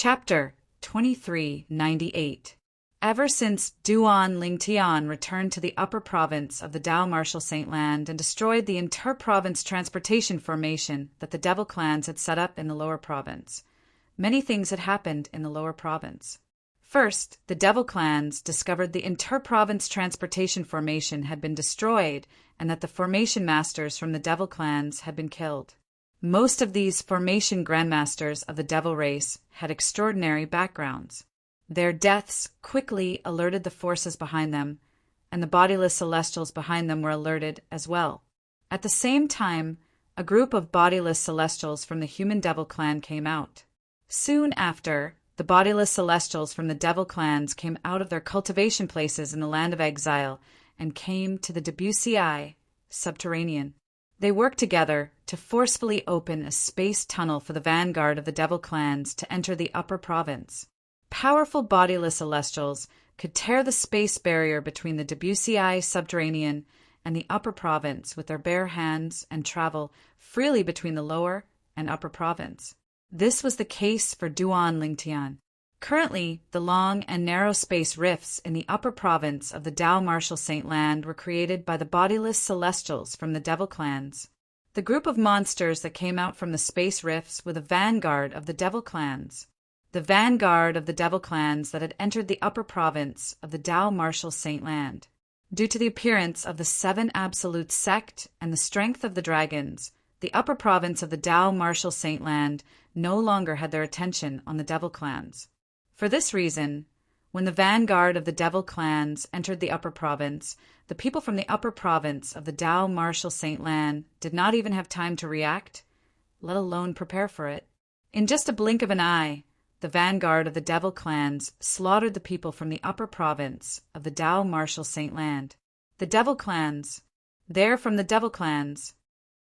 Chapter 2398. Ever since Duan Lingtian returned to the upper province of the Dao Martial Saint Land and destroyed the inter-province transportation formation that the devil clans had set up in the lower province, many things had happened in the lower province. First, the devil clans discovered the inter-province transportation formation had been destroyed and that the formation masters from the devil clans had been killed. Most of these formation grandmasters of the devil race had extraordinary backgrounds. Their deaths quickly alerted the forces behind them, and the bodiless celestials behind them were alerted as well. At the same time, a group of bodiless celestials from the human devil clan came out. Soon after, the bodiless celestials from the devil clans came out of their cultivation places in the land of exile and came to the Debussy subterranean. They worked together to forcefully open a space tunnel for the vanguard of the devil clans to enter the upper province. Powerful bodiless celestials could tear the space barrier between the Debussy subterranean and the upper province with their bare hands and travel freely between the lower and upper province. This was the case for Duan Lingtian. Currently, the long and narrow space rifts in the upper province of the Dao Martial Saint Land were created by the bodiless celestials from the devil clans. The group of monsters that came out from the space rifts were the vanguard of the devil clans. The vanguard of the devil clans that had entered the upper province of the Dao Martial Saint Land. Due to the appearance of the Seven Absolute sect and the strength of the dragons, the upper province of the Dao Martial Saint Land no longer had their attention on the devil clans. For this reason, when the vanguard of the devil clans entered the upper province, the people from the upper province of the Dao Martial Saint Land did not even have time to react, let alone prepare for it. In just a blink of an eye, the vanguard of the devil clans slaughtered the people from the upper province of the Dao Martial Saint Land. The devil clans. They're from the devil clans.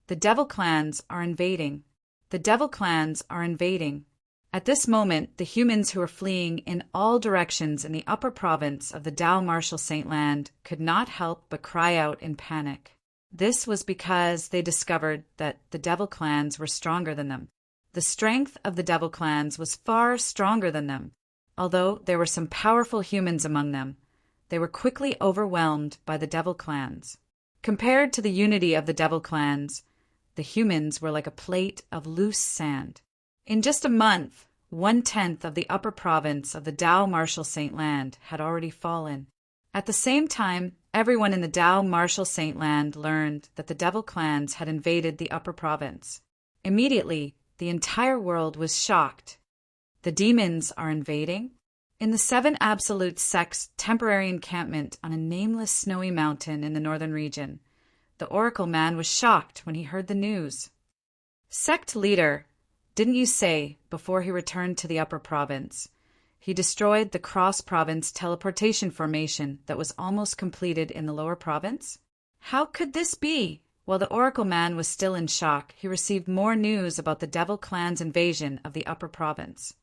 The devil clans are invading. The devil clans are invading. At this moment, the humans who were fleeing in all directions in the upper province of the Dao Martial Saint Land could not help but cry out in panic. This was because they discovered that the devil clans were stronger than them. The strength of the devil clans was far stronger than them. Although there were some powerful humans among them, they were quickly overwhelmed by the devil clans. Compared to the unity of the devil clans, the humans were like a plate of loose sand. In just a month, 1/10 of the upper province of the Dao Martial Saint Land had already fallen. At the same time, everyone in the Dao Martial Saint Land learned that the devil clans had invaded the upper province. Immediately, the entire world was shocked. The demons are invading? In the Seven Absolute sect's temporary encampment on a nameless snowy mountain in the northern region, the Oracle Man was shocked when he heard the news. Sect leader, didn't you say, before he returned to the upper province, he destroyed the cross-province teleportation formation that was almost completed in the lower province? How could this be? While the Oracle Man was still in shock, he received more news about the devil clan's invasion of the upper province.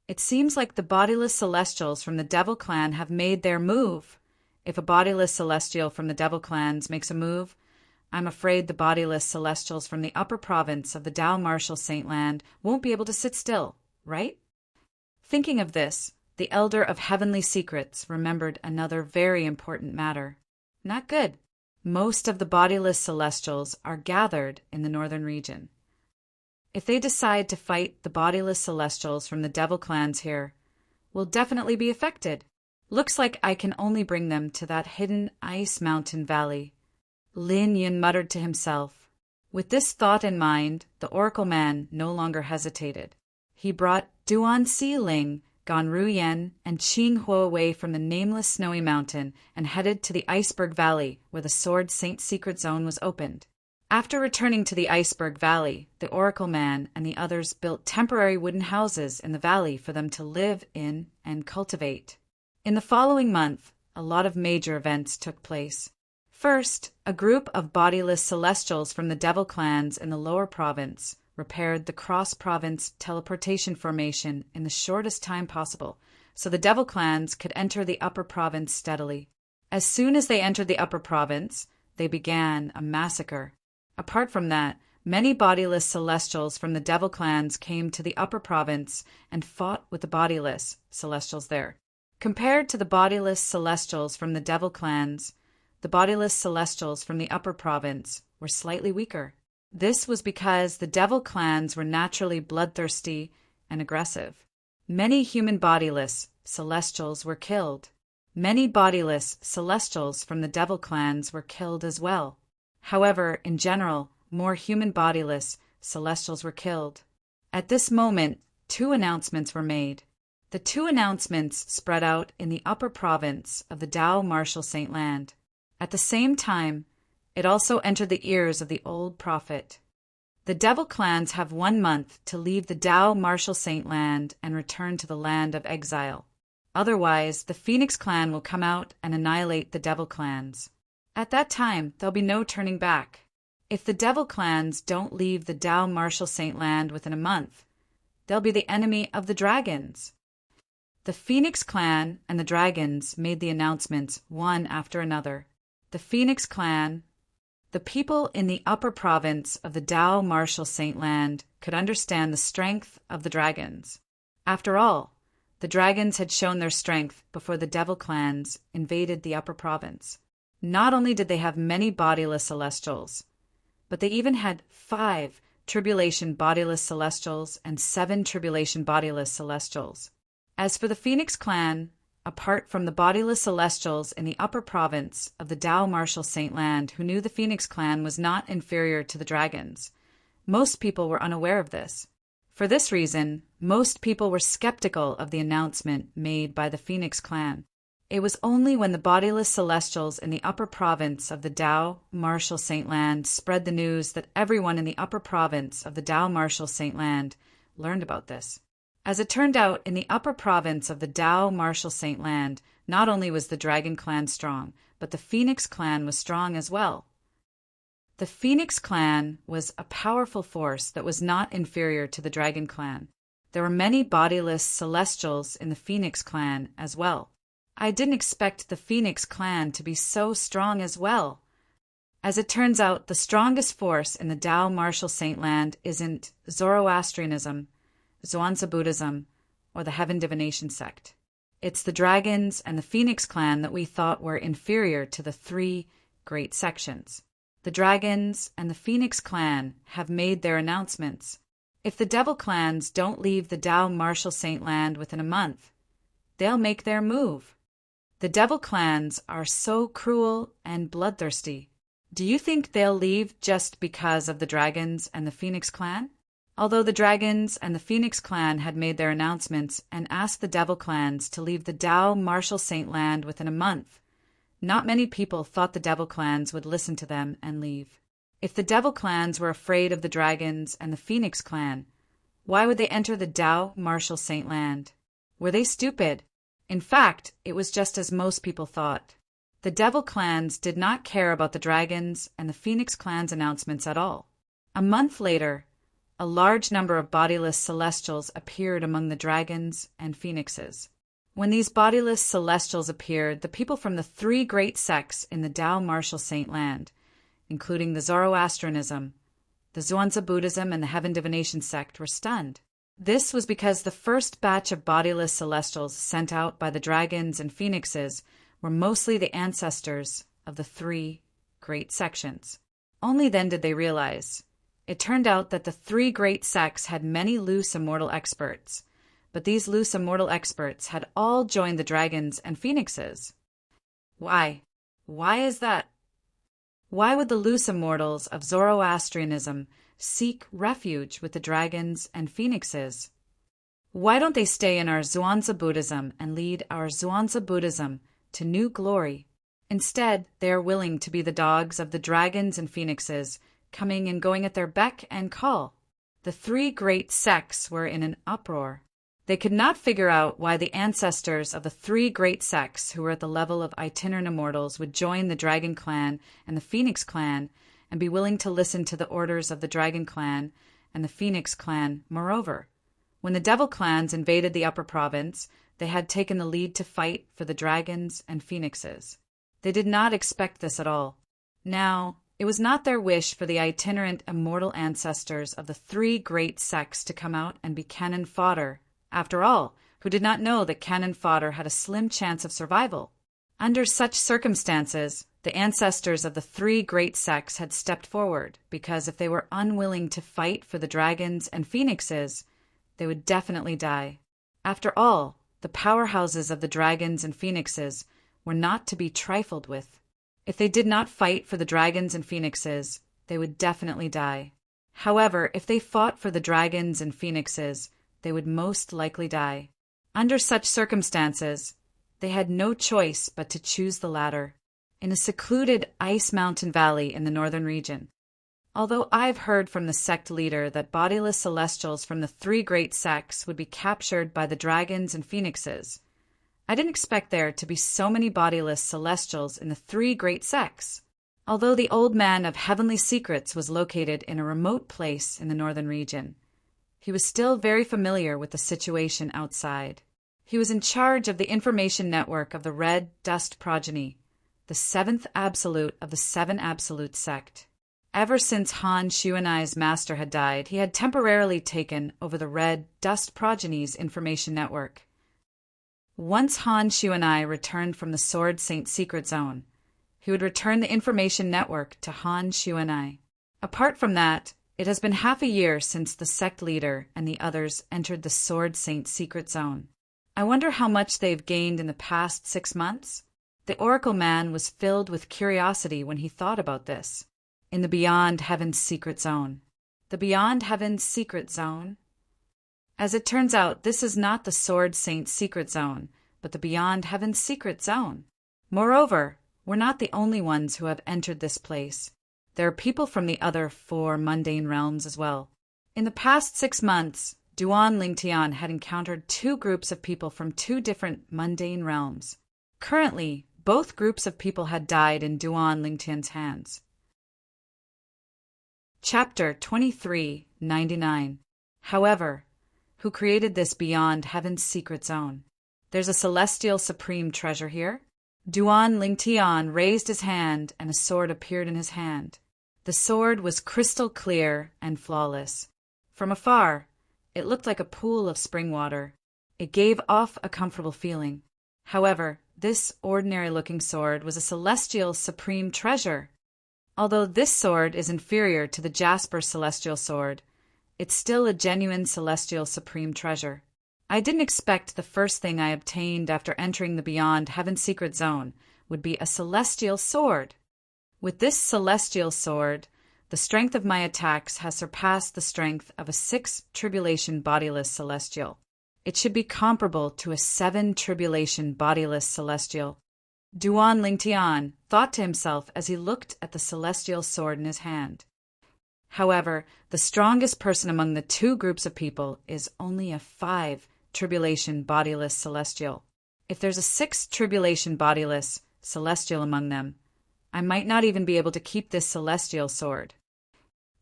It seems like the bodiless celestials from the devil clan have made their move. If a bodiless celestial from the devil clans makes a move, I'm afraid the bodiless celestials from the upper province of the Dao Martial Saint Land won't be able to sit still, right? Thinking of this, the Elder of Heavenly Secrets remembered another very important matter. Not good. Most of the bodiless celestials are gathered in the northern region. If they decide to fight the bodiless celestials from the devil clans here, we'll definitely be affected. Looks like I can only bring them to that hidden ice mountain valley. Lin Yun muttered to himself. With this thought in mind, the Oracle Man no longer hesitated. He brought Duan Si Ling, Gan Ru Yen, and Qing Huo away from the nameless snowy mountain and headed to the Iceberg Valley, where the Sword Saint Secret Zone was opened. After returning to the Iceberg Valley, the Oracle Man and the others built temporary wooden houses in the valley for them to live in and cultivate. In the following month, a lot of major events took place. First, a group of bodiless celestials from the devil clans in the lower province repaired the cross-province teleportation formation in the shortest time possible, so the devil clans could enter the upper province steadily. As soon as they entered the upper province, they began a massacre. Apart from that, Many bodiless celestials from the devil clans came to the upper province and fought with the bodiless celestials there. Compared to the bodiless celestials from the devil clans, the bodiless celestials from the upper province were slightly weaker. This was because the devil clans were naturally bloodthirsty and aggressive. Many human bodiless celestials were killed. Many bodiless celestials from the devil clans were killed as well. However, in general, more human bodiless celestials were killed. At this moment, 2 announcements were made. The 2 announcements spread out in the upper province of the Tao Martial Saint Land. At the same time, it also entered the ears of the old prophet. The devil clans have 1 month to leave the Tao Martial Saint Land and return to the land of exile. Otherwise, the Phoenix clan will come out and annihilate the devil clans. At that time, there'll be no turning back. If the devil clans don't leave the Tao Martial Saint Land within a month, they'll be the enemy of the dragons. The Phoenix clan and the dragons made the announcements one after another. The Phoenix clan, the people in the upper province of the Tao Martial Saint Land could understand the strength of the dragons. After all, the dragons had shown their strength before the devil clans invaded the upper province. Not only did they have many bodiless celestials, but they even had 5 tribulation bodiless celestials and 7 tribulation bodiless celestials. As for the Phoenix clan, apart from the bodiless celestials in the upper province of the Tao Martial Saint Land who knew the Phoenix clan was not inferior to the dragons, most people were unaware of this. For this reason, most people were skeptical of the announcement made by the Phoenix clan. It was only when the bodiless celestials in the upper province of the Tao Martial Saint Land spread the news that everyone in the upper province of the Tao Martial Saint Land learned about this. As it turned out, in the upper province of the Tao Martial Saint Land, not only was the Dragon clan strong, but the Phoenix clan was strong as well. The Phoenix clan was a powerful force that was not inferior to the Dragon clan. There were many bodiless celestials in the Phoenix clan as well. I didn't expect the Phoenix clan to be so strong as well. As it turns out, the strongest force in the Tao Martial Saint Land isn't Zoroastrianism, Zhuangzi Buddhism, or the Heaven Divination sect. It's the dragons and the Phoenix clan that we thought were inferior to the 3 great sections. The dragons and the Phoenix clan have made their announcements. If the devil clans don't leave the Tao Martial Saint Land within a month, they'll make their move. The devil clans are so cruel and bloodthirsty. Do you think they'll leave just because of the dragons and the Phoenix clan? Although the dragons and the Phoenix clan had made their announcements and asked the devil clans to leave the Tao Martial Saint Land within a month, not many people thought the devil clans would listen to them and leave. If the devil clans were afraid of the dragons and the Phoenix clan, why would they enter the Tao Martial Saint Land? Were they stupid? In fact, it was just as most people thought. The devil clans did not care about the dragons and the Phoenix clan's announcements at all. A month later, a large number of bodiless celestials appeared among the dragons and phoenixes. When these bodiless celestials appeared, the people from the 3 great sects in the Tao Martial Saint Land, including the Zoroastrianism, the Zhuangzi Buddhism, and the Heaven Divination sect, were stunned. This was because the first batch of bodiless celestials sent out by the dragons and phoenixes were mostly the ancestors of the 3 great sections. Only then did they realize. It turned out that the 3 great sects had many loose immortal experts, but these loose immortal experts had all joined the dragons and phoenixes. Why? Why is that? Why would the loose immortals of Zoroastrianism seek refuge with the dragons and phoenixes? Why don't they stay in our Zhuangzi Buddhism and lead our Zhuangzi Buddhism to new glory? Instead, they are willing to be the dogs of the dragons and phoenixes, coming and going at their beck and call. The 3 great sects were in an uproar. They could not figure out why the ancestors of the 3 great sects who were at the level of itinerant immortals would join the Dragon clan and the Phoenix clan and be willing to listen to the orders of the Dragon clan and the Phoenix clan. Moreover, when the devil clans invaded the upper province, they had taken the lead to fight for the dragons and phoenixes. They did not expect this at all. Now, It was not their wish for the itinerant immortal ancestors of the three great sects to come out and be cannon fodder, after all, who did not know that cannon fodder had a slim chance of survival. Under such circumstances, the ancestors of the three great sects had stepped forward, because if they were unwilling to fight for the dragons and phoenixes, they would definitely die. After all, the powerhouses of the dragons and phoenixes were not to be trifled with. If they did not fight for the dragons and phoenixes, they would definitely die. However, if they fought for the dragons and phoenixes, they would most likely die. Under such circumstances, they had no choice but to choose the latter. In a secluded ice mountain valley in the northern region. Although I've heard from the sect leader that bodiless celestials from the three great sects would be captured by the dragons and phoenixes, I didn't expect there to be so many bodiless celestials in the three great sects. Although the old man of heavenly secrets was located in a remote place in the northern region, he was still very familiar with the situation outside. He was in charge of the information network of the Red Dust Progeny, the seventh absolute of the seven absolute sect. Ever since Han Shuanai's master had died, he had temporarily taken over the Red Dust Progeny's information network. Once Han Shuanai returned from the Sword Saint Secret Zone, he would return the information network to Han Shuanai. Apart from that, it has been half a year since the sect leader and the others entered the Sword Saint Secret Zone. I wonder how much they've gained in the past 6 months? The Oracle Man was filled with curiosity when he thought about this. In the Beyond Heaven's Secret Zone. The Beyond Heaven's Secret Zone? As it turns out, this is not the Sword Saint Secret Zone, but the Beyond Heaven's Secret Zone. Moreover, we're not the only ones who have entered this place. There are people from the other 4 mundane realms as well. In the past 6 months, Duan Lingtian had encountered 2 groups of people from 2 different mundane realms. Currently, both groups of people had died in Duan Lingtian's hands. Chapter 2399. However, who created this Beyond Heaven's Secret Zone? There's a celestial supreme treasure here. Duan Lingtian raised his hand and a sword appeared in his hand. The sword was crystal clear and flawless. From afar, it looked like a pool of spring water. It gave off a comfortable feeling. However, this ordinary-looking sword was a celestial supreme treasure. Although this sword is inferior to the Jasper celestial sword, it's still a genuine celestial supreme treasure. I didn't expect the first thing I obtained after entering the Beyond Heaven's Secret Zone would be a celestial sword. With this celestial sword, the strength of my attacks has surpassed the strength of a 6 tribulation bodiless celestial. It should be comparable to a 7 tribulation bodiless celestial. Duan Lingtian thought to himself as he looked at the celestial sword in his hand. However, the strongest person among the 2 groups of people is only a 5 tribulation bodiless celestial. If there's a 6 tribulation bodiless celestial among them, I might not even be able to keep this celestial sword.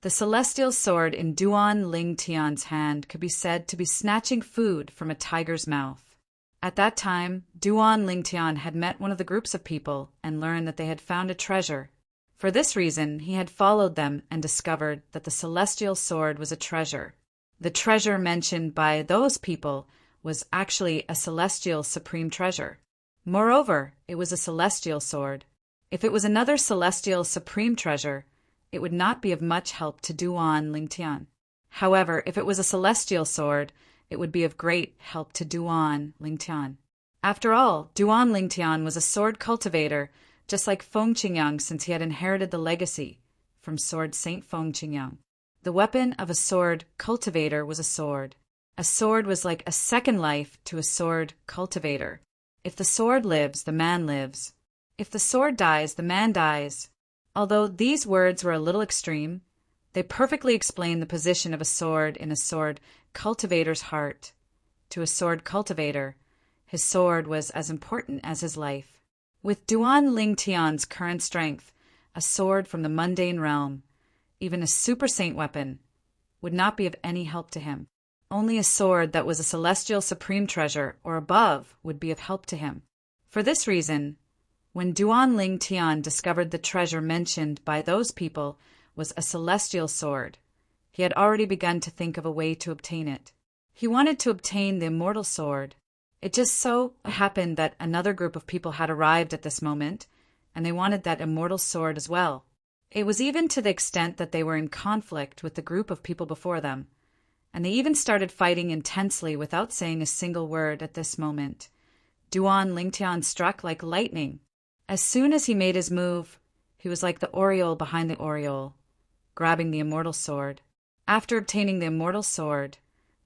The celestial sword in Duan Lingtian's hand could be said to be snatching food from a tiger's mouth. At that time, Duan Lingtian had met one of the groups of people and learned that they had found a treasure. For this reason, he had followed them and discovered that the celestial sword was a treasure. The treasure mentioned by those people was actually a celestial supreme treasure. Moreover, it was a celestial sword. If it was another celestial supreme treasure, it would not be of much help to Duan Lingtian. However, if it was a celestial sword, it would be of great help to Duan Lingtian. After all, Duan Lingtian was a sword cultivator, just like Feng Qingyang, since he had inherited the legacy from Sword Saint Feng Qingyang. The weapon of a sword cultivator was a sword. A sword was like a second life to a sword cultivator. If the sword lives, the man lives. If the sword dies, the man dies. Although these words were a little extreme, they perfectly explain the position of a sword in a sword cultivator's heart. To a sword cultivator, his sword was as important as his life. With Duan Lingtian's current strength, a sword from the mundane realm, even a super saint weapon, would not be of any help to him. Only a sword that was a celestial supreme treasure or above would be of help to him. For this reason, When Duan Ling Tian discovered the treasure mentioned by those people was a celestial sword, he had already begun to think of a way to obtain it. He wanted to obtain the immortal sword. It just so happened that another group of people had arrived at this moment, and they wanted that immortal sword as well. It was even to the extent that they were in conflict with the group of people before them, and they even started fighting intensely without saying a single word at this moment. Duan Lingtian struck like lightning. As soon as he made his move, he was like the aureole behind the aureole, grabbing the immortal sword. After obtaining the immortal sword,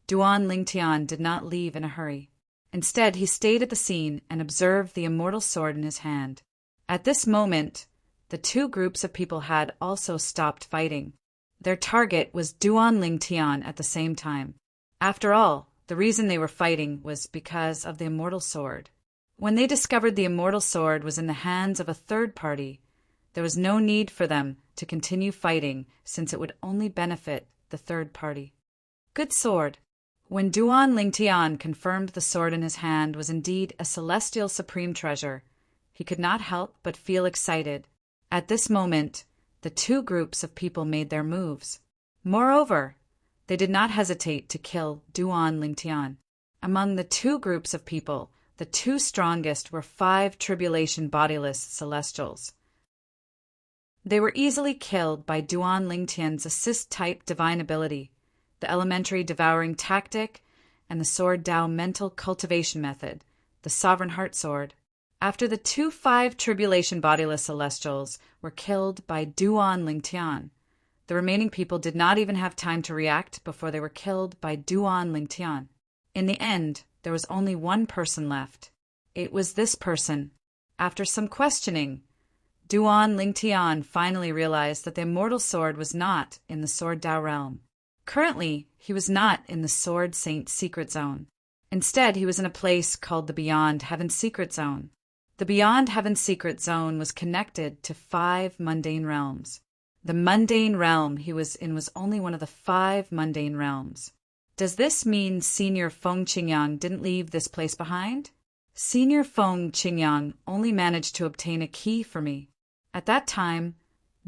Duan Lingtian did not leave in a hurry. Instead, he stayed at the scene and observed the immortal sword in his hand. At this moment, the two groups of people had also stopped fighting. Their target was Duan Lingtian at the same time. After all, the reason they were fighting was because of the immortal sword. When they discovered the immortal sword was in the hands of a third party, there was no need for them to continue fighting since it would only benefit the third party. Good sword. When Duan Lingtian confirmed the sword in his hand was indeed a celestial supreme treasure, he could not help but feel excited. At this moment, the two groups of people made their moves. Moreover, they did not hesitate to kill Duan Lingtian. Among the two groups of people, the two strongest were 5 tribulation bodiless celestials. They were easily killed by Duan Lingtian's assist-type divine ability, the elementary devouring tactic, and the sword Dao mental cultivation method, the sovereign heart sword. After the 5 tribulation bodiless celestials were killed by Duan Lingtian, the remaining people did not even have time to react before they were killed by Duan Lingtian. In the end, there was only one person left. It was this person. After some questioning, Duan Lingtian finally realized that the immortal sword was not in the Sword Dao realm. Currently, he was not in the Sword Saint Secret Zone. Instead, he was in a place called the Beyond Heaven Secret Zone. The Beyond Heaven Secret Zone was connected to 5 mundane realms. The mundane realm he was in was only one of the 5 mundane realms. Does this mean Senior Feng Qingyang didn't leave this place behind? Senior Feng Qingyang only managed to obtain a key for me. At that time,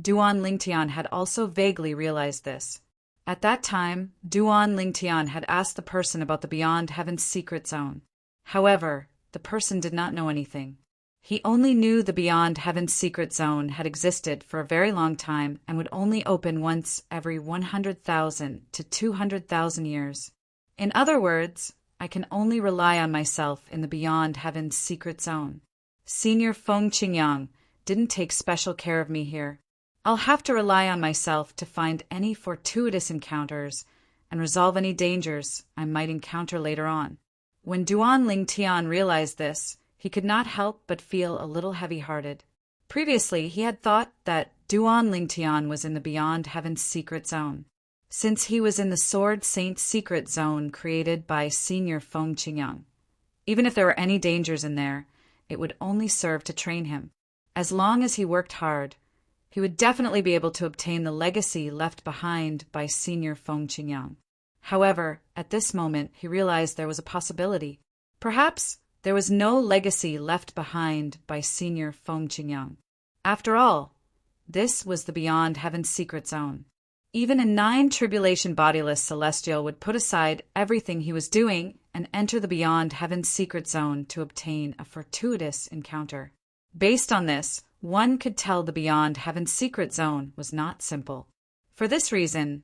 Duan Lingtian had also vaguely realized this. At that time, Duan Lingtian had asked the person about the Beyond Heaven's Secret Zone. However, the person did not know anything. He only knew the Beyond Heaven's Secret Zone had existed for a very long time and would only open once every 100,000 to 200,000 years. In other words, I can only rely on myself in the Beyond Heaven's Secret Zone. Senior Feng Qingyang didn't take special care of me here. I'll have to rely on myself to find any fortuitous encounters and resolve any dangers I might encounter later on. When Duan Lingtian realized this, he could not help but feel a little heavy-hearted. Previously, he had thought that Duan Lingtian was in the Beyond Heaven's Secret Zone, since he was in the Sword Saint Secret Zone created by Senior Feng Qingyang. Even if there were any dangers in there, it would only serve to train him. As long as he worked hard, he would definitely be able to obtain the legacy left behind by Senior Feng Qingyang. However, at this moment, he realized there was a possibility. Perhaps there was no legacy left behind by Senior Feng Qingyang. After all, this was the Beyond Heaven's Secret Zone. Even a 9 tribulation bodiless celestial would put aside everything he was doing and enter the Beyond Heaven's Secret Zone to obtain a fortuitous encounter. Based on this, one could tell the Beyond Heaven's Secret Zone was not simple. For this reason,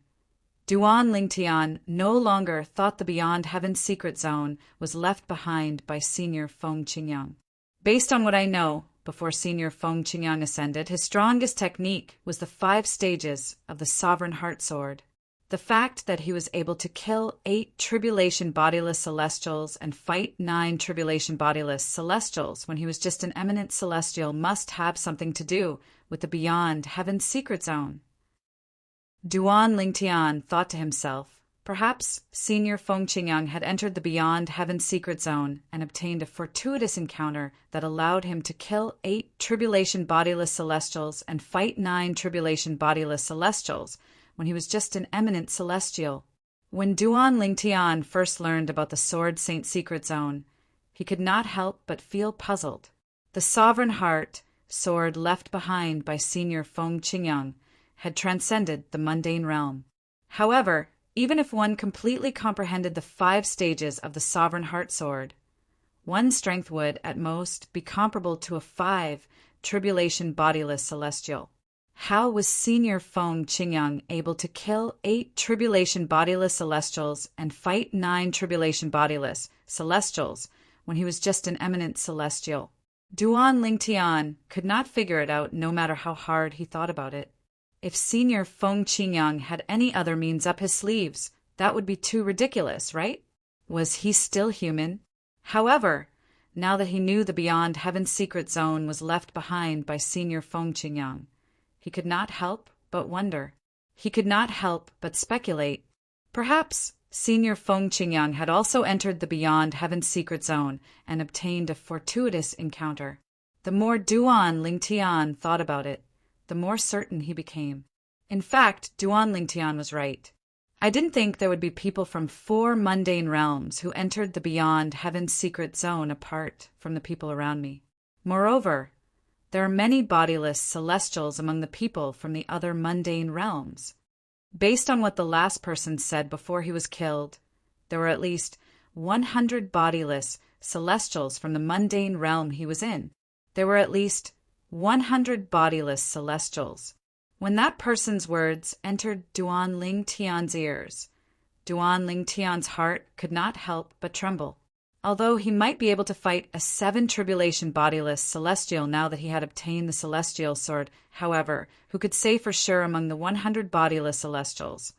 Duan Lingtian no longer thought the Beyond Heaven's Secret Zone was left behind by Senior Feng Qingyang. Based on what I know, before Senior Feng Qingyang ascended, his strongest technique was the 5 stages of the Sovereign Heart Sword. The fact that he was able to kill 8 tribulation bodiless celestials and fight 9 tribulation bodiless celestials when he was just an eminent celestial must have something to do with the Beyond Heaven's Secret Zone. Duan Lingtian thought to himself, perhaps Senior Feng Qingyang had entered the Beyond Heaven's Secret Zone and obtained a fortuitous encounter that allowed him to kill 8 tribulation bodiless celestials and fight 9 tribulation bodiless celestials when he was just an eminent celestial. When Duan Lingtian first learned about the Sword Saint Secret Zone, he could not help but feel puzzled. The sovereign heart, sword left behind by Senior Feng Qingyang, had transcended the mundane realm. However, even if one completely comprehended the 5 stages of the sovereign heart sword, one's strength would, at most, be comparable to a 5 tribulation bodiless celestial. How was Senior Feng Qingyang able to kill 8 tribulation bodiless celestials and fight 9 tribulation bodiless celestials when he was just an eminent celestial? Duan Lingtian could not figure it out no matter how hard he thought about it. If Senior Feng Qingyang had any other means up his sleeves, that would be too ridiculous, right? Was he still human? However, now that he knew the Beyond Heaven's secret zone was left behind by Senior Feng Qingyang, he could not help but wonder. He could not help but speculate. Perhaps Senior Feng Qingyang had also entered the Beyond Heaven's secret zone and obtained a fortuitous encounter. The more Duan Lingtian thought about it, the more certain he became. In fact, Duan Lingtian was right. I didn't think there would be people from 4 mundane realms who entered the Beyond Heaven's secret zone apart from the people around me. Moreover, there are many bodiless celestials among the people from the other mundane realms. Based on what the last person said before he was killed, there were at least 100 bodiless celestials from the mundane realm he was in. There were at least 100 bodiless celestials. When that person's words entered Duan Lingtian's ears, Duan Lingtian's heart could not help but tremble. Although he might be able to fight a 7 tribulation bodiless celestial now that he had obtained the celestial sword, however, who could say for sure among the 100 bodiless celestials?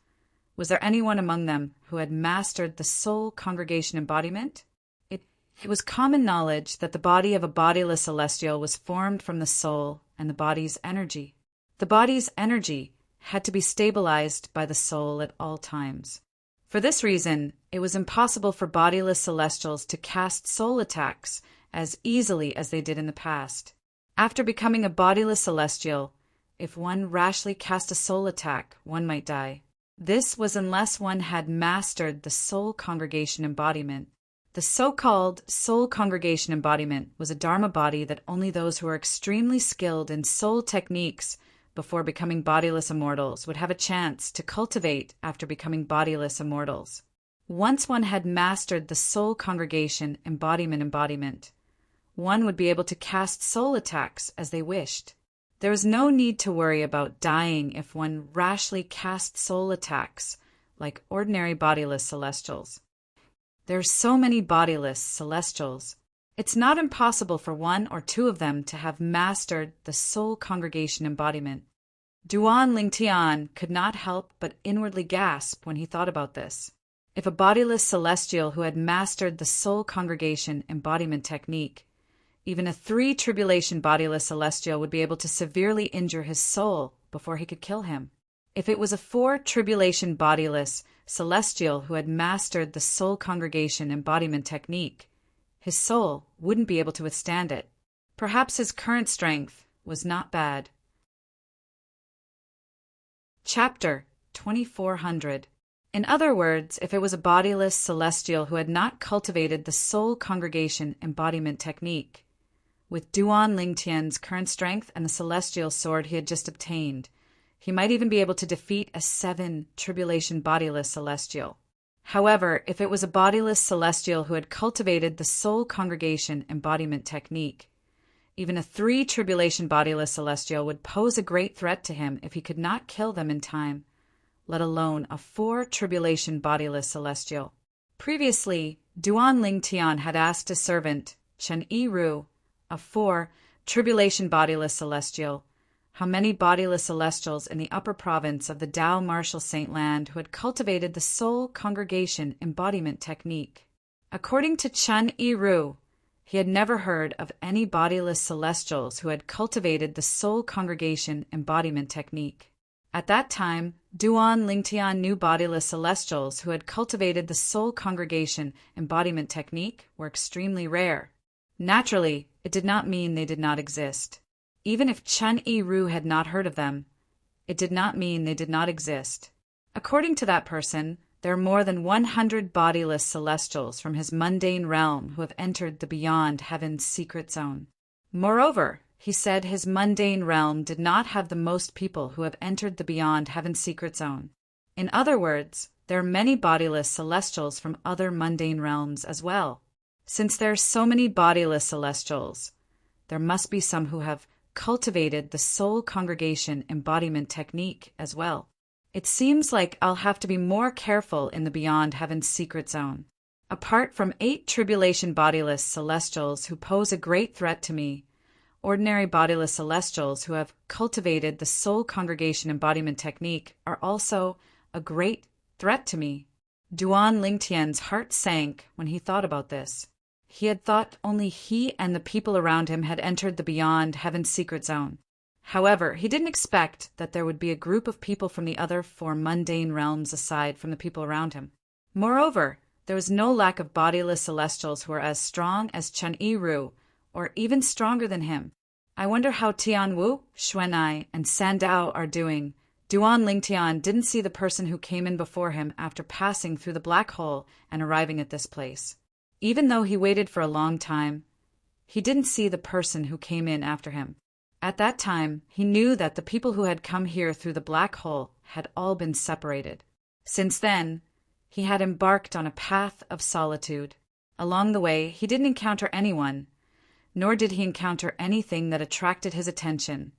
Was there anyone among them who had mastered the soul congregation embodiment? It was common knowledge that the body of a bodiless celestial was formed from the soul and the body's energy. The body's energy had to be stabilized by the soul at all times. For this reason, it was impossible for bodiless celestials to cast soul attacks as easily as they did in the past. After becoming a bodiless celestial, if one rashly cast a soul attack, one might die. This was unless one had mastered the soul congregation embodiment. The so-called soul congregation embodiment was a Dharma body that only those who are extremely skilled in soul techniques before becoming bodiless immortals would have a chance to cultivate after becoming bodiless immortals. Once one had mastered the soul congregation embodiment, one would be able to cast soul attacks as they wished. There was no need to worry about dying if one rashly cast soul attacks like ordinary bodiless celestials. There are so many bodiless celestials. It's not impossible for 1 or 2 of them to have mastered the soul congregation embodiment. Duan Lingtian could not help but inwardly gasp when he thought about this. If a bodiless celestial who had mastered the soul congregation embodiment technique, even a 3 tribulation bodiless celestial would be able to severely injure his soul before he could kill him. If it was a 4 tribulation bodiless celestial who had mastered the soul congregation embodiment technique, his soul wouldn't be able to withstand it. Perhaps his current strength was not bad. Chapter 2400. In other words, if it was a bodiless celestial who had not cultivated the soul congregation embodiment technique, with Duan Lingtian's current strength and the celestial sword he had just obtained, he might even be able to defeat a 7 tribulation bodiless celestial. However, if it was a bodiless celestial who had cultivated the soul congregation embodiment technique, even a 3 tribulation bodiless celestial would pose a great threat to him if he could not kill them in time, let alone a 4 tribulation bodiless celestial. Previously, Duan Lingtian had asked his servant, Chen Yiru, a 4 tribulation bodiless celestial, how many bodiless celestials in the upper province of the Tao Martial Saint Land who had cultivated the soul congregation embodiment technique. According to Chen Yiru, he had never heard of any bodiless celestials who had cultivated the soul congregation embodiment technique. At that time, Duan Lingtian knew bodiless celestials who had cultivated the soul congregation embodiment technique were extremely rare. Naturally, it did not mean they did not exist. Even if Chen Yiru had not heard of them, it did not mean they did not exist. According to that person, there are more than 100 bodiless celestials from his mundane realm who have entered the Beyond Heaven's secret zone. Moreover, he said his mundane realm did not have the most people who have entered the beyond heaven's secret zone. In other words, there are many bodiless celestials from other mundane realms as well. Since there are so many bodiless celestials, there must be some who have cultivated the soul congregation embodiment technique as well. It seems like I'll have to be more careful in the beyond heaven's secret zone. Apart from 8 tribulation bodiless celestials who pose a great threat to me, ordinary bodiless celestials who have cultivated the soul congregation embodiment technique are also a great threat to me. Duan Lingtian's heart sank when he thought about this. He had thought only he and the people around him had entered the beyond heaven's secret zone. However, he didn't expect that there would be a group of people from the other 4 mundane realms aside from the people around him. Moreover, there was no lack of bodiless celestials who were as strong as Chen Yiru, or even stronger than him. I wonder how Tianwu, Xuanai, and Sandao are doing. Duan Lingtian didn't see the person who came in before him after passing through the black hole and arriving at this place. Even though he waited for a long time, he didn't see the person who came in after him. At that time, he knew that the people who had come here through the black hole had all been separated. Since then, he had embarked on a path of solitude. Along the way, he didn't encounter anyone, nor did he encounter anything that attracted his attention.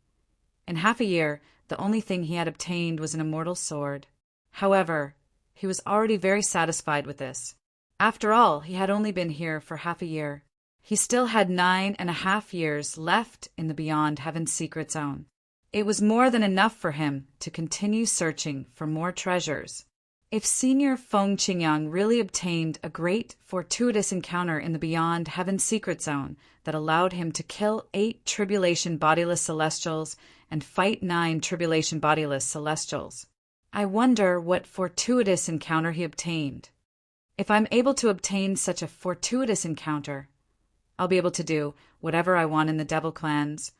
In half a year, the only thing he had obtained was an immortal sword. However, he was already very satisfied with this. After all, he had only been here for half a year. He still had 9.5 years left in the beyond heaven's secret zone. It was more than enough for him to continue searching for more treasures. If Senior Feng Qingyang really obtained a great fortuitous encounter in the beyond heaven's secret zone that allowed him to kill 8 tribulation bodiless celestials and fight 9 tribulation bodiless celestials, I wonder what fortuitous encounter he obtained. If I'm able to obtain such a fortuitous encounter, I'll be able to do whatever I want in the devil clans,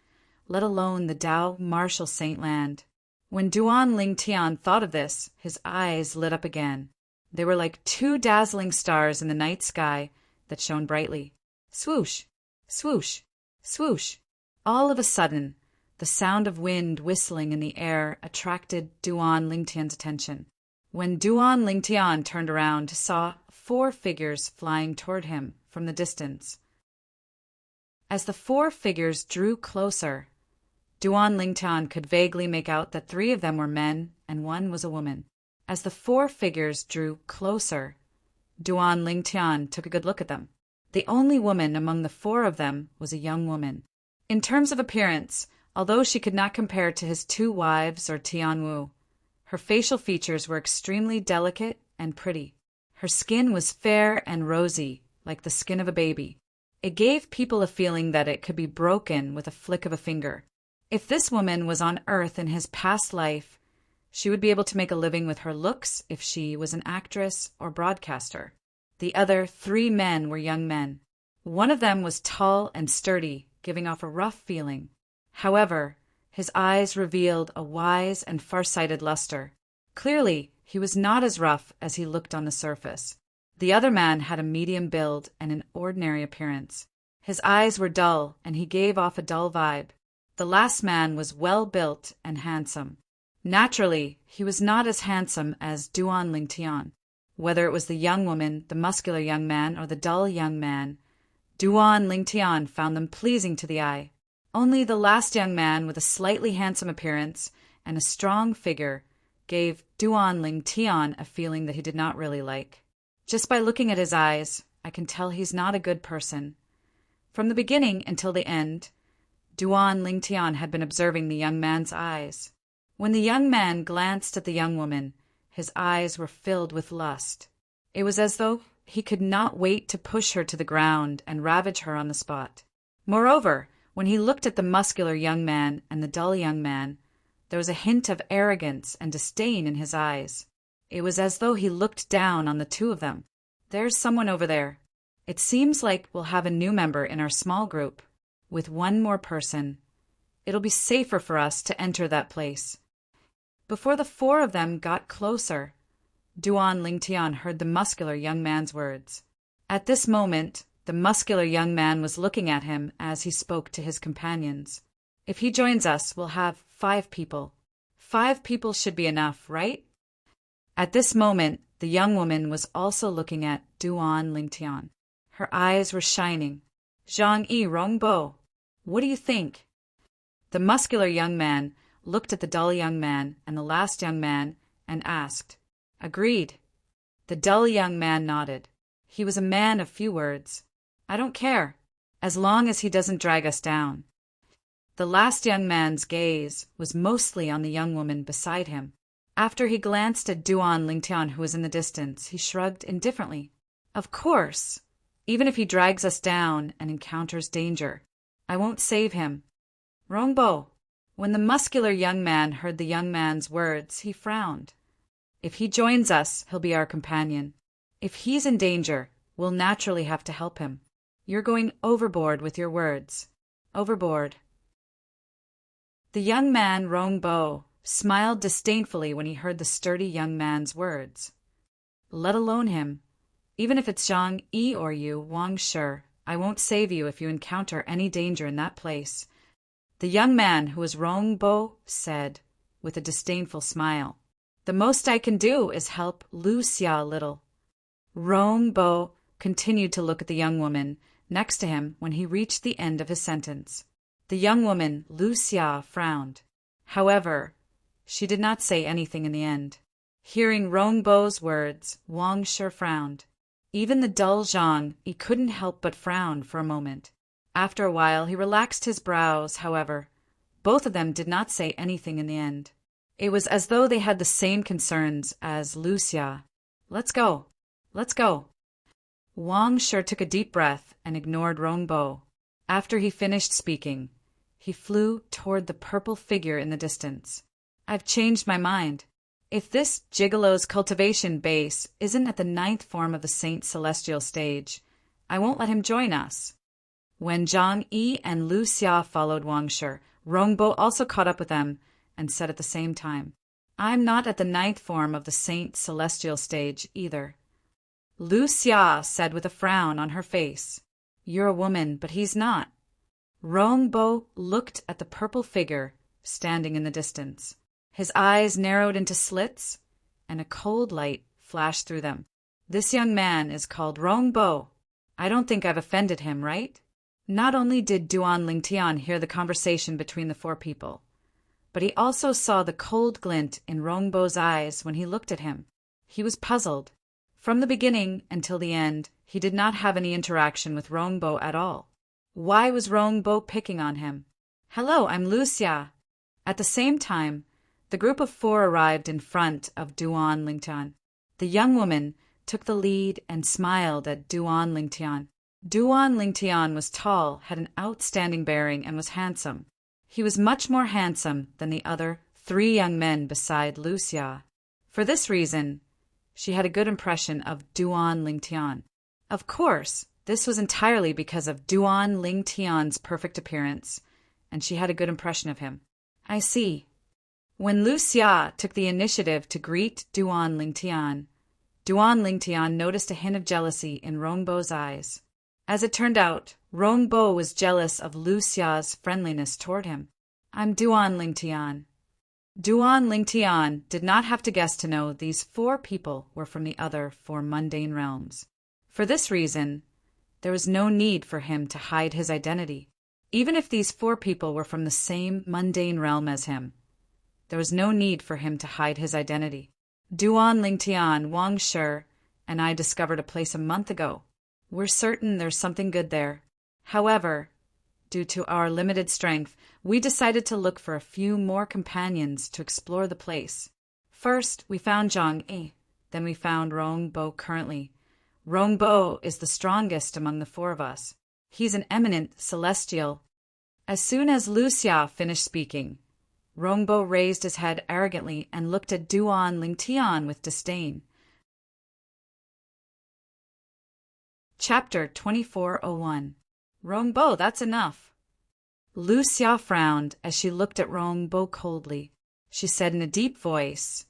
let alone the Dao Martial Saint Land. When Duan Lingtian thought of this, his eyes lit up again. They were like 2 dazzling stars in the night sky that shone brightly. Swoosh, swoosh, swoosh. All of a sudden, the sound of wind whistling in the air attracted Duan Lingtian's attention. When Duan Lingtian turned around, saw 4 figures flying toward him from the distance. As the 4 figures drew closer, Duan Lingtian could vaguely make out that 3 of them were men and 1 was a woman. As the 4 figures drew closer, Duan Lingtian took a good look at them. The only woman among the 4 of them was a young woman. In terms of appearance, although she could not compare to his 2 wives or Tianwu, her facial features were extremely delicate and pretty. Her skin was fair and rosy, like the skin of a baby. It gave people a feeling that it could be broken with a flick of a finger. If this woman was on Earth in his past life, she would be able to make a living with her looks if she was an actress or broadcaster. The other 3 men were young men. One of them was tall and sturdy, giving off a rough feeling. However, his eyes revealed a wise and far-sighted luster. Clearly, he was not as rough as he looked on the surface. The other man had a medium build and an ordinary appearance. His eyes were dull, and he gave off a dull vibe. The last man was well-built and handsome. Naturally, he was not as handsome as Duan Lingtian. Whether it was the young woman, the muscular young man, or the dull young man, Duan Lingtian found them pleasing to the eye. Only the last young man with a slightly handsome appearance and a strong figure gave Duan Lingtian a feeling that he did not really like. Just by looking at his eyes, I can tell he's not a good person. From the beginning until the end, Duan Lingtian had been observing the young man's eyes. When the young man glanced at the young woman, his eyes were filled with lust. It was as though he could not wait to push her to the ground and ravage her on the spot. Moreover, when he looked at the muscular young man and the dull young man, there was a hint of arrogance and disdain in his eyes. It was as though he looked down on the 2 of them. There's someone over there. It seems like we'll have a new member in our small group. With 1 more person, it'll be safer for us to enter that place. Before the 4 of them got closer, Duan Lingtian heard the muscular young man's words. At this moment, The muscular young man was looking at him as he spoke to his companions. If he joins us, we'll have 5 people. 5 people should be enough, right? At this moment, the young woman was also looking at Duan Lingtian. Her eyes were shining. Zhang Yi Rongbo, what do you think? The muscular young man looked at the dull young man and the last young man and asked. Agreed. The dull young man nodded. He was a man of few words. I don't care, as long as he doesn't drag us down. The last young man's gaze was mostly on the young woman beside him. After he glanced at Duan Lingtian, who was in the distance, he shrugged indifferently. Of course, even if he drags us down and encounters danger, I won't save him. Rongbo. When the muscular young man heard the young man's words, he frowned. If he joins us, he'll be our companion. If he's in danger, we'll naturally have to help him. You're going overboard with your words. Overboard. The young man, Rongbo, smiled disdainfully when he heard the sturdy young man's words. Let alone him. Even if it's Zhang Yi or you, Wang Shi, I won't save you if you encounter any danger in that place. The young man, who was Rongbo, said, with a disdainful smile. The most I can do is help Lu Xia a little. Rongbo continued to look at the young woman next to him when he reached the end of his sentence. The young woman, Lu Xia, frowned. However, she did not say anything in the end. Hearing Rongbo's words, Wang Shi frowned. Even the dull Zhang Yi couldn't help but frown for a moment. After a while, he relaxed his brows, however. Both of them did not say anything in the end. It was as though they had the same concerns as Lu Xia. Let's go. Let's go. Wang Shi took a deep breath and ignored Rongbo. After he finished speaking, he flew toward the purple figure in the distance. I've changed my mind. If this gigolo's cultivation base isn't at the 9th form of the Saint Celestial stage, I won't let him join us. When Zhang Yi and Lu Xia followed Wang Shi, Rongbo also caught up with them and said at the same time, I'm not at the 9th form of the Saint Celestial stage either. Lu Xia said with a frown on her face, You're a woman, but he's not. Rongbo looked at the purple figure standing in the distance. His eyes narrowed into slits, and a cold light flashed through them. This young man is called Rongbo. I don't think I've offended him, right? Not only did Duan Lingtian hear the conversation between the 4 people, but he also saw the cold glint in Rongbo's eyes when he looked at him. He was puzzled. From the beginning until the end, he did not have any interaction with Rongbo at all. Why was Rongbo picking on him? Hello, I'm Lu Xia. At the same time, the group of 4 arrived in front of Duan Lingtian. The young woman took the lead and smiled at Duan Lingtian. Duan Lingtian was tall, had an outstanding bearing, and was handsome. He was much more handsome than the other 3 young men beside Lu Xia. For this reason, she had a good impression of Duan Lingtian. Of course, this was entirely because of Duan Lingtian's perfect appearance, and she had a good impression of him. I see. When Lu Xia took the initiative to greet Duan Lingtian noticed a hint of jealousy in Rongbo's eyes. As it turned out, Rongbo was jealous of Lu Xia's friendliness toward him. I'm Duan Lingtian. Duan Lingtian did not have to guess to know these 4 people were from the other 4 mundane realms. For this reason, there was no need for him to hide his identity. Even if these 4 people were from the same mundane realm as him, there was no need for him to hide his identity. Duan Lingtian, Wang Shi, and I discovered a place a month ago. We're certain there's something good there. However, due to our limited strength, we decided to look for a few more companions to explore the place. First, we found Zhang Yi. Then we found Rongbo currently. Rongbo is the strongest among the 4 of us. He's an eminent celestial. As soon as Lu Xia finished speaking, Rongbo raised his head arrogantly and looked at Duan Lingtian with disdain. Chapter 2401. Rongbo, that's enough. Lu Xia frowned as she looked at Rongbo coldly. She said in a deep voice,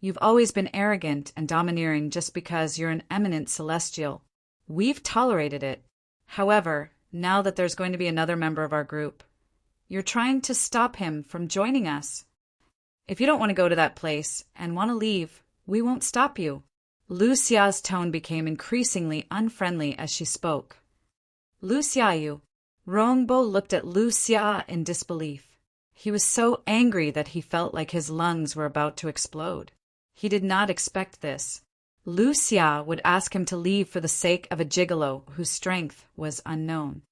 You've always been arrogant and domineering just because you're an eminent celestial. We've tolerated it. However, now that there's going to be another member of our group, you're trying to stop him from joining us. If you don't want to go to that place and want to leave, we won't stop you." Lu Xia's tone became increasingly unfriendly as she spoke. "Lu Xiaoyu." Rongbo looked at Lu Xia in disbelief. He was so angry that he felt like his lungs were about to explode. He did not expect this. Lu Xia would ask him to leave for the sake of a gigolo whose strength was unknown.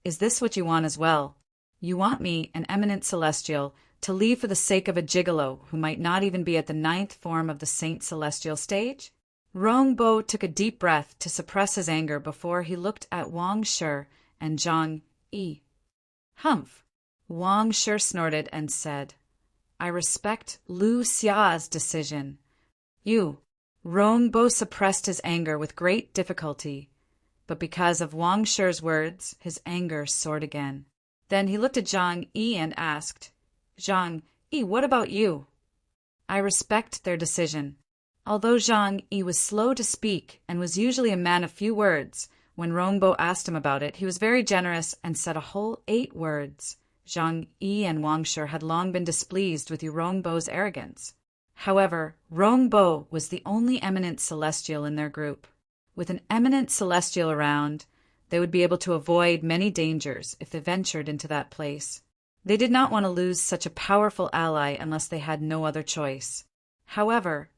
"Is this what you want as well? You want me, an eminent celestial, to leave for the sake of a gigolo who might not even be at the 9th form of the Saint Celestial stage?" Rongbo took a deep breath to suppress his anger before he looked at Wang Shi and Zhang Yi. "Humph!" Wang Shi snorted and said, "I respect Lu Xia's decision." "You." Rongbo suppressed his anger with great difficulty, but because of Wang Shi's words, his anger soared again. Then he looked at Zhang Yi and asked, "Zhang Yi, what about you?" "I respect their decision." Although Zhang Yi was slow to speak and was usually a man of few words, when Rongbo asked him about it, he was very generous and said a whole 8 words. Zhang Yi and Wang Shi had long been displeased with Rongbo's arrogance. However, Rongbo was the only eminent celestial in their group. With an eminent celestial around, they would be able to avoid many dangers if they ventured into that place. They did not want to lose such a powerful ally unless they had no other choice. However,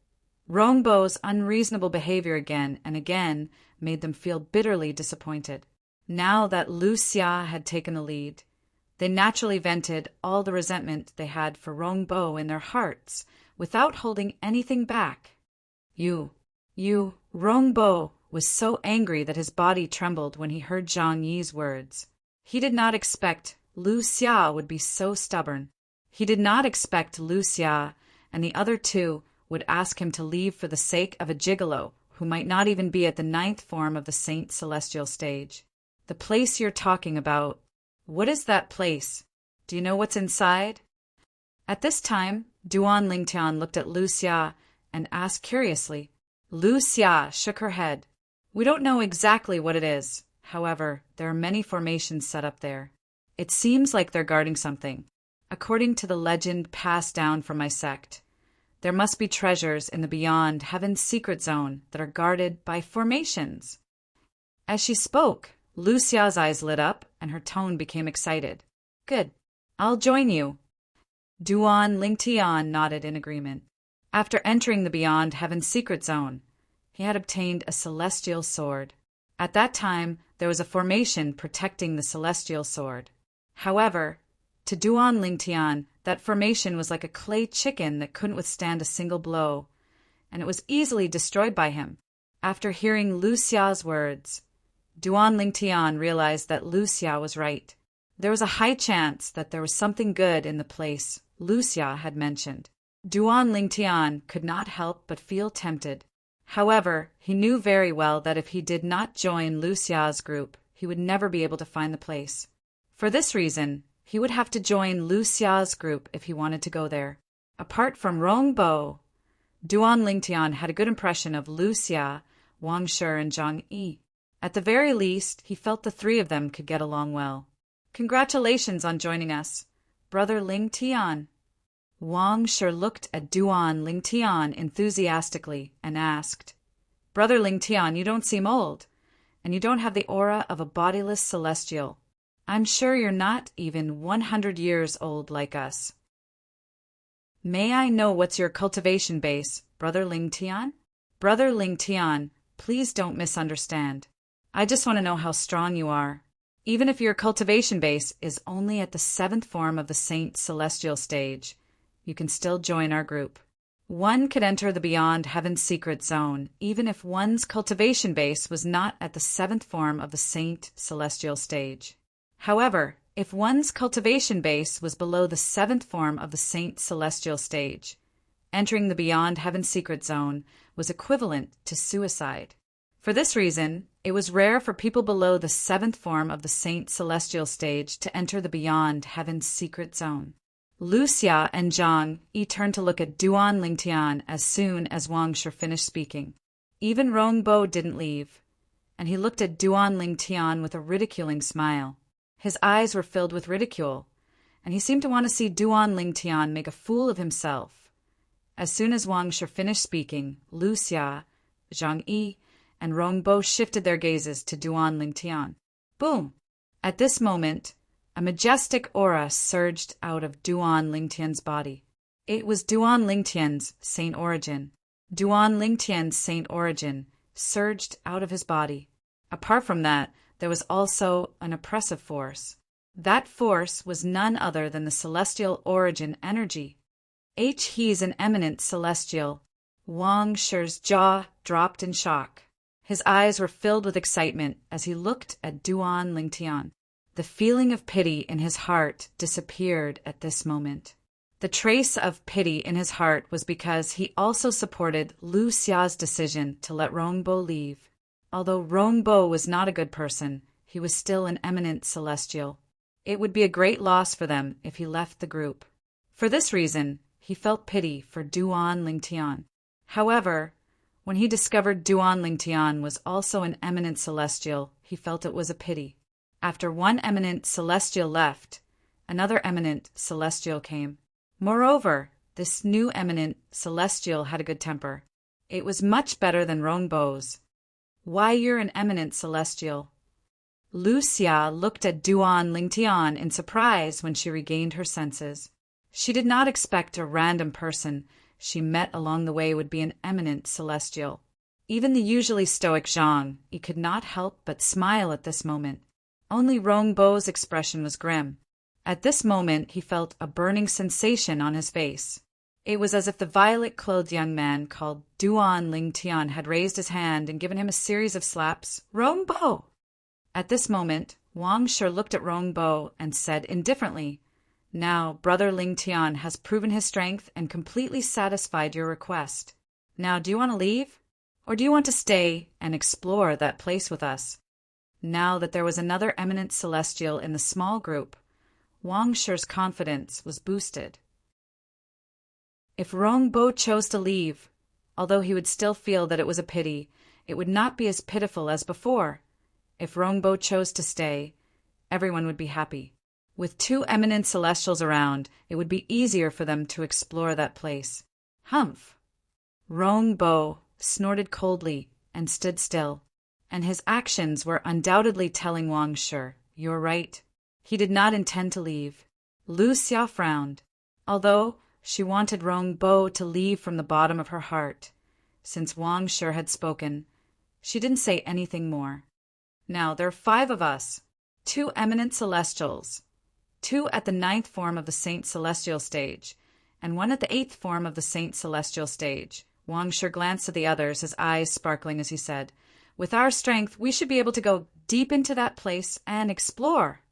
Rongbo's unreasonable behavior again and again made them feel bitterly disappointed. Now that Lu Xia had taken the lead, they naturally vented all the resentment they had for Rongbo in their hearts, without holding anything back. You, Rongbo was so angry that his body trembled when he heard Zhang Yi's words. He did not expect Lu Xia would be so stubborn. He did not expect Lu Xia and the other 2 would ask him to leave for the sake of a gigolo who might not even be at the 9th form of the Saint Celestial stage. "The place you're talking about, what is that place? Do you know what's inside?" At this time, Duan Lingtian looked at Lu Xia and asked curiously. Lu Xia shook her head. "We don't know exactly what it is. However, there are many formations set up there. It seems like they're guarding something. According to the legend passed down from my sect, there must be treasures in the beyond heaven's secret zone that are guarded by formations." As she spoke, Lu Xia's eyes lit up and her tone became excited. "Good. I'll join you." Duan Lingtian nodded in agreement. After entering the beyond heaven's secret zone, he had obtained a celestial sword. At that time, there was a formation protecting the celestial sword. However, to Duan Lingtian, that formation was like a clay chicken that couldn't withstand a single blow, and it was easily destroyed by him. After hearing Lu Xia's words, Duan Lingtian realized that Lu Xia was right. There was a high chance that there was something good in the place Lu Xia had mentioned. Duan Lingtian could not help but feel tempted. However, he knew very well that if he did not join Lu Xia's group, he would never be able to find the place. For this reason, he would have to join Lu Xia's group if he wanted to go there. Apart from Rongbo, Duan Lingtian had a good impression of Lu Xia, Wang Shi, and Zhang Yi. At the very least, he felt the 3 of them could get along well. "Congratulations on joining us, Brother Lingtian." Wang Shi looked at Duan Lingtian enthusiastically and asked, "Brother Lingtian, you don't seem old, and you don't have the aura of a bodiless celestial. I'm sure you're not even 100 years old like us." "May I know what's your cultivation base, Brother Lingtian?" "Brother Lingtian, please don't misunderstand. I just want to know how strong you are. Even if your cultivation base is only at the 7th form of the Saint Celestial stage, you can still join our group. One could enter the Beyond Heaven's Secret Zone even if one's cultivation base was not at the 7th form of the Saint Celestial stage. However, if one's cultivation base was below the 7th form of the Saint Celestial stage, entering the Beyond Heaven's Secret Zone was equivalent to suicide. For this reason, it was rare for people below the 7th form of the Saint Celestial stage to enter the Beyond Heaven's Secret Zone. Lu Xia and Zhang Yi turned to look at Duan Lingtian as soon as Wang Shi finished speaking. Even Rongbo didn't leave, and he looked at Duan Ling Tian with a ridiculing smile. His eyes were filled with ridicule, and he seemed to want to see Duan Ling Tian make a fool of himself. As soon as Wang Shi finished speaking, Lu Xia, Zhang Yi, and Rong Bo shifted their gazes to Duan Ling Tian. Boom! At this moment, a majestic aura surged out of Duan Ling Tian's body. It was Duan Ling Tian's saint origin. Duan Ling Tian's saint origin surged out of his body. Apart from that, there was also an oppressive force. That force was none other than the celestial origin energy. He's an eminent celestial. Wang Shi's jaw dropped in shock. His eyes were filled with excitement as he looked at Duan Ling Tian. The feeling of pity in his heart disappeared at this moment. The trace of pity in his heart was because he also supported Lu Xia's decision to let Rong Bo leave. Although Rong Bo was not a good person, he was still an eminent celestial. It would be a great loss for them if he left the group. For this reason, he felt pity for Duan Ling Tian. However, when he discovered Duan Ling Tian was also an eminent celestial, he felt it was a pity. After one eminent celestial left, another eminent celestial came. Moreover, this new eminent celestial had a good temper. It was much better than Rong Bo's. Why, you're an eminent celestial. Lu Xia looked at Duan Ling Tian in surprise when she regained her senses. She did not expect a random person she met along the way would be an eminent celestial. Even the usually stoic Zhang Yi could not help but smile at this moment. Only Rong Bo's expression was grim. At this moment he felt a burning sensation on his face. It was as if the violet-clothed young man called Duan Ling Tian had raised his hand and given him a series of slaps. Rong Bo! At this moment, Wang Shi looked at Rong Bo and said indifferently, "Now, brother Ling Tian has proven his strength and completely satisfied your request. Now, do you want to leave? Or do you want to stay and explore that place with us?" Now that there was another eminent celestial in the small group, Wang Shi's confidence was boosted. If Rong Bo chose to leave, although he would still feel that it was a pity, it would not be as pitiful as before. If Rong Bo chose to stay, everyone would be happy. With two eminent celestials around, it would be easier for them to explore that place. Humph! Rong Bo snorted coldly and stood still, and his actions were undoubtedly telling Wang Shi, "You're right." He did not intend to leave. Lu Xia frowned. Although she wanted Rong Bo to leave from the bottom of her heart, since Wang Shi had spoken, she didn't say anything more. Now, there are 5 of us, 2 eminent celestials, 2 at the 9th form of the Saint Celestial stage, and 1 at the 8th form of the Saint Celestial stage. Wang Shi glanced at the others, his eyes sparkling as he said, "With our strength, we should be able to go deep into that place and explore."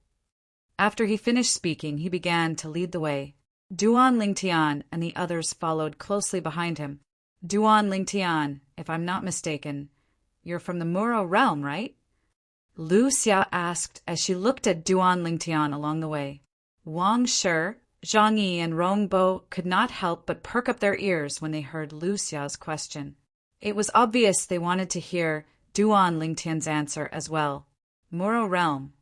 After he finished speaking, he began to lead the way. Duan Ling Tian and the others followed closely behind him. "Duan Ling Tian, if I'm not mistaken, you're from the Muro realm, right?" Lu Xia asked as she looked at Duan Ling Tian along the way. Wang Shi, Zhang Yi, and Rong Bo could not help but perk up their ears when they heard Lu Xia's question. It was obvious they wanted to hear Duan Ling Tian's answer as well. Muro realm.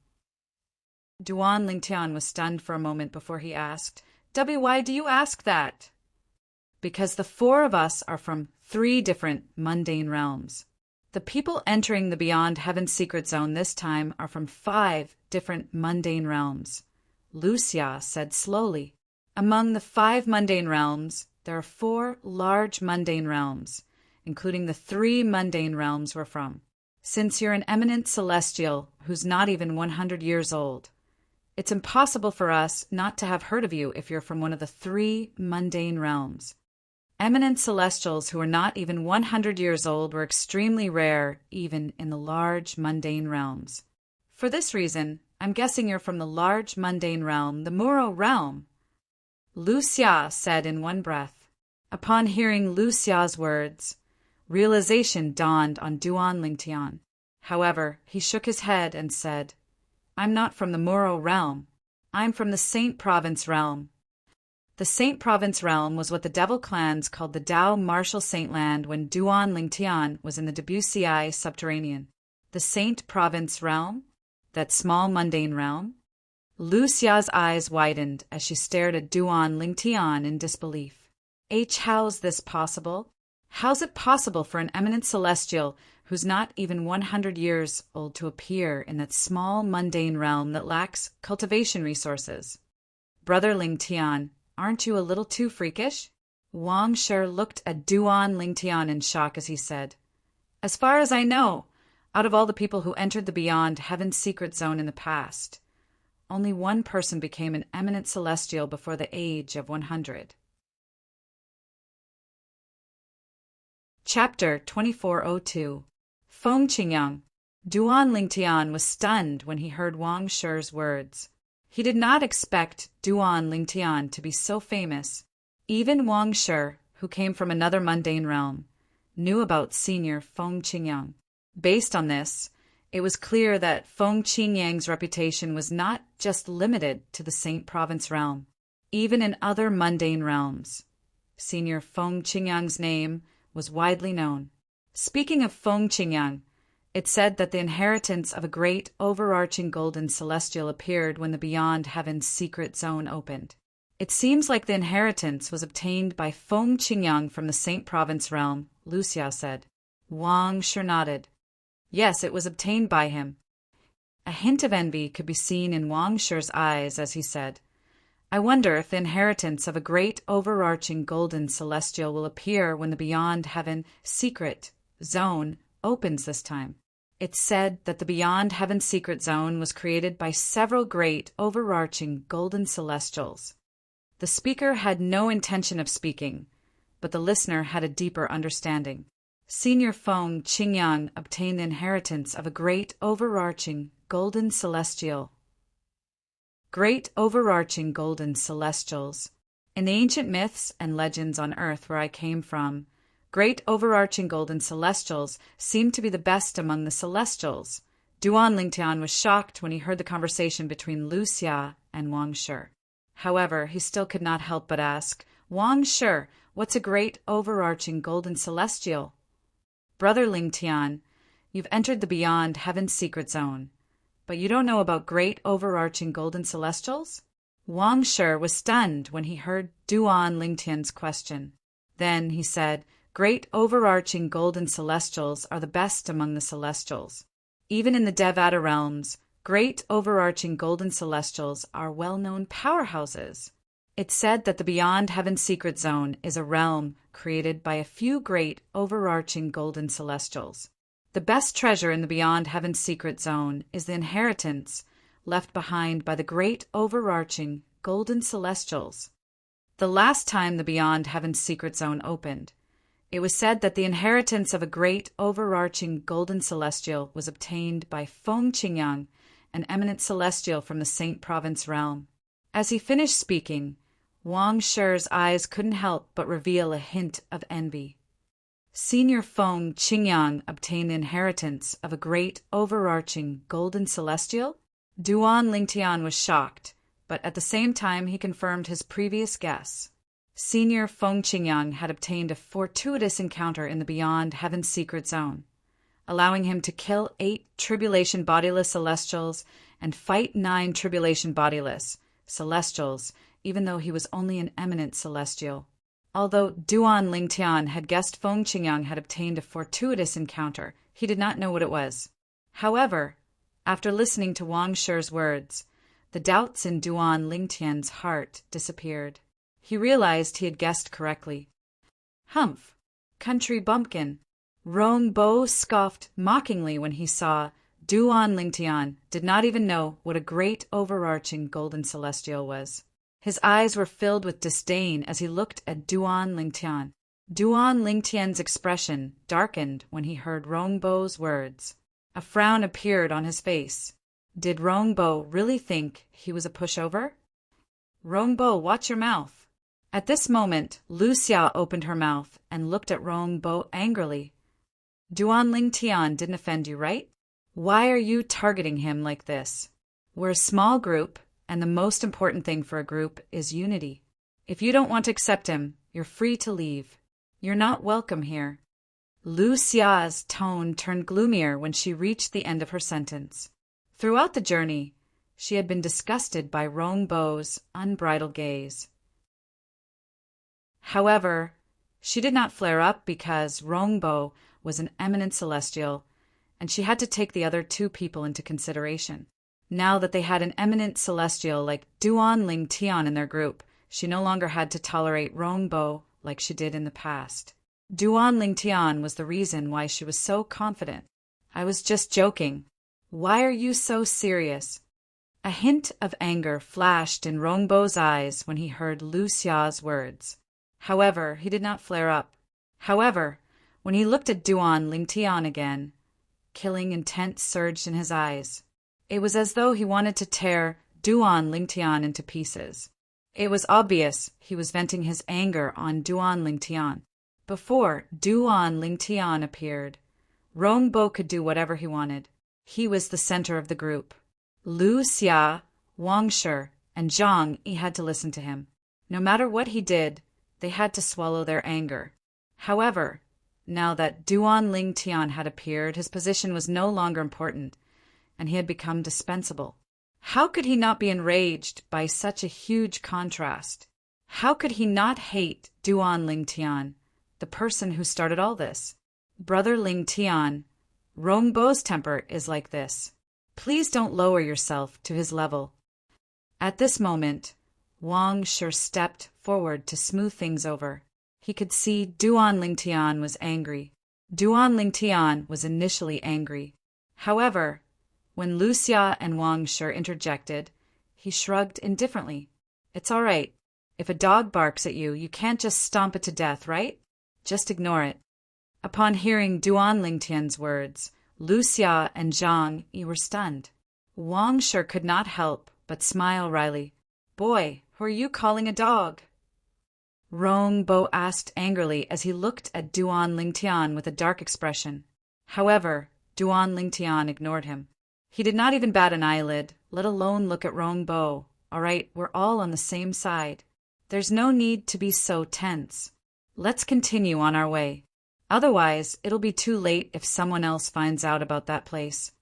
Duan Ling Tian was stunned for a moment before he asked, "Why do you ask that?" "Because the 4 of us are from 3 different mundane realms. The people entering the Beyond Heaven Secret Zone this time are from 5 different mundane realms," Lu Xia said slowly. "Among the 5 mundane realms, there are 4 large mundane realms, including the 3 mundane realms we're from. Since you're an eminent celestial who's not even 100 years old, it's impossible for us not to have heard of you if you're from one of the 3 mundane realms. Eminent celestials who are not even 100 years old were extremely rare even in the large mundane realms. For this reason, I'm guessing you're from the large mundane realm, the Muro realm," Lu Xia said in one breath. Upon hearing Lu Xia's words, realization dawned on Duan Ling Tian. However, he shook his head and said, "I'm not from the Muro realm. I'm from the Saint Province realm." The Saint Province realm was what the devil clans called the Dao Martial Saint Land when Duan Ling Tian was in the Debussy subterranean. The The Saint Province realm? That small mundane realm? Lu Xia's eyes widened as she stared at Duan Lingtian in disbelief. How's this possible? How's it possible for an eminent celestial who's not even 100 years old to appear in that small mundane realm that lacks cultivation resources? Brother Lingtian, aren't you a little too freakish? Wang Shi looked at Duan Lingtian in shock as he said, As far as I know, out of all the people who entered the Beyond Heaven's secret zone in the past, only one person became an eminent celestial before the age of 100. Chapter 2402. Feng Qingyang. Duan Lingtian was stunned when he heard Wang Shi's words. He did not expect Duan Lingtian to be so famous. Even Wang Shi, who came from another mundane realm, knew about Senior Feng Qingyang. Based on this, it was clear that Feng Qingyang's reputation was not just limited to the Saint Province realm. Even in other mundane realms, Senior Feng Qingyang's name was widely known. Speaking of Feng Qingyang, it said that the inheritance of a great overarching golden celestial appeared when the Beyond Heaven's secret zone opened. It seems like the inheritance was obtained by Feng Qingyang from the Saint Province realm, Lu Xia said. Wang Shi nodded. Yes, it was obtained by him. A hint of envy could be seen in Wang Shi's eyes as he said, I wonder if the inheritance of a great overarching golden celestial will appear when the Beyond Heaven secret zone opens this time. It's said that the Beyond Heaven secret zone was created by several great overarching golden celestials. The speaker had no intention of speaking, but the listener had a deeper understanding. Senior Feng Qingyang obtained the inheritance of a great overarching golden celestial. Great overarching golden celestials. In the ancient myths and legends on Earth where I came from, great overarching golden celestials seemed to be the best among the celestials. Duan Lingtian was shocked when he heard the conversation between Lu Xia and Wang Shi. However, he still could not help but ask, Wang Shi, what's a great overarching golden celestial? Brother Lingtian, you've entered the Beyond Heaven's secret zone, but you don't know about great overarching golden celestials? Wang Shi was stunned when he heard Duan Lingtian's question. Then he said, Great overarching golden celestials are the best among the celestials. Even in the Devata realms, great overarching golden celestials are well-known powerhouses. It's said that the Beyond Heaven secret zone is a realm created by a few great overarching golden celestials. The best treasure in the Beyond Heaven secret zone is the inheritance left behind by the great overarching golden celestials. The last time the Beyond Heaven secret zone opened, it was said that the inheritance of a great overarching golden celestial was obtained by Feng Qingyang, an eminent celestial from the Saint Province realm. As he finished speaking, Wang Shi's eyes couldn't help but reveal a hint of envy. Senior Feng Qingyang obtained the inheritance of a great overarching golden celestial? Duan Lingtian was shocked, but at the same time he confirmed his previous guess. Senior Feng Qingyang had obtained a fortuitous encounter in the Beyond Heaven secret zone, allowing him to kill 8 tribulation bodiless celestials and fight 9 tribulation bodiless celestials, even though he was only an eminent celestial. Although Duan Lingtian had guessed Feng Qingyang had obtained a fortuitous encounter, he did not know what it was. However, after listening to Wang Shi's words, the doubts in Duan Lingtian's heart disappeared. He realized he had guessed correctly. Humph! Country bumpkin! Rong Bo scoffed mockingly when he saw Duan Lingtian did not even know what a great overarching golden celestial was. His eyes were filled with disdain as he looked at Duan Lingtian. Duan Lingtian's expression darkened when he heard Rong Bo's words. A frown appeared on his face. Did Rong Bo really think he was a pushover? Rong Bo, watch your mouth. At this moment, Lu Xia opened her mouth and looked at Rong Bo angrily. Duan Lingtian didn't offend you, right? Why are you targeting him like this? We're a small group, and the most important thing for a group is unity. If you don't want to accept him, you're free to leave. You're not welcome here. Lu Xia's tone turned gloomier when she reached the end of her sentence. Throughout the journey, she had been disgusted by Rongbo's unbridled gaze. However, she did not flare up because Rongbo was an eminent celestial, and she had to take the other two people into consideration. Now that they had an eminent celestial like Duan Ling Tian in their group, she no longer had to tolerate Rongbo like she did in the past. Duan Ling Tian was the reason why she was so confident. I was just joking. Why are you so serious? A hint of anger flashed in Rongbo's eyes when he heard Lu Xia's words. However, he did not flare up. However, when he looked at Duan Ling Tian again, killing intent surged in his eyes. It was as though he wanted to tear Duan Ling Tian into pieces. It was obvious he was venting his anger on Duan Ling Tian. Before Duan Ling Tian appeared, Rongbo could do whatever he wanted. He was the center of the group. Lu Xia, Wang Shi, and Zhang Yi had to listen to him. No matter what he did, they had to swallow their anger. However, now that Duan Ling Tian had appeared, his position was no longer important, and he had become dispensable. How could he not be enraged by such a huge contrast? How could he not hate Duan Ling Tian, the person who started all this? Brother Ling Tian, Rongbo's temper is like this. Please don't lower yourself to his level. At this moment, Wang Shi stepped forward to smooth things over. He could see Duan Ling Tian was angry. Duan Ling Tian was initially angry. However, when Lu Xia and Wang Shi interjected, he shrugged indifferently. It's all right. If a dog barks at you, you can't just stomp it to death, right? Just ignore it. Upon hearing Duan Ling Tian's words, Lu Xia and Zhang Yi were stunned. Wang Shi could not help but smile wryly. Boy, who are you calling a dog? Rongbo asked angrily as he looked at Duan Ling Tian with a dark expression. However, Duan Ling Tian ignored him. He did not even bat an eyelid, let alone look at Rongbo. All right, we're all on the same side. There's no need to be so tense. Let's continue on our way. Otherwise, it'll be too late if someone else finds out about that place.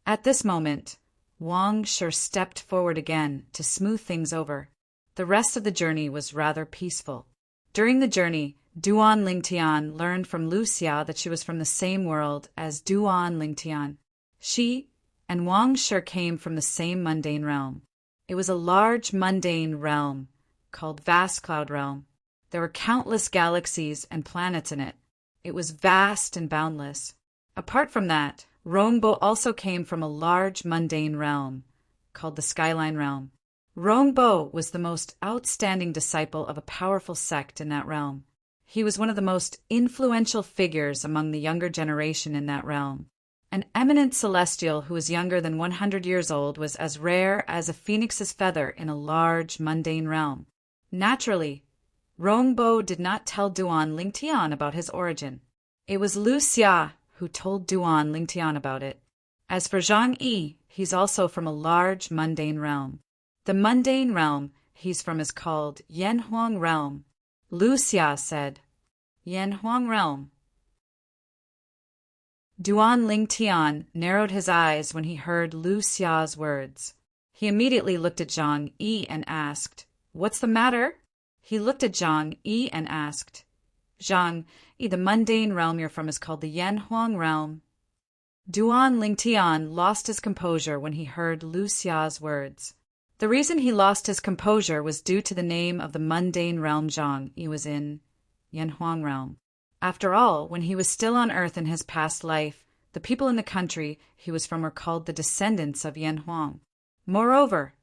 At this moment, Wang Shi stepped forward again to smooth things over. The rest of the journey was rather peaceful. During the journey, Duan Ling Tian learned from Lu Xia that she was from the same world as Duan Ling Tian. She and Wang Shi came from the same mundane realm. It was a large mundane realm called Vast Cloud Realm. There were countless galaxies and planets in it. It was vast and boundless. Apart from that, Rongbo also came from a large mundane realm called the Skyline Realm. Rongbo was the most outstanding disciple of a powerful sect in that realm. He was one of the most influential figures among the younger generation in that realm. An eminent celestial who was younger than 100 years old was as rare as a phoenix's feather in a large mundane realm. Naturally, Rongbo did not tell Duan Ling Tian about his origin. It was Lu Xia who told Duan Ling Tian about it. As for Zhang Yi, he's also from a large mundane realm. The mundane realm he's from is called Yanhuang Realm. Lu Xia said, Yanhuang Realm. Duan Ling Tian narrowed his eyes when he heard Lu Xia's words. He immediately looked at Zhang Yi and asked, What's the matter? He looked at Zhang Yi and asked, Zhang Yi, the mundane realm you're from is called the Yanhuang Realm. Duan Ling Tian lost his composure when he heard Lu Xia's words. The reason he lost his composure was due to the name of the mundane realm Zhang Yi was in, Yanhuang Realm. After all, when he was still on Earth in his past life, the people in the country he was from were called the descendants of Yanhuang. Moreover,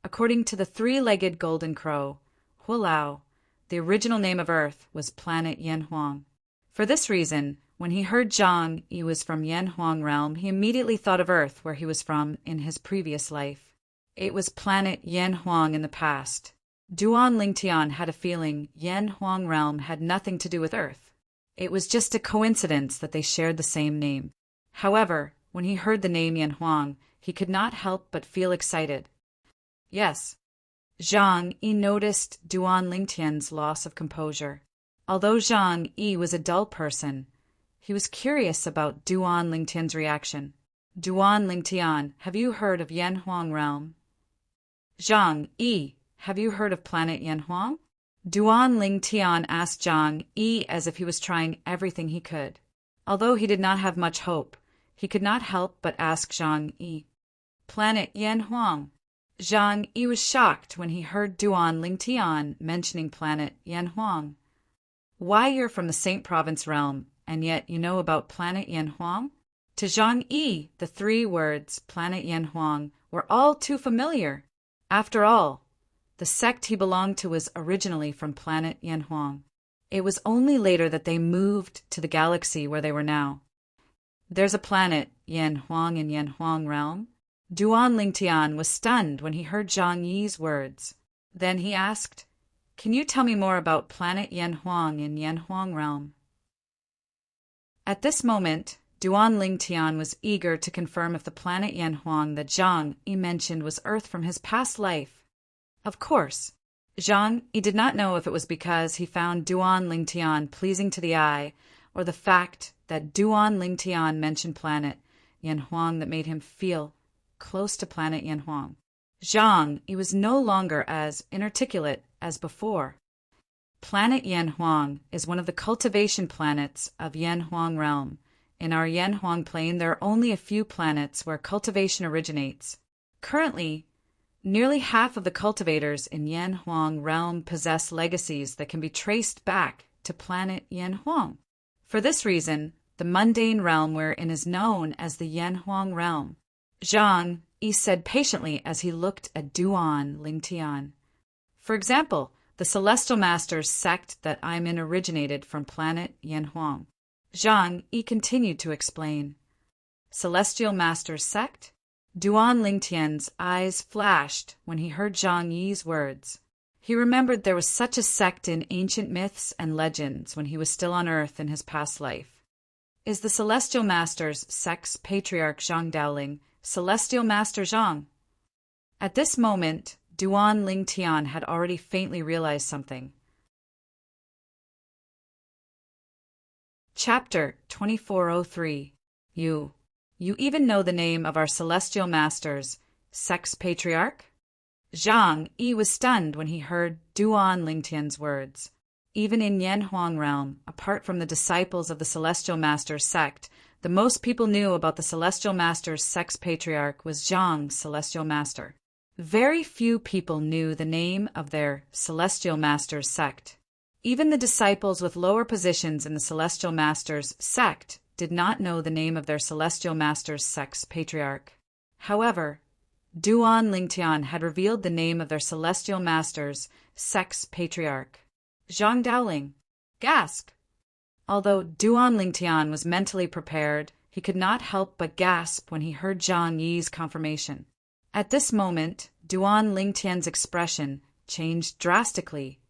according to the three-legged golden crow, Hulao, the original name of Earth was planet Yanhuang. For this reason, when he heard Zhang Yi was from Yanhuang Realm, he immediately thought of Earth, where he was from in his previous life. It was planet Yanhuang in the past. Duan Ling Tian had a feeling Yanhuang Realm had nothing to do with Earth. It was just a coincidence that they shared the same name. However, when he heard the name Yanhuang, he could not help but feel excited. Yes, Zhang Yi noticed Duan Ling Tian's loss of composure. Although Zhang Yi was a dull person, He was curious about Duan Lingtian's reaction. Duan Lingtian, have you heard of Yanhuang realm? Zhang Yi, have you heard of planet Yanhuang? Duan Lingtian asked Zhang Yi as if he was trying everything he could. Although he did not have much hope, he could not help but ask Zhang Yi. Planet Yanhuang. Zhang Yi was shocked when he heard Duan Lingtian mentioning planet Yanhuang. Why, you're from the Saint Province realm, and yet you know about planet Yanhuang? To Zhang Yi, the three words, planet Yanhuang, were all too familiar. After all, the sect he belonged to was originally from planet Yanhuang. It was only later that they moved to the galaxy where they were now. There's a planet, Yanhuang, in Yanhuang realm? Duan Lingtian was stunned when he heard Zhang Yi's words. Then he asked, can you tell me more about planet Yanhuang in Yanhuang realm? At this moment, Duan Lingtian was eager to confirm if the planet Yanhuang that Zhang Yi mentioned was Earth from his past life. Of course, Zhang Yi did not know if it was because he found Duan Lingtian pleasing to the eye, or the fact that Duan Lingtian mentioned planet Yanhuang that made him feel close to planet Yanhuang. Zhang Yi was no longer as inarticulate as before. Planet Yanhuang is one of the cultivation planets of Yanhuang realm. In our Yanhuang plane, there are only a few planets where cultivation originates. Currently, nearly half of the cultivators in Yanhuang realm possess legacies that can be traced back to planet Yanhuang. For this reason, the mundane realm we're in is known as the Yanhuang realm. Zhang Yi said patiently as he looked at Duan Lingtian. For example, the Celestial Masters sect that I'm in originated from planet Yanhuang. Zhang Yi continued to explain. Celestial Masters sect? Duan Lingtian's eyes flashed when he heard Zhang Yi's words. He remembered there was such a sect in ancient myths and legends when he was still on Earth in his past life. Is the Celestial Masters sect's patriarch Zhang Daoling Celestial Master Zhang? At this moment, Duan Lingtian had already faintly realized something. Chapter 2403. You even know the name of our Celestial Masters, Sect's Patriarch? Zhang Yi was stunned when he heard Duan Lingtian's words. Even in Yanhuang realm, apart from the disciples of the Celestial Masters sect, the most people knew about the Celestial Masters Sect's Patriarch was Zhang, Celestial Master. Very few people knew the name of their Celestial Masters sect. Even the disciples with lower positions in the Celestial Masters sect did not know the name of their Celestial Masters sect's patriarch. However, Duan Lingtian had revealed the name of their Celestial Masters sect's patriarch. Zhang Daoling. Gasp! Although Duan Lingtian was mentally prepared, he could not help but gasp when he heard Zhang Yi's confirmation. At this moment, Duan Lingtian's expression changed drastically,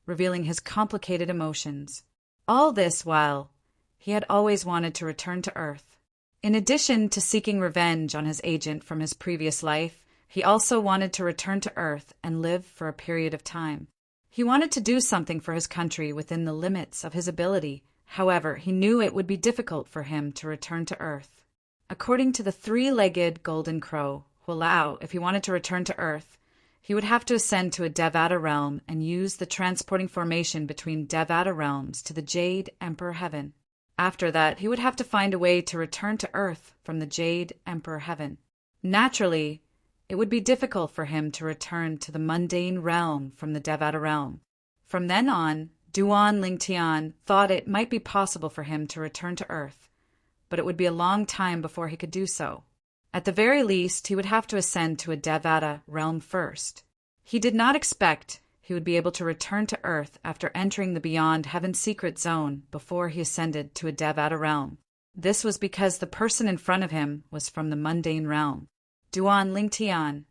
revealing his complicated emotions. All this while, he had always wanted to return to Earth. In addition to seeking revenge on his agent from his previous life, he also wanted to return to Earth and live for a period of time. He wanted to do something for his country within the limits of his ability. However, he knew it would be difficult for him to return to Earth. According to the three-legged golden crow, Hulao, if he wanted to return to Earth, he would have to ascend to a Devata realm and use the transporting formation between Devata realms to the Jade Emperor Heaven. After that, he would have to find a way to return to Earth from the Jade Emperor Heaven. Naturally, it would be difficult for him to return to the mundane realm from the Devata realm. From then on, Duan Lingtian thought it might be possible for him to return to Earth, but it would be a long time before he could do so. At the very least, he would have to ascend to a Devata realm first. He did not expect he would be able to return to Earth after entering the Beyond Heaven secret zone before he ascended to a Devata realm. This was because the person in front of him was from the mundane realm. Duan Lingtian.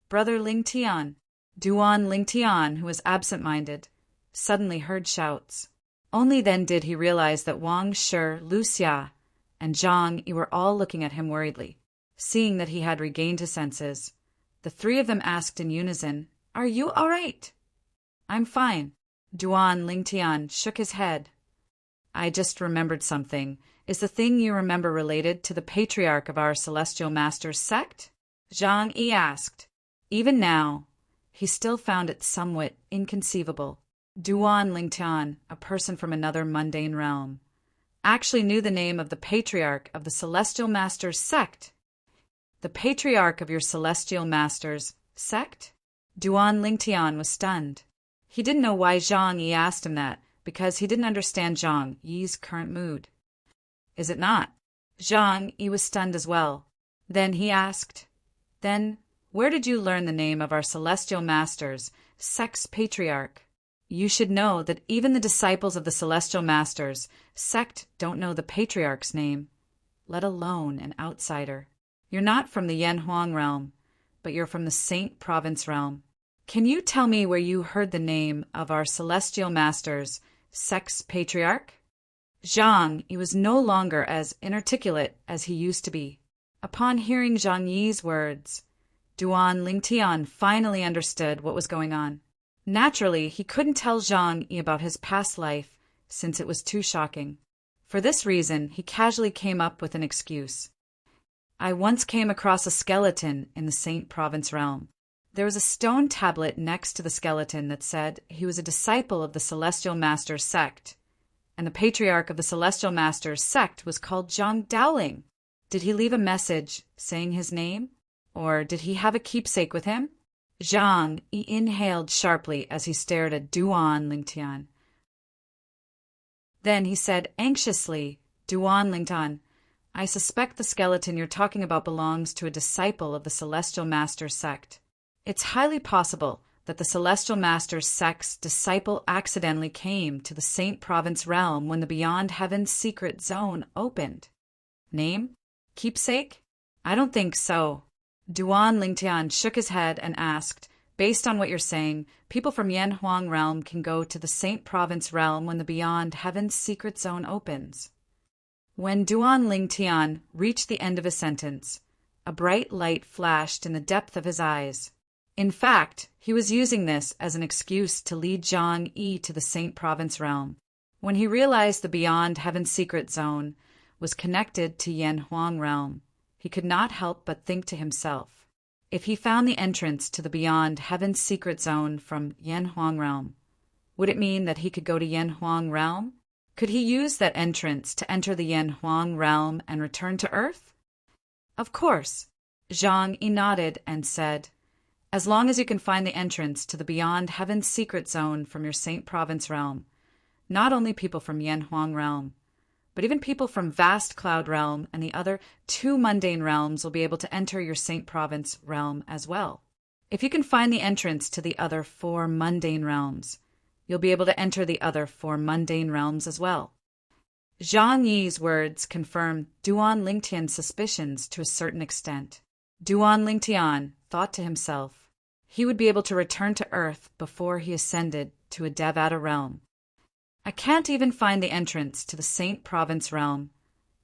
Brother Lingtian. Duan Lingtian, who was absent-minded, suddenly heard shouts. Only then did he realize that Wang Shi, Lu Xia, and Zhang Yi were all looking at him worriedly. Seeing that he had regained his senses, the three of them asked in unison, "Are you all right?" "I'm fine." Duan Lingtian shook his head. I just remembered something. Is the thing you remember related to the patriarch of our Celestial Masters sect? Zhang Yi asked. Even now, he still found it somewhat inconceivable. Duan Lingtian, a person from another mundane realm, actually knew the name of the patriarch of the Celestial Masters sect. The patriarch of your Celestial Masters sect? Duan Lingtian was stunned. He didn't know why Zhang Yi asked him that, because he didn't understand Zhang Yi's current mood. Is it not? Zhang Yi was stunned as well. Then he asked, Then, where did you learn the name of our Celestial Masters, sect's patriarch? You should know that even the disciples of the Celestial Masters sect don't know the patriarch's name, let alone an outsider. You're not from the Yanhuang realm, but you're from the Saint Province realm. Can you tell me where you heard the name of our Celestial Masters, sect's patriarch? Zhang Yi was no longer as inarticulate as he used to be. Upon hearing Zhang Yi's words, Duan Lingtian finally understood what was going on. Naturally, he couldn't tell Zhang Yi about his past life, since it was too shocking. For this reason, he casually came up with an excuse. I once came across a skeleton in the Saint Province realm. There was a stone tablet next to the skeleton that said he was a disciple of the Celestial Masters sect, and the patriarch of the Celestial Masters sect was called Zhang Dowling. Did he leave a message saying his name, or did he have a keepsake with him? Zhang Yi inhaled sharply as he stared at Duan Lingtian. Then he said anxiously, Duan Lingtian, I suspect the skeleton you're talking about belongs to a disciple of the Celestial Masters sect. It's highly possible that the Celestial Masters sect's disciple accidentally came to the Saint Province realm when the Beyond Heaven's secret zone opened. Name? Keepsake? I don't think so. Duan Lingtian shook his head and asked, Based on what you're saying, people from Yanhuang realm can go to the Saint Province realm when the Beyond Heaven's secret zone opens. When Duan Lingtian reached the end of his sentence, a bright light flashed in the depth of his eyes. In fact, he was using this as an excuse to lead Zhang Yi to the Saint Province realm. When he realized the Beyond Heaven's secret zone was connected to Yanhuang realm, he could not help but think to himself, if he found the entrance to the Beyond Heaven's secret zone from Yanhuang realm, would it mean that he could go to Yanhuang realm? Could he use that entrance to enter the Yanhuang realm and return to Earth? Of course. Zhang Yi nodded and said, As long as you can find the entrance to the Beyond Heaven's secret zone from your Saint Province realm, not only people from Yanhuang realm, but even people from Vast Cloud realm and the other 2 mundane realms will be able to enter your Saint Province realm as well. If you can find the entrance to the other 4 mundane realms, you'll be able to enter the other 4 mundane realms as well. Zhang Yi's words confirmed Duan Lingtian's suspicions to a certain extent. Duan Lingtian thought to himself, he would be able to return to Earth before he ascended to a Devata realm. I can't even find the entrance to the Saint Province realm,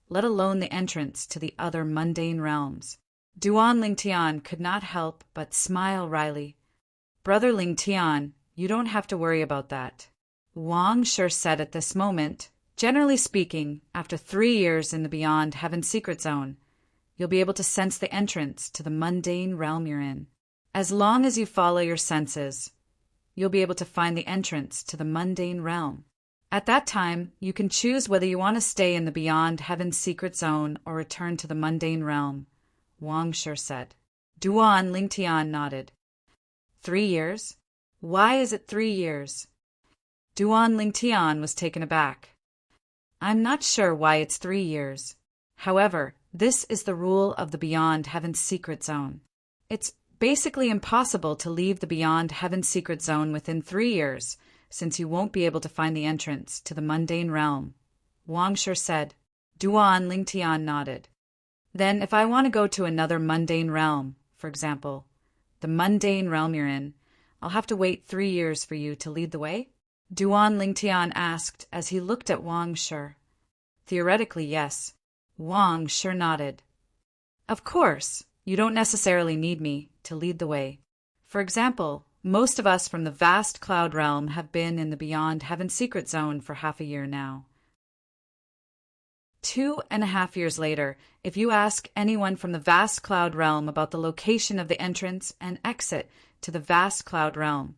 let alone the entrance to the other mundane realms. Duan Lingtian could not help but smile wryly. Brother Lingtian, you don't have to worry about that. Wang sure said at this moment, generally speaking, after 3 years in the Beyond Heaven's secret zone, you'll be able to sense the entrance to the mundane realm you're in. As long as you follow your senses, you'll be able to find the entrance to the mundane realm. At that time, you can choose whether you want to stay in the Beyond Heaven's secret zone or return to the mundane realm, Wang sure said. Duan Lingtian nodded. 3 years? Why is it 3 years? Duan Lingtian was taken aback. I'm not sure why it's 3 years. However, this is the rule of the Beyond Heaven's secret zone. It's basically impossible to leave the Beyond Heaven's secret zone within 3 years, since you won't be able to find the entrance to the mundane realm, Wang sure said. Duan Lingtian nodded. Then if I want to go to another mundane realm, for example, the mundane realm you're in, I'll have to wait 3 years for you to lead the way? Duan Lingtian asked as he looked at Wang Sure. Theoretically, yes. Wang Sure nodded. Of course, you don't necessarily need me to lead the way. For example, most of us from the Vast Cloud realm have been in the Beyond Heaven's secret zone for half a year now. 2.5 years later, if you ask anyone from the vast cloud realm about the location of the entrance and exit to the vast cloud realm,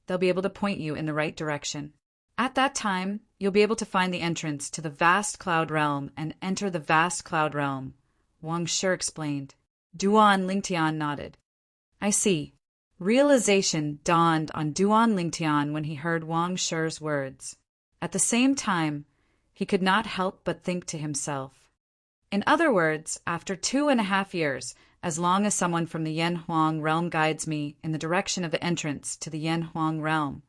they'll be able to point you in the right direction. At that time, you'll be able to find the entrance to the vast cloud realm and enter the vast cloud realm, Wang Shi explained. Duan Lingtian nodded. I see. Realization dawned on Duan Lingtian when he heard Wang Shi's words. At the same time, he could not help but think to himself. In other words, after 2.5 years, as long as someone from the Yen Huang realm guides me in the direction of the entrance to the Yen Huang realm,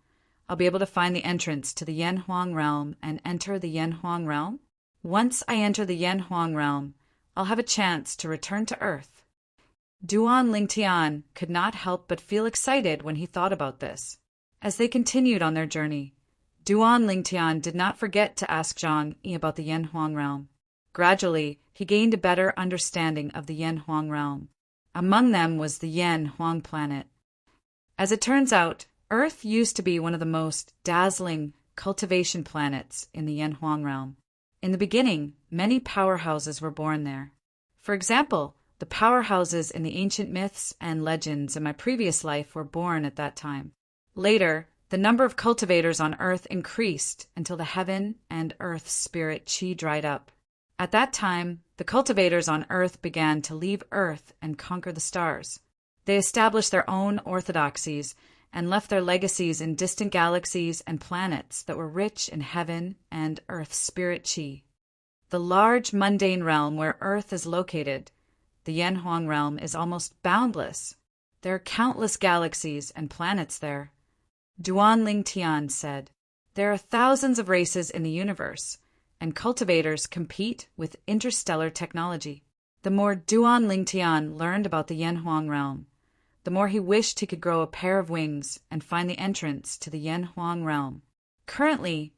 I'll be able to find the entrance to the Yen Huang realm and enter the Yen Huang realm. Once I enter the Yen Huang realm, I'll have a chance to return to Earth. Duan Lingtian could not help but feel excited when he thought about this. As they continued on their journey, Duan Lingtian did not forget to ask Zhang Yi about the Yen Huang realm. Gradually, he gained a better understanding of the Yen Huang realm. Among them was the Yen Huang planet. As it turns out, Earth used to be one of the most dazzling cultivation planets in the Yen Huang realm. In the beginning, many powerhouses were born there. For example, the powerhouses in the ancient myths and legends in my previous life were born at that time. Later, the number of cultivators on Earth increased until the heaven and Earth spirit chi dried up. At that time, the cultivators on Earth began to leave Earth and conquer the stars. They established their own orthodoxies and left their legacies in distant galaxies and planets that were rich in heaven and Earth spirit chi. The large mundane realm where Earth is located, the Yen Huang realm, is almost boundless. There are countless galaxies and planets there. Duan Lingtian said, there are thousands of races in the universe, and cultivators compete with interstellar technology. The more Duan Lingtian learned about the Yen Huang realm, the more he wished he could grow a pair of wings and find the entrance to the Yen Huang realm. Currently,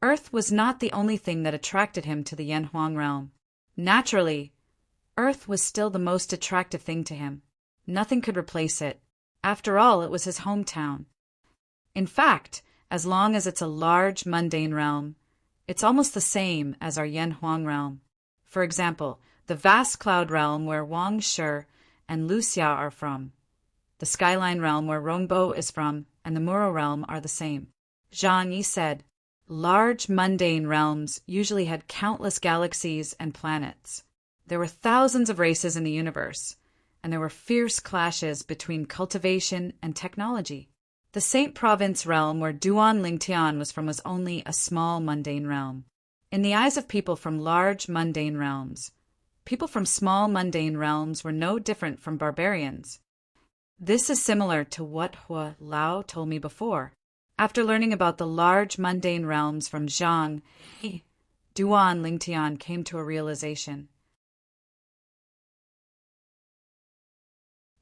Earth was not the only thing that attracted him to the Yen Huang realm. Naturally, Earth was still the most attractive thing to him. Nothing could replace it. After all, it was his hometown. In fact, as long as it's a large mundane realm, it's almost the same as our Yen Huang realm. For example, the vast cloud realm where Wang Shi and Lu Xia are from, the skyline realm where Rongbo is from, and the Muro realm are the same. Zhang Yi said, large mundane realms usually had countless galaxies and planets. There were thousands of races in the universe, and there were fierce clashes between cultivation and technology. The Saint Province realm where Duan Lingtian was from was only a small mundane realm. In the eyes of people from large mundane realms, people from small mundane realms were no different from barbarians. This is similar to what Hua Lao told me before. After learning about the large mundane realms from Zhang Yi, Duan Lingtian came to a realization.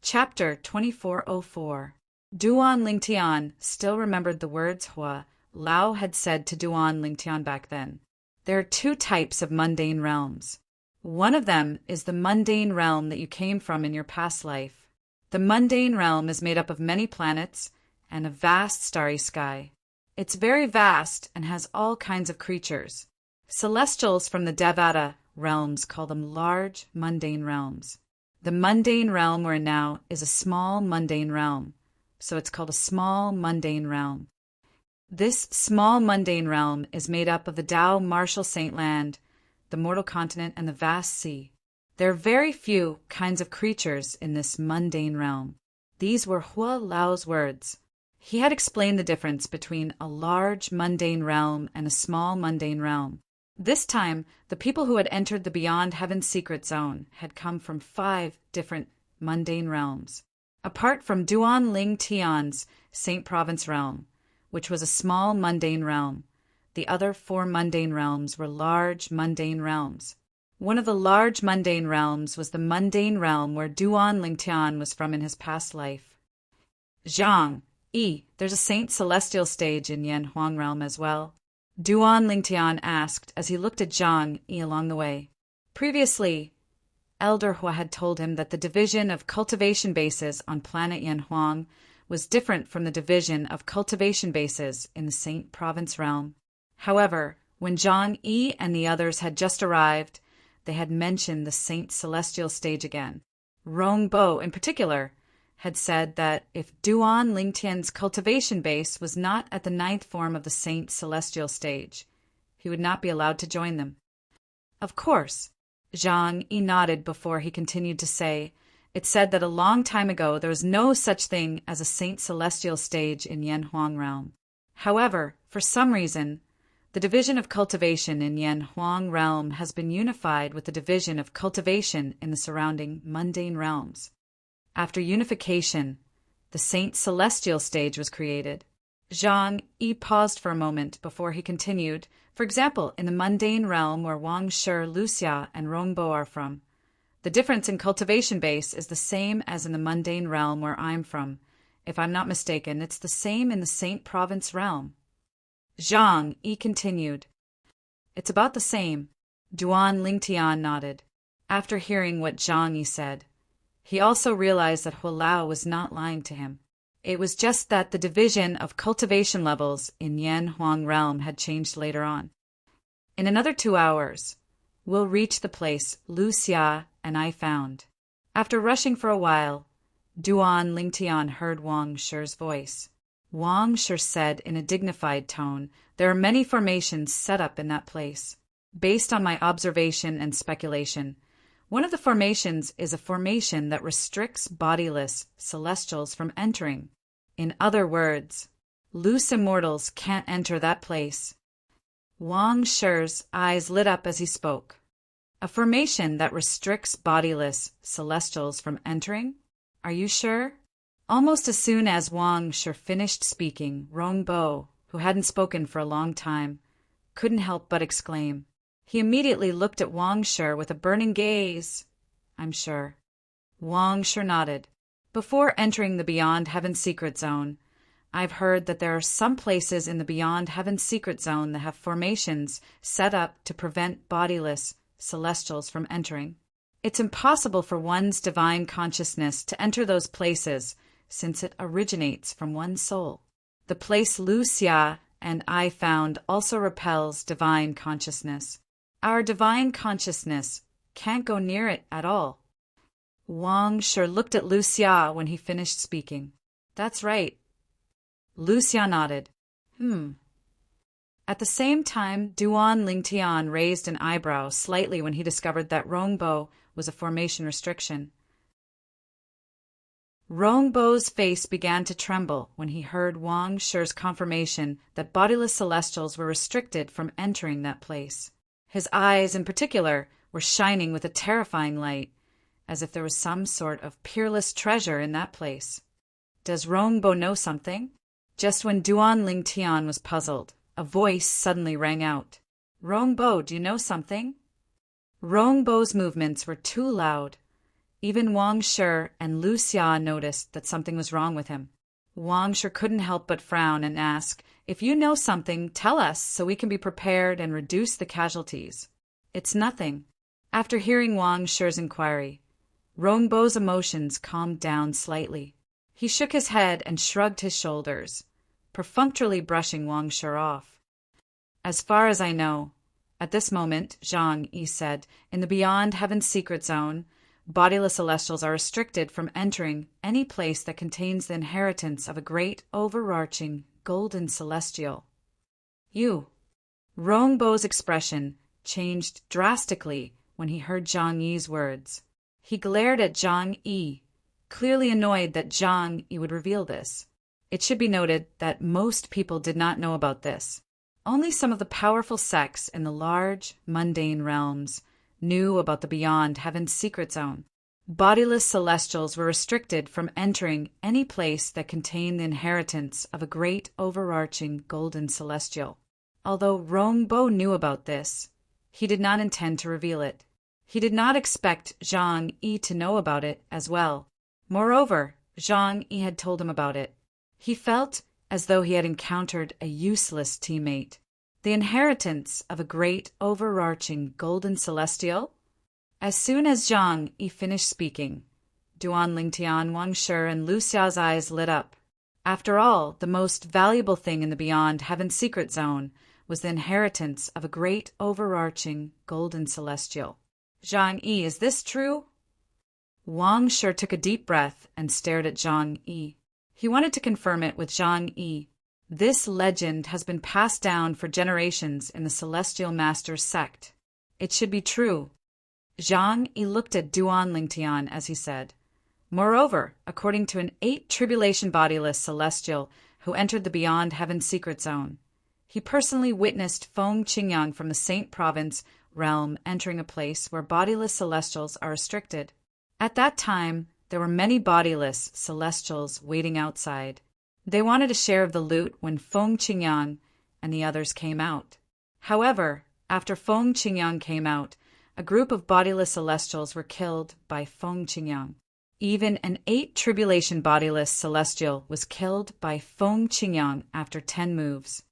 Chapter 2404. Duan Lingtian still remembered the words Hua Lao had said to Duan Lingtian back then. There are two types of mundane realms. One of them is the mundane realm that you came from in your past life. The mundane realm is made up of many planets and a vast starry sky. It's very vast and has all kinds of creatures. Celestials from the Devata realms call them large mundane realms. The mundane realm we're in now is a small mundane realm, so it's called a small mundane realm. This small mundane realm is made up of the Tao Martial Saint Land, the Mortal Continent, and the vast sea. There are very few kinds of creatures in this mundane realm. These were Hua Lao's words. He had explained the difference between a large mundane realm and a small mundane realm. This time, the people who had entered the Beyond Heaven's Secret Zone had come from 5 different mundane realms. Apart from Duan Lingtian's Saint Province realm, which was a small mundane realm, the other 4 mundane realms were large mundane realms. One of the large mundane realms was the mundane realm where Duan Lingtian was from in his past life. Zhang Yi, there's a Saint Celestial stage in Yen Huang realm as well. Duan Lingtian asked as he looked at Zhang Yi along the way. Previously, Elder Hua had told him that the division of cultivation bases on planet Yen Huang was different from the division of cultivation bases in the Saint Province realm. However, When Zhang Yi and the others had just arrived, they had mentioned the Saint Celestial stage again. Rongbo, in particular, had said that if Duan Lingtian's cultivation base was not at the 9th form of the Saint Celestial stage, he would not be allowed to join them. Of course, Zhang Yi nodded before he continued to say, it said that a long time ago there was no such thing as a Saint Celestial stage in Yanhuang realm. However, for some reason, the division of cultivation in Yanhuang realm has been unified with the division of cultivation in the surrounding mundane realms. After unification, the Saint Celestial stage was created. Zhang Yi paused for a moment before he continued. For example, in the mundane realm where Wang Shi, Luxia, and Rongbo are from, the difference in cultivation base is the same as in the mundane realm where I'm from. If I'm not mistaken, it's the same in the Saint Province realm. Zhang Yi continued. It's about the same. Duan Lingtian nodded. After hearing what Zhang Yi said, he also realized that Hualao was not lying to him. It was just that the division of cultivation levels in Yanhuang realm had changed later on. In another 2 hours, we'll reach the place Luxia and I found. After rushing for a while, Duan Lingtian heard Wang Shi's voice. Wang Shi said in a dignified tone, there are many formations set up in that place. Based on my observation and speculation, one of the formations is a formation that restricts bodiless celestials from entering. In other words, loose immortals can't enter that place. Wang Shi's eyes lit up as he spoke. A formation that restricts bodiless celestials from entering? Are you sure? Almost as soon as Wang Shi finished speaking, Rongbo, who hadn't spoken for a long time, couldn't help but exclaim. He immediately looked at Wang Shi with a burning gaze. I'm sure. Wang Shi nodded. Before entering the Beyond Heaven Secret Zone, I've heard that there are some places in the Beyond Heaven Secret Zone that have formations set up to prevent bodiless celestials from entering. It's impossible for one's divine consciousness to enter those places since it originates from one's soul. The place Luxia and I found also repels divine consciousness. Our divine consciousness can't go near it at all. Wang Shi looked at Luxia when he finished speaking. That's right. Luxia nodded. At the same time, Duan Lingtian raised an eyebrow slightly when he discovered that Rongbo was a formation restriction. Rongbo's face began to tremble when he heard Wang Shi's confirmation that bodiless celestials were restricted from entering that place. His eyes, in particular, were shining with a terrifying light, as if there was some sort of peerless treasure in that place. Does Rongbo know something? Just when Duan Lingtian was puzzled, a voice suddenly rang out. Rongbo, do you know something? Rongbo's movements were too loud. Even Wang Shi and Luxia noticed that something was wrong with him. Wang Shi couldn't help but frown and ask, if you know something, tell us so we can be prepared and reduce the casualties. It's nothing. After hearing Wang Shi's inquiry, Rongbo's emotions calmed down slightly. He shook his head and shrugged his shoulders, perfunctorily brushing Wang Shi off. As far as I know, at this moment, Zhang Yi said, in the Beyond Heaven Secret Zone, bodiless celestials are restricted from entering any place that contains the inheritance of a great, overarching, golden celestial. Rongbo's expression changed drastically when he heard Zhang Yi's words. He glared at Zhang Yi, clearly annoyed that Zhang Yi would reveal this. It should be noted that most people did not know about this. Only some of the powerful sects in the large, mundane realms knew about the Beyond Heaven's Secret Zone. Bodiless celestials were restricted from entering any place that contained the inheritance of a great overarching golden celestial. Although Rongbo knew about this, he did not intend to reveal it. He did not expect Zhang Yi to know about it as well. Moreover, Zhang Yi had told him about it. He felt as though he had encountered a useless teammate. The inheritance of a great overarching golden celestial? As soon as Zhang Yi finished speaking, Duan Lingtian, Wang Shi, and Luxia's eyes lit up. After all, the most valuable thing in the Beyond Heaven Secret Zone was the inheritance of a great overarching golden celestial. Zhang Yi, is this true? Wang Shi took a deep breath and stared at Zhang Yi. He wanted to confirm it with Zhang Yi. This legend has been passed down for generations in the Celestial Masters sect. It should be true. Zhang Yi looked at Duan Lingtian as he said, "Moreover, according to an 8 tribulation bodiless celestial who entered the Beyond Heaven secret zone, he personally witnessed Feng Qingyang from the Saint Province realm entering a place where bodiless celestials are restricted. At that time, there were many bodiless celestials waiting outside. They wanted a share of the loot when Feng Qingyang and the others came out. However, after Feng Qingyang came out, a group of bodiless celestials were killed by Feng Qingyang. Even an 8 tribulation bodiless celestial was killed by Feng Qingyang after 10 moves.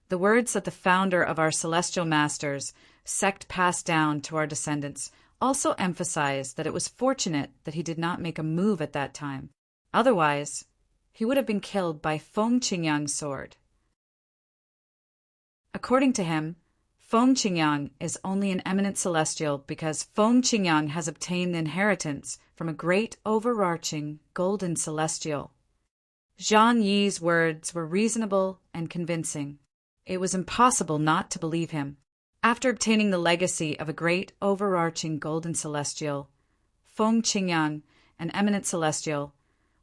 The words that the founder of our Celestial Masters sect passed down to our descendants also emphasize that it was fortunate that he did not make a move at that time. Otherwise, he would have been killed by Feng Qingyang's sword. According to him, Feng Qingyang is only an eminent celestial because Feng Qingyang has obtained the inheritance from a great overarching golden celestial." Zhang Yi's words were reasonable and convincing. It was impossible not to believe him. After obtaining the legacy of a great overarching golden celestial, Feng Qingyang, an eminent celestial,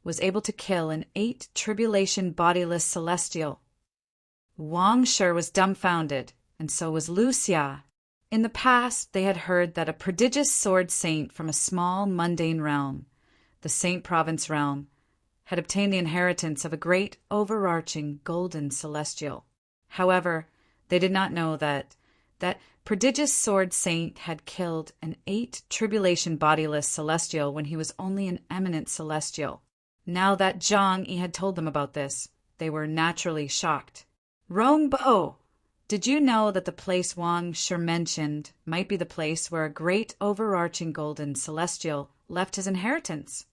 was able to kill an 8 tribulation bodiless celestial. Wang Shi was dumbfounded, and so was Lu Xia. In the past, they had heard that a prodigious sword saint from a small mundane realm, the Saint Province realm, had obtained the inheritance of a great overarching golden celestial. However, they did not know that prodigious sword saint had killed an 8 tribulation bodiless celestial when he was only an eminent celestial. Now that Zhang Yi had told them about this, they were naturally shocked. "Rongbo, did you know that the place Wang Shi mentioned might be the place where a great overarching golden celestial left his inheritance?"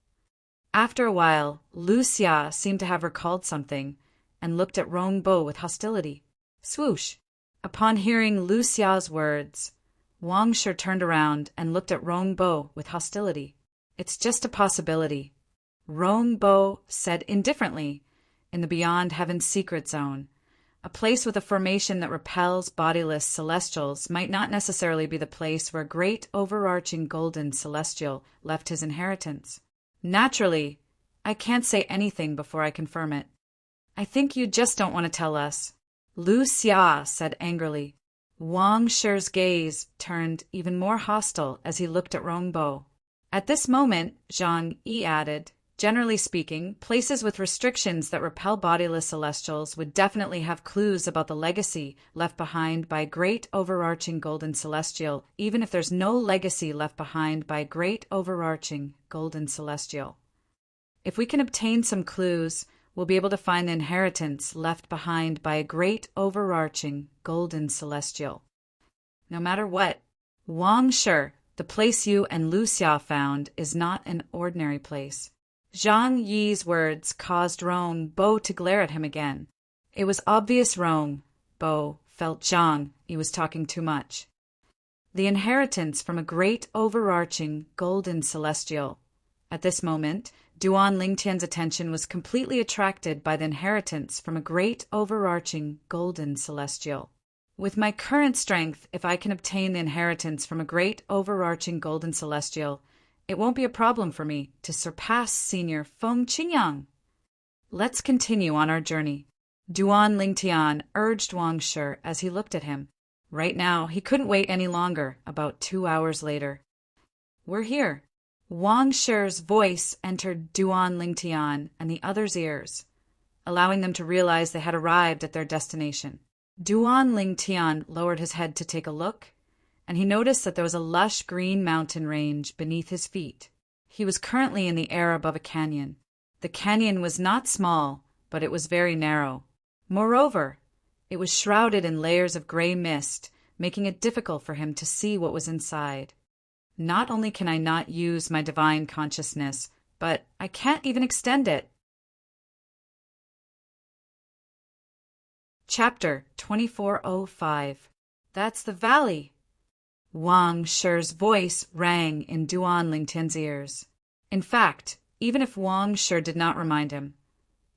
After a while, Lu Xia seemed to have recalled something and looked at Rongbo with hostility. Swoosh! Upon hearing Lu Xia's words, Wang Shi turned around and looked at Rongbo with hostility. "It's just a possibility," Rongbo said indifferently. "In the Beyond Heaven secret zone, a place with a formation that repels bodiless celestials might not necessarily be the place where a great overarching golden celestial left his inheritance. Naturally, I can't say anything before I confirm it. I think you just don't want to tell us," Lu Xia said angrily. Wang Shi's gaze turned even more hostile as he looked at Rongbo. At this moment, Zhang Yi added, "Generally speaking, places with restrictions that repel bodiless celestials would definitely have clues about the legacy left behind by a great overarching golden celestial, even if there's no legacy left behind by a great overarching golden celestial. If we can obtain some clues, we'll be able to find the inheritance left behind by a great overarching golden celestial. No matter what, Wang Shi, the place you and Lu Xia found is not an ordinary place." Zhang Yi's words caused Rongbo to glare at him again. It was obvious Rongbo felt Zhang Yi was talking too much. The inheritance from a great overarching golden celestial. At this moment, Duan Lingtian's attention was completely attracted by the inheritance from a great overarching golden celestial. "With my current strength, if I can obtain the inheritance from a great overarching golden celestial, it won't be a problem for me to surpass Senior Feng Qingyang. Let's continue on our journey," Duan Lingtian urged Wang Shi as he looked at him. Right now, he couldn't wait any longer, about 2 hours later. "We're here." Wang Shi's voice entered Duan Lingtian and the others' ears, allowing them to realize they had arrived at their destination. Duan Lingtian lowered his head to take a look, and he noticed that there was a lush green mountain range beneath his feet. He was currently in the air above a canyon. The canyon was not small, but it was very narrow. Moreover, it was shrouded in layers of gray mist, making it difficult for him to see what was inside. "Not only can I not use my divine consciousness, but I can't even extend it." Chapter 2405. That's the valley. Wang Shi's voice rang in Duan Lingtian's ears. In fact, even if Wang Shi did not remind him,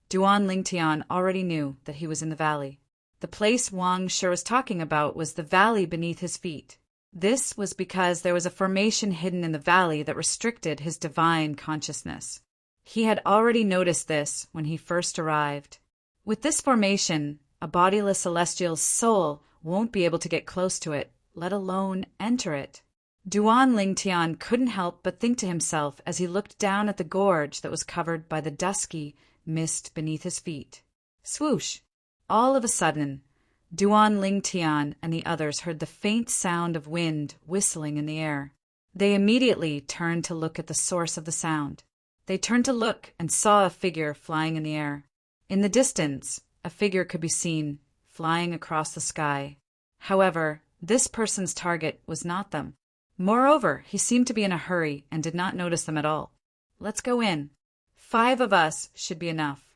Duan Lingtian already knew that he was in the valley. The place Wang Shi was talking about was the valley beneath his feet. This was because there was a formation hidden in the valley that restricted his divine consciousness. He had already noticed this when he first arrived. With this formation, a bodiless celestial's soul won't be able to get close to it, let alone enter it. Duan Lingtian couldn't help but think to himself as he looked down at the gorge that was covered by the dusky mist beneath his feet. Swoosh! All of a sudden, Duan Lingtian and the others heard the faint sound of wind whistling in the air. They immediately turned to look at the source of the sound. They turned to look and saw a figure flying in the air. In the distance, a figure could be seen, flying across the sky. However, this person's target was not them. Moreover, he seemed to be in a hurry and did not notice them at all. Let's go in. 5 of us should be enough.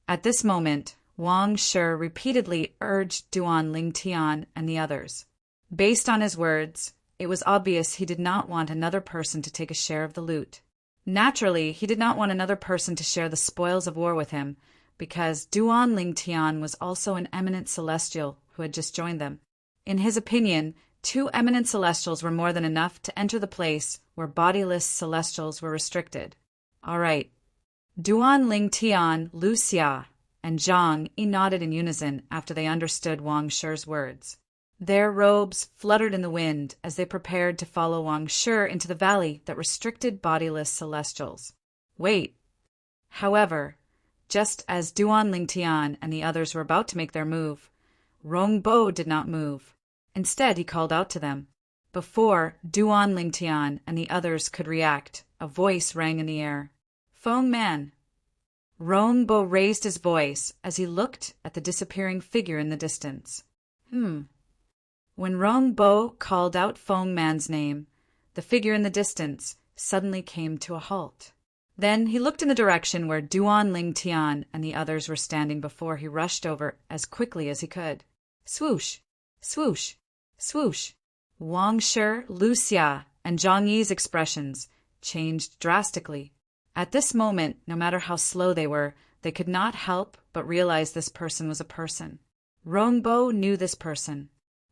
At this moment, Wang Shi repeatedly urged Duan Lingtian and the others. Based on his words, it was obvious he did not want another person to take a share of the loot. Naturally, he did not want another person to share the spoils of war with him, because Duan Lingtian was also an eminent celestial who had just joined them. In his opinion, 2 eminent celestials were more than enough to enter the place where bodiless celestials were restricted. All right. Duan Lingtian, Lu Xia, and Zhang Yi nodded in unison after they understood Wang Shi's words. Their robes fluttered in the wind as they prepared to follow Wang Shi into the valley that restricted bodiless celestials. Wait. However, just as Duan Lingtian and the others were about to make their move, Rongbo did not move. Instead, he called out to them. Before Duan Lingtian and the others could react, a voice rang in the air. Feng Man. Rongbo raised his voice as he looked at the disappearing figure in the distance. When Rongbo called out Feng Man's name, the figure in the distance suddenly came to a halt. Then he looked in the direction where Duan Lingtian and the others were standing before he rushed over as quickly as he could. Swoosh! Swoosh! Swoosh! Wang Shi, Lu Xia, and Zhang Yi's expressions changed drastically. At this moment, no matter how slow they were, they could not help but realize this person was a person. Rongbo knew this person.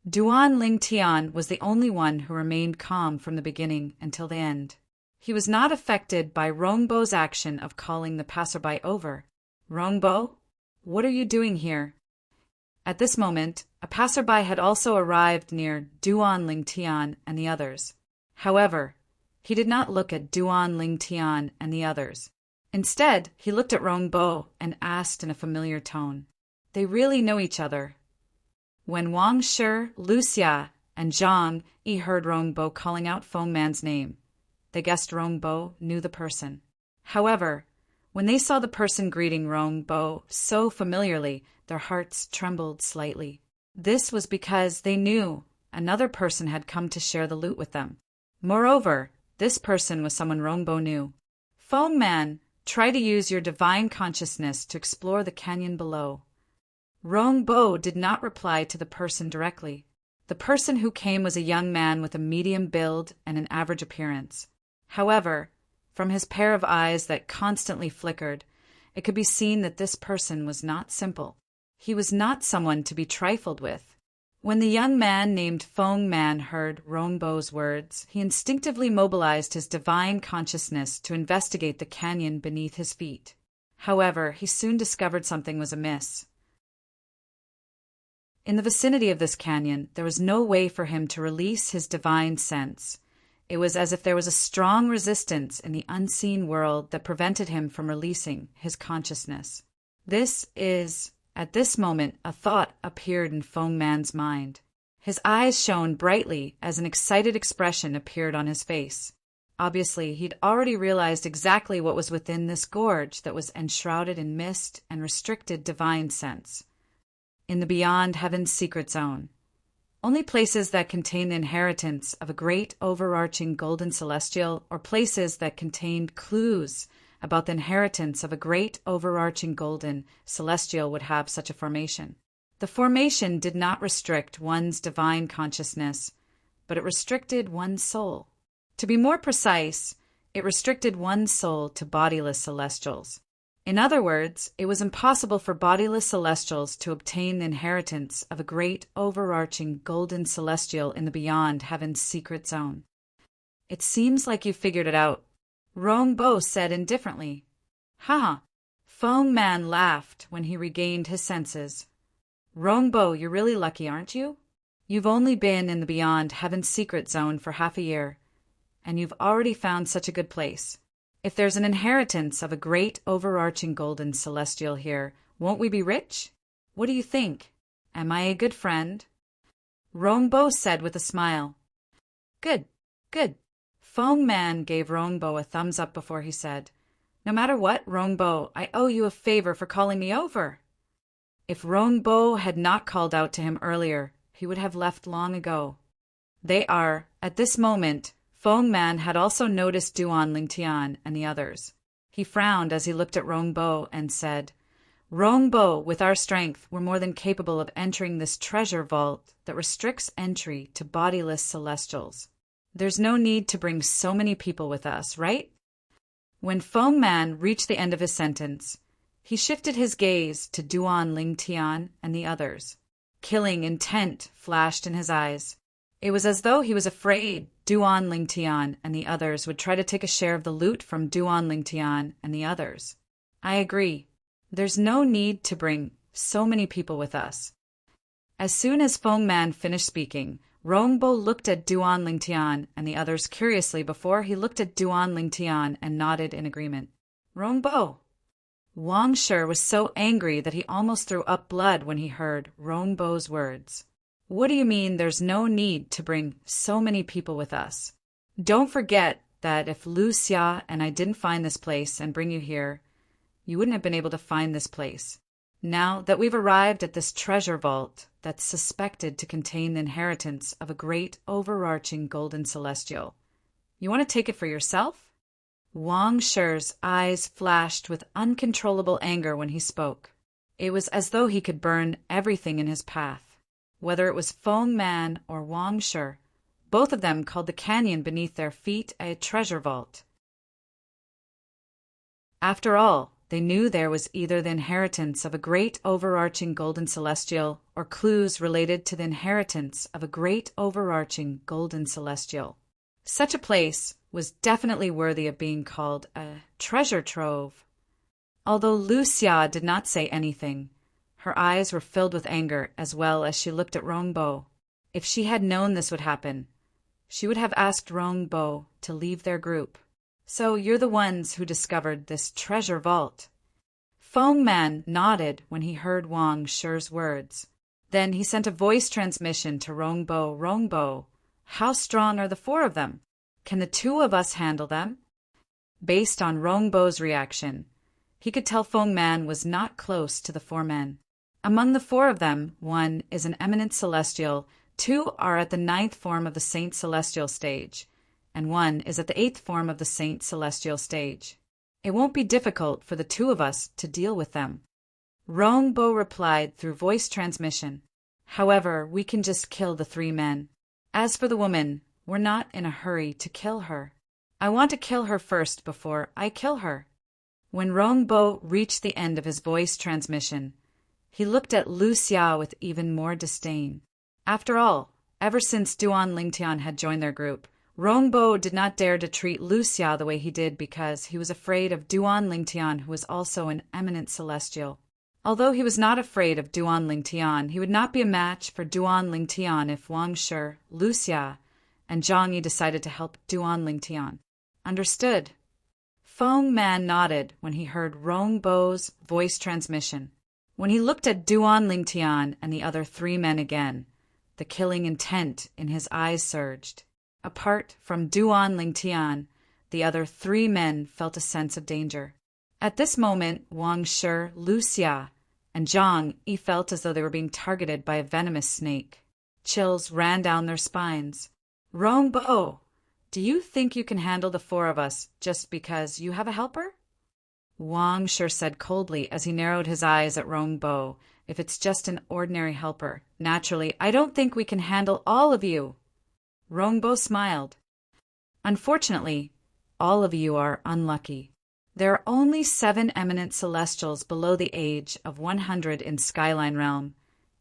Duan Lingtian was the only one who remained calm from the beginning until the end. He was not affected by Rongbo's action of calling the passerby over. Rongbo, what are you doing here? At this moment, a passerby had also arrived near Duan Lingtian and the others. However, he did not look at Duan Lingtian and the others. Instead, he looked at Rongbo and asked in a familiar tone. They really know each other. When Wang Shi, Lu Xia, and Zhang Yi heard Rongbo calling out Feng Man's name, they guessed Rongbo knew the person. However, when they saw the person greeting Rongbo so familiarly, their hearts trembled slightly. This was because they knew another person had come to share the loot with them. Moreover, this person was someone Rongbo knew. Feng Man, try to use your divine consciousness to explore the canyon below. Rongbo did not reply to the person directly. The person who came was a young man with a medium build and an average appearance. However, from his pair of eyes that constantly flickered, it could be seen that this person was not simple. He was not someone to be trifled with. When the young man named Feng Man heard Rongbo's words, he instinctively mobilized his divine consciousness to investigate the canyon beneath his feet. However, he soon discovered something was amiss. In the vicinity of this canyon, there was no way for him to release his divine sense. It was as if there was a strong resistance in the unseen world that prevented him from releasing his consciousness. At this moment, a thought appeared in Feng Man's mind. His eyes shone brightly as an excited expression appeared on his face. Obviously, he'd already realized exactly what was within this gorge that was enshrouded in mist and restricted divine sense. In the beyond heaven's secret zone, only places that contain the inheritance of a great overarching golden celestial, or places that contained clues about the inheritance of a great overarching golden celestial would have such a formation. The formation did not restrict one's divine consciousness, but it restricted one's soul. To be more precise, it restricted one's soul to bodiless celestials. In other words, it was impossible for bodiless celestials to obtain the inheritance of a great overarching golden celestial in the beyond heaven's secret zone. It seems like you figured it out, Rongbo said indifferently. Ha! Feng Man laughed when he regained his senses. Rongbo, you're really lucky, aren't you? You've only been in the beyond heaven's secret zone for half a year, and you've already found such a good place. If there's an inheritance of a great overarching golden celestial here, won't we be rich? What do you think? Am I a good friend? Rongbo said with a smile. Good, good. Feng Man gave Rongbo a thumbs up before he said, No matter what, Rongbo, I owe you a favor for calling me over. If Rongbo had not called out to him earlier, he would have left long ago. At this moment, Feng Man had also noticed Duan Lingtian and the others. He frowned as he looked at Rongbo and said, Rongbo, with our strength, we're more than capable of entering this treasure vault that restricts entry to bodiless celestials. There's no need to bring so many people with us, right? When Feng Man reached the end of his sentence, he shifted his gaze to Duan Lingtian and the others. Killing intent flashed in his eyes. It was as though he was afraid Duan Lingtian and the others would try to take a share of the loot from Duan Lingtian and the others. I agree. There's no need to bring so many people with us. As soon as Feng Man finished speaking, Rongbo looked at Duan Lingtian and the others curiously before he looked at Duan Lingtian and nodded in agreement. Rongbo! Wang Shi was so angry that he almost threw up blood when he heard Rongbo's words. What do you mean there's no need to bring so many people with us? Don't forget that if Lu Xia and I didn't find this place and bring you here, you wouldn't have been able to find this place. Now that we've arrived at this treasure vault that's suspected to contain the inheritance of a great overarching golden celestial, you want to take it for yourself? Wang Shi's eyes flashed with uncontrollable anger when he spoke. It was as though he could burn everything in his path. Whether it was Feng Man or Wang Shi, both of them called the canyon beneath their feet a treasure vault. After all, they knew there was either the inheritance of a great overarching golden celestial or clues related to the inheritance of a great overarching golden celestial. Such a place was definitely worthy of being called a treasure trove. Although Lu Xia did not say anything, her eyes were filled with anger as well as she looked at Rongbo. If she had known this would happen, she would have asked Rongbo to leave their group. So you're the ones who discovered this treasure vault. Feng Man nodded when he heard Wang Shi's words. Then he sent a voice transmission to Rongbo. Rongbo, how strong are the four of them? Can the two of us handle them? Based on Rongbo's reaction, he could tell Feng Man was not close to the four men. Among the four of them, one is an eminent celestial, two are at the 9th form of the Saint Celestial stage, and one is at the 8th form of the Saint Celestial stage. It won't be difficult for the two of us to deal with them. Rongbo replied through voice transmission. However, we can just kill the three men. As for the woman, we're not in a hurry to kill her. I want to kill her first before I kill her. When Rongbo reached the end of his voice transmission, he looked at Lu Xia with even more disdain. After all, ever since Duan Lingtian had joined their group, Rongbo did not dare to treat Lu Xia the way he did because he was afraid of Duan Lingtian, who was also an eminent celestial. Although he was not afraid of Duan Lingtian, he would not be a match for Duan Lingtian if Wang Shi, Lu Xia, and Zhang Yi decided to help Duan Lingtian. Understood. Feng Man nodded when he heard Rongbo's voice transmission. When he looked at Duan Lingtian and the other three men again, the killing intent in his eyes surged. Apart from Duan Lingtian, the other three men felt a sense of danger. At this moment, Wang Shi, Lu Xia, and Zhang Yi felt as though they were being targeted by a venomous snake. Chills ran down their spines. Rongbo, do you think you can handle the four of us just because you have a helper? Wang Shi said coldly as he narrowed his eyes at Rongbo. If it's just an ordinary helper, naturally, I don't think we can handle all of you. Rongbo smiled. Unfortunately, all of you are unlucky. There are only 7 eminent celestials below the age of 100 in Skyline Realm,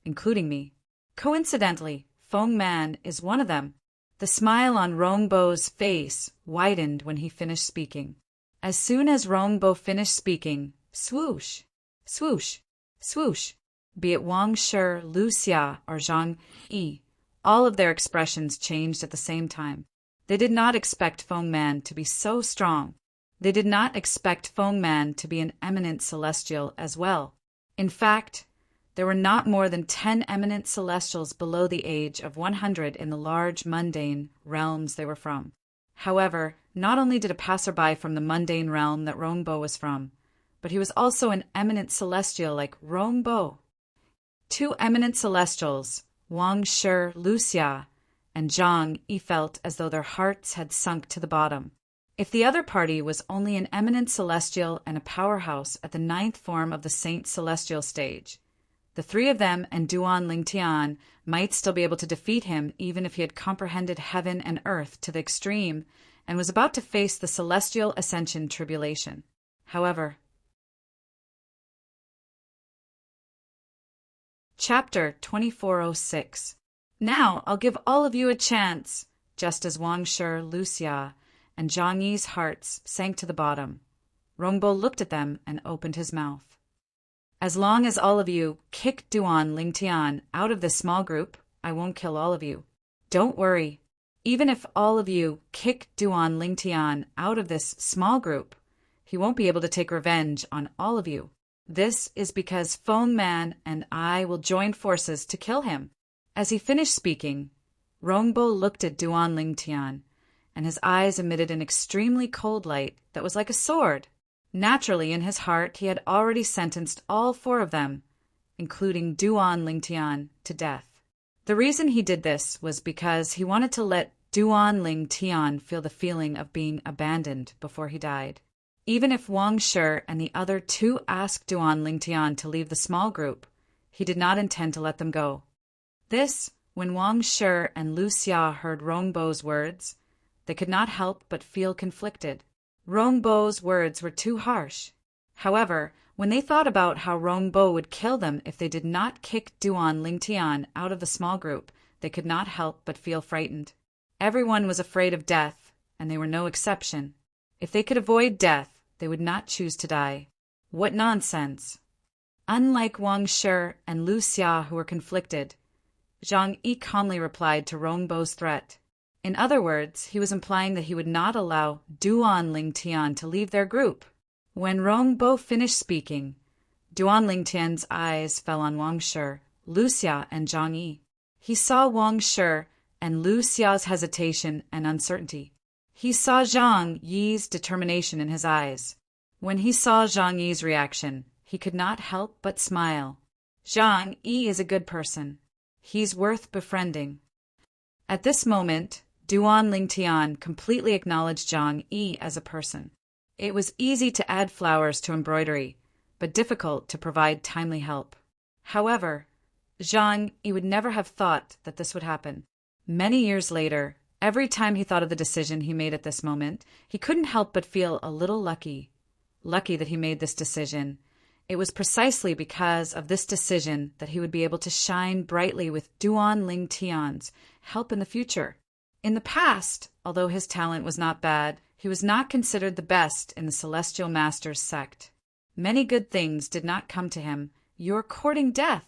including me. Coincidentally, Feng Man is one of them. The smile on Rongbo's face widened when he finished speaking. As soon as Rongbo finished speaking, swoosh, swoosh, swoosh, be it Wang Shi, Lu Xia, or Zhang Yi, all of their expressions changed at the same time. They did not expect Feng Man to be so strong. They did not expect Feng Man to be an eminent celestial as well. In fact, there were not more than 10 eminent celestials below the age of 100 in the large mundane realms they were from. However, not only did a passerby from the mundane realm that Rongbo was from, but he was also an eminent celestial like Rongbo. 2 eminent celestials, Wang Shi, Lu Xia, and Zhang Yi, felt as though their hearts had sunk to the bottom. If the other party was only an eminent celestial and a powerhouse at the 9th form of the Saint Celestial stage, the 3 of them and Duan Lingtian might still be able to defeat him even if he had comprehended heaven and earth to the extreme and was about to face the celestial ascension tribulation. However, Chapter 2406. Now I'll give all of you a chance, just as Wang Shi, Lu Xia, and Zhang Yi's hearts sank to the bottom. Rongbo looked at them and opened his mouth. As long as all of you kick Duan Lingtian out of this small group, I won't kill all of you. Don't worry. Even if all of you kick Duan Lingtian out of this small group, he won't be able to take revenge on all of you. This is because Feng Man and I will join forces to kill him. As he finished speaking, Rongbo looked at Duan Lingtian, and his eyes emitted an extremely cold light that was like a sword. Naturally, in his heart, he had already sentenced all 4 of them, including Duan Lingtian, to death. The reason he did this was because he wanted to let Duan Lingtian feel the feeling of being abandoned before he died. Even if Wang Shi and the other 2 asked Duan Lingtian to leave the small group, he did not intend to let them go. This, when Wang Shi and Lu Xia heard Rongbo's words, they could not help but feel conflicted. Rongbo's words were too harsh. However, when they thought about how Rongbo would kill them if they did not kick Duan Lingtian out of the small group, they could not help but feel frightened. Everyone was afraid of death, and they were no exception. If they could avoid death, they would not choose to die. What nonsense! Unlike Wang Shi and Lu Xia, who were conflicted, Zhang Yi calmly replied to Rongbo's threat. In other words, he was implying that he would not allow Duan Lingtian to leave their group. When Rongbo finished speaking, Duan Lingtian's eyes fell on Wang Shi, Lu Xia, and Zhang Yi. He saw Wang Shi and Lu Xia's hesitation and uncertainty. He saw Zhang Yi's determination in his eyes. When he saw Zhang Yi's reaction, he could not help but smile. Zhang Yi is a good person. He's worth befriending. At this moment, Duan Lingtian completely acknowledged Zhang Yi as a person. It was easy to add flowers to embroidery, but difficult to provide timely help. However, Zhang Yi would never have thought that this would happen. Many years later, every time he thought of the decision he made at this moment, he couldn't help but feel a little lucky. Lucky that he made this decision. It was precisely because of this decision that he would be able to shine brightly with Duan Lingtian's help in the future. In the past, although his talent was not bad, he was not considered the best in the Celestial Masters sect. Many good things did not come to him. You're courting death.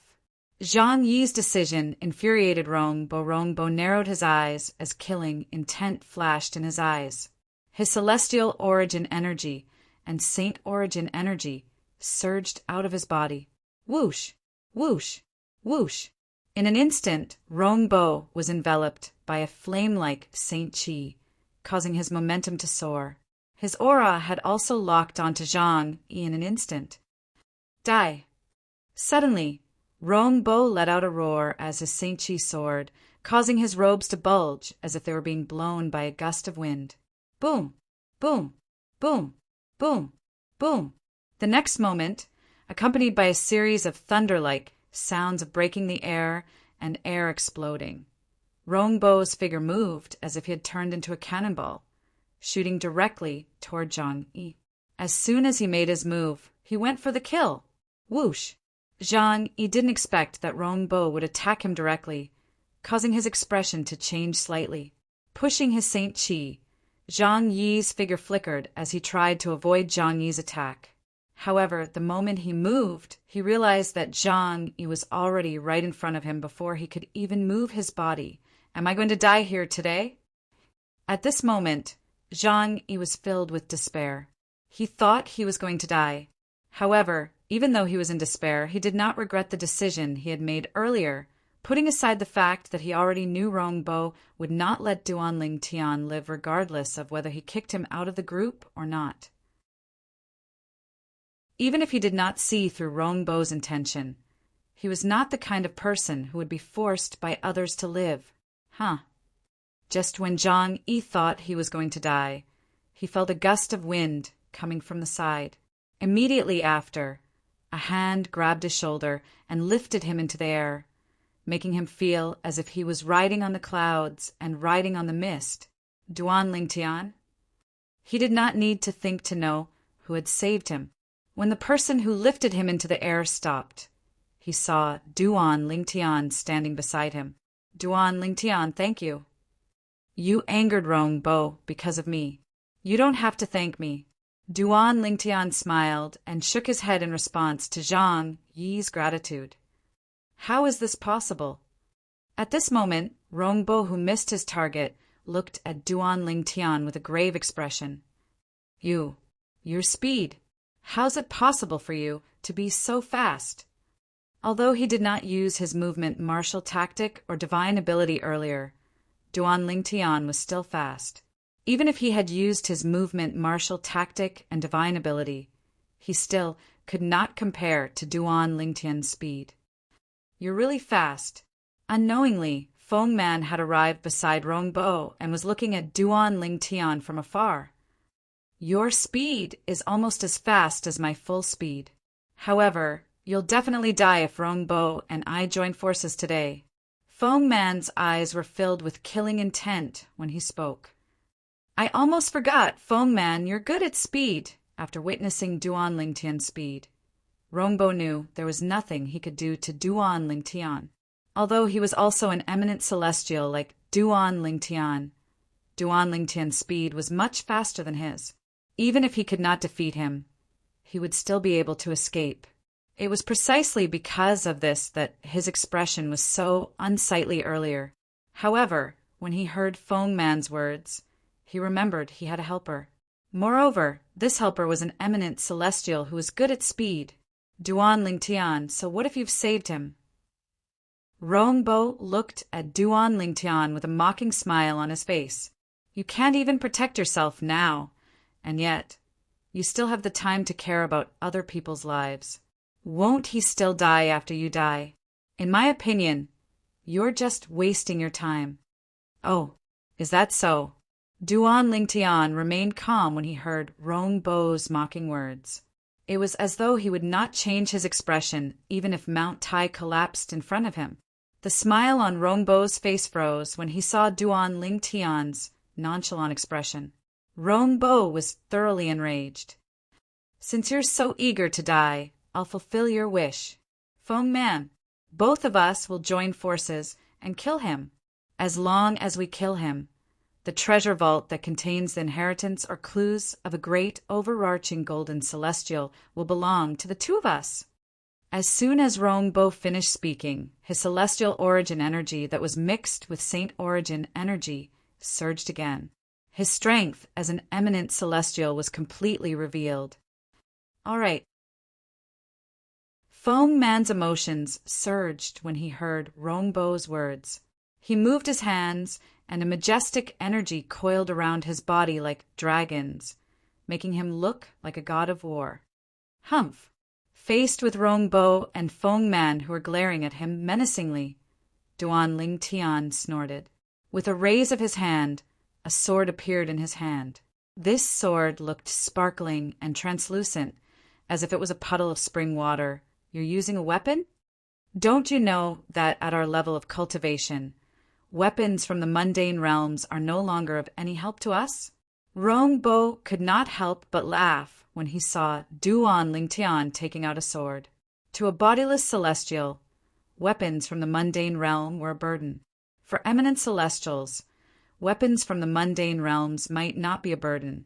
Zhang Yi's decision infuriated Rongbo. Rongbo narrowed his eyes as killing intent flashed in his eyes. His celestial origin energy and saint origin energy surged out of his body. Whoosh, whoosh, whoosh. In an instant, Rongbo was enveloped by a flame-like saint chi, causing his momentum to soar. His aura had also locked onto Zhang Yi in an instant. Die. Suddenly, Rongbo let out a roar as his saint chi soared, causing his robes to bulge as if they were being blown by a gust of wind. Boom, boom, boom, boom, boom. The next moment, accompanied by a series of thunder-like sounds of breaking the air and air exploding, Rongbo's figure moved as if he had turned into a cannonball, shooting directly toward Zhang Yi. As soon as he made his move, he went for the kill. Whoosh! Zhang Yi didn't expect that Rongbo would attack him directly, causing his expression to change slightly. Pushing his Saint Qi, Zhang Yi's figure flickered as he tried to avoid Zhang Yi's attack. However, the moment he moved, he realized that Zhang Yi was already right in front of him before he could even move his body. Am I going to die here today? At this moment, Zhang Yi was filled with despair. He thought he was going to die. However, even though he was in despair, he did not regret the decision he had made earlier, putting aside the fact that he already knew Rongbo would not let Duan Lingtian live regardless of whether he kicked him out of the group or not. Even if he did not see through Rongbo's intention, he was not the kind of person who would be forced by others to live. Just when Zhang Yi thought he was going to die, he felt a gust of wind coming from the side. Immediately after, a hand grabbed his shoulder and lifted him into the air, making him feel as if he was riding on the clouds and riding on the mist. Duan Lingtian? He did not need to think to know who had saved him. When the person who lifted him into the air stopped, he saw Duan Lingtian standing beside him. Duan Lingtian, thank you. You angered Rongbo because of me. You don't have to thank me. Duan Lingtian smiled and shook his head in response to Zhang Yi's gratitude. How is this possible? At this moment, Rongbo, who missed his target, looked at Duan Lingtian with a grave expression. Your speed. How's it possible for you to be so fast? Although he did not use his movement martial tactic or divine ability earlier, Duan Lingtian was still fast. Even if he had used his movement martial tactic and divine ability, he still could not compare to Duan Lingtian's speed. You're really fast. Unknowingly, Feng Man had arrived beside Rongbo and was looking at Duan Lingtian from afar. Your speed is almost as fast as my full speed. However, you'll definitely die if Rongbo and I join forces today. Feng Man's eyes were filled with killing intent when he spoke. I almost forgot, Feng Man, you're good at speed. After witnessing Duan Lingtian's speed, Rongbo knew there was nothing he could do to Duan Lingtian. Although he was also an eminent celestial like Duan Lingtian, Duan Lingtian's speed was much faster than his. Even if he could not defeat him, he would still be able to escape. It was precisely because of this that his expression was so unsightly earlier. However, when he heard Feng Man's words, he remembered he had a helper. Moreover, this helper was an eminent celestial who was good at speed. Duan Lingtian, so what if you've saved him? Rongbo looked at Duan Lingtian with a mocking smile on his face. You can't even protect yourself now, and yet, you still have the time to care about other people's lives. Won't he still die after you die? In my opinion, you're just wasting your time. Oh, is that so? Duan Lingtian remained calm when he heard Rongbo's mocking words. It was as though he would not change his expression even if Mount Tai collapsed in front of him. The smile on Rongbo's face froze when he saw Duan Lingtian's nonchalant expression. Rongbo was thoroughly enraged. Since you're so eager to die, I'll fulfill your wish. Feng Man, both of us will join forces and kill him. As long as we kill him, the treasure vault that contains the inheritance or clues of a great overarching golden celestial will belong to the two of us. As soon as Rongbo finished speaking, his celestial origin energy that was mixed with Saint origin energy surged again. His strength as an eminent celestial was completely revealed. All right. Feng Man's emotions surged when he heard Rongbo's words. He moved his hands, and a majestic energy coiled around his body like dragons, making him look like a god of war. Humph! Faced with Rongbo and Feng Man who were glaring at him menacingly, Duan Lingtian snorted. With a raise of his hand, a sword appeared in his hand. This sword looked sparkling and translucent, as if it was a puddle of spring water. You're using a weapon? Don't you know that at our level of cultivation, weapons from the mundane realms are no longer of any help to us? Rongbo could not help but laugh when he saw Duan Lingtian taking out a sword. To a bodiless celestial, weapons from the mundane realm were a burden. For eminent celestials, weapons from the mundane realms might not be a burden,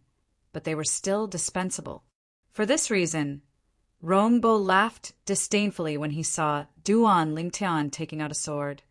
but they were still dispensable. For this reason, Rongbo laughed disdainfully when he saw Duan Lingtian taking out a sword.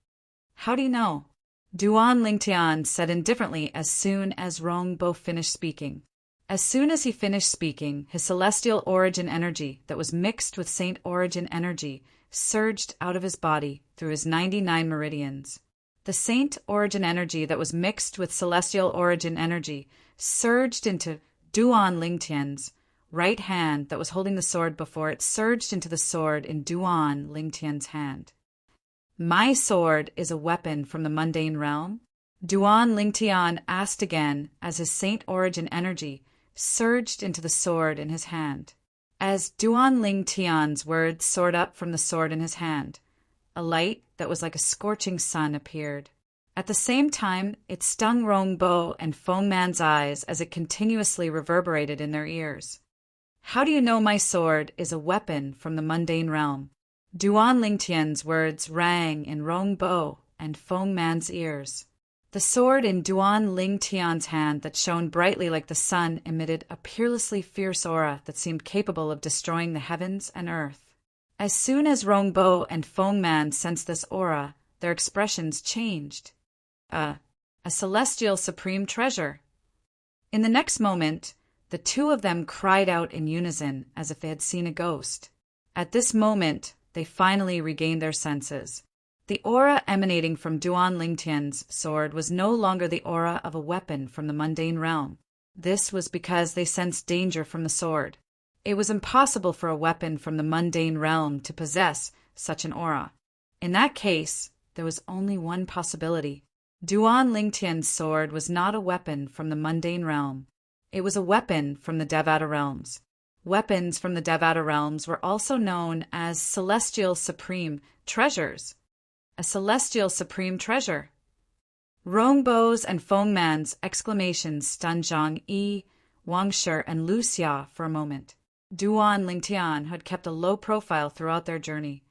How do you know? Duan Lingtian said indifferently as soon as Rongbo finished speaking. As soon as he finished speaking, his celestial origin energy that was mixed with saint origin energy surged out of his body through his 99 meridians. The saint origin energy that was mixed with celestial origin energy surged into Duan Lingtian's right hand that was holding the sword before it surged into the sword in Duan Lingtian's hand. My sword is a weapon from the mundane realm? Duan Lingtian asked again as his saint origin energy surged into the sword in his hand. As Duan Lingtian's words soared up from the sword in his hand, a light that was like a scorching sun appeared. At the same time, it stung Rongbo and Feng Man's eyes as it continuously reverberated in their ears. How do you know my sword is a weapon from the mundane realm? Duan Lingtian's words rang in Rongbo and Feng Man's ears. The sword in Duan Lingtian's hand that shone brightly like the sun emitted a peerlessly fierce aura that seemed capable of destroying the heavens and earth. As soon as Rongbo and Feng Man sensed this aura, their expressions changed. A celestial supreme treasure. In the next moment, the two of them cried out in unison as if they had seen a ghost. At this moment, they finally regained their senses. The aura emanating from Duan Lingtian's sword was no longer the aura of a weapon from the mundane realm. This was because they sensed danger from the sword. It was impossible for a weapon from the mundane realm to possess such an aura. In that case, there was only one possibility. Duan Lingtian's sword was not a weapon from the mundane realm. It was a weapon from the Devata realms. Weapons from the Devata realms were also known as celestial supreme treasures. A celestial supreme treasure. Rongbo's and Feng Man's exclamations stunned Zhang Yi, Wang Shi, and Lu Xia for a moment. Duan Lingtian, who had kept a low profile throughout their journey,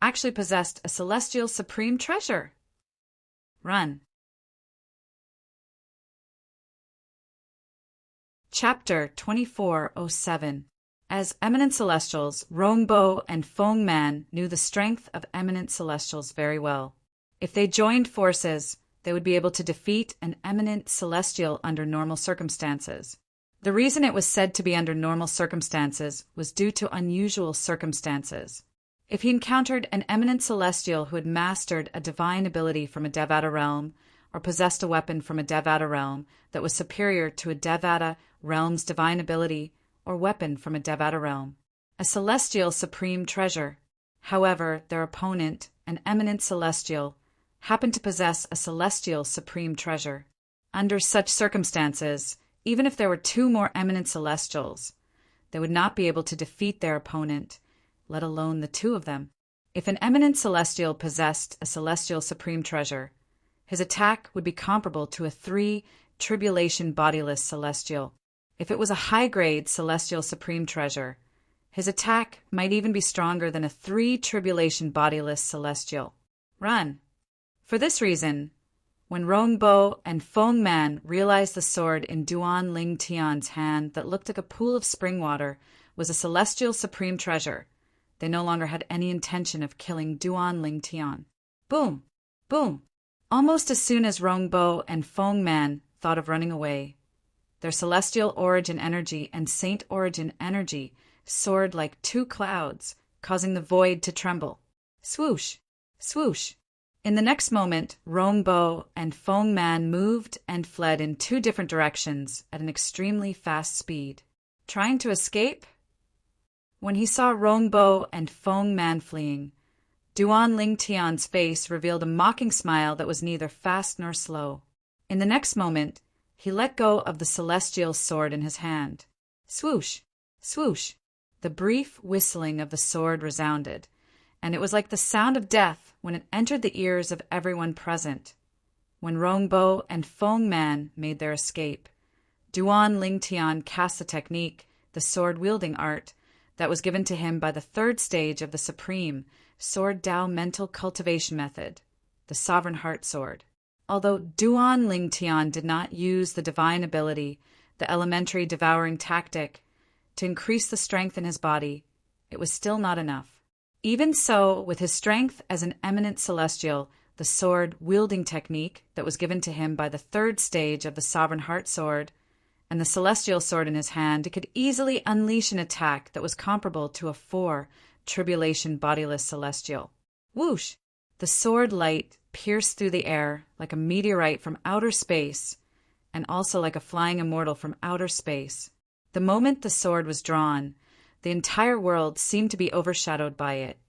actually possessed a celestial supreme treasure. Run. Chapter 2407. As eminent celestials, Rongbo and Feng Man knew the strength of eminent celestials very well. If they joined forces, they would be able to defeat an eminent celestial under normal circumstances. The reason it was said to be under normal circumstances was due to unusual circumstances. If he encountered an eminent celestial who had mastered a divine ability from a Devata realm, or possessed a weapon from a Devata realm that was superior to a Devata realm's divine ability or weapon from a Devata realm, a celestial supreme treasure. However, their opponent, an eminent celestial, happened to possess a celestial supreme treasure. Under such circumstances, even if there were two more eminent celestials, they would not be able to defeat their opponent, let alone the two of them. If an eminent celestial possessed a celestial supreme treasure, his attack would be comparable to a 3 tribulation bodiless celestial. If it was a high-grade celestial supreme treasure, his attack might even be stronger than a 3 tribulation bodiless celestial. Run. For this reason, when Rongbo and Feng Man realized the sword in Duan Lingtian's hand that looked like a pool of spring water was a celestial supreme treasure, they no longer had any intention of killing Duan Lingtian. Boom! Boom! Almost as soon as Rongbo and Feng Man thought of running away, their celestial origin energy and saint origin energy soared like 2 clouds, causing the void to tremble. Swoosh! Swoosh! In the next moment, Rongbo and Feng Man moved and fled in 2 different directions at an extremely fast speed. Trying to escape? When he saw Rongbo and Feng Man fleeing, Duan Lingtian's face revealed a mocking smile that was neither fast nor slow. In the next moment, he let go of the celestial sword in his hand. Swoosh! Swoosh! The brief whistling of the sword resounded, and it was like the sound of death when it entered the ears of everyone present. When Rongbo and Feng Man made their escape, Duan Lingtian cast the technique, the sword-wielding art, that was given to him by the third stage of the supreme Sword Dao mental cultivation method, the Sovereign Heart Sword. Although Duan Lingtian did not use the divine ability, the elementary devouring tactic, to increase the strength in his body, it was still not enough. Even so, with his strength as an eminent celestial, the sword-wielding technique that was given to him by the third stage of the Sovereign Heart Sword, and the celestial sword in his hand, it could easily unleash an attack that was comparable to a 4 tribulation bodiless celestial. Whoosh! The sword light pierced through the air like a meteorite from outer space, and also like a flying immortal from outer space. The moment the sword was drawn, the entire world seemed to be overshadowed by it.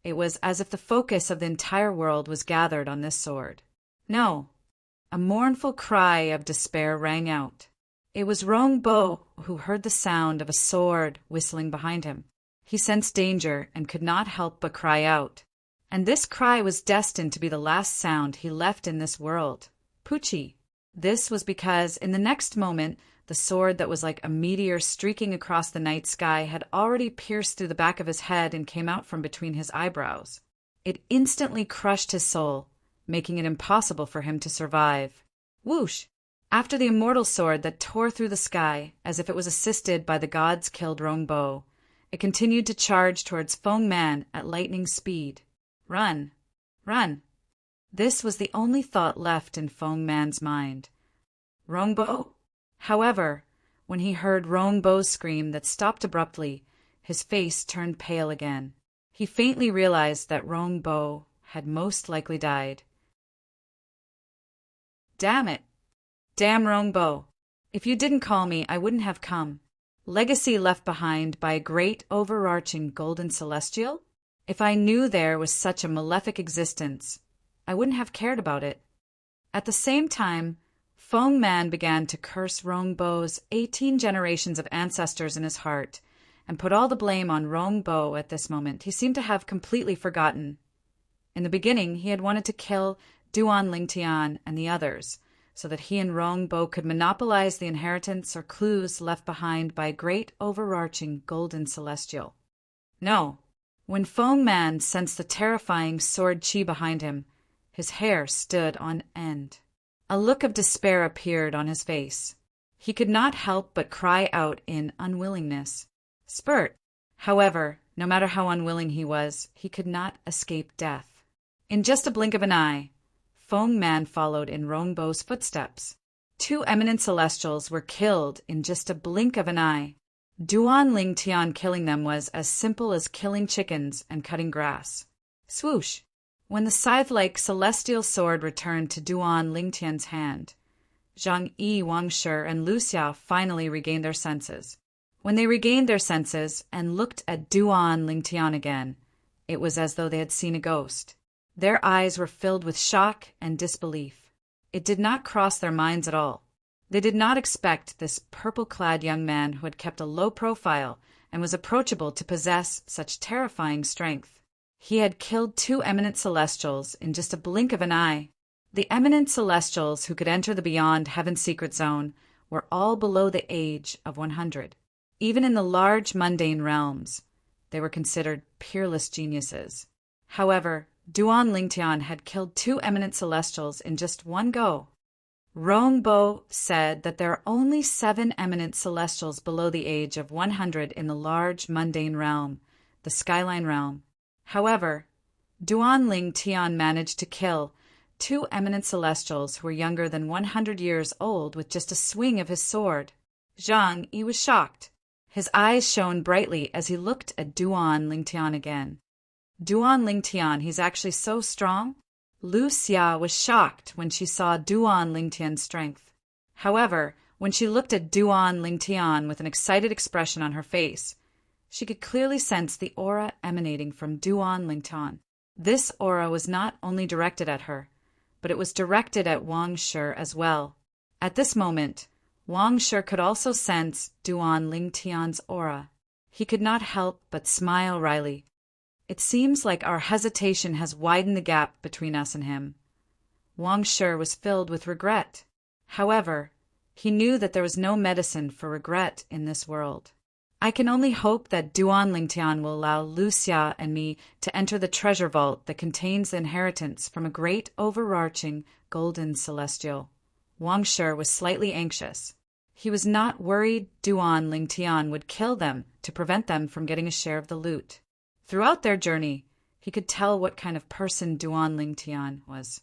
It was as if the focus of the entire world was gathered on this sword. No! A mournful cry of despair rang out. It was Rongbo who heard the sound of a sword whistling behind him. He sensed danger and could not help but cry out. And this cry was destined to be the last sound he left in this world. Pucci! This was because in the next moment, the sword that was like a meteor streaking across the night sky had already pierced through the back of his head and came out from between his eyebrows. It instantly crushed his soul, making it impossible for him to survive. Whoosh! After the immortal sword that tore through the sky, as if it was assisted by the gods killed Rongbo, it continued to charge towards Feng Man at lightning speed. Run! Run! This was the only thought left in Feng Man's mind. Rongbo! However, when he heard Rongbo's scream that stopped abruptly, his face turned pale again. He faintly realized that Rongbo had most likely died. Damn it! Damn Rongbo! If you didn't call me, I wouldn't have come. Legacy left behind by a great overarching golden celestial? If I knew there was such a malefic existence, I wouldn't have cared about it. At the same time, Feng Man began to curse Rongbo's 18 generations of ancestors in his heart, and put all the blame on Rongbo at this moment. He seemed to have completely forgotten. In the beginning, he had wanted to kill Duan Lingtian and the others, so that he and Rongbo could monopolize the inheritance or clues left behind by a great overarching golden celestial. No. When Feng Man sensed the terrifying sword chi behind him, his hair stood on end. A look of despair appeared on his face. He could not help but cry out in unwillingness. Spurt! However, no matter how unwilling he was, he could not escape death. In just a blink of an eye, Feng Man followed in Rongbo's footsteps. 2 eminent celestials were killed in just a blink of an eye. Duan Lingtian killing them was as simple as killing chickens and cutting grass. Swoosh! When the scythe-like celestial sword returned to Duan Lingtian's hand, Zhang Yi, Wang Shi, and Lu Xiao finally regained their senses. When they regained their senses and looked at Duan Lingtian again, it was as though they had seen a ghost. Their eyes were filled with shock and disbelief. It did not cross their minds at all. They did not expect this purple-clad young man who had kept a low profile and was approachable to possess such terrifying strength. He had killed 2 eminent celestials in just a blink of an eye. The eminent celestials who could enter the beyond heaven's secret zone were all below the age of 100. Even in the large mundane realms, they were considered peerless geniuses. However, Duan Lingtian had killed 2 eminent celestials in just one go. Rongbo said that there are only 7 eminent celestials below the age of 100 in the large mundane realm, the Skyline realm. However, Duan Lingtian managed to kill 2 eminent celestials who were younger than 100 years old with just a swing of his sword. Zhang Yi was shocked. His eyes shone brightly as he looked at Duan Lingtian again. Duan Lingtian, he's actually so strong? Lu Xia was shocked when she saw Duan Lingtian's strength. However, when she looked at Duan Lingtian with an excited expression on her face, she could clearly sense the aura emanating from Duan Lingtian. This aura was not only directed at her, but it was directed at Wang Shi as well. At this moment, Wang Shi could also sense Duan Lingtian's aura. He could not help but smile wryly. It seems like our hesitation has widened the gap between us and him. Wang Shi was filled with regret. However, he knew that there was no medicine for regret in this world. I can only hope that Duan Lingtian will allow Lu Xia and me to enter the treasure vault that contains the inheritance from a great overarching golden celestial. Wang Shi was slightly anxious. He was not worried Duan Lingtian would kill them to prevent them from getting a share of the loot. Throughout their journey, he could tell what kind of person Duan Lingtian was.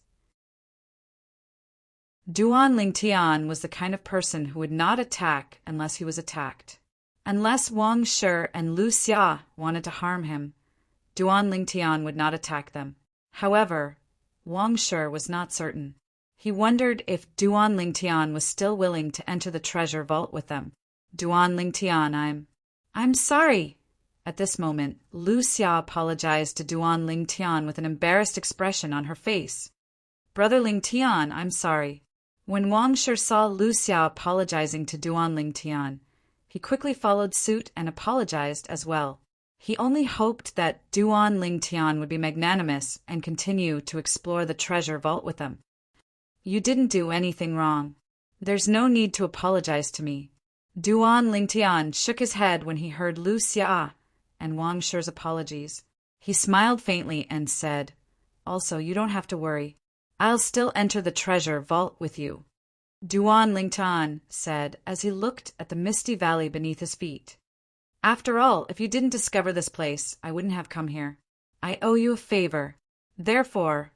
Duan Lingtian was the kind of person who would not attack unless he was attacked. Unless Wang Shi and Lu Xia wanted to harm him, Duan Lingtian would not attack them. However, Wang Shi was not certain. He wondered if Duan Lingtian was still willing to enter the treasure vault with them. Duan Lingtian, I'm sorry. At this moment, Lu Xia apologized to Duan Lingtian with an embarrassed expression on her face. Brother Lingtian, I'm sorry. When Wang Shi saw Lu Xia apologizing to Duan Lingtian, he quickly followed suit and apologized as well. He only hoped that Duan Lingtian would be magnanimous and continue to explore the treasure vault with them. You didn't do anything wrong. There's no need to apologize to me. Duan Lingtian shook his head when he heard Lu Xia and Wang Shi's apologies. He smiled faintly and said, Also, you don't have to worry. I'll still enter the treasure vault with you. Duan Lingtian said as he looked at the misty valley beneath his feet. After all, if you didn't discover this place, I wouldn't have come here. I owe you a favor. Therefore,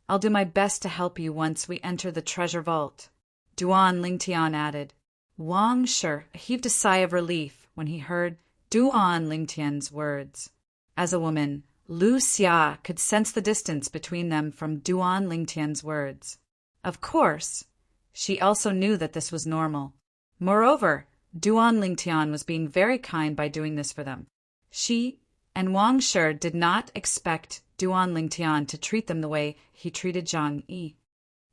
I'll do my best to help you once we enter the treasure vault. Duan Lingtian added. Wang Shi heaved a sigh of relief when he heard Duan Lingtian's words. As a woman, Lu Xia could sense the distance between them from Duan Lingtian's words. Of course, she also knew that this was normal. Moreover, Duan Lingtian was being very kind by doing this for them. She and Wang Shi did not expect Duan Lingtian to treat them the way he treated Zhang Yi.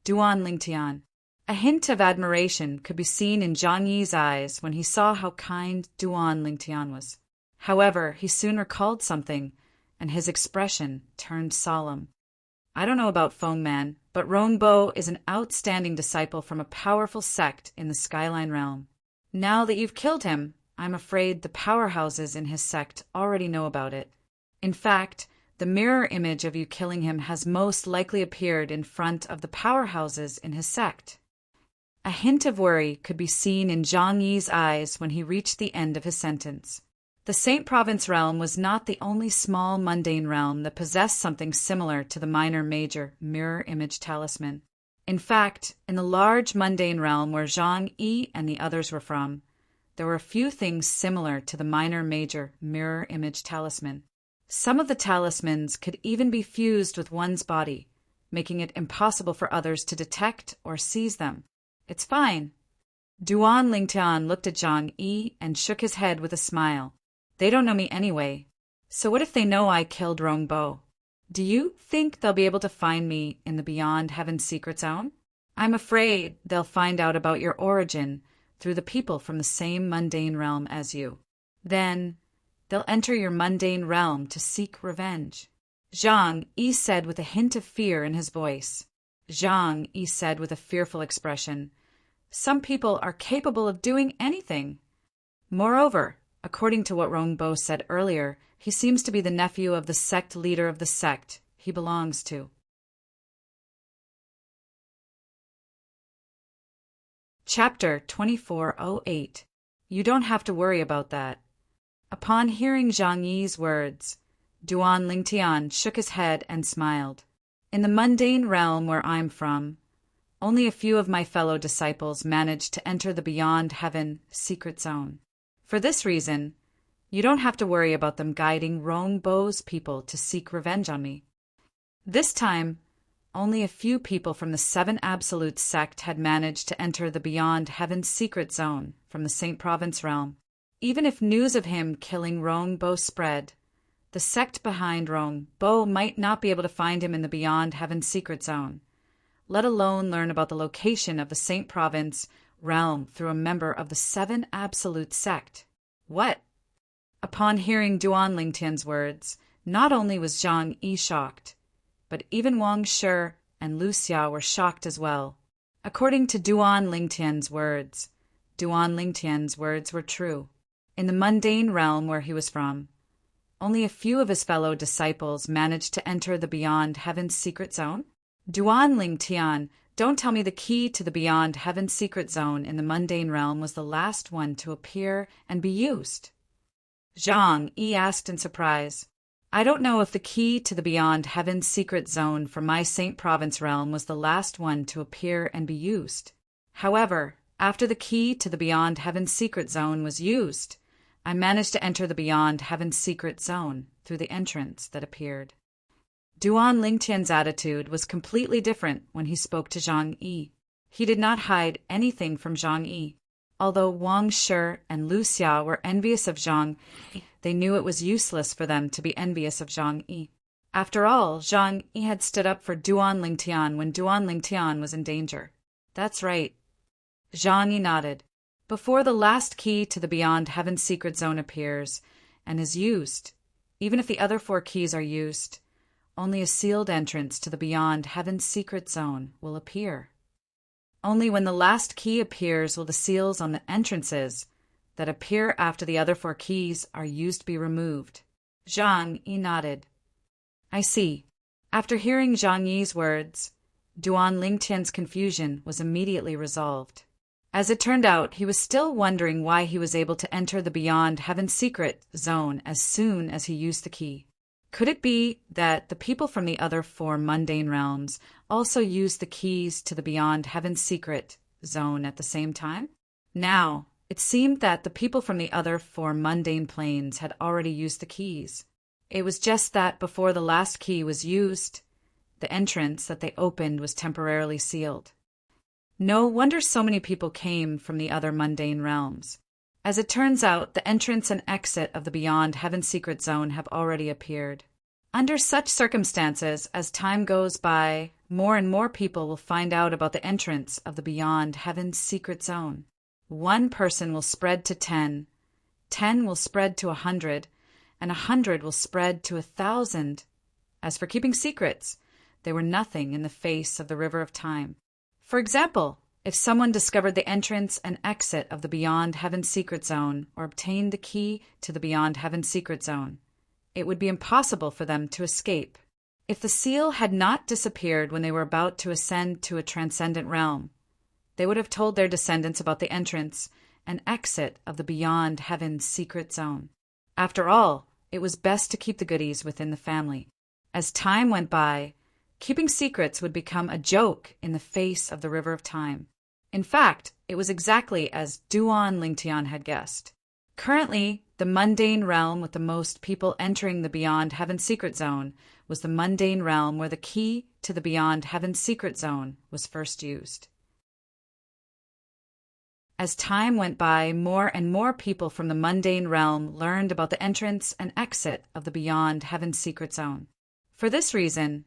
Duan Lingtian. A hint of admiration could be seen in Zhang Yi's eyes when he saw how kind Duan Lingtian was. However, he soon recalled something, and his expression turned solemn. I don't know about Feng Man, but Rongbo is an outstanding disciple from a powerful sect in the Skyline realm. Now that you've killed him, I'm afraid the powerhouses in his sect already know about it. In fact, the mirror image of you killing him has most likely appeared in front of the powerhouses in his sect. A hint of worry could be seen in Zhang Yi's eyes when he reached the end of his sentence. The Saint Province realm was not the only small mundane realm that possessed something similar to the minor-major mirror image talisman. In fact, in the large mundane realm where Zhang Yi and the others were from, there were a few things similar to the minor-major mirror image talisman. Some of the talismans could even be fused with one's body, making it impossible for others to detect or seize them. It's fine. Duan Lingtian looked at Zhang Yi and shook his head with a smile. They don't know me anyway. So what if they know I killed Rongbo? Do you think they'll be able to find me in the Beyond Heaven's secret zone? I'm afraid they'll find out about your origin through the people from the same mundane realm as you. Then they'll enter your mundane realm to seek revenge. Zhang Yi said with a hint of fear in his voice. Zhang Yi said with a fearful expression, Some people are capable of doing anything. Moreover, according to what Rongbo said earlier, he seems to be the nephew of the sect leader of the sect he belongs to. Chapter 2408. You don't have to worry about that. Upon hearing Zhang Yi's words, Duan Lingtian shook his head and smiled. In the mundane realm where I'm from, only a few of my fellow disciples managed to enter the Beyond Heaven secret zone. For this reason, you don't have to worry about them guiding Rongbo's people to seek revenge on me. This time, only a few people from the Seven Absolute sect had managed to enter the Beyond Heaven's secret zone from the Saint Province realm. Even if news of him killing Rongbo spread, the sect behind Rongbo might not be able to find him in the Beyond Heaven secret zone, let alone learn about the location of the Saint Province realm through a member of the Seven Absolute sect. What? Upon hearing Duan Lingtian's words, not only was Zhang Yi shocked, but even Wang Shi and Lu Xia were shocked as well. According to Duan Lingtian's words were true. In the mundane realm where he was from, only a few of his fellow disciples managed to enter the Beyond Heaven's secret zone. Duan Lingtian, don't tell me the key to the Beyond Heaven's secret zone in the mundane realm was the last one to appear and be used. Zhang Yi asked in surprise. I don't know if the key to the Beyond Heaven's secret zone for my Saint Province realm was the last one to appear and be used. However, after the key to the Beyond Heaven's secret zone was used, I managed to enter the Beyond Heaven's secret zone through the entrance that appeared. Duan Lingtian's attitude was completely different when he spoke to Zhang Yi. He did not hide anything from Zhang Yi. Although Wang Shi and Lu Xia were envious of Zhang Yi, they knew it was useless for them to be envious of Zhang Yi. After all, Zhang Yi had stood up for Duan Lingtian when Duan Lingtian was in danger. That's right. Zhang Yi nodded. Before the last key to the Beyond Heaven's secret zone appears and is used, even if the other 4 keys are used, only a sealed entrance to the Beyond Heaven's secret zone will appear. Only when the last key appears will the seals on the entrances that appear after the other 4 keys are used be removed. Zhang Yi nodded. I see. After hearing Zhang Yi's words, Duan Lingtian's confusion was immediately resolved. As it turned out, he was still wondering why he was able to enter the Beyond Heaven's secret zone as soon as he used the key. Could it be that the people from the other 4 mundane realms also used the keys to the Beyond Heaven's secret zone at the same time? Now, it seemed that the people from the other 4 mundane planes had already used the keys. It was just that before the last key was used, the entrance that they opened was temporarily sealed. No wonder so many people came from the other mundane realms. As it turns out, the entrance and exit of the Beyond Heaven's secret zone have already appeared. Under such circumstances, as time goes by, more and more people will find out about the entrance of the Beyond Heaven's secret zone. 1 person will spread to 10, 10 will spread to 100, and 100 will spread to 1,000. As for keeping secrets, they were nothing in the face of the river of time. For example, if someone discovered the entrance and exit of the Beyond Heaven's secret zone or obtained the key to the Beyond Heaven's secret zone, it would be impossible for them to escape. If the seal had not disappeared when they were about to ascend to a transcendent realm, they would have told their descendants about the entrance and exit of the Beyond Heaven's secret zone. After all, it was best to keep the goodies within the family. As time went by, keeping secrets would become a joke in the face of the river of time. In fact, it was exactly as Duan Lingtian had guessed. Currently, the mundane realm with the most people entering the Beyond Heaven's secret zone was the mundane realm where the key to the Beyond Heaven's secret zone was first used. As time went by, more and more people from the mundane realm learned about the entrance and exit of the Beyond Heaven's secret zone. For this reason,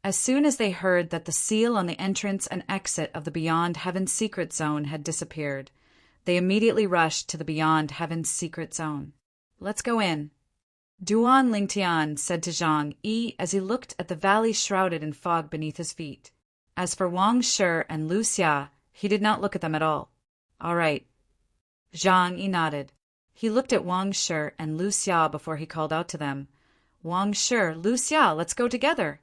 as soon as they heard that the seal on the entrance and exit of the Beyond Heaven's secret zone had disappeared, they immediately rushed to the Beyond Heaven's secret zone. Let's go in. Duan Lingtian said to Zhang Yi as he looked at the valley shrouded in fog beneath his feet. As for Wang Shi and Lu Xia, he did not look at them at all. All right. Zhang Yi nodded. He looked at Wang Shi and Lu Xia before he called out to them, Wang Shi, Lu Xia, let's go together.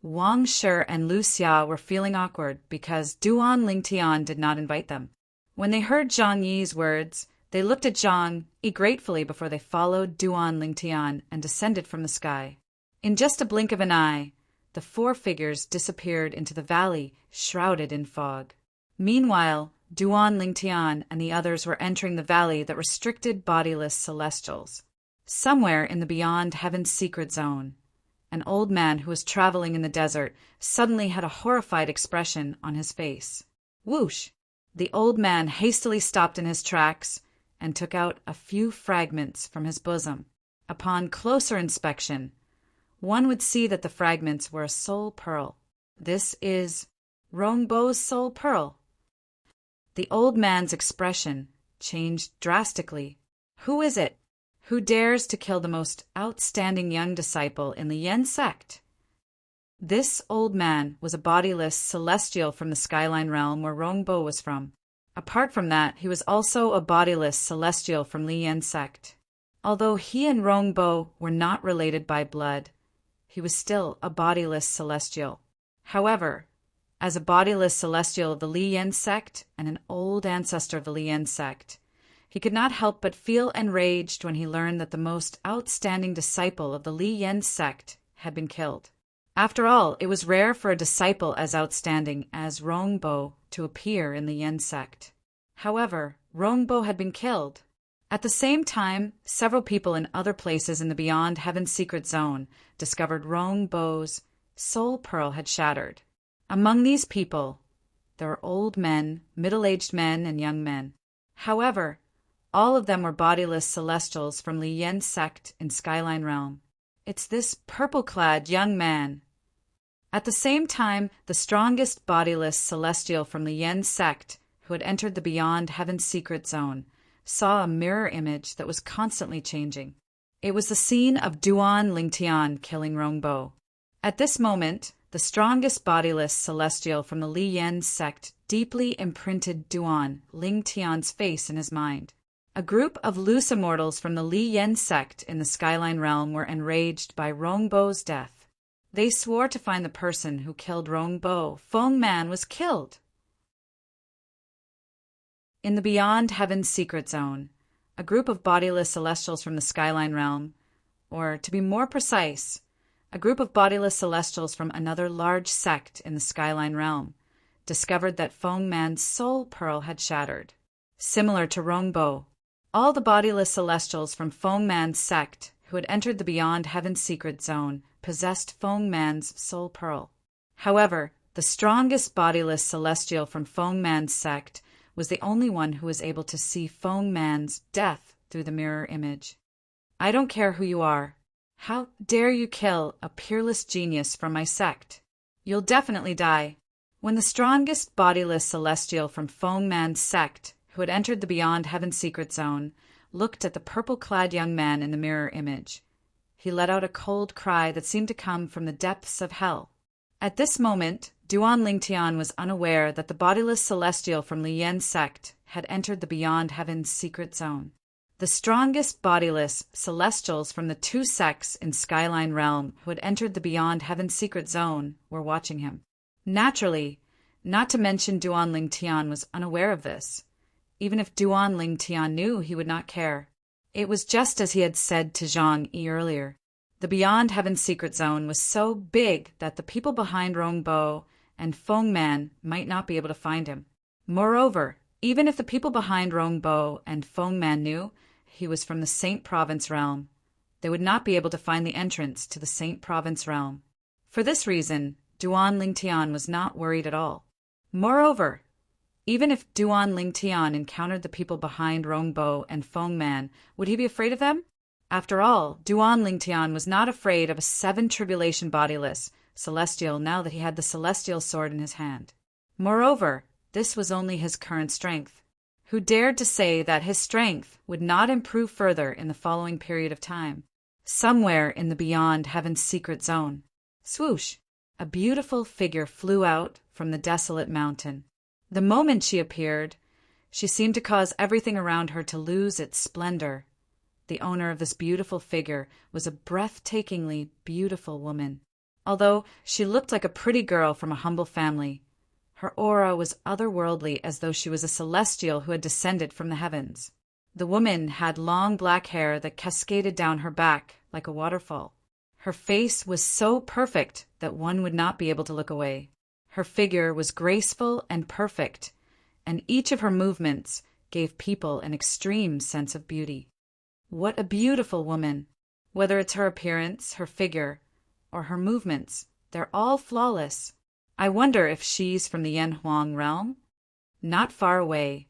Wang Shi and Lu Xia were feeling awkward because Duan Lingtian did not invite them. When they heard Zhang Yi's words, they looked at Zhang Yi gratefully before they followed Duan Lingtian and descended from the sky. In just a blink of an eye, the 4 figures disappeared into the valley shrouded in fog. Meanwhile, Duan Lingtian and the others were entering the valley that restricted bodiless celestials. Somewhere in the Beyond Heaven's secret zone, an old man who was traveling in the desert suddenly had a horrified expression on his face. Whoosh! The old man hastily stopped in his tracks and took out a few fragments from his bosom. Upon closer inspection, one would see that the fragments were a soul pearl. This is Rongbo's soul pearl. The old man's expression changed drastically. Who is it? Who dares to kill the most outstanding young disciple in the Yen sect? This old man was a bodiless celestial from the Skyline realm where Rongbo was from. Apart from that, he was also a bodiless celestial from Li Yen sect. Although he and Rongbo were not related by blood, he was still a bodiless celestial. However, as a bodiless celestial of the Li Yen sect and an old ancestor of the Li Yen sect, he could not help but feel enraged when he learned that the most outstanding disciple of the Li Yen sect had been killed. After all, it was rare for a disciple as outstanding as Rongbo to appear in the Yen sect. However, Rongbo had been killed. At the same time, several people in other places in the Beyond Heaven's secret zone discovered Rongbo's soul pearl had shattered. Among these people, there were old men, middle-aged men, and young men. However, all of them were bodiless celestials from Li Yen sect in Skyline Realm. It's this purple-clad young man. At the same time, the strongest bodiless celestial from the Yen sect, who had entered the Beyond Heaven's secret zone, saw a mirror image that was constantly changing. It was the scene of Duan Lingtian killing Rongbo. At this moment, the strongest bodiless celestial from the Li Yen sect deeply imprinted Duan Lingtian's face in his mind. A group of loose immortals from the Li Yen sect in the Skyline realm were enraged by Rongbo's death. They swore to find the person who killed Rongbo. Feng Man was killed. In the Beyond Heaven's secret zone, a group of bodiless celestials from the Skyline realm, or to be more precise, a group of bodiless celestials from another large sect in the Skyline realm, discovered that Feng Man's soul pearl had shattered. Similar to Rongbo, all the bodiless celestials from Feng Man's sect who had entered the Beyond Heaven's secret zone possessed Feng Man's soul pearl. However, the strongest bodiless celestial from Feng Man's sect was the only one who was able to see Feng Man's death through the mirror image. I don't care who you are. How dare you kill a peerless genius from my sect? You'll definitely die. When the strongest bodiless celestial from Feng Man's sect, who had entered the Beyond Heaven's secret zone, looked at the purple-clad young man in the mirror image, he let out a cold cry that seemed to come from the depths of hell. At this moment, Duan Lingtian was unaware that the bodiless celestial from Li Yen sect had entered the Beyond Heaven's secret zone. The strongest bodiless celestials from the two sects in Skyline Realm who had entered the Beyond Heaven's secret zone were watching him. Naturally, not to mention Duan Lingtian was unaware of this. Even if Duan Lingtian knew, he would not care. It was just as he had said to Zhang Yi earlier. The Beyond Heaven's secret zone was so big that the people behind Rongbo and Feng Man might not be able to find him. Moreover, even if the people behind Rongbo and Feng Man knew he was from the Saint Province realm, they would not be able to find the entrance to the Saint Province realm. For this reason, Duan Lingtian was not worried at all. Moreover, even if Duan Lingtian encountered the people behind Rongbo and Feng Man, would he be afraid of them? After all, Duan Lingtian was not afraid of a 7 tribulation bodiless celestial now that he had the celestial sword in his hand. Moreover, this was only his current strength. Who dared to say that his strength would not improve further in the following period of time? Somewhere in the Beyond Heaven's secret zone. Swoosh! A beautiful figure flew out from the desolate mountain. The moment she appeared, she seemed to cause everything around her to lose its splendor. The owner of this beautiful figure was a breathtakingly beautiful woman. Although she looked like a pretty girl from a humble family, her aura was otherworldly, as though she was a celestial who had descended from the heavens. The woman had long black hair that cascaded down her back like a waterfall. Her face was so perfect that one would not be able to look away. Her figure was graceful and perfect, and each of her movements gave people an extreme sense of beauty. What a beautiful woman! Whether it's her appearance, her figure, or her movements, they're all flawless. I wonder if she's from the Yanhuang realm? Not far away,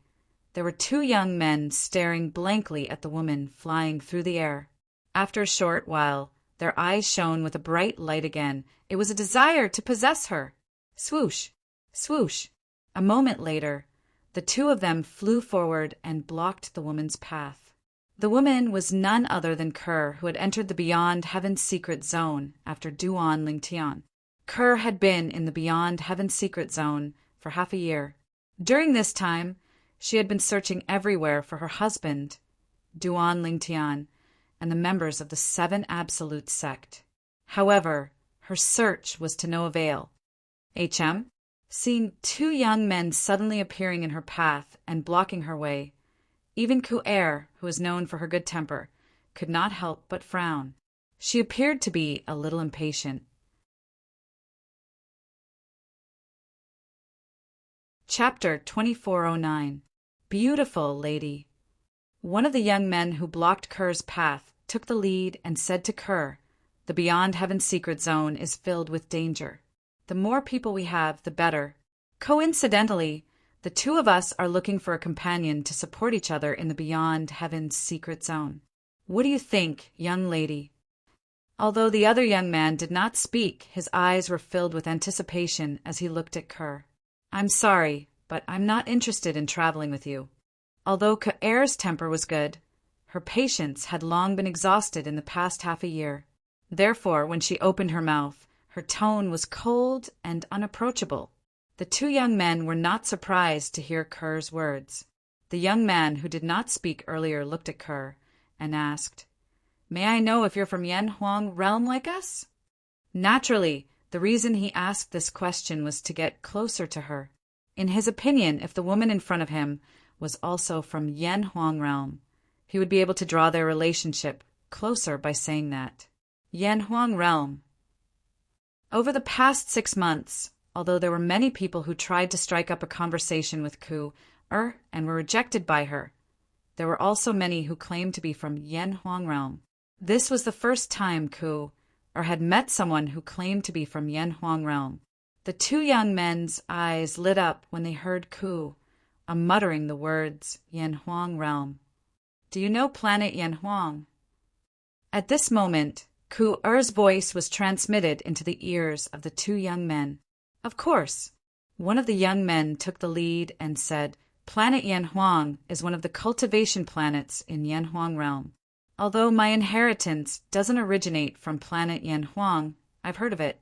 there were 2 young men staring blankly at the woman flying through the air. After a short while, their eyes shone with a bright light again. It was a desire to possess her. Swoosh! Swoosh! A moment later, the 2 of them flew forward and blocked the woman's path. The woman was none other than Kerr, who had entered the Beyond Heaven's Secret Zone after Duan Lingtian. Kerr had been in the Beyond Heaven's Secret Zone for half a year. During this time, she had been searching everywhere for her husband, Duan Lingtian, and the members of the Seven Absolute sect. However, her search was to no avail. HM, seeing two young men suddenly appearing in her path and blocking her way, even Ku'er, who was known for her good temper, could not help but frown. She appeared to be a little impatient. Chapter 2409. Beautiful Lady. One of the young men who blocked Kerr's path took the lead and said to Kerr, "The Beyond Heaven's Secret Zone is filled with danger. The more people we have, the better. Coincidentally, the two of us are looking for a companion to support each other in the Beyond Heaven's Secret Zone. What do you think, young lady?" Although the other young man did not speak, his eyes were filled with anticipation as he looked at Kerr. "I'm sorry, but I'm not interested in traveling with you." Although Ku'er's temper was good, her patience had long been exhausted in the past half a year. Therefore, when she opened her mouth, her tone was cold and unapproachable. The two young men were not surprised to hear Kerr's words. The young man who did not speak earlier looked at Kerr and asked, "May I know if you're from Yen Huang realm like us?" Naturally, the reason he asked this question was to get closer to her. In his opinion, if the woman in front of him was also from Yen Huang realm, he would be able to draw their relationship closer by saying that. Yen Huang realm. Over the past 6 months, although there were many people who tried to strike up a conversation with Ku-er and were rejected by her, there were also many who claimed to be from Yen Huang realm. This was the first time Ku-er had met someone who claimed to be from Yen Huang realm. The two young men's eyes lit up when they heard Ku-er muttering the words Yen Huang realm. "Do you know planet Yen Huang?" At this moment, Ku-er's voice was transmitted into the ears of the two young men. Of course. One of the young men took the lead and said, "Planet Yen Huang is one of the cultivation planets in Yen Huang realm. Although my inheritance doesn't originate from planet Yen Huang, I've heard of it."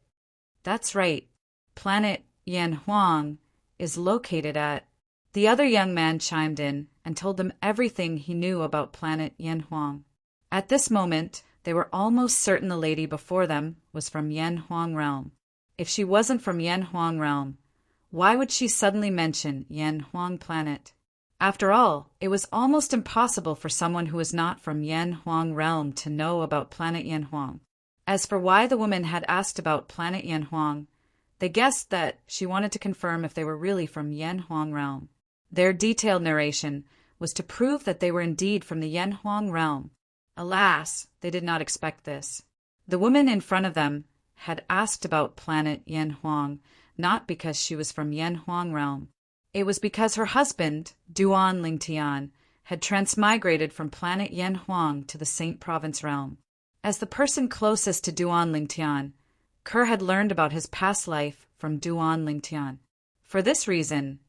"That's right. Planet Yen Huang is located at..." The other young man chimed in and told them everything he knew about planet Yen Huang. At this moment, they were almost certain the lady before them was from Yen Huang realm. If she wasn't from Yen Huang realm, why would she suddenly mention Yen Huang planet? After all, it was almost impossible for someone who was not from Yen Huang realm to know about planet Yen Huang. As for why the woman had asked about planet Yen Huang, they guessed that she wanted to confirm if they were really from Yen Huang realm. Their detailed narration was to prove that they were indeed from the Yen Huang realm. Alas, they did not expect this. The woman in front of them had asked about planet Yen Huang, not because she was from Yen Huang realm. It was because her husband, Duan Lingtian, had transmigrated from planet Yen Huang to the Saint Province realm. As the person closest to Duan Lingtian, Kerr had learned about his past life from Duan Lingtian. For this reason,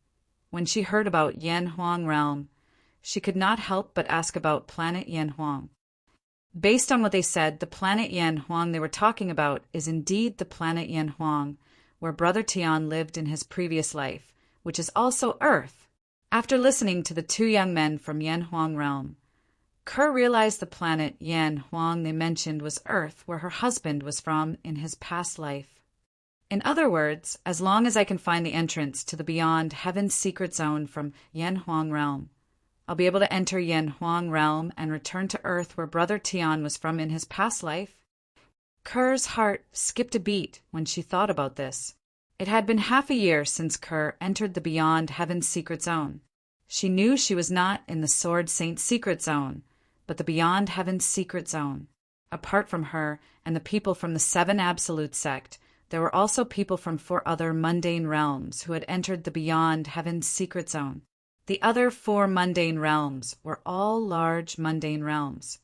when she heard about Yen Huang realm, she could not help but ask about planet Yen Huang. Based on what they said, the planet Yen Huang they were talking about is indeed the planet Yen Huang, where Brother Tian lived in his previous life, which is also Earth. After listening to the two young men from Yen Huang realm, Kerr realized the planet Yen Huang they mentioned was Earth, where her husband was from in his past life. In other words, as long as I can find the entrance to the Beyond Heaven's Secret Zone from Yen Huang realm, I'll be able to enter Yen Huang realm and return to Earth where Brother Tian was from in his past life. Kerr's heart skipped a beat when she thought about this. It had been half a year since Kerr entered the Beyond Heaven's Secret Zone. She knew she was not in the Sword Saint Secret Zone, but the Beyond Heaven's Secret Zone. Apart from her and the people from the Seven Absolute sect, there were also people from 4 other mundane realms who had entered the Beyond Heaven's Secret Zone. The other 4 mundane realms were all large mundane realms.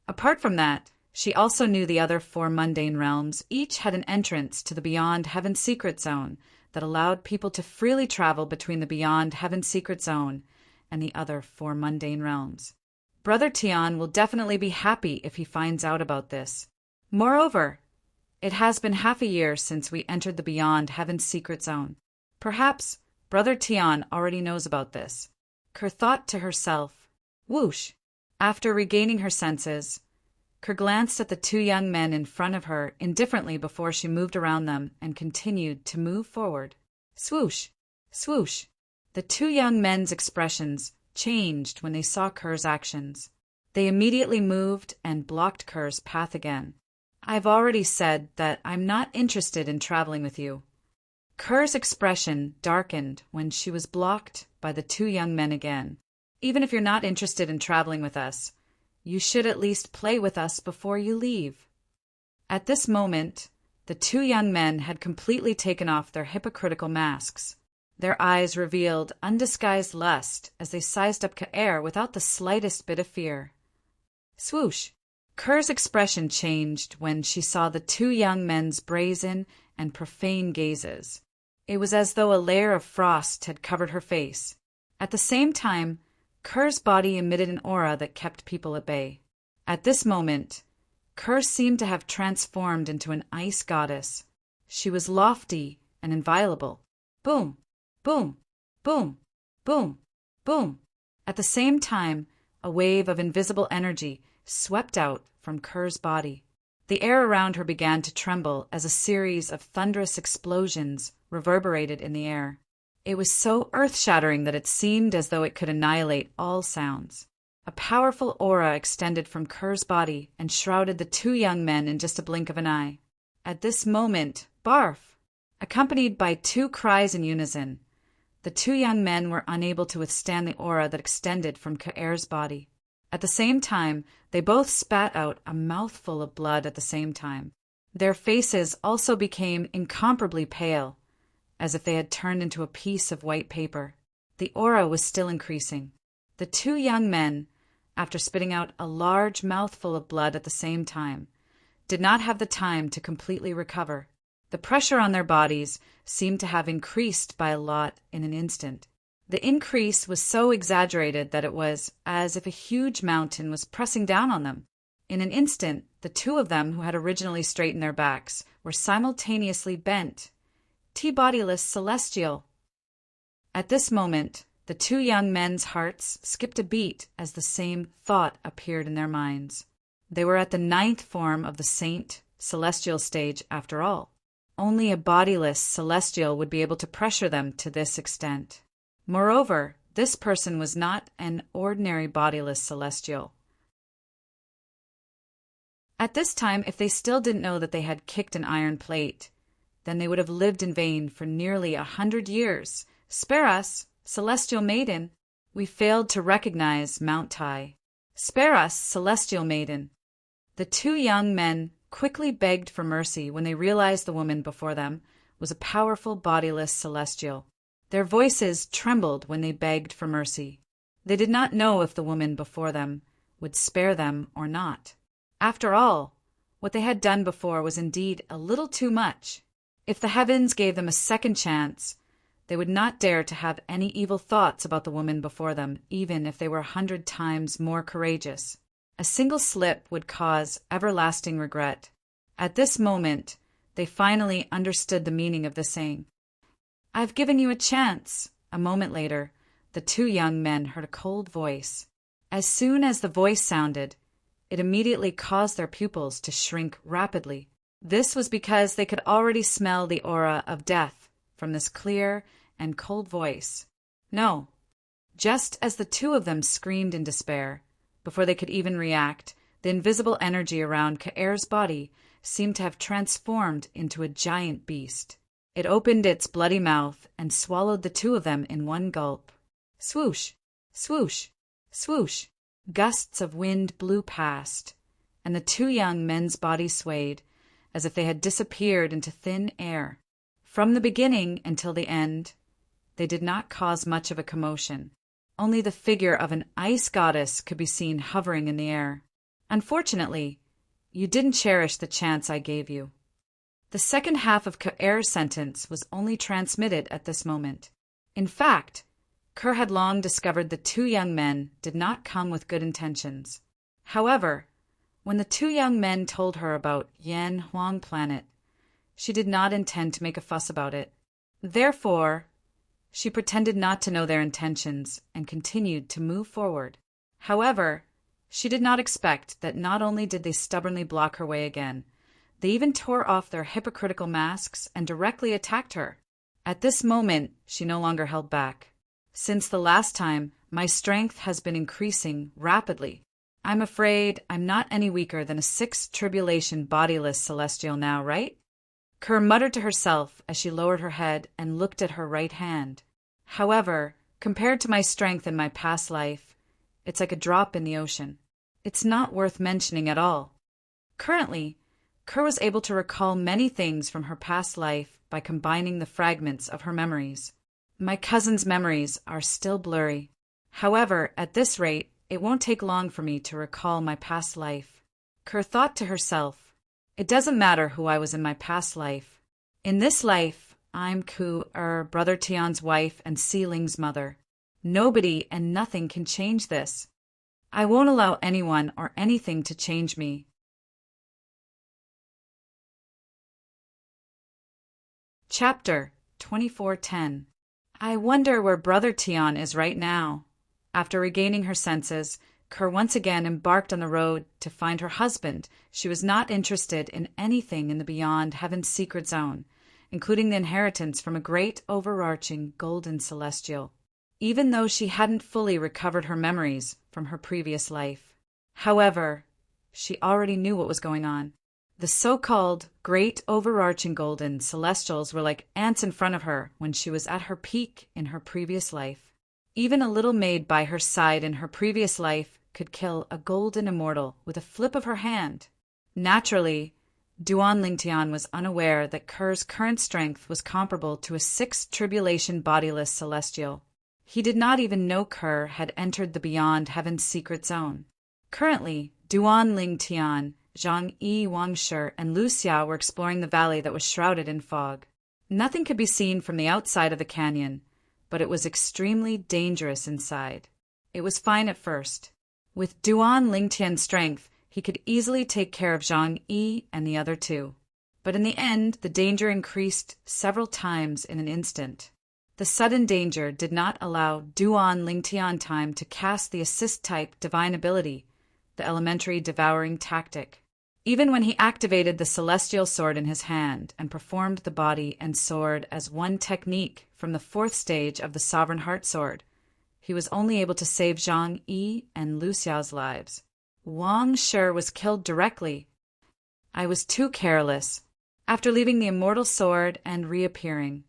Apart from that, she also knew the other 4 mundane realms each had an entrance to the Beyond Heaven's Secret Zone that allowed people to freely travel between the Beyond Heaven's Secret Zone and the other for mundane realms. Brother Tian will definitely be happy if he finds out about this. Moreover, it has been half a year since we entered the Beyond Heaven's secret zone. Perhaps Brother Tian already knows about this. Kerr thought to herself. Whoosh! After regaining her senses, Kerr glanced at the two young men in front of her indifferently before she moved around them and continued to move forward. Swoosh! Swoosh! The two young men's expressions changed when they saw Kerr's actions. They immediately moved and blocked Kerr's path again. I've already said that I'm not interested in traveling with you. Kerr's expression darkened when she was blocked by the two young men again. Even if you're not interested in traveling with us, you should at least play with us before you leave. At this moment, the two young men had completely taken off their hypocritical masks. Their eyes revealed undisguised lust as they sized up Kaer without the slightest bit of fear. Swoosh! Kerr's expression changed when she saw the two young men's brazen and profane gazes. It was as though a layer of frost had covered her face. At the same time, Kerr's body emitted an aura that kept people at bay. At this moment, Kerr seemed to have transformed into an ice goddess. She was lofty and inviolable. Boom! Boom! Boom! Boom! Boom! At the same time, a wave of invisible energy swept out from Kerr's body. The air around her began to tremble as a series of thunderous explosions reverberated in the air. It was so earth-shattering that it seemed as though it could annihilate all sounds. A powerful aura extended from Kerr's body and shrouded the two young men in just a blink of an eye. At this moment, barf! Accompanied by two cries in unison, the two young men were unable to withstand the aura that extended from Kaer's body. At the same time, they both spat out a mouthful of blood at the same time. Their faces also became incomparably pale, as if they had turned into a piece of white paper. The aura was still increasing. The two young men, after spitting out a large mouthful of blood at the same time, did not have the time to completely recover. The pressure on their bodies seemed to have increased by a lot in an instant. The increase was so exaggerated that it was as if a huge mountain was pressing down on them. In an instant, the two of them who had originally straightened their backs were simultaneously bent, T-bodiless celestial. At this moment, the two young men's hearts skipped a beat as the same thought appeared in their minds. They were at the 9th form of the saint celestial stage after all. Only a bodiless celestial would be able to pressure them to this extent. Moreover, this person was not an ordinary bodiless celestial. At this time, if they still didn't know that they had kicked an iron plate, then they would have lived in vain for nearly 100 years. Spare us, celestial maiden. We failed to recognize Mount Tai. Spare us, celestial maiden. The two young men quickly begged for mercy when they realized the woman before them was a powerful bodiless celestial. Their voices trembled when they begged for mercy. They did not know if the woman before them would spare them or not. After all, what they had done before was indeed a little too much. If the heavens gave them a second chance, they would not dare to have any evil thoughts about the woman before them, even if they were 100 times more courageous. A single slip would cause everlasting regret. At this moment, they finally understood the meaning of the saying. I've given you a chance. A moment later, the two young men heard a cold voice. As soon as the voice sounded, it immediately caused their pupils to shrink rapidly. This was because they could already smell the aura of death from this clear and cold voice. No, just as the two of them screamed in despair, before they could even react, the invisible energy around Kaer's body seemed to have transformed into a giant beast. It opened its bloody mouth and swallowed the two of them in one gulp. Swoosh! Swoosh! Swoosh! Gusts of wind blew past, and the two young men's bodies swayed, as if they had disappeared into thin air. From the beginning until the end, they did not cause much of a commotion. Only the figure of an ice goddess could be seen hovering in the air. Unfortunately, you didn't cherish the chance I gave you. The second half of Kaer's sentence was only transmitted at this moment. In fact, Kerr had long discovered the two young men did not come with good intentions. However, when the two young men told her about Yan Huang Planet, she did not intend to make a fuss about it. Therefore, she pretended not to know their intentions and continued to move forward. However, she did not expect that not only did they stubbornly block her way again, they even tore off their hypocritical masks and directly attacked her. At this moment, she no longer held back. Since the last time, my strength has been increasing rapidly. I'm afraid I'm not any weaker than a sixth tribulation bodiless celestial now, right? Kerr muttered to herself as she lowered her head and looked at her right hand. However, compared to my strength in my past life, it's like a drop in the ocean. It's not worth mentioning at all. Currently, Kerr was able to recall many things from her past life by combining the fragments of her memories. My cousin's memories are still blurry. However, at this rate, it won't take long for me to recall my past life. Kerr thought to herself, it doesn't matter who I was in my past life. In this life, I'm Brother Tian's wife and Seeling's mother. Nobody and nothing can change this. I won't allow anyone or anything to change me. Chapter 2410. I wonder where Brother Tian is right now. After regaining her senses, Kerr once again embarked on the road to find her husband. She was not interested in anything in the beyond heaven's secret zone, including the inheritance from a great overarching golden celestial, even though she hadn't fully recovered her memories from her previous life. However, she already knew what was going on. The so-called great overarching golden celestials were like ants in front of her when she was at her peak in her previous life. Even a little maid by her side in her previous life could kill a golden immortal with a flip of her hand. Naturally, Duan Lingtian was unaware that Kerr's current strength was comparable to a sixth tribulation bodiless celestial. He did not even know Kerr had entered the beyond heaven's secret zone. Currently, Duan Lingtian, Zhang Yi, Wang Shi, and Lu Xia were exploring the valley that was shrouded in fog. Nothing could be seen from the outside of the canyon, but it was extremely dangerous inside. It was fine at first. With Duan Lingtian's strength, he could easily take care of Zhang Yi and the other two. But in the end, the danger increased several times in an instant. The sudden danger did not allow Duan Lingtian time to cast the assist-type divine ability, the elementary devouring tactic. Even when he activated the celestial sword in his hand and performed the body and sword as one technique from the fourth stage of the Sovereign Heart Sword, he was only able to save Zhang Yi and Lu Xiao's lives. Wang Shi was killed directly. I was too careless. After leaving the immortal sword and reappearing,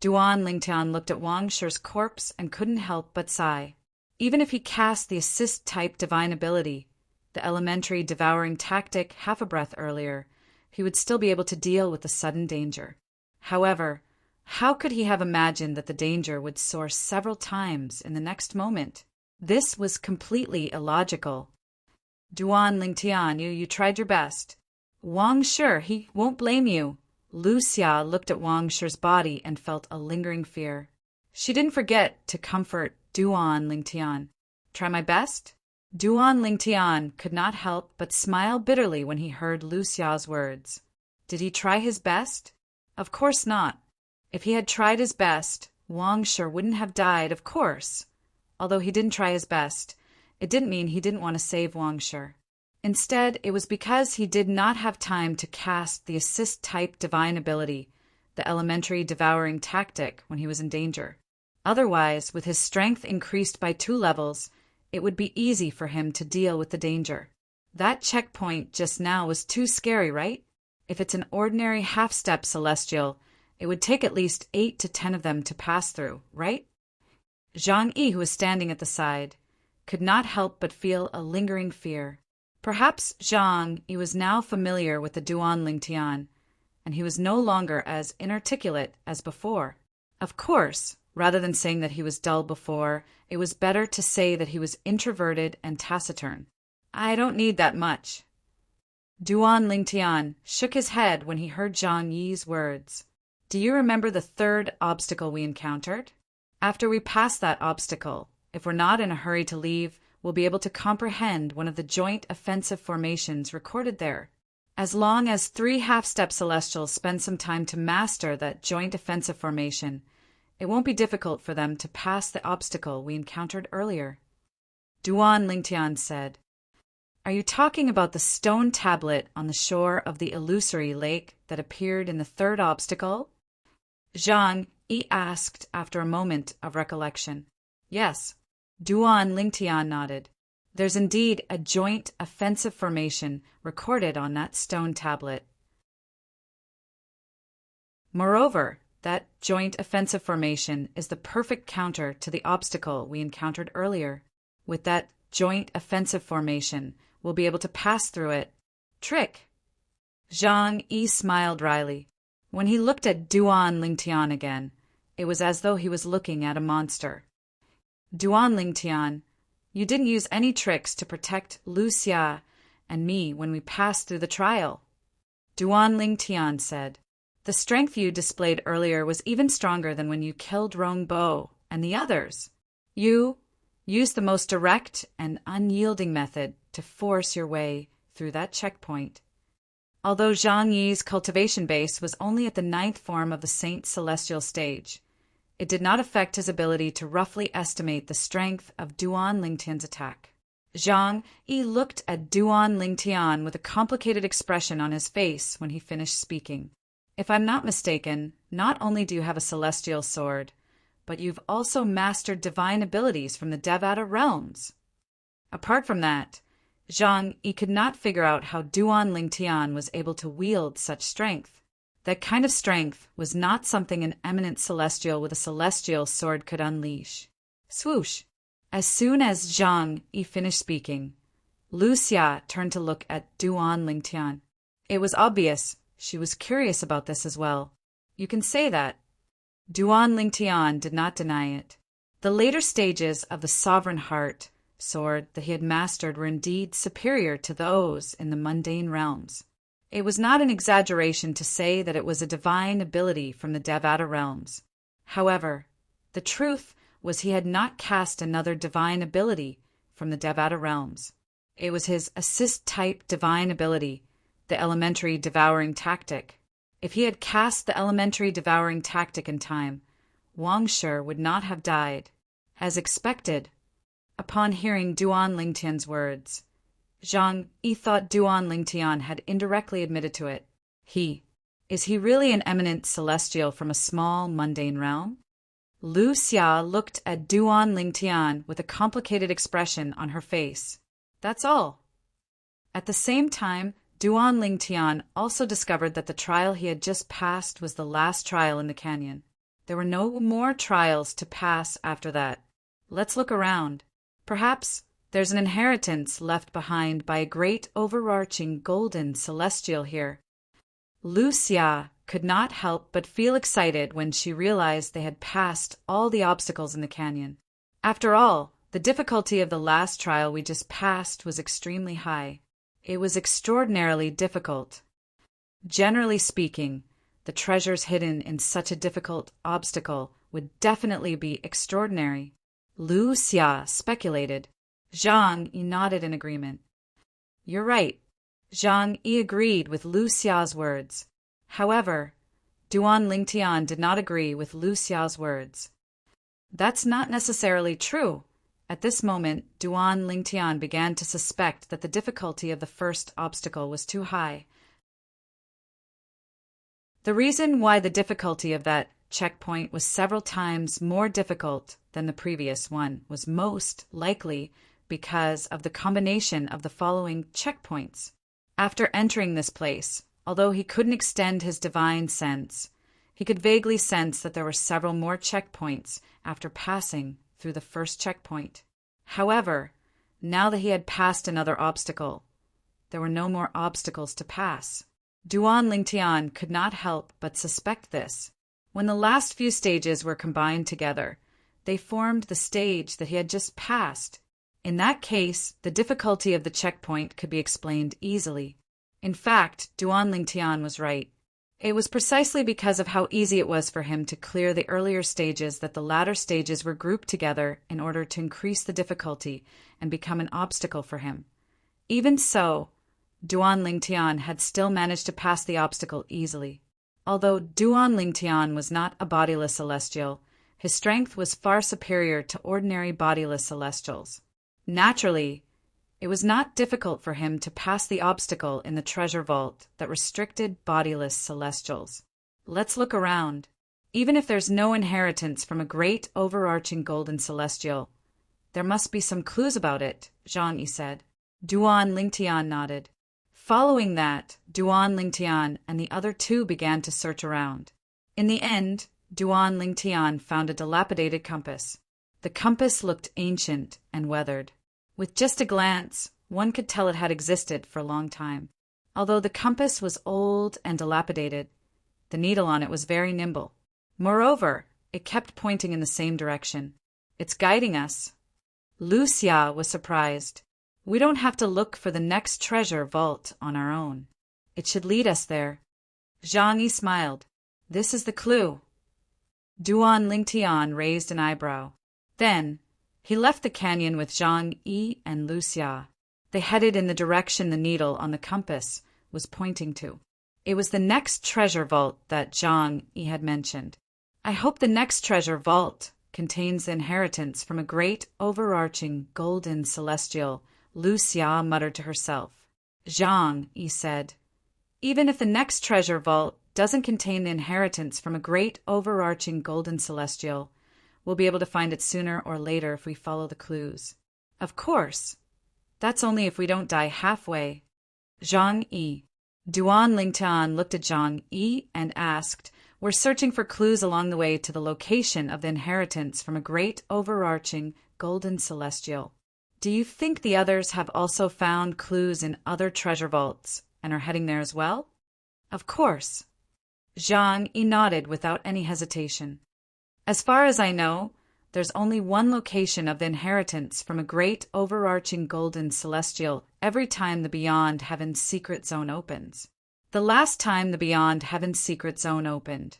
Duan Lingtian looked at Wang Shi's corpse and couldn't help but sigh. Even if he cast the assist-type divine ability, the elementary devouring tactic, half a breath earlier, he would still be able to deal with the sudden danger. However, how could he have imagined that the danger would soar several times in the next moment? This was completely illogical. Duan Lingtian, you tried your best. Wang Shi, he won't blame you. Lu Xia looked at Wang Shi's body and felt a lingering fear. She didn't forget to comfort Duan Lingtian. Try my best? Duan Lingtian could not help but smile bitterly when he heard Lu Xiao's words. Did he try his best? Of course not. If he had tried his best, Wang Shi wouldn't have died, of course. Although he didn't try his best, it didn't mean he didn't want to save Wang Shi. Instead, it was because he did not have time to cast the assist-type divine ability, the elementary devouring tactic, when he was in danger. Otherwise, with his strength increased by 2 levels, it would be easy for him to deal with the danger. That checkpoint just now was too scary, right? If it's an ordinary half-step celestial, it would take at least 8 to 10 of them to pass through, right? Zhang Yi, who was standing at the side, could not help but feel a lingering fear. Perhaps Zhang Yi was now familiar with the Duan Lingtian, and he was no longer as inarticulate as before. Of course, rather than saying that he was dull before, it was better to say that he was introverted and taciturn. I don't need that much. Duan Lingtian shook his head when he heard Zhang Yi's words. Do you remember the 3rd obstacle we encountered? After we pass that obstacle, if we're not in a hurry to leave, we'll be able to comprehend one of the joint offensive formations recorded there. As long as 3 half-step Celestials spend some time to master that joint offensive formation, it won't be difficult for them to pass the obstacle we encountered earlier. Duan Lingtian said, "Are you talking about the stone tablet on the shore of the illusory lake that appeared in the 3rd obstacle?" Zhang Yi asked after a moment of recollection. "Yes." Duan Lingtian nodded. "There's indeed a joint offensive formation recorded on that stone tablet. Moreover, that joint offensive formation is the perfect counter to the obstacle we encountered earlier. With that joint offensive formation, we'll be able to pass through it. Trick!" Zhang Yi smiled wryly. When he looked at Duan Lingtian again, it was as though he was looking at a monster. "Duan Lingtian, you didn't use any tricks to protect Lu Xia and me when we passed through the trial." Duan Lingtian said, "The strength you displayed earlier was even stronger than when you killed Rong Bo and the others. You used the most direct and unyielding method to force your way through that checkpoint." Although Zhang Yi's cultivation base was only at the 9th form of the Saint Celestial stage, it did not affect his ability to roughly estimate the strength of Duan Lingtian's attack. Zhang Yi looked at Duan Lingtian with a complicated expression on his face when he finished speaking. "If I'm not mistaken, not only do you have a celestial sword, but you've also mastered divine abilities from the Devata realms." Apart from that, Zhang Yi could not figure out how Duan Lingtian was able to wield such strength. That kind of strength was not something an eminent celestial with a celestial sword could unleash. Swoosh! As soon as Zhang Yi finished speaking, Lu Xia turned to look at Duan Lingtian. It was obvious she was curious about this as well. "You can say that." Duan Lingtian did not deny it. The later stages of the Sovereign Heart sword that he had mastered were indeed superior to those in the mundane realms. It was not an exaggeration to say that it was a divine ability from the Devata realms. However, the truth was he had not cast another divine ability from the Devata realms. It was his assist-type divine ability, the elementary devouring tactic. If he had cast the elementary devouring tactic in time, Wang Shi would not have died. As expected, upon hearing Duan Lingtian's words, Zhang Yi thought Duan Lingtian had indirectly admitted to it. Is he really an eminent celestial from a small, mundane realm? Lu Xia looked at Duan Lingtian with a complicated expression on her face. That's all. At the same time, Duan Lingtian also discovered that the trial he had just passed was the last trial in the canyon. There were no more trials to pass after that. Let's look around. Perhaps there's an inheritance left behind by a great overarching golden celestial here. Lu Xia could not help but feel excited when she realized they had passed all the obstacles in the canyon. After all, the difficulty of the last trial we just passed was extremely high. It was extraordinarily difficult. Generally speaking, the treasures hidden in such a difficult obstacle would definitely be extraordinary. Lu Xia speculated. Zhang Yi nodded in agreement. You're right. Zhang Yi agreed with Lu Xia's words. However, Duan Lingtian did not agree with Lu Xia's words. That's not necessarily true. At this moment, Duan Lingtian began to suspect that the difficulty of the first obstacle was too high. The reason why the difficulty of that checkpoint was several times more difficult than the previous one was most likely because of the combination of the following checkpoints. After entering this place, although he couldn't extend his divine sense, he could vaguely sense that there were several more checkpoints after passing through the first checkpoint. However, now that he had passed another obstacle, there were no more obstacles to pass. Duan Lingtian could not help but suspect this. When the last few stages were combined together, they formed the stage that he had just passed. In that case, the difficulty of the checkpoint could be explained easily. In fact, Duan Lingtian was right. It was precisely because of how easy it was for him to clear the earlier stages that the latter stages were grouped together in order to increase the difficulty and become an obstacle for him. Even so, Duan Lingtian had still managed to pass the obstacle easily. Although Duan Lingtian was not a bodiless celestial, his strength was far superior to ordinary bodiless celestials. Naturally, it was not difficult for him to pass the obstacle in the treasure vault that restricted bodiless celestials. Let's look around. Even if there's no inheritance from a great overarching golden celestial, there must be some clues about it, Zhang Yi said. Duan Lingtian nodded. Following that, Duan Lingtian and the other two began to search around. In the end, Duan Lingtian found a dilapidated compass. The compass looked ancient and weathered. With just a glance, one could tell it had existed for a long time. Although the compass was old and dilapidated, the needle on it was very nimble. Moreover, it kept pointing in the same direction. It's guiding us. Lu Xia was surprised. We don't have to look for the next treasure vault on our own. It should lead us there. Zhang Yi smiled. This is the clue. Duan Lingtian raised an eyebrow. Then, he left the canyon with Zhang Yi and Lu Xia. They headed in the direction the needle on the compass was pointing to. It was the next treasure vault that Zhang Yi had mentioned. I hope the next treasure vault contains the inheritance from a great overarching golden celestial, Lu Xia muttered to herself. Zhang Yi said, even if the next treasure vault doesn't contain the inheritance from a great overarching golden celestial, we'll be able to find it sooner or later if we follow the clues. Of course. That's only if we don't die halfway. Zhang Yi. Duan Lingtian looked at Zhang Yi and asked, we're searching for clues along the way to the location of the inheritance from a great overarching golden celestial. Do you think the others have also found clues in other treasure vaults and are heading there as well? Of course. Zhang Yi nodded without any hesitation. As far as I know, there's only one location of the inheritance from a great overarching golden celestial every time the Beyond Heaven's secret zone opens. The last time the Beyond Heaven's secret zone opened,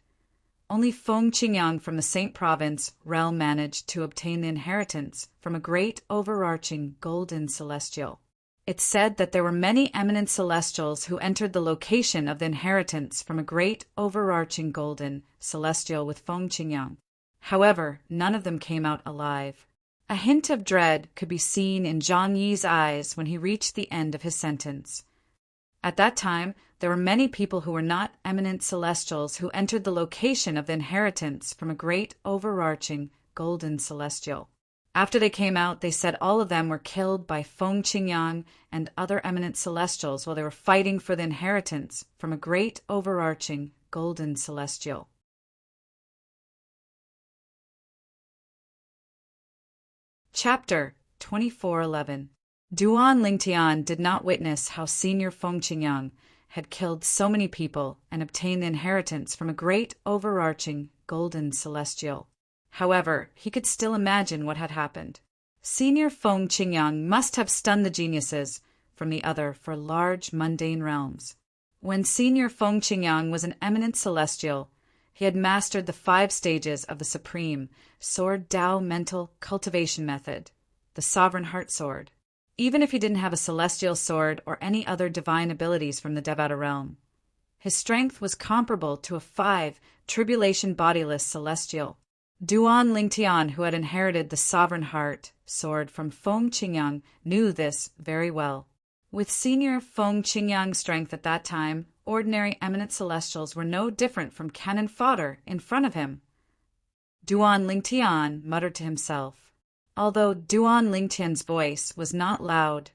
only Feng Qingyang from the Saint Province realm managed to obtain the inheritance from a great overarching golden celestial. It said that there were many eminent celestials who entered the location of the inheritance from a great overarching golden celestial with Feng Qingyang. However, none of them came out alive. A hint of dread could be seen in Zhang Yi's eyes when he reached the end of his sentence. At that time, there were many people who were not eminent celestials who entered the location of the inheritance from a great overarching golden celestial. After they came out, they said all of them were killed by Feng Qingyang and other eminent celestials while they were fighting for the inheritance from a great overarching golden celestial. Chapter 2411. Duan Lingtian did not witness how Senior Feng Qingyang had killed so many people and obtained the inheritance from a great overarching golden celestial. However, he could still imagine what had happened. Senior Feng Qingyang must have stunned the geniuses from the other for large mundane realms. When Senior Feng Qingyang was an eminent celestial, he had mastered the 5 stages of the supreme Sword Dao mental cultivation method, the Sovereign Heart Sword, even if he didn't have a celestial sword or any other divine abilities from the Devata realm. His strength was comparable to a 5 tribulation bodiless celestial. Duan Lingtian, who had inherited the Sovereign Heart Sword from Feng Qingyang, knew this very well. With Senior Feng Qingyang's strength at that time, ordinary eminent celestials were no different from cannon fodder in front of him. Duan Lingtian muttered to himself. Although Duan Lingtian's voice was not loud,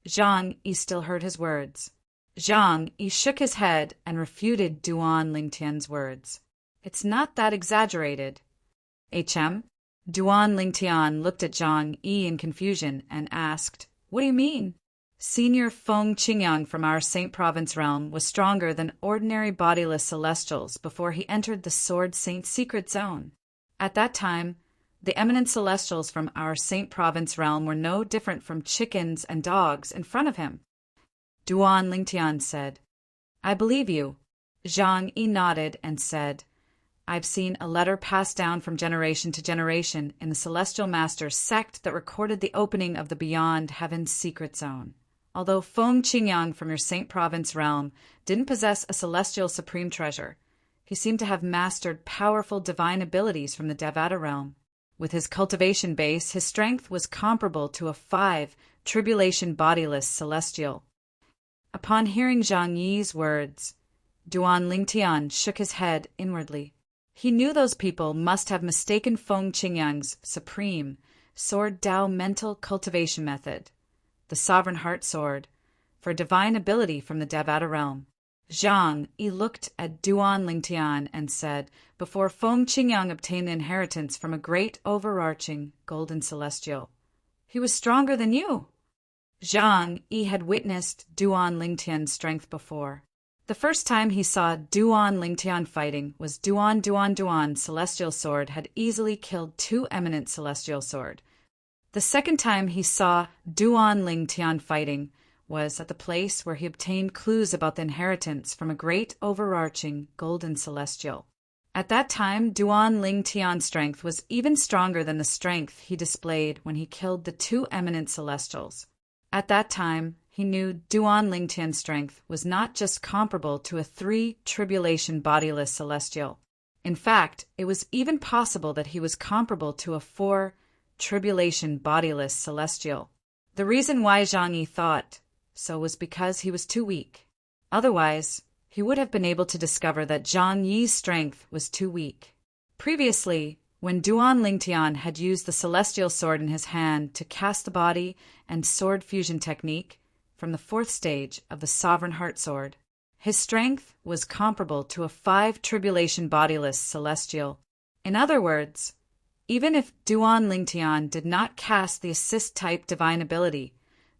Zhang Yi still heard his words. Zhang Yi shook his head and refuted Duan Lingtian's words. It's not that exaggerated. HM? Duan Lingtian looked at Zhang Yi in confusion and asked, what do you mean? Senior Feng Qingyang from our Saint Province realm was stronger than ordinary bodiless celestials before he entered the Sword Saint secret zone. At that time, the eminent celestials from our Saint Province realm were no different from chickens and dogs in front of him. Duan Lingtian said, I believe you. Zhang Yi nodded and said, "I've seen a letter passed down from generation to generation in the Celestial Master's sect that recorded the opening of the Beyond Heaven's secret zone. Although Feng Qingyang from your Saint Province realm didn't possess a celestial supreme treasure, he seemed to have mastered powerful divine abilities from the Devata realm. With his cultivation base, his strength was comparable to a 5 tribulation bodiless celestial." Upon hearing Zhang Yi's words, Duan Lingtian shook his head inwardly. He knew those people must have mistaken Feng Qingyang's supreme sword Dao mental cultivation method, the Sovereign Heart Sword, for divine ability from the Devata realm. Zhang Yi looked at Duan Lingtian and said, "Before Feng Qingyang obtained the inheritance from a great overarching golden celestial, he was stronger than you." Zhang Yi had witnessed Duan Lingtian's strength before. The first time he saw Duan Lingtian fighting was Duan Celestial Sword had easily killed 2 eminent Celestial Sword. The second time he saw Duan Lingtian fighting was at the place where he obtained clues about the inheritance from a great overarching golden celestial. At that time, Duan Lingtian's strength was even stronger than the strength he displayed when he killed the 2 eminent celestials. At that time, he knew Duan Lingtian's strength was not just comparable to a 3 tribulation bodiless celestial. In fact, it was even possible that he was comparable to a 4 tribulation bodiless celestial. The reason why Zhang Yi thought so was because he was too weak. Otherwise, he would have been able to discover that Zhang Yi's strength was too weak. Previously, when Duan Lingtian had used the celestial sword in his hand to cast the body and sword fusion technique from the 4th stage of the Sovereign Heart Sword, his strength was comparable to a 5 tribulation bodiless celestial. In other words, even if Duan Lingtian did not cast the assist-type divine ability,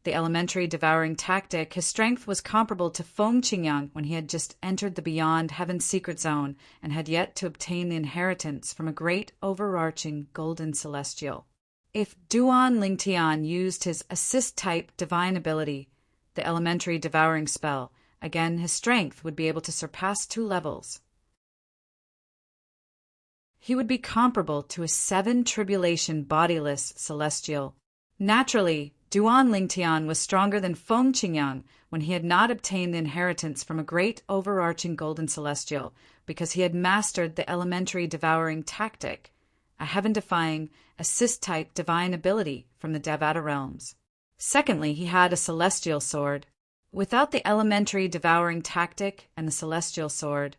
the elementary devouring tactic, his strength was comparable to Feng Qingyang when he had just entered the Beyond Heaven's secret zone and had yet to obtain the inheritance from a great overarching golden celestial. If Duan Lingtian used his assist-type divine ability, the elementary devouring spell, again his strength would be able to surpass 2 levels. He would be comparable to a 7 tribulation bodiless celestial. Naturally, Duan Lingtian was stronger than Feng Qingyang when he had not obtained the inheritance from a great overarching golden celestial because he had mastered the elementary devouring tactic, a heaven-defying, assist-type divine ability from the Devata realms. Secondly, he had a celestial sword. Without the elementary devouring tactic and the celestial sword,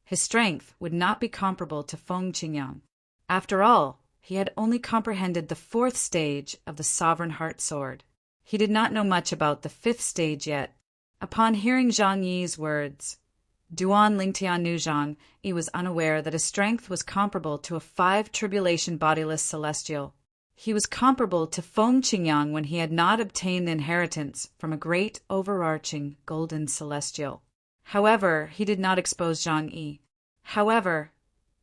his strength would not be comparable to Feng Qingyang. After all, he had only comprehended the 4th stage of the Sovereign Heart Sword. He did not know much about the 5th stage yet. Upon hearing Zhang Yi's words, Duan Lingtian knew Zhang Yi was unaware that his strength was comparable to a 5 tribulation bodiless celestial. He was comparable to Feng Qingyang when he had not obtained the inheritance from a great overarching golden celestial. However, he did not expose Zhang Yi. However,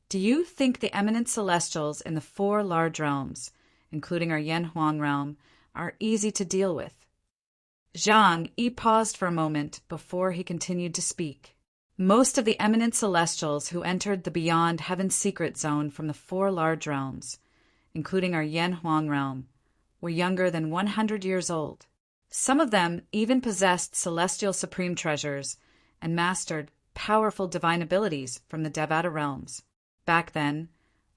do you think the eminent celestials in the 4 large realms, including our Yanhuang realm, are easy to deal with? Zhang Yi paused for a moment before he continued to speak. Most of the eminent celestials who entered the Beyond Heaven's secret zone from the 4 large realms, including our Yanhuang realm, were younger than 100 years old. Some of them even possessed celestial supreme treasures and mastered powerful divine abilities from the Devata realms. Back then,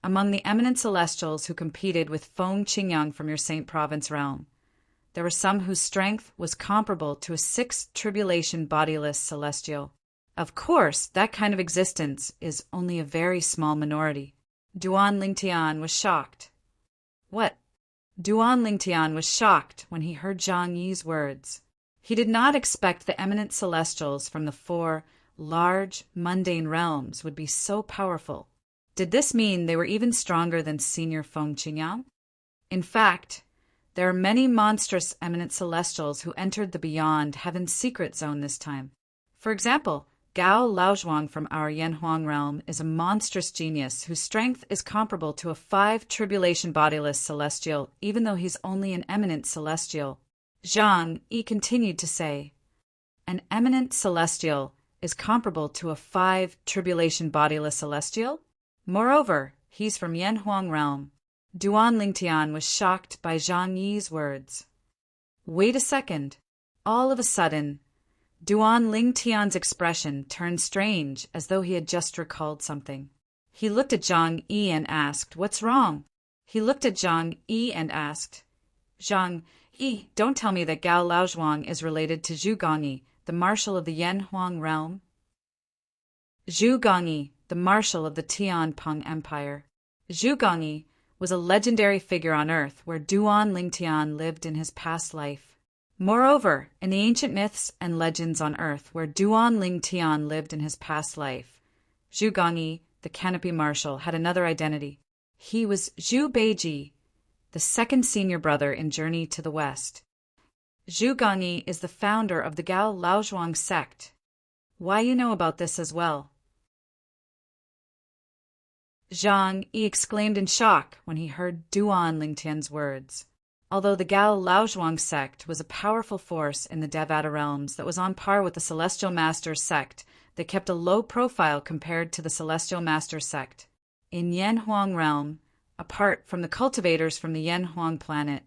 among the eminent celestials who competed with Feng Qingyang from your Saint Province realm, there were some whose strength was comparable to a 6 tribulation bodiless celestial. Of course, that kind of existence is only a very small minority. Duan Lingtian was shocked. What? Duan Lingtian was shocked when he heard Zhang Yi's words. He did not expect the eminent celestials from the 4 large, mundane realms would be so powerful. Did this mean they were even stronger than senior Feng Qingyang? In fact, there are many monstrous eminent celestials who entered the Beyond Heaven's secret zone this time. For example, Gao Laozhuang from our Yanhuang realm is a monstrous genius whose strength is comparable to a 5 tribulation bodiless celestial, even though he's only an eminent celestial. Zhang Yi continued to say, "An eminent celestial is comparable to a 5 tribulation bodiless celestial? Moreover, he's from Yanhuang realm. Duan Lingtian was shocked by Zhang Yi's words. Wait a second. All of a sudden, Duan Lingtian's expression turned strange, as though he had just recalled something. He looked at Zhang Yi and asked, "What's wrong?" He looked at Zhang Yi and asked, "Zhang Yi, don't tell me that Gao Laozhuang is related to Zhu Gongyi, the marshal of the Yanhuang realm?" Zhu Gongyi, the marshal of the Tianping Empire. Zhu Gongyi was a legendary figure on Earth where Duan Lingtian lived in his past life. Moreover, in the ancient myths and legends on Earth where Duan Lingtian lived in his past life, Zhu Gongyi, the Canopy Marshal, had another identity. He was Zhu Beiji, the second senior brother in Journey to the West. Zhu Gongyi is the founder of the Gao Laozhuang sect. Why you know about this as well? Zhang Yi exclaimed in shock when he heard Duan Lingtian's words. Although the Gao Laozhuang sect was a powerful force in the Devata realms that was on par with the Celestial Masters sect, they kept a low profile compared to the Celestial Masters sect. In Yanhuang realm, apart from the cultivators from the Yanhuang planet,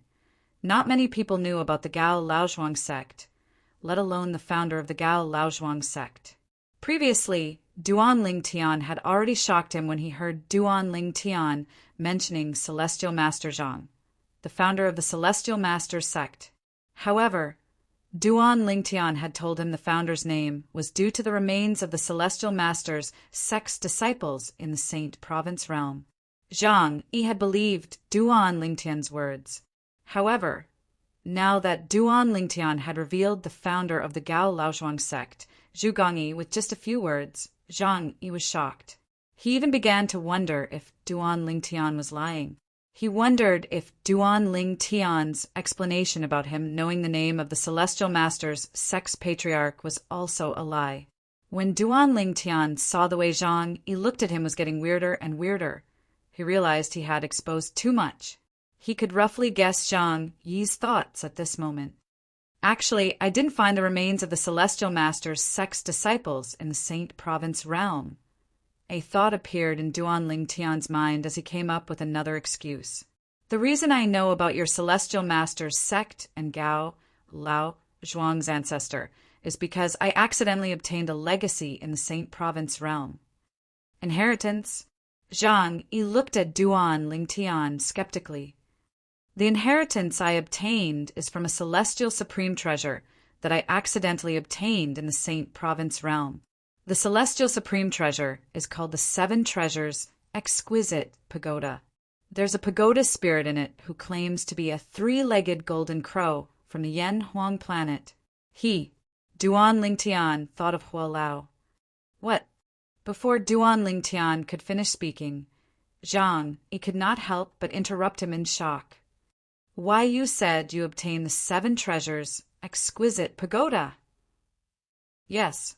not many people knew about the Gao Laozhuang sect, let alone the founder of the Gao Laozhuang sect. Previously, Duan Lingtian had already shocked him when he heard Duan Lingtian mentioning Celestial Master Zhang, the founder of the Celestial Masters sect. However, Duan Lingtian had told him the founder's name was due to the remains of the Celestial Masters' sect's disciples in the Saint Province realm. Zhang Yi had believed Duan Lingtian's words. However, now that Duan Lingtian had revealed the founder of the Gao Laozhuang sect, Zhu Gongyi, with just a few words, Zhang Yi was shocked. He even began to wonder if Duan Lingtian was lying. He wondered if Duan Lingtian's explanation about him knowing the name of the Celestial Masters' sex patriarch was also a lie. When Duan Lingtian saw the way Zhang Yi looked at him was getting weirder and weirder, he realized he had exposed too much. He could roughly guess Zhang Yi's thoughts at this moment. Actually, I didn't find the remains of the Celestial Masters' sex disciples in the Saint Province realm. A thought appeared in Duan Lingtian's mind as he came up with another excuse. The reason I know about your Celestial Masters sect and Gao Lao Zhuang's ancestor is because I accidentally obtained a legacy in the Saint Province realm. Inheritance? Zhang Yi looked at Duan Lingtian skeptically. The inheritance I obtained is from a celestial supreme treasure that I accidentally obtained in the Saint Province realm. The celestial supreme treasure is called the 7 Treasures Exquisite Pagoda. There's a pagoda spirit in it who claims to be a 3-legged golden crow from the Yanhuang planet. He, Duan Lingtian, thought of Hua Lao. What? Before Duan Lingtian could finish speaking, Zhang Yi could not help but interrupt him in shock. Why, you said you obtained the 7 Treasures Exquisite Pagoda? Yes.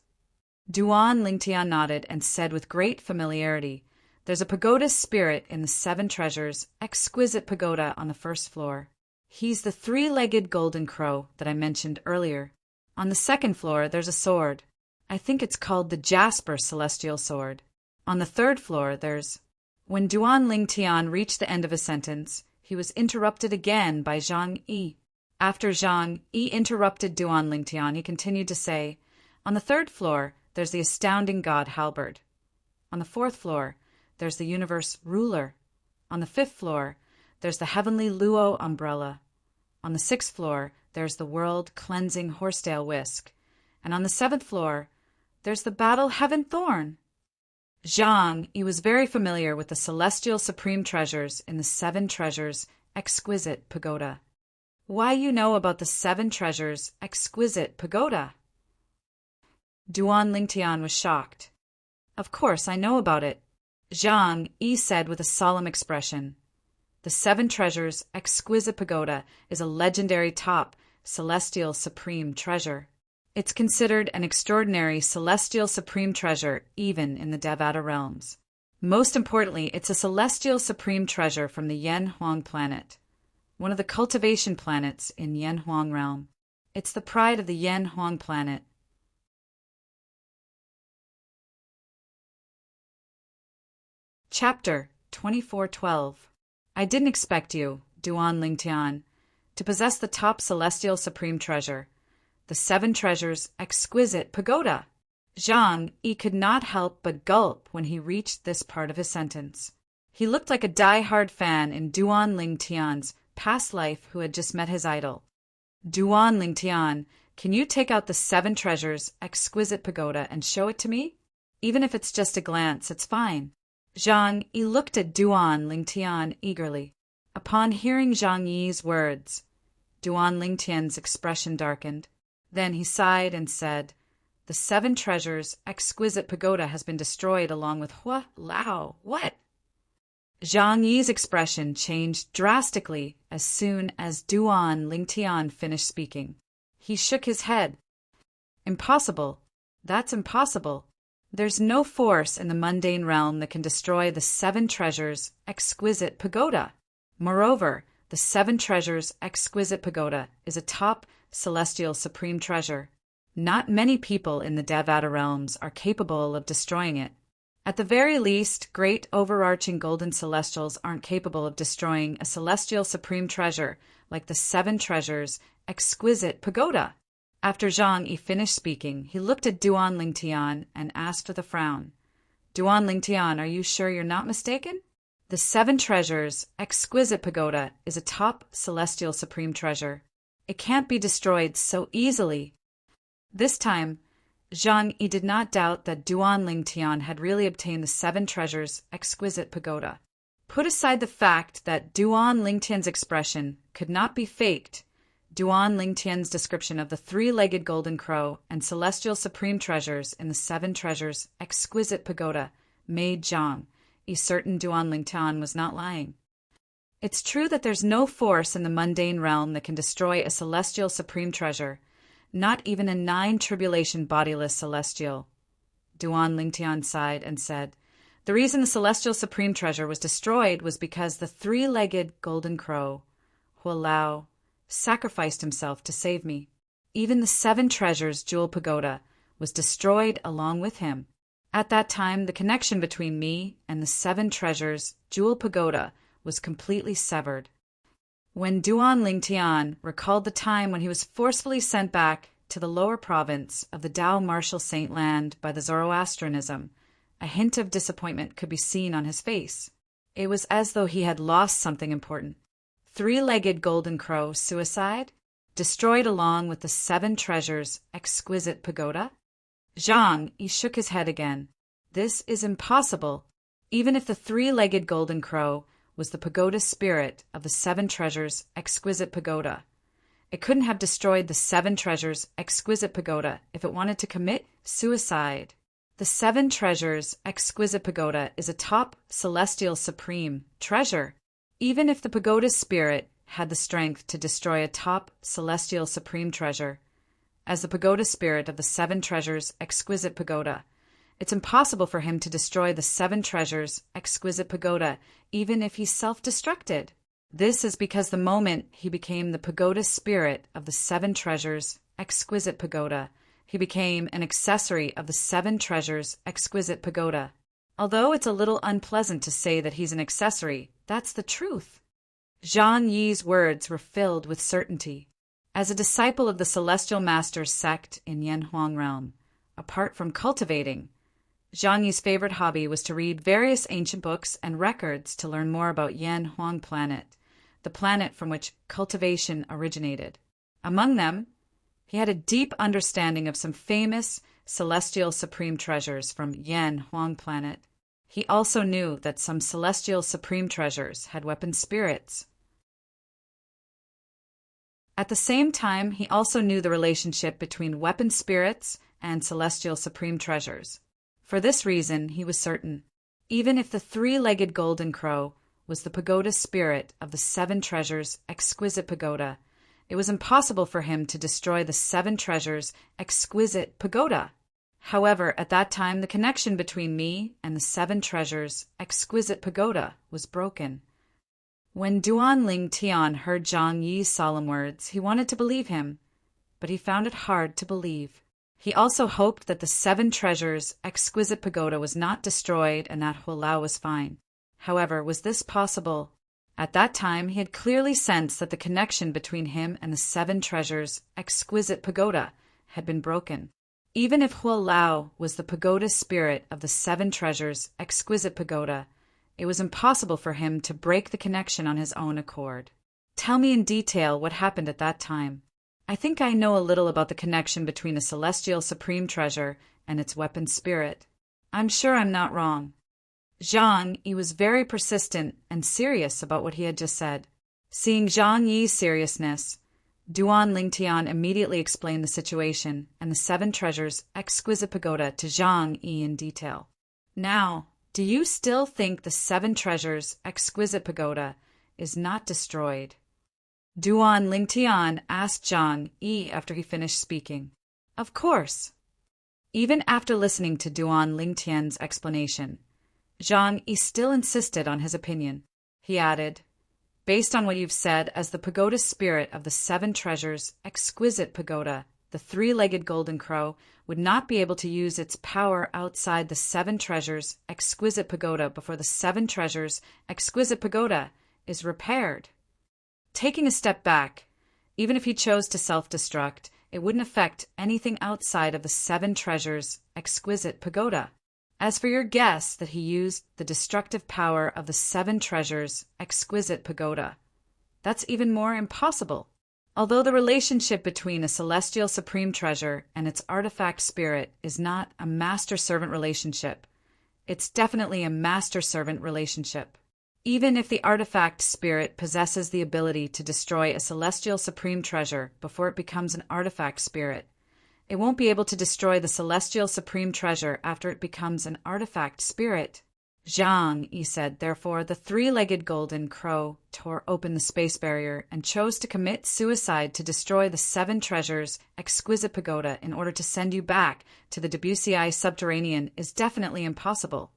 Duan Lingtian nodded and said with great familiarity, "There's a pagoda spirit in the 7 Treasures Exquisite Pagoda on the 1st floor. He's the 3-legged golden crow that I mentioned earlier. On the 2nd floor, there's a sword. I think it's called the Jasper Celestial Sword. On the 3rd floor, there's—" When Duan Lingtian reached the end of his sentence, he was interrupted again by Zhang Yi. After Zhang Yi interrupted Duan Lingtian, he continued to say, "On the 3rd floor, there's the astounding god Halberd. On the 4th floor, there's the universe ruler. On the 5th floor, there's the heavenly Luo umbrella. On the 6th floor, there's the world-cleansing horsetail whisk. And on the 7th floor, there's the battle heaven thorn." Zhang Yi was very familiar with the celestial supreme treasures in the 7 Treasures Exquisite Pagoda. Why you know about the 7 Treasures Exquisite Pagoda? Duan Lingtian was shocked. Of course, I know about it, Zhang Yi said with a solemn expression. The 7 Treasures Exquisite Pagoda is a legendary top, celestial supreme treasure. It's considered an extraordinary celestial supreme treasure even in the Devata realms. Most importantly, it's a celestial supreme treasure from the Yanhuang planet, one of the cultivation planets in Yanhuang realm. It's the pride of the Yanhuang planet. Chapter 24:12. I didn't expect you, Duan Lingtian, to possess the top celestial supreme treasure, the seven treasures' exquisite pagoda. Zhang Yi could not help but gulp when he reached this part of his sentence. He looked like a die-hard fan in Duan Lingtian's past life who had just met his idol. Duan Lingtian, can you take out the seven treasures' exquisite pagoda and show it to me? Even if it's just a glance, it's fine. Zhang Yi looked at Duan Lingtian eagerly. Upon hearing Zhang Yi's words, Duan Lingtian's expression darkened. Then he sighed and said, "The seven treasures' exquisite pagoda has been destroyed along with Hua Lao. What?" Zhang Yi's expression changed drastically as soon as Duan Lingtian finished speaking. He shook his head. "Impossible. That's impossible. There's no force in the mundane realm that can destroy the seven treasures' exquisite pagoda. Moreover, the seven treasures' exquisite pagoda is a top celestial supreme treasure. Not many people in the Devata realms are capable of destroying it. At the very least, great overarching golden celestials aren't capable of destroying a celestial supreme treasure like the seven treasures' exquisite pagoda." After Zhang Yi finished speaking, he looked at Duan Lingtian and asked with a frown, "Duan Lingtian, are you sure you're not mistaken? The seven treasures' exquisite pagoda is a top celestial supreme treasure. It can't be destroyed so easily." This time, Zhang Yi did not doubt that Duan Lingtian had really obtained the seven treasures' exquisite pagoda. Put aside the fact that Duan Lingtian's expression could not be faked, Duan Lingtian's description of the three-legged golden crow and celestial supreme treasures in the seven treasures' exquisite pagoda made Zhang Yi certain Duan Lingtian was not lying. It's true that there's no force in the mundane realm that can destroy a celestial supreme treasure, not even a nine-tribulation bodiless celestial. Duan Lingtian sighed and said, "The reason the celestial supreme treasure was destroyed was because the three-legged golden crow, Hua Lao, sacrificed himself to save me. Even the seven treasures' jewel pagoda was destroyed along with him. At that time, the connection between me and the seven treasures' jewel pagoda was completely severed." When Duan Lingtian recalled the time when he was forcefully sent back to the lower province of the Tao Martial Saint Land by the Zoroastrianism, a hint of disappointment could be seen on his face. It was as though he had lost something important. Three-legged golden crow suicide? Destroyed along with the seven treasures' exquisite pagoda? Zhang Yi shook his head again. This is impossible. Even if the three-legged golden crow was the pagoda spirit of the seven treasures' exquisite pagoda, it couldn't have destroyed the seven treasures' exquisite pagoda if it wanted to commit suicide. The seven treasures' exquisite pagoda is a top celestial supreme treasure. Even if the pagoda spirit had the strength to destroy a top celestial supreme treasure, as the pagoda spirit of the seven treasures' exquisite pagoda, it's impossible for him to destroy the seven treasures' exquisite pagoda, even if he self-destructed. This is because the moment he became the pagoda spirit of the seven treasures' exquisite pagoda, he became an accessory of the seven treasures' exquisite pagoda. Although it's a little unpleasant to say that he's an accessory, that's the truth. Zhang Yi's words were filled with certainty. As a disciple of the Celestial Master's sect in Yanhuang realm, apart from cultivating, Zhang Yi's favorite hobby was to read various ancient books and records to learn more about Yanhuang planet, the planet from which cultivation originated. Among them, he had a deep understanding of some famous celestial supreme treasures from Yanhuang planet. He also knew that some celestial supreme treasures had weapon spirits. At the same time, he also knew the relationship between weapon spirits and celestial supreme treasures. For this reason, he was certain, even if the three-legged golden crow was the pagoda spirit of the seven treasures' exquisite pagoda, it was impossible for him to destroy the seven treasures' exquisite pagoda. However, at that time, the connection between me and the seven treasures' exquisite pagoda was broken. When Duan Lingtian heard Zhang Yi's solemn words, he wanted to believe him, but he found it hard to believe. He also hoped that the seven treasures' exquisite pagoda was not destroyed and that Hua Lao was fine. However, was this possible? At that time, he had clearly sensed that the connection between him and the seven treasures' exquisite pagoda had been broken. Even if Hua Lao was the pagoda spirit of the seven treasures' exquisite pagoda, it was impossible for him to break the connection on his own accord. Tell me in detail what happened at that time. I think I know a little about the connection between a celestial supreme treasure and its weapon spirit. I'm sure I'm not wrong. Zhang Yi was very persistent and serious about what he had just said. Seeing Zhang Yi's seriousness, Duan Lingtian immediately explained the situation and the seven treasures' exquisite pagoda to Zhang Yi in detail. Now, do you still think the seven treasures' exquisite pagoda is not destroyed? Duan Lingtian asked Zhang Yi after he finished speaking. Of course. Even after listening to Duan Lingtian's explanation, Zhang Yi still insisted on his opinion. He added, based on what you've said, as the pagoda spirit of the seven treasures' exquisite pagoda, the three-legged golden crow would not be able to use its power outside the seven treasures' exquisite pagoda before the seven treasures' exquisite pagoda is repaired. Taking a step back, even if he chose to self-destruct, it wouldn't affect anything outside of the seven treasures' exquisite pagoda. As for your guess that he used the destructive power of the seven treasures' exquisite pagoda, that's even more impossible. Although the relationship between a celestial supreme treasure and its artifact spirit is not a master-servant relationship, it's definitely a master-servant relationship. Even if the artifact spirit possesses the ability to destroy a celestial supreme treasure before it becomes an artifact spirit, it won't be able to destroy the celestial supreme treasure after it becomes an artifact spirit. Zhang Yi said, therefore, the three-legged golden crow tore open the space barrier and chose to commit suicide to destroy the seven treasures' exquisite pagoda in order to send you back to the WCI subterranean is definitely impossible.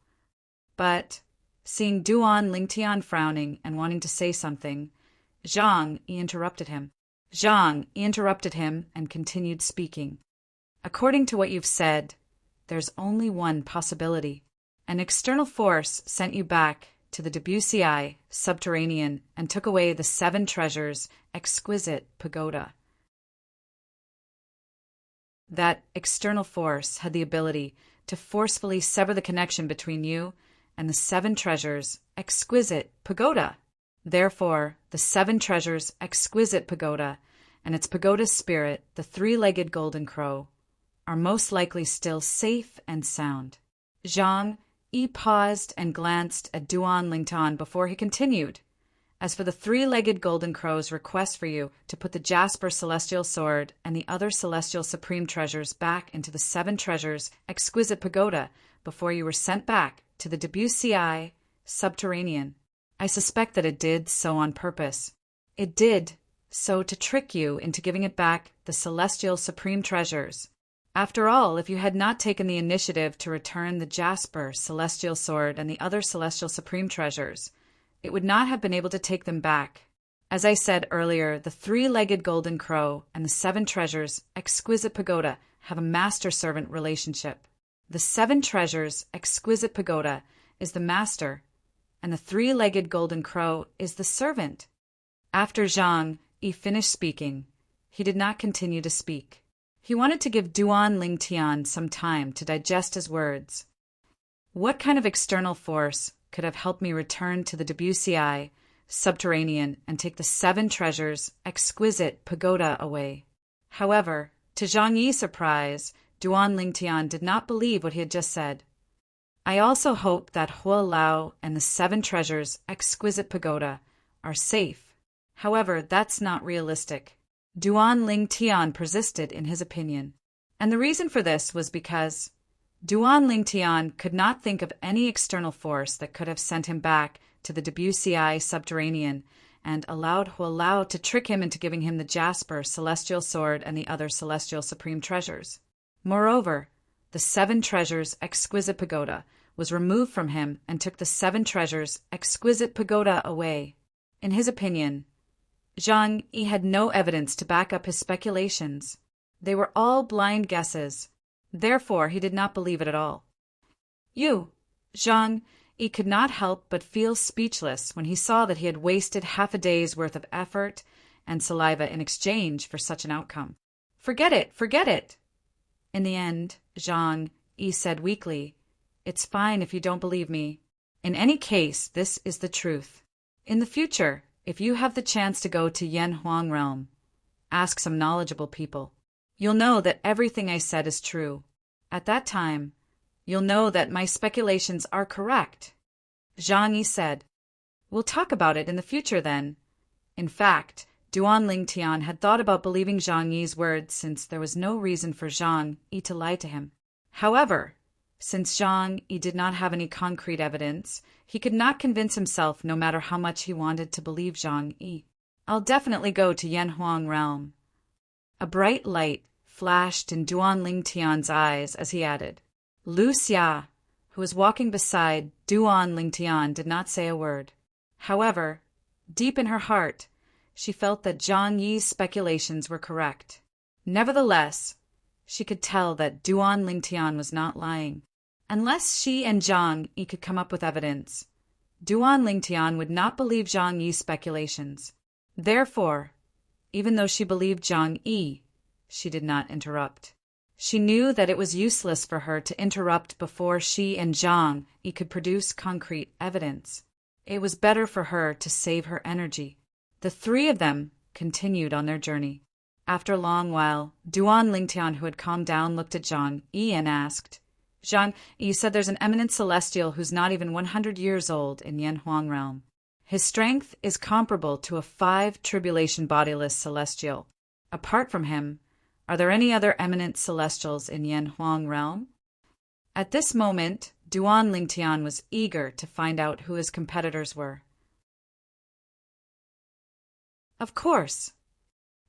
But, seeing Duan Lingtian frowning and wanting to say something, Zhang Yi interrupted him. And continued speaking. According to what you've said, there's only one possibility. An external force sent you back to the WCI subterranean and took away the seven treasures' exquisite pagoda. That external force had the ability to forcefully sever the connection between you and the seven treasures' exquisite pagoda. Therefore, the seven treasures' exquisite pagoda and its pagoda spirit, the three-legged golden crow, are most likely still safe and sound. Zhang Yi paused and glanced at Duan Lingtian before he continued. As for the three-legged golden crow's request for you to put the Jasper Celestial Sword and the other Celestial Supreme Treasures back into the seven treasures' exquisite pagoda before you were sent back to the WCI subterranean, I suspect that it did so on purpose. It did so to trick you into giving it back the Celestial Supreme Treasures. After all, if you had not taken the initiative to return the Jasper Celestial Sword and the other Celestial Supreme Treasures, it would not have been able to take them back. As I said earlier, the three-legged golden crow and the seven treasures' exquisite pagoda have a master-servant relationship. The seven treasures' exquisite pagoda is the master, and the three-legged golden crow is the servant. After Zhang Yi finished speaking, he did not continue to speak. He wanted to give Duan Lingtian some time to digest his words. What kind of external force could have helped me return to the WCI subterranean and take the seven treasures' exquisite pagoda away? However, to Zhang Yi's surprise, Duan Lingtian did not believe what he had just said. I also hope that Hua Lao and the seven treasures' exquisite pagoda are safe. However, that's not realistic. Duan Lingtian persisted in his opinion. And the reason for this was because Duan Lingtian could not think of any external force that could have sent him back to the WCI subterranean and allowed Hua Lao to trick him into giving him the Jasper Celestial Sword and the other Celestial Supreme Treasures. Moreover, the seven treasures' exquisite pagoda was removed from him and took the seven treasures' exquisite pagoda away. In his opinion, Zhang Yi had no evidence to back up his speculations. They were all blind guesses. Therefore, he did not believe it at all. You, Zhang He could not help but feel speechless when he saw that he had wasted half a day's worth of effort and saliva in exchange for such an outcome. Forget it, forget it! In the end, Zhang Yi said weakly, It's fine if you don't believe me. In any case, this is the truth. In the future, if you have the chance to go to Yanhuang realm, ask some knowledgeable people. You'll know that everything I said is true. At that time, you'll know that my speculations are correct. Zhang Yi said, We'll talk about it in the future then. In fact, Duan Lingtian had thought about believing Zhang Yi's words since there was no reason for Zhang Yi to lie to him. However, since Zhang Yi did not have any concrete evidence, he could not convince himself no matter how much he wanted to believe Zhang Yi. I'll definitely go to Yanhuang realm. A bright light flashed in Duan Lingtian's eyes as he added. Lu Xia, who was walking beside Duan Lingtian, did not say a word. However, deep in her heart, she felt that Zhang Yi's speculations were correct. Nevertheless, she could tell that Duan Lingtian was not lying. Unless she and Zhang Yi could come up with evidence, Duan Lingtian would not believe Zhang Yi's speculations. Therefore, even though she believed Zhang Yi, she did not interrupt. She knew that it was useless for her to interrupt before she and Zhang Yi could produce concrete evidence. It was better for her to save her energy. The three of them continued on their journey. After a long while, Duan Lingtian, who had calmed down, looked at Zhang Yi and asked, Zhang, you said there's an eminent celestial who's not even 100 years old in Yanhuang realm. His strength is comparable to a 5 tribulation bodiless celestial. Apart from him, are there any other eminent celestials in Yanhuang realm? At this moment, Duan Lingtian was eager to find out who his competitors were. Of course.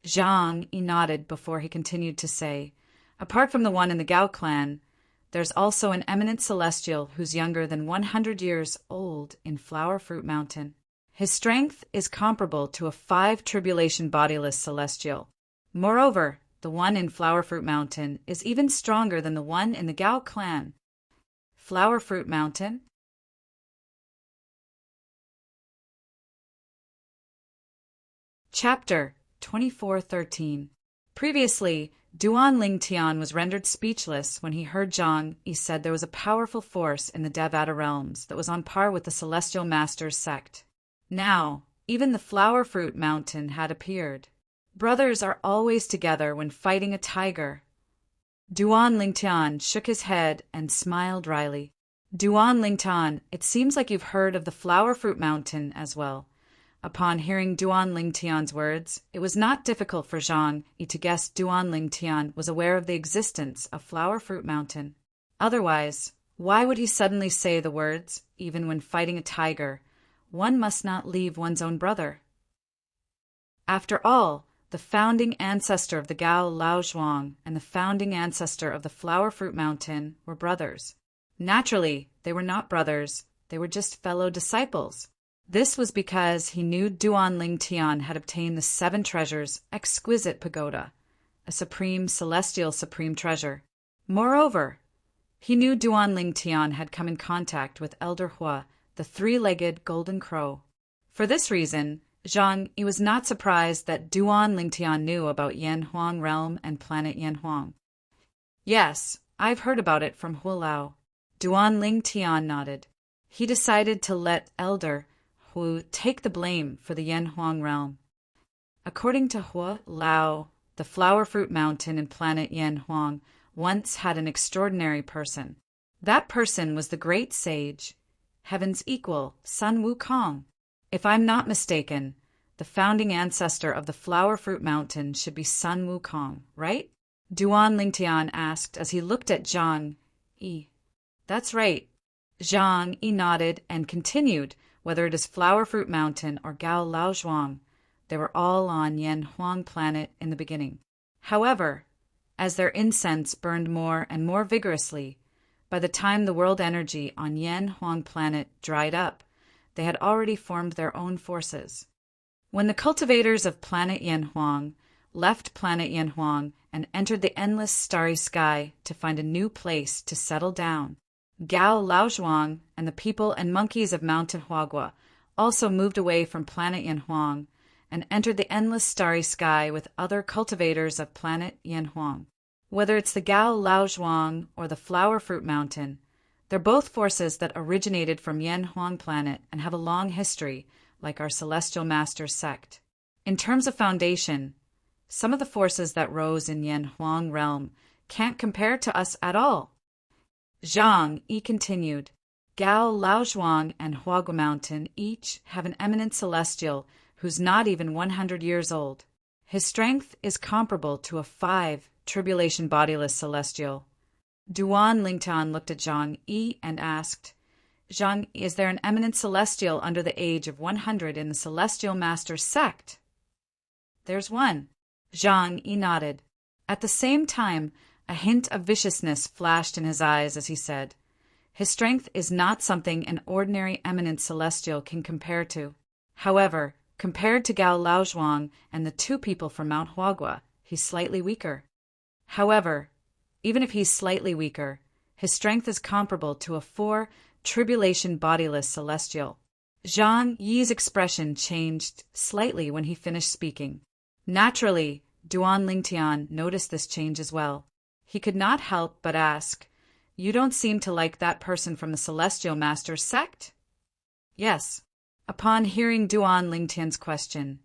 Zhang Yi nodded before he continued to say, Apart from the one in the Gao clan, there's also an eminent celestial who's younger than 100 years old in Flower Fruit Mountain. His strength is comparable to a 5 tribulation bodiless celestial. Moreover, the one in Flower Fruit Mountain is even stronger than the one in the Gao clan. Flower Fruit Mountain? Chapter 24:13. Previously, Duan Lingtian was rendered speechless when he heard Zhang Yi said there was a powerful force in the Devata realms that was on par with the Celestial Masters sect. Now, even the Flower Fruit Mountain had appeared. Brothers are always together when fighting a tiger. Duan Lingtian shook his head and smiled wryly. Duan Lingtian, it seems like you've heard of the Flower Fruit Mountain as well. Upon hearing Duan Lingtian's words, it was not difficult for Zhang Yi to guess Duan Lingtian was aware of the existence of Flower Fruit Mountain. Otherwise, why would he suddenly say the words, even when fighting a tiger, one must not leave one's own brother? After all, the founding ancestor of the Gao Laozhuang and the founding ancestor of the Flower Fruit Mountain were brothers. Naturally, they were not brothers, they were just fellow disciples. This was because he knew Duan Lingtian had obtained the 7 treasures' exquisite pagoda, a supreme celestial supreme treasure. Moreover, he knew Duan Lingtian had come in contact with Elder Hua, the 3-legged golden crow. For this reason, Zhang Yi was not surprised that Duan Lingtian knew about Yanhuang realm and planet Yanhuang. Yes, I've heard about it from Hulao. Duan Lingtian nodded. He decided to let Elder Hu take the blame for the Yanhuang realm. According to Hua Lao, the Flower Fruit Mountain and planet Yanhuang once had an extraordinary person. That person was the great sage, Heaven's equal, Sun Wukong. If I'm not mistaken, the founding ancestor of the Flower Fruit Mountain should be Sun Wukong, right? Duan Lingtian asked as he looked at Zhang Yi. That's right. Zhang Yi nodded and continued, whether it is Flower Fruit Mountain or Gao Laozhuang, they were all on Yanhuang planet in the beginning. However, as their incense burned more and more vigorously, by the time the world energy on Yanhuang planet dried up, they had already formed their own forces. When the cultivators of planet Yanhuang left planet Yanhuang and entered the endless starry sky to find a new place to settle down, Gao Laozhuang and the people and monkeys of Mountain Huagua also moved away from planet Yanhuang and entered the endless starry sky with other cultivators of planet Yanhuang. Whether it's the Gao Laozhuang or the Flower Fruit Mountain, they're both forces that originated from Yanhuang planet and have a long history, like our Celestial Masters sect. In terms of foundation, some of the forces that rose in Yanhuang realm can't compare to us at all. Zhang Yi continued, Gao Laozhuang and Huagua Mountain each have an eminent celestial who's not even 100 years old. His strength is comparable to a 5 tribulation bodiless celestial. Duan Lingtian looked at Zhang Yi and asked, Zhang, is there an eminent celestial under the age of 100 in the Celestial Master sect? There's one. Zhang Yi nodded. At the same time, a hint of viciousness flashed in his eyes as he said, his strength is not something an ordinary eminent celestial can compare to. However, compared to Gao Laozhuang and the 2 people from Mount Huagua, he's slightly weaker. However, even if he's slightly weaker, his strength is comparable to a 4 tribulation bodiless celestial. Zhang Yi's expression changed slightly when he finished speaking. Naturally, Duan Lingtian noticed this change as well. He could not help but ask, you don't seem to like that person from the Celestial Masters sect? Yes. Upon hearing Duan Lingtian's question,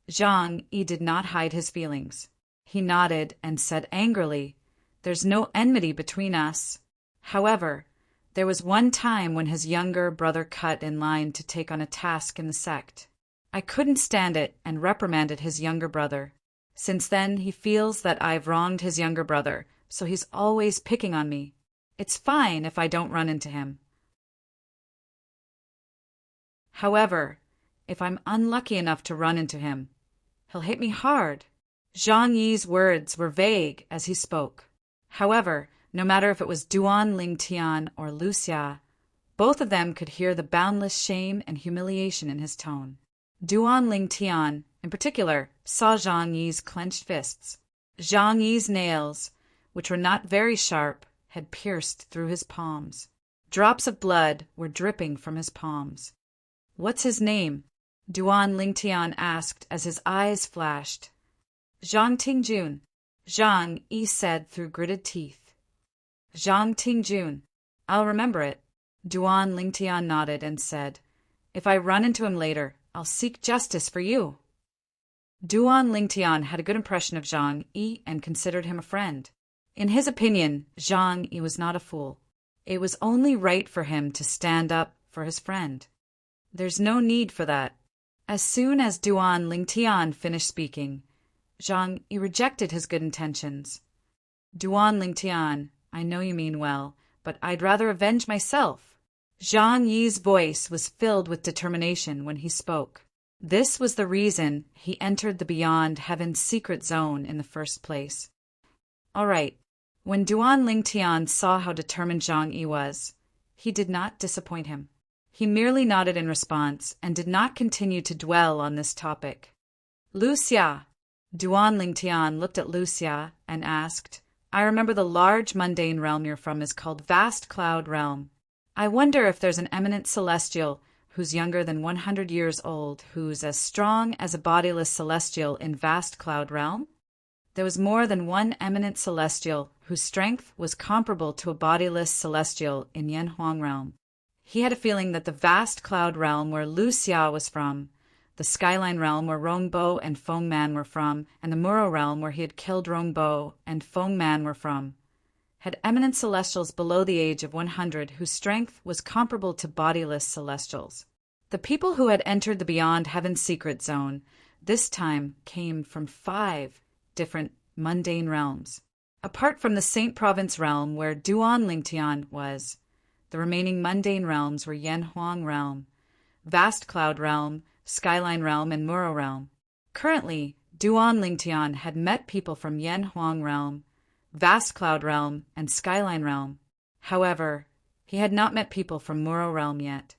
Zhang Yi did not hide his feelings. He nodded and said angrily, there's no enmity between us. However, there was one time when his younger brother cut in line to take on a task in the sect. I couldn't stand it and reprimanded his younger brother. Since then, he feels that I've wronged his younger brother, so he's always picking on me. It's fine if I don't run into him. However, if I'm unlucky enough to run into him, he'll hit me hard. Zhang Yi's words were vague as he spoke. However, no matter if it was Duan Lingtian or Lucia, both of them could hear the boundless shame and humiliation in his tone. Duan Lingtian, in particular, saw Zhang Yi's clenched fists. Zhang Yi's nails, which were not very sharp, had pierced through his palms. Drops of blood were dripping from his palms. What's his name? Duan Lingtian asked as his eyes flashed. Zhang Tingjun, Zhang Yi said through gritted teeth. Zhang Tingjun, I'll remember it. Duan Lingtian nodded and said, if I run into him later, I'll seek justice for you. Duan Lingtian had a good impression of Zhang Yi and considered him a friend. In his opinion, Zhang Yi was not a fool. It was only right for him to stand up for his friend. There's no need for that. As soon as Duan Lingtian finished speaking, Zhang Yi rejected his good intentions. Duan Lingtian, I know you mean well, but I'd rather avenge myself. Zhang Yi's voice was filled with determination when he spoke. This was the reason he entered the Beyond Heaven's secret zone in the first place. All right. When Duan Lingtian saw how determined Zhang Yi was, he did not disappoint him. He merely nodded in response and did not continue to dwell on this topic. Lucia. Duan Lingtian looked at Lucia and asked, I remember the large mundane realm you're from is called Vast Cloud Realm. I wonder if there's an eminent celestial who's younger than 100 years old, who's as strong as a bodiless celestial in Vast Cloud Realm? There was more than one eminent celestial whose strength was comparable to a bodiless celestial in Yanhuang Realm. He had a feeling that the Vast Cloud Realm where Lucia was from, the Skyline Realm where Rongbo and Fengman were from, and the Muro Realm where he had killed Rongbo and Fengman were from, had eminent celestials below the age of 100 whose strength was comparable to bodiless celestials. The people who had entered the Beyond Heaven's secret zone this time came from 5 different mundane realms. Apart from the Saint Province realm where Duan Lingtian was, the remaining mundane realms were Yanhuang Realm, Vast Cloud Realm, Skyline Realm, and Muro Realm. Currently, Duan Lingtian had met people from Yanhuang Realm, Vast Cloud Realm, and Skyline Realm. However, he had not met people from Muro Realm yet.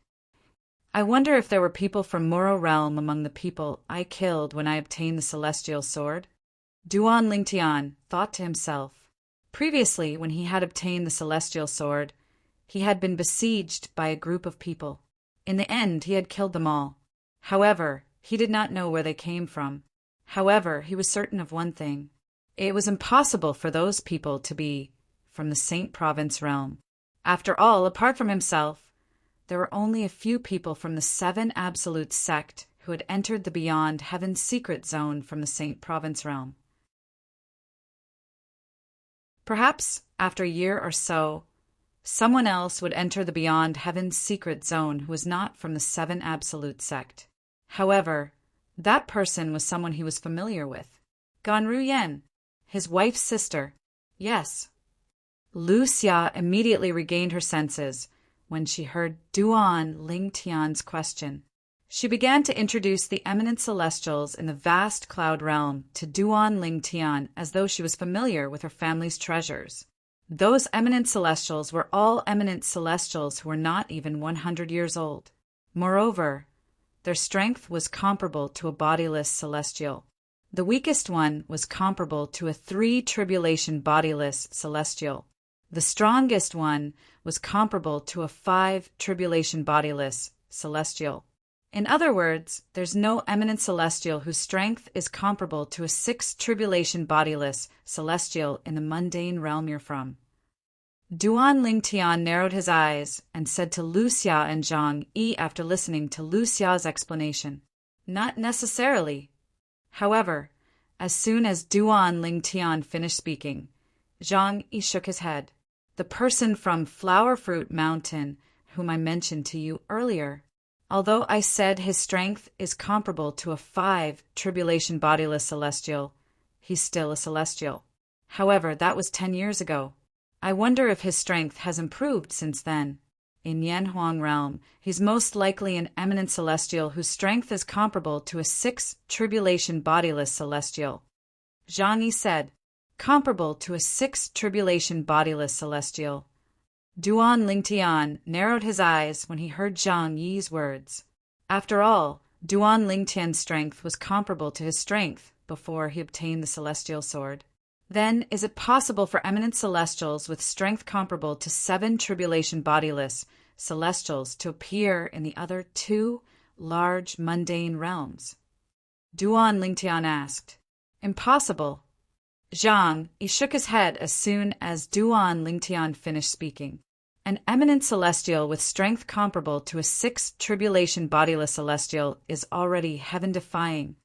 I wonder if there were people from Muro Realm among the people I killed when I obtained the Celestial Sword? Duan Lingtian thought to himself. Previously, when he had obtained the Celestial Sword, He had been besieged by a group of people. In the end, he had killed them all. However, he did not know where they came from. However, he was certain of one thing. It was impossible for those people to be from the Saint Province realm. After all, apart from himself, there were only a few people from the Seven Absolute sect who had entered the Beyond Heaven's secret zone from the Saint Province realm. Perhaps, after a year or so, someone else would enter the Beyond Heaven's secret zone who was not from the Seven Absolute sect. However, that person was someone he was familiar with. Ganru Yen, his wife's sister. Yes. Lu Xia immediately regained her senses when she heard Duan Lingtian's question. She began to introduce the eminent celestials in the vast cloud realm to Duan Lingtian as though she was familiar with her family's treasures. Those eminent celestials were all eminent celestials who were not even 100 years old. Moreover, their strength was comparable to a bodiless celestial. The weakest one was comparable to a 3-tribulation bodiless celestial. The strongest one was comparable to a 5-tribulation bodiless celestial. In other words, there's no eminent celestial whose strength is comparable to a 6-tribulation bodiless celestial in the mundane realm you're from. Duan Lingtian narrowed his eyes and said to Lu Xia and Zhang Yi after listening to Lu Xia's explanation, "Not necessarily." However, as soon as Duan Lingtian finished speaking, Zhang Yi shook his head. "The person from Flower Fruit Mountain, whom I mentioned to you earlier, although I said his strength is comparable to a 5-tribulation bodiless celestial, he's still a celestial. However, that was 10 years ago. I wonder if his strength has improved since then. In Yanhuang realm, he's most likely an eminent celestial whose strength is comparable to a 6-tribulation bodiless celestial." Zhang Yi said, "Comparable to a 6-tribulation bodiless celestial." Duan Lingtian narrowed his eyes when he heard Zhang Yi's words. After all, Duan Lingtian's strength was comparable to his strength before he obtained the celestial sword. Then, is it possible for eminent celestials with strength comparable to 7-tribulation bodiless celestials to appear in the other 2 large mundane realms? Duan Lingtian asked. "Impossible." Zhang Yi shook his head as soon as Duan Lingtian finished speaking. "An eminent celestial with strength comparable to a 6-tribulation bodiless celestial is already heaven-defying.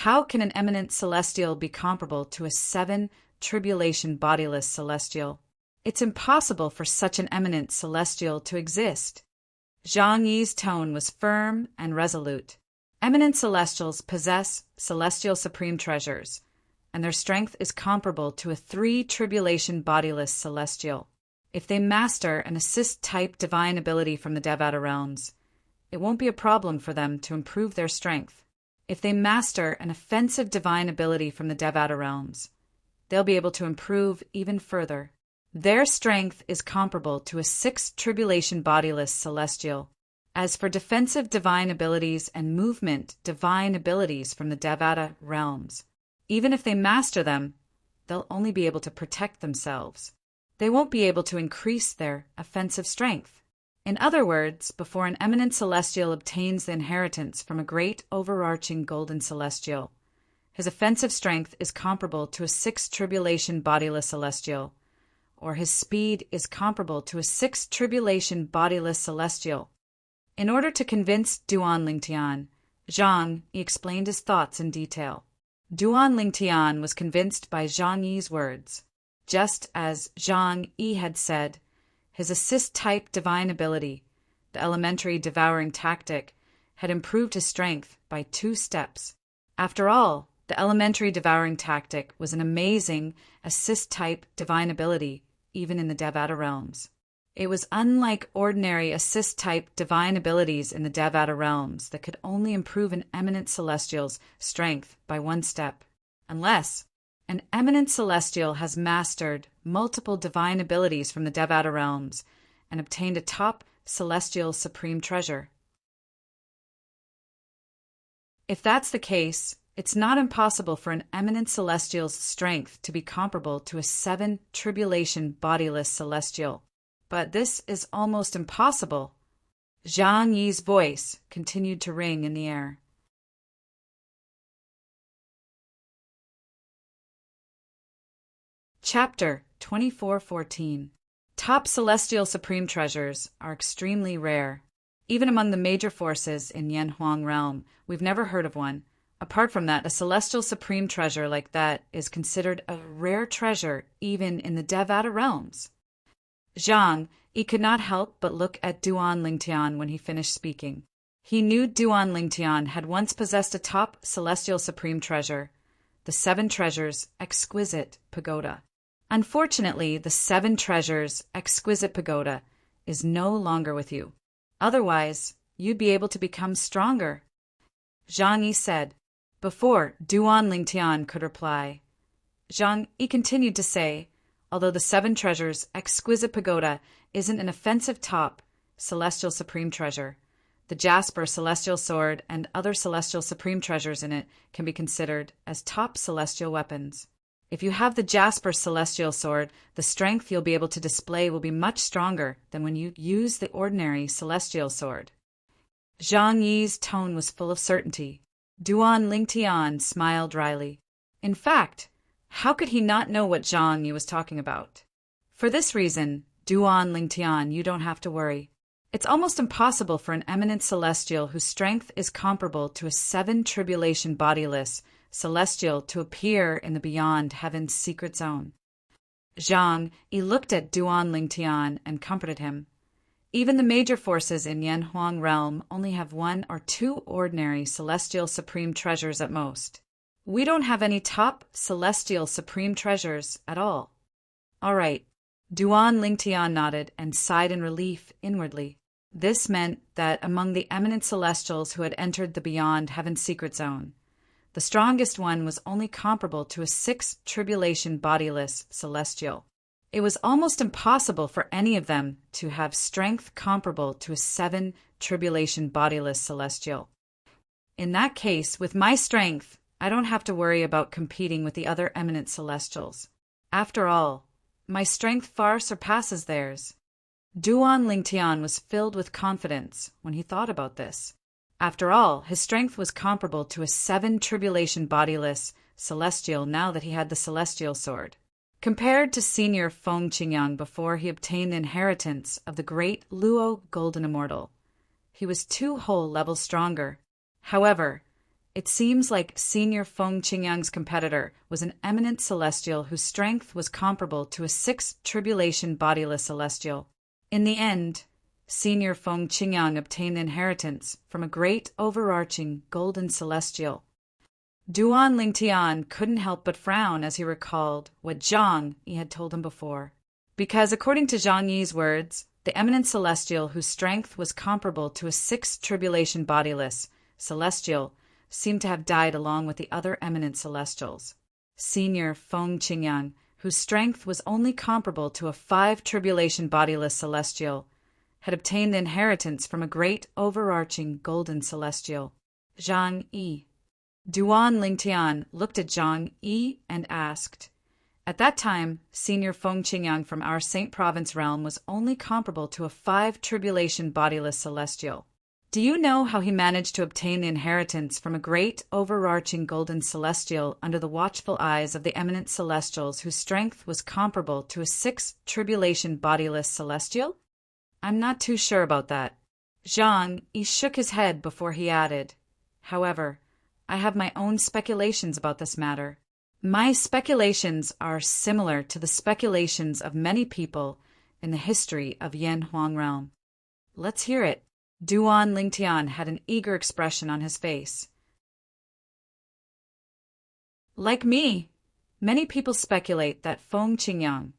How can an eminent celestial be comparable to a 7-tribulation bodiless celestial? It's impossible for such an eminent celestial to exist." Zhang Yi's tone was firm and resolute. Eminent celestials possess celestial supreme treasures, and their strength is comparable to a 3-tribulation bodiless celestial. If they master an assist-type divine ability from the Devata realms, it won't be a problem for them to improve their strength. If they master an offensive divine ability from the Devata realms, they'll be able to improve even further. Their strength is comparable to a 6-tribulation bodiless celestial. As for defensive divine abilities and movement divine abilities from the Devata realms, even if they master them, they'll only be able to protect themselves. They won't be able to increase their offensive strength. In other words, before an eminent celestial obtains the inheritance from a great overarching golden celestial, his offensive strength is comparable to a 6-tribulation bodiless celestial, or his speed is comparable to a 6-tribulation bodiless celestial. In order to convince Duan Lingtian, Zhang Yi explained his thoughts in detail. Duan Lingtian was convinced by Zhang Yi's words. Just as Zhang Yi had said, his assist-type divine ability, the elementary devouring tactic, had improved his strength by 2 steps. After all, the elementary devouring tactic was an amazing assist-type divine ability, even in the Devata realms. It was unlike ordinary assist-type divine abilities in the Devata realms that could only improve an eminent celestial's strength by 1 step, unless an eminent celestial has mastered multiple divine abilities from the Devata realms and obtained a top celestial supreme treasure. If that's the case, it's not impossible for an eminent celestial's strength to be comparable to a 7-tribulation bodiless celestial. but this is almost impossible. Zhang Yi's voice continued to ring in the air. Chapter 2414. Top celestial supreme treasures are extremely rare. Even among the major forces in Yanhuang realm, we've never heard of one. Apart from that, a celestial supreme treasure like that is considered a rare treasure even in the Devata realms. Zhang Yi could not help but look at Duan Lingtian when he finished speaking. He knew Duan Lingtian had once possessed a top celestial supreme treasure, the Seven Treasures Exquisite Pagoda. Unfortunately, the Seven Treasures Exquisite Pagoda is no longer with you. Otherwise, you'd be able to become stronger. Zhang Yi said, before Duan Lingtian could reply. Zhang Yi continued to say, although the Seven Treasures Exquisite Pagoda isn't an offensive top celestial supreme treasure, the Jasper Celestial Sword and other celestial supreme treasures in it can be considered as top celestial weapons. If you have the Jasper Celestial Sword, the strength you'll be able to display will be much stronger than when you use the ordinary Celestial Sword. Zhang Yi's tone was full of certainty. Duan Lingtian smiled dryly. In fact, how could he not know what Zhang Yi was talking about? For this reason, Duan Lingtian, you don't have to worry. It's almost impossible for an eminent celestial whose strength is comparable to a 7 tribulation bodiless celestial to appear in the beyond heaven's secret zone. Zhang Yi looked at Duan Lingtian and comforted him. Even the major forces in Yanhuang realm only have 1 or 2 ordinary celestial supreme treasures at most. We don't have any top celestial supreme treasures at all. All right. Duan Lingtian nodded and sighed in relief inwardly. This meant that among the eminent celestials who had entered the beyond heaven's secret zone, the strongest one was only comparable to a 6 tribulation bodiless celestial. It was almost impossible for any of them to have strength comparable to a 7 tribulation bodiless celestial. In that case, with my strength, I don't have to worry about competing with the other eminent celestials. After all, my strength far surpasses theirs. Duan Lingtian was filled with confidence when he thought about this. After all, his strength was comparable to a 7 tribulation bodiless celestial now that he had the celestial sword. Compared to Senior Feng Qingyang before he obtained the inheritance of the great Luo Golden Immortal, he was 2 whole levels stronger. However, it seems like Senior Feng Qingyang's competitor was an eminent celestial whose strength was comparable to a 6 tribulation bodiless celestial. In the end, Senior Feng Qingyang obtained the inheritance from a great overarching golden celestial. Duan Lingtian couldn't help but frown as he recalled what Zhang Yi had told him before. Because according to Zhang Yi's words, the eminent celestial whose strength was comparable to a 6 tribulation bodiless celestial seemed to have died along with the other eminent celestials. Senior Feng Qingyang, whose strength was only comparable to a 5 tribulation bodiless celestial, had obtained the inheritance from a great overarching golden celestial. Zhang Yi. Duan Lingtian looked at Zhang Yi and asked, at that time, Senior Feng Qingyang from our Saint Province realm was only comparable to a 5 tribulation bodiless celestial. Do you know how he managed to obtain the inheritance from a great overarching golden celestial under the watchful eyes of the eminent celestials whose strength was comparable to a 6 tribulation bodiless celestial? I'm not too sure about that. Zhang Yi shook his head before he added, however, I have my own speculations about this matter. My speculations are similar to the speculations of many people in the history of Yanhuang realm. Let's hear it. Duan Lingtian had an eager expression on his face. Like me, many people speculate that Feng Qingyang,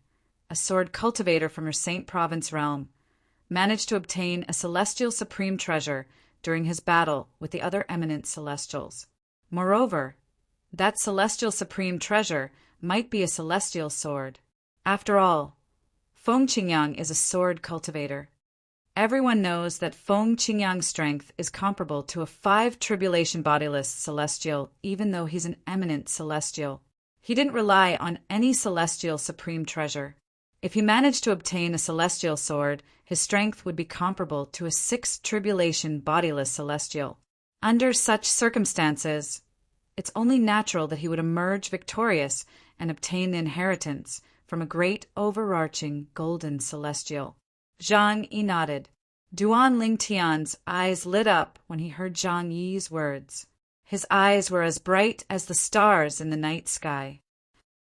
a sword cultivator from her Saint Province realm, managed to obtain a celestial supreme treasure during his battle with the other eminent celestials. Moreover, that celestial supreme treasure might be a celestial sword. After all, Feng Qingyang is a sword cultivator. Everyone knows that Feng Qingyang's strength is comparable to a 5 tribulation bodiless celestial, even though he's an eminent celestial. He didn't rely on any celestial supreme treasure. If he managed to obtain a celestial sword, his strength would be comparable to a 6th tribulation bodiless celestial. Under such circumstances, it's only natural that he would emerge victorious and obtain the inheritance from a great overarching golden celestial. Zhang Yi nodded. Duan Lingtian's eyes lit up when he heard Zhang Yi's words. His eyes were as bright as the stars in the night sky.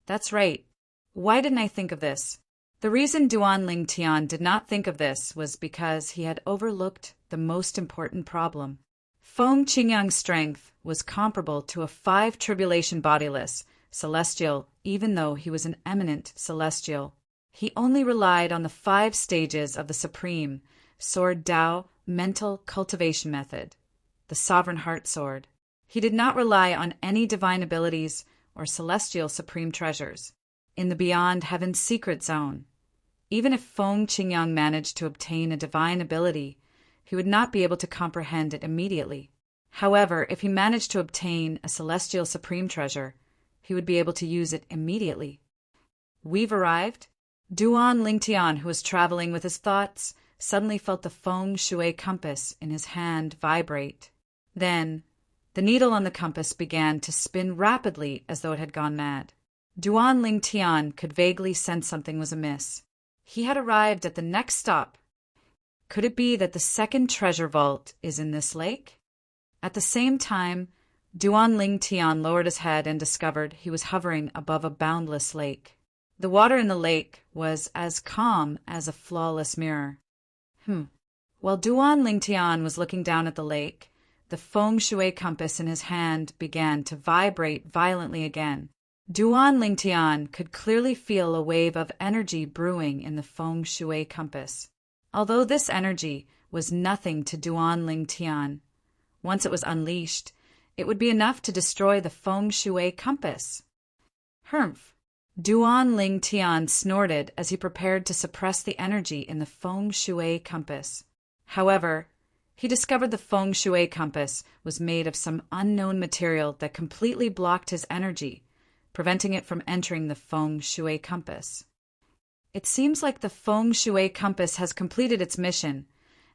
That's right. Why didn't I think of this? The reason Duan Lingtian did not think of this was because he had overlooked the most important problem. Feng Qingyang's strength was comparable to a 5 tribulation bodiless celestial, even though he was an eminent celestial. He only relied on the 5 stages of the supreme Sword Dao mental cultivation method, the Sovereign Heart Sword. He did not rely on any divine abilities or celestial supreme treasures. In the Beyond Heaven's secret zone, even if Feng Qingyang managed to obtain a divine ability, he would not be able to comprehend it immediately. However, if he managed to obtain a celestial supreme treasure, he would be able to use it immediately. We've arrived. Duan Lingtian, who was traveling with his thoughts, suddenly felt the feng shui compass in his hand vibrate. Then, the needle on the compass began to spin rapidly as though it had gone mad. Duan Lingtian could vaguely sense something was amiss. He had arrived at the next stop. Could it be that the 2nd treasure vault is in this lake? At the same time, Duan Lingtian lowered his head and discovered he was hovering above a boundless lake. The water in the lake was as calm as a flawless mirror. While Duan Lingtian was looking down at the lake, the feng shui compass in his hand began to vibrate violently again. Duan Lingtian could clearly feel a wave of energy brewing in the feng shui compass. Although this energy was nothing to Duan Lingtian, once it was unleashed, it would be enough to destroy the feng shui compass. Humph! Duan Lingtian snorted as he prepared to suppress the energy in the feng shui compass. However, he discovered the feng shui compass was made of some unknown material that completely blocked his energy, preventing it from entering the feng shui compass. It seems like the feng shui compass has completed its mission.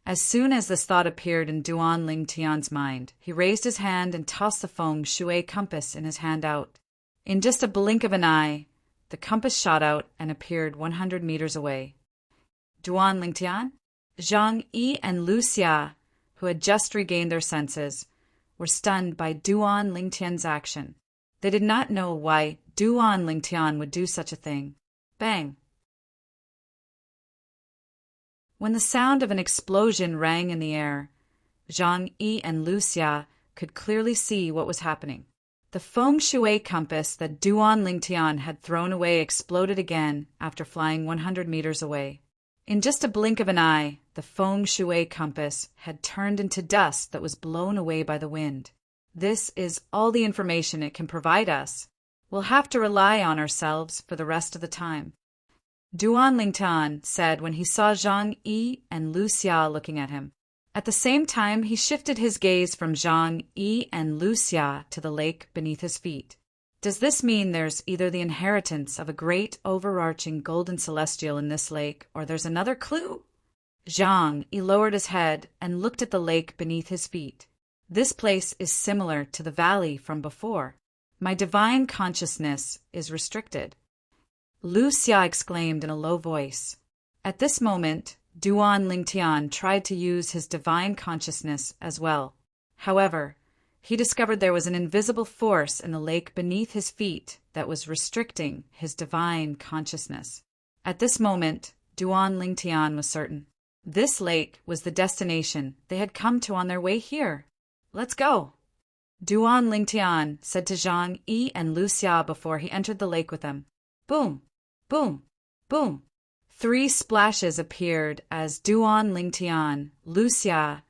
As soon as this thought appeared in Duan Lingtian's mind, he raised his hand and tossed the feng shui compass in his hand out. In just a blink of an eye, the compass shot out and appeared 100 meters away. Duan Lingtian, Zhang Yi, and Lu Xia, who had just regained their senses, were stunned by Duan Lingtian's action. They did not know why Duan Lingtian would do such a thing. Bang! When the sound of an explosion rang in the air, Zhang Yi and Lu Xia could clearly see what was happening. The feng shui compass that Duan Lingtian had thrown away exploded again after flying 100 meters away. In just a blink of an eye, the feng shui compass had turned into dust that was blown away by the wind. This is all the information it can provide us. We'll have to rely on ourselves for the rest of the time. Duan Lingtian said when he saw Zhang Yi and Lu Xia looking at him. At the same time, he shifted his gaze from Zhang Yi and Lu Xia to the lake beneath his feet. Does this mean there's either the inheritance of a great overarching golden celestial in this lake, or there's another clue? Zhang Yi lowered his head and looked at the lake beneath his feet. This place is similar to the valley from before. My divine consciousness is restricted. Lu Xia exclaimed in a low voice. At this moment, Duan Lingtian tried to use his divine consciousness as well. However, he discovered there was an invisible force in the lake beneath his feet that was restricting his divine consciousness. At this moment, Duan Lingtian was certain. This lake was the destination they had come to on their way here. Let's go! Duan Lingtian said to Zhang Yi and Lu Xia before he entered the lake with them. Boom! Boom! Boom! 3 splashes appeared as Duan Lingtian, Lu Xia,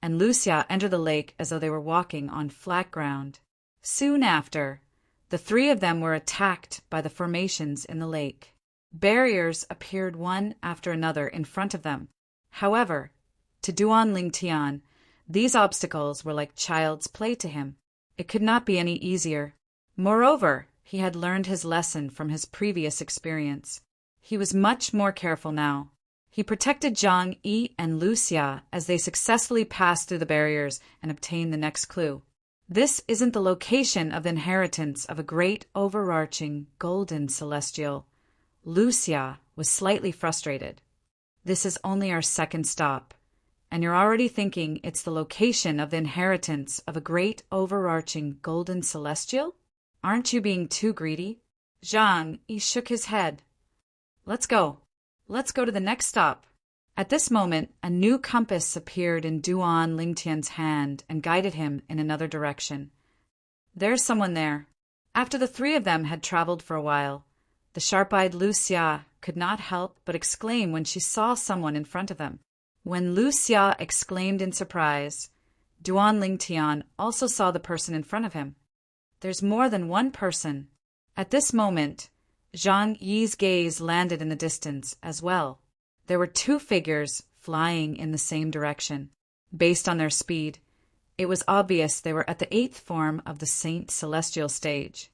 and Lu Xia entered the lake as though they were walking on flat ground. Soon after, the 3 of them were attacked by the formations in the lake. Barriers appeared one after another in front of them. However, to Duan Lingtian, these obstacles were like child's play to him. It could not be any easier. Moreover, he had learned his lesson from his previous experience. He was much more careful now. He protected Zhang Yi and Lu Xia as they successfully passed through the barriers and obtained the next clue. This isn't the location of the inheritance of a great overarching golden celestial. Lu Xia was slightly frustrated. This is only our second stop, and you're already thinking it's the location of the inheritance of a great overarching golden celestial? Aren't you being too greedy? Zhang Yi shook his head. Let's go. Let's go to the next stop. At this moment, a new compass appeared in Duan Lingtian's hand and guided him in another direction. There's someone there. After the three of them had traveled for a while, the sharp-eyed Lu Xia could not help but exclaim when she saw someone in front of them. When Lu Xia exclaimed in surprise, Duan Lingtian also saw the person in front of him. There's more than one person. At this moment, Zhang Yi's gaze landed in the distance as well. There were two figures flying in the same direction. Based on their speed, it was obvious they were at the 8th form of the Saint Celestial stage.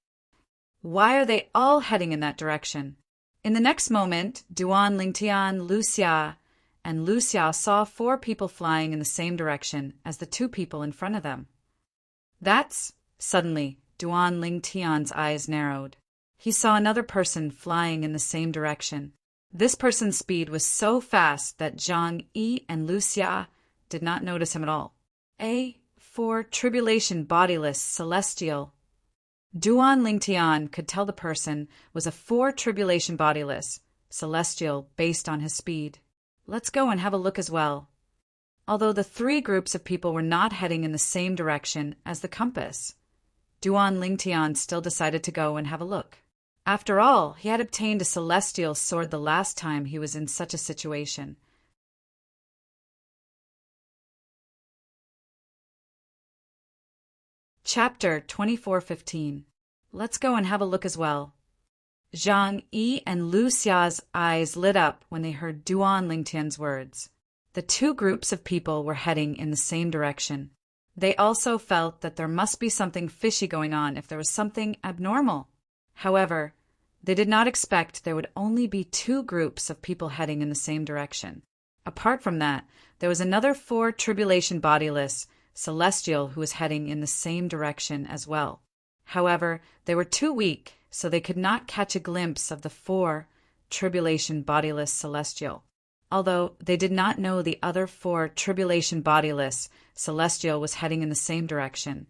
Why are they all heading in that direction? In the next moment, Duan Lingtian, Lu Xia, and Lu Xia saw 4 people flying in the same direction as the 2 people in front of them. Suddenly, Duan Lingtian's eyes narrowed. He saw another person flying in the same direction. This person's speed was so fast that Zhang Yi and Lu Xia did not notice him at all. For tribulation bodiless celestial. Duan Lingtian could tell the person was a 4 tribulation bodiless celestial based on his speed. Let's go and have a look as well. Although the 3 groups of people were not heading in the same direction as the compass, Duan Lingtian still decided to go and have a look. After all, he had obtained a celestial sword the last time he was in such a situation. Chapter 24:15. Let's go and have a look as well. Zhang Yi and Lu Xia's eyes lit up when they heard Duan Lingtian's words. The 2 groups of people were heading in the same direction. They also felt that there must be something fishy going on if there was something abnormal. However, they did not expect there would only be 2 groups of people heading in the same direction. Apart from that, there was another 4 tribulation bodiless celestial who was heading in the same direction as well. However, they were too weak, so they could not catch a glimpse of the 4 tribulation bodiless celestial. Although they did not know the other 4 tribulation bodiless celestial was heading in the same direction,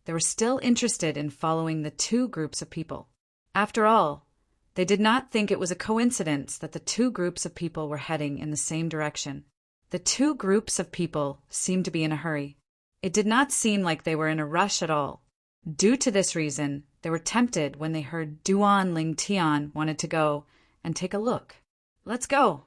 they were still interested in following the 2 groups of people. After all, they did not think it was a coincidence that the 2 groups of people were heading in the same direction. The 2 groups of people seemed to be in a hurry. It did not seem like they were in a rush at all. Due to this reason, they were tempted when they heard Duan Lingtian wanted to go and take a look. Let's go.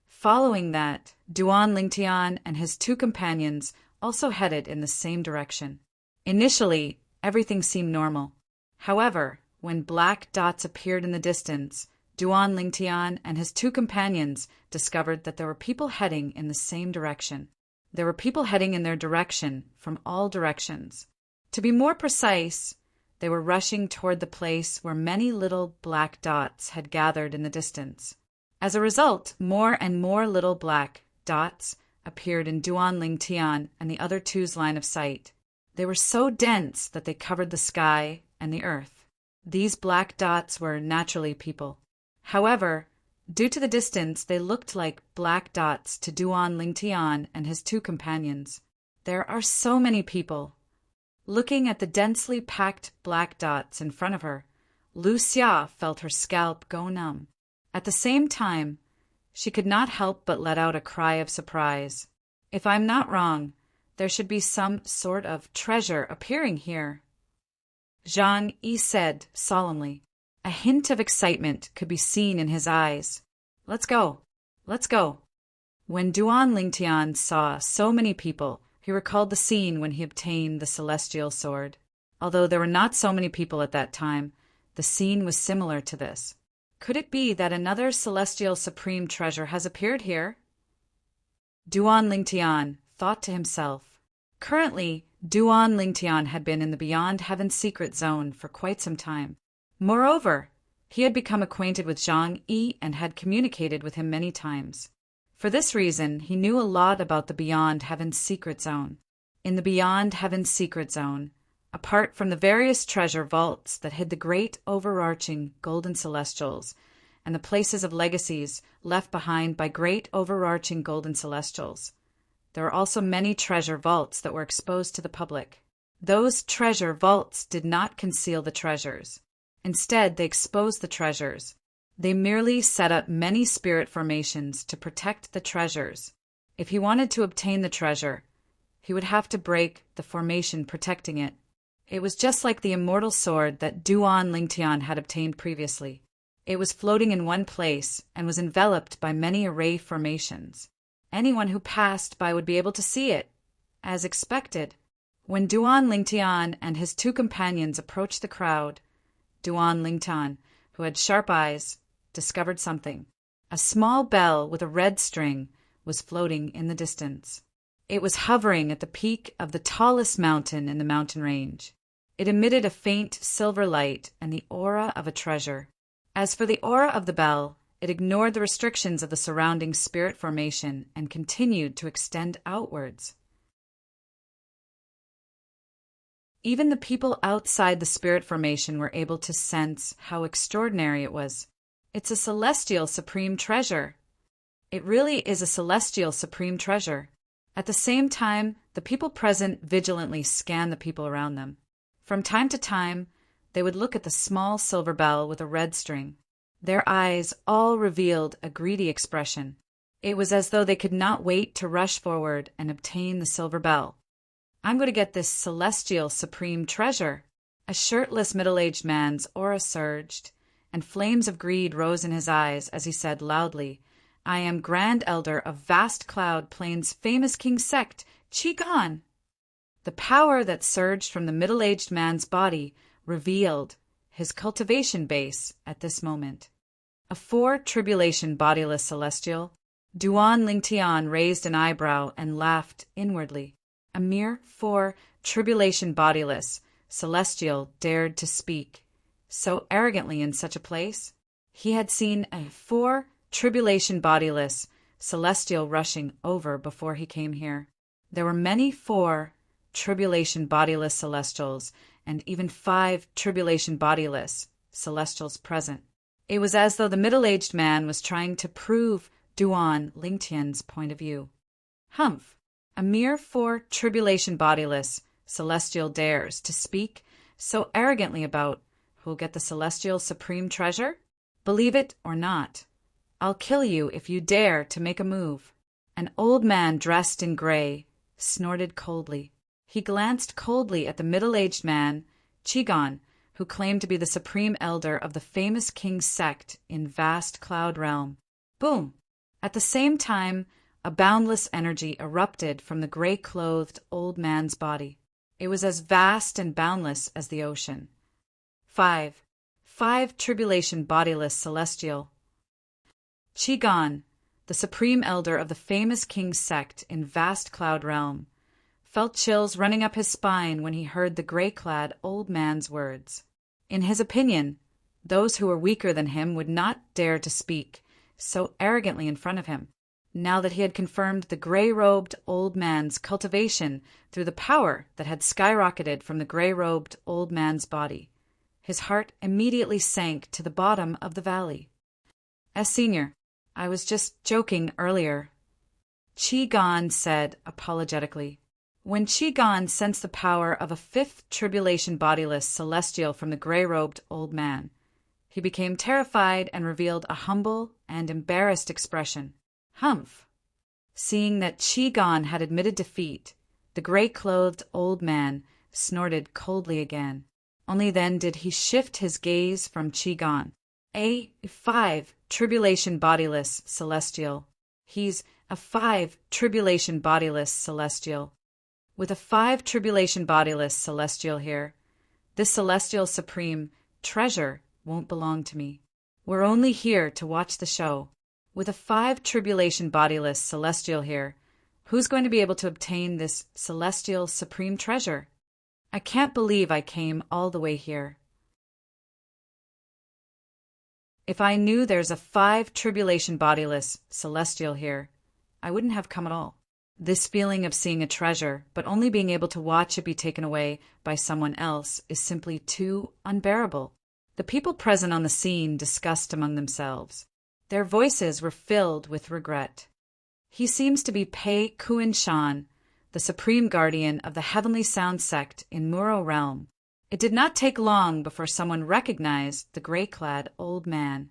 Following that, Duan Lingtian and his 2 companions also headed in the same direction. Initially, everything seemed normal. However, when black dots appeared in the distance, Duan Lingtian and his 2 companions discovered that there were people heading in the same direction. There were people heading in their direction from all directions. To be more precise, they were rushing toward the place where many little black dots had gathered in the distance. As a result, more and more little black dots appeared in Duan Lingtian and the other 2's line of sight. They were so dense that they covered the sky and the earth. These black dots were naturally people. However, due to the distance, they looked like black dots to Duan Lingtian and his 2 companions. There are so many people. Looking at the densely packed black dots in front of her, Lu Xia felt her scalp go numb. At the same time, she could not help but let out a cry of surprise. If I'm not wrong, there should be some sort of treasure appearing here, Zhang Yi said solemnly. A hint of excitement could be seen in his eyes. Let's go. Let's go. When Duan Lingtian saw so many people, he recalled the scene when he obtained the celestial sword. Although there were not so many people at that time, the scene was similar to this. Could it be that another celestial supreme treasure has appeared here? Duan Lingtian thought to himself. Currently, Duan Lingtian had been in the Beyond Heaven secret zone for quite some time. Moreover, He had become acquainted with Zhang Yi and had communicated with him many times. For this reason, he knew a lot about the Beyond Heaven's secret zone. In the Beyond Heaven's secret zone, apart from the various treasure vaults that hid the great overarching golden celestials and the places of legacies left behind by great overarching golden celestials, there are also many treasure vaults that were exposed to the public. Those treasure vaults did not conceal the treasures. Instead, they exposed the treasures. They merely set up many spirit formations to protect the treasures. If he wanted to obtain the treasure, he would have to break the formation protecting it. It was just like the immortal sword that Duan Lingtian had obtained previously. It was floating in one place and was enveloped by many array formations. Anyone who passed by would be able to see it, as expected. When Duan Lingtian and his two companions approached the crowd, Duan Lingtian, who had sharp eyes, discovered something. A small bell with a red string was floating in the distance. It was hovering at the peak of the tallest mountain in the mountain range. It emitted a faint silver light and the aura of a treasure. As for the aura of the bell, it ignored the restrictions of the surrounding spirit formation and continued to extend outwards. Even the people outside the spirit formation were able to sense how extraordinary it was. It's a celestial supreme treasure. It really is a celestial supreme treasure. At the same time, the people present vigilantly scanned the people around them. From time to time, they would look at the small silver bell with a red string. Their eyes all revealed a greedy expression. It was as though they could not wait to rush forward and obtain the silver bell. I'm going to get this celestial supreme treasure. A shirtless middle-aged man's aura surged, and flames of greed rose in his eyes as he said loudly, I am Grand Elder of Vast Cloud Plain's famous king sect, Qigong. The power that surged from the middle-aged man's body revealed his cultivation base at this moment. A 4-tribulation bodiless celestial, Duan Lingtian raised an eyebrow and laughed inwardly. A mere 4-tribulation bodiless celestial dared to speak so arrogantly in such a place? He had seen a 4-tribulation bodiless celestial rushing over before he came here. There were many 4-tribulation bodiless celestials and even 5-tribulation bodiless celestials present. It was as though the middle-aged man was trying to prove Duan Lingtian's point of view. Humph! A mere 4-tribulation bodiless celestial dares to speak so arrogantly about who'll get the celestial supreme treasure? Believe it or not, I'll kill you if you dare to make a move. An old man dressed in gray snorted coldly. He glanced coldly at the middle-aged man, Qigong, who claimed to be the supreme elder of the famous king's sect in Vast Cloud Realm. Boom! At the same time, a boundless energy erupted from the gray-clothed old man's body. It was as vast and boundless as the ocean. 5-tribulation bodiless celestial. Qigong, the supreme elder of the famous king's sect in Vast Cloud Realm, felt chills running up his spine when he heard the gray-clad old man's words. In his opinion, those who were weaker than him would not dare to speak so arrogantly in front of him. Now that he had confirmed the gray-robed old man's cultivation through the power that had skyrocketed from the gray-robed old man's body, his heart immediately sank to the bottom of the valley. Senior, I was just joking earlier, Qigong said apologetically. When Qigong sensed the power of a 5th-tribulation bodiless celestial from the gray-robed old man, he became terrified and revealed a humble and embarrassed expression. Humph! Seeing that Qigong had admitted defeat, the gray-clothed old man snorted coldly again. Only then did he shift his gaze from Qigong. A 5-tribulation bodiless celestial. He's a 5-tribulation bodiless celestial. With a 5-tribulation bodiless celestial here, this celestial supreme treasure won't belong to me. We're only here to watch the show. With a 5-tribulation bodiless celestial here, who's going to be able to obtain this celestial supreme treasure? I can't believe I came all the way here. If I knew there's a 5 tribulation bodiless celestial here, I wouldn't have come at all. This feeling of seeing a treasure, but only being able to watch it be taken away by someone else is simply too unbearable. The people present on the scene discussed among themselves. Their voices were filled with regret. He seems to be Pei Kuan Shan, the supreme guardian of the heavenly sound sect in Muro realm. It did not take long before someone recognized the gray-clad old man.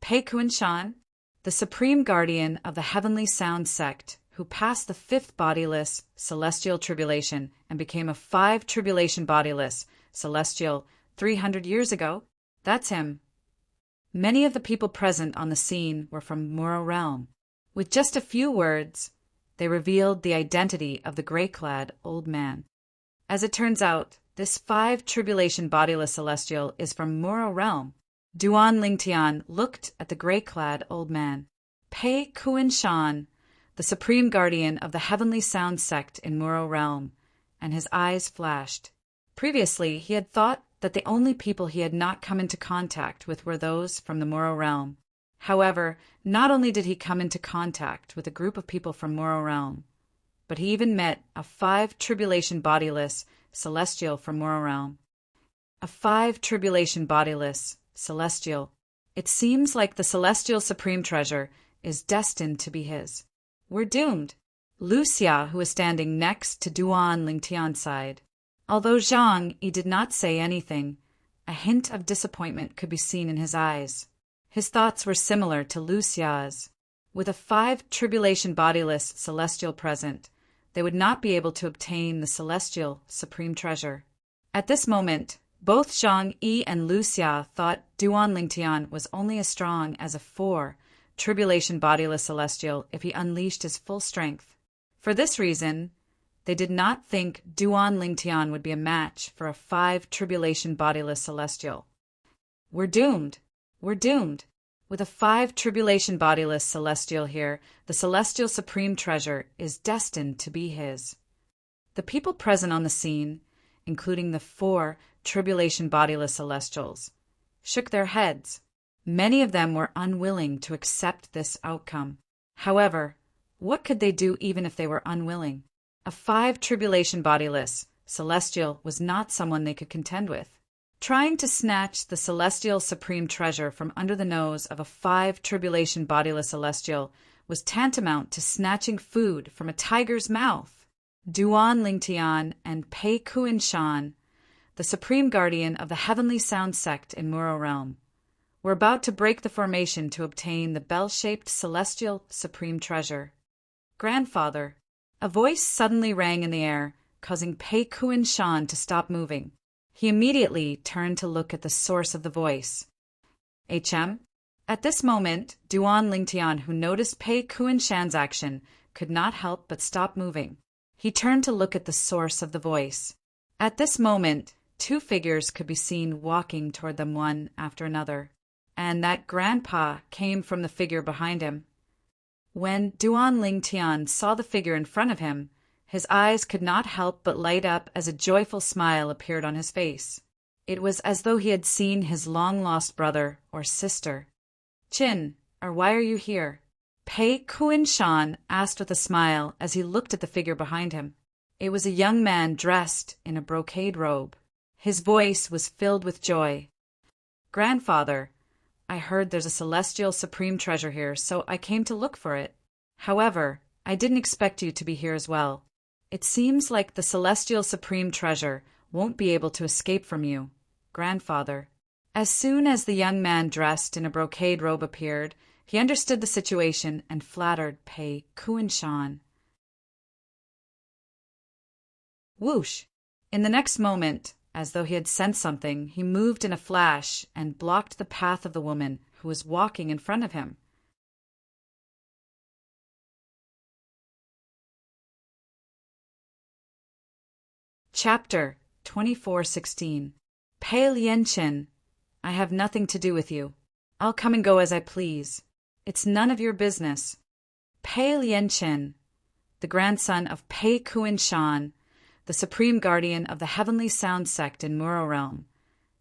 Pei Kuan Shan, the supreme guardian of the heavenly sound sect, who passed the 5th bodiless celestial tribulation and became a 5 tribulation bodiless celestial 300 years ago. That's him. Many of the people present on the scene were from Muro realm. With just a few words, they revealed the identity of the gray-clad old man. As it turns out, this 5 tribulation bodiless celestial is from Muro realm. Duan Lingtian looked at the gray-clad old man. Pei Kuan Shan, the supreme guardian of the heavenly sound sect in Muro realm, and his eyes flashed. Previously, he had thought that the only people he had not come into contact with were those from the Muro realm. However, not only did he come into contact with a group of people from Muro realm, but he even met a 5 tribulation bodiless celestial from Muro realm. A 5 tribulation bodiless celestial. It seems like the celestial supreme treasure is destined to be his. We're doomed. Lu Xia, who was standing next to Duan Lingtian's side. Although Zhang Yi did not say anything, a hint of disappointment could be seen in his eyes. His thoughts were similar to Lu Xia's. With a 5 tribulation bodiless celestial present, they would not be able to obtain the celestial supreme treasure. At this moment, both Zhang Yi and Lu Xia thought Duan Lingtian was only as strong as a 4 tribulation bodiless celestial if he unleashed his full strength. For this reason, they did not think Duan Lingtian would be a match for a 5 tribulation bodiless celestial. We're doomed. We're doomed. With a 5 tribulation bodiless celestial here, the celestial supreme treasure is destined to be his. The people present on the scene, including the 4 tribulation bodiless celestials, shook their heads. Many of them were unwilling to accept this outcome. However, what could they do even if they were unwilling? A 5 tribulation bodiless celestial was not someone they could contend with. Trying to snatch the celestial supreme treasure from under the nose of a 5 tribulation bodiless celestial was tantamount to snatching food from a tiger's mouth. Duan Lingtian and Pei Kuan Shan, the supreme guardian of the heavenly sound sect in Muro realm, were about to break the formation to obtain the bell-shaped celestial supreme treasure. Grandfather, a voice suddenly rang in the air, causing Pei Kuan Shan to stop moving. He immediately turned to look at the source of the voice. HM? At this moment, Duan Lingtian, who noticed Pei Kuan Shan's action, could not help but stop moving. He turned to look at the source of the voice. At this moment, 2 figures could be seen walking toward them one after another, and that grandpa came from the figure behind him. When Duan Lingtian saw the figure in front of him, his eyes could not help but light up as a joyful smile appeared on his face. It was as though he had seen his long-lost brother or sister. Chin, or why are you here? Pei Kuan Shan asked with a smile as he looked at the figure behind him. It was a young man dressed in a brocade robe. His voice was filled with joy. Grandfather, I heard there's a celestial supreme treasure here, so I came to look for it. However, I didn't expect you to be here as well. It seems like the celestial supreme treasure won't be able to escape from you, Grandfather. As soon as the young man dressed in a brocade robe appeared, he understood the situation and flattered Pei Kuan Shan. Whoosh! In the next moment, as though he had sensed something, he moved in a flash and blocked the path of the woman who was walking in front of him. Chapter 24:16. Pei Lianchen, I have nothing to do with you. I'll come and go as I please. It's none of your business. Pei Lianchen, the grandson of Pei Kuan Shan, the supreme guardian of the heavenly sound sect in Muro realm,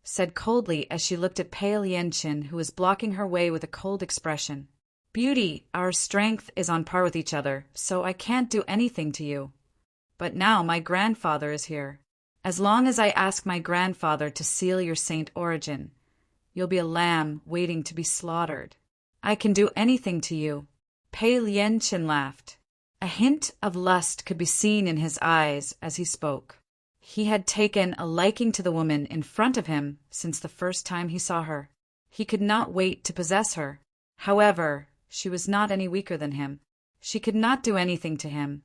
said coldly as she looked at Pei Lianchen, who was blocking her way with a cold expression. Beauty, our strength is on par with each other, so I can't do anything to you. But now my grandfather is here. As long as I ask my grandfather to seal your saint origin, you'll be a lamb waiting to be slaughtered. I can do anything to you. Pei Lianchen laughed. A hint of lust could be seen in his eyes as he spoke. He had taken a liking to the woman in front of him since the first time he saw her. He could not wait to possess her. However, she was not any weaker than him. She could not do anything to him,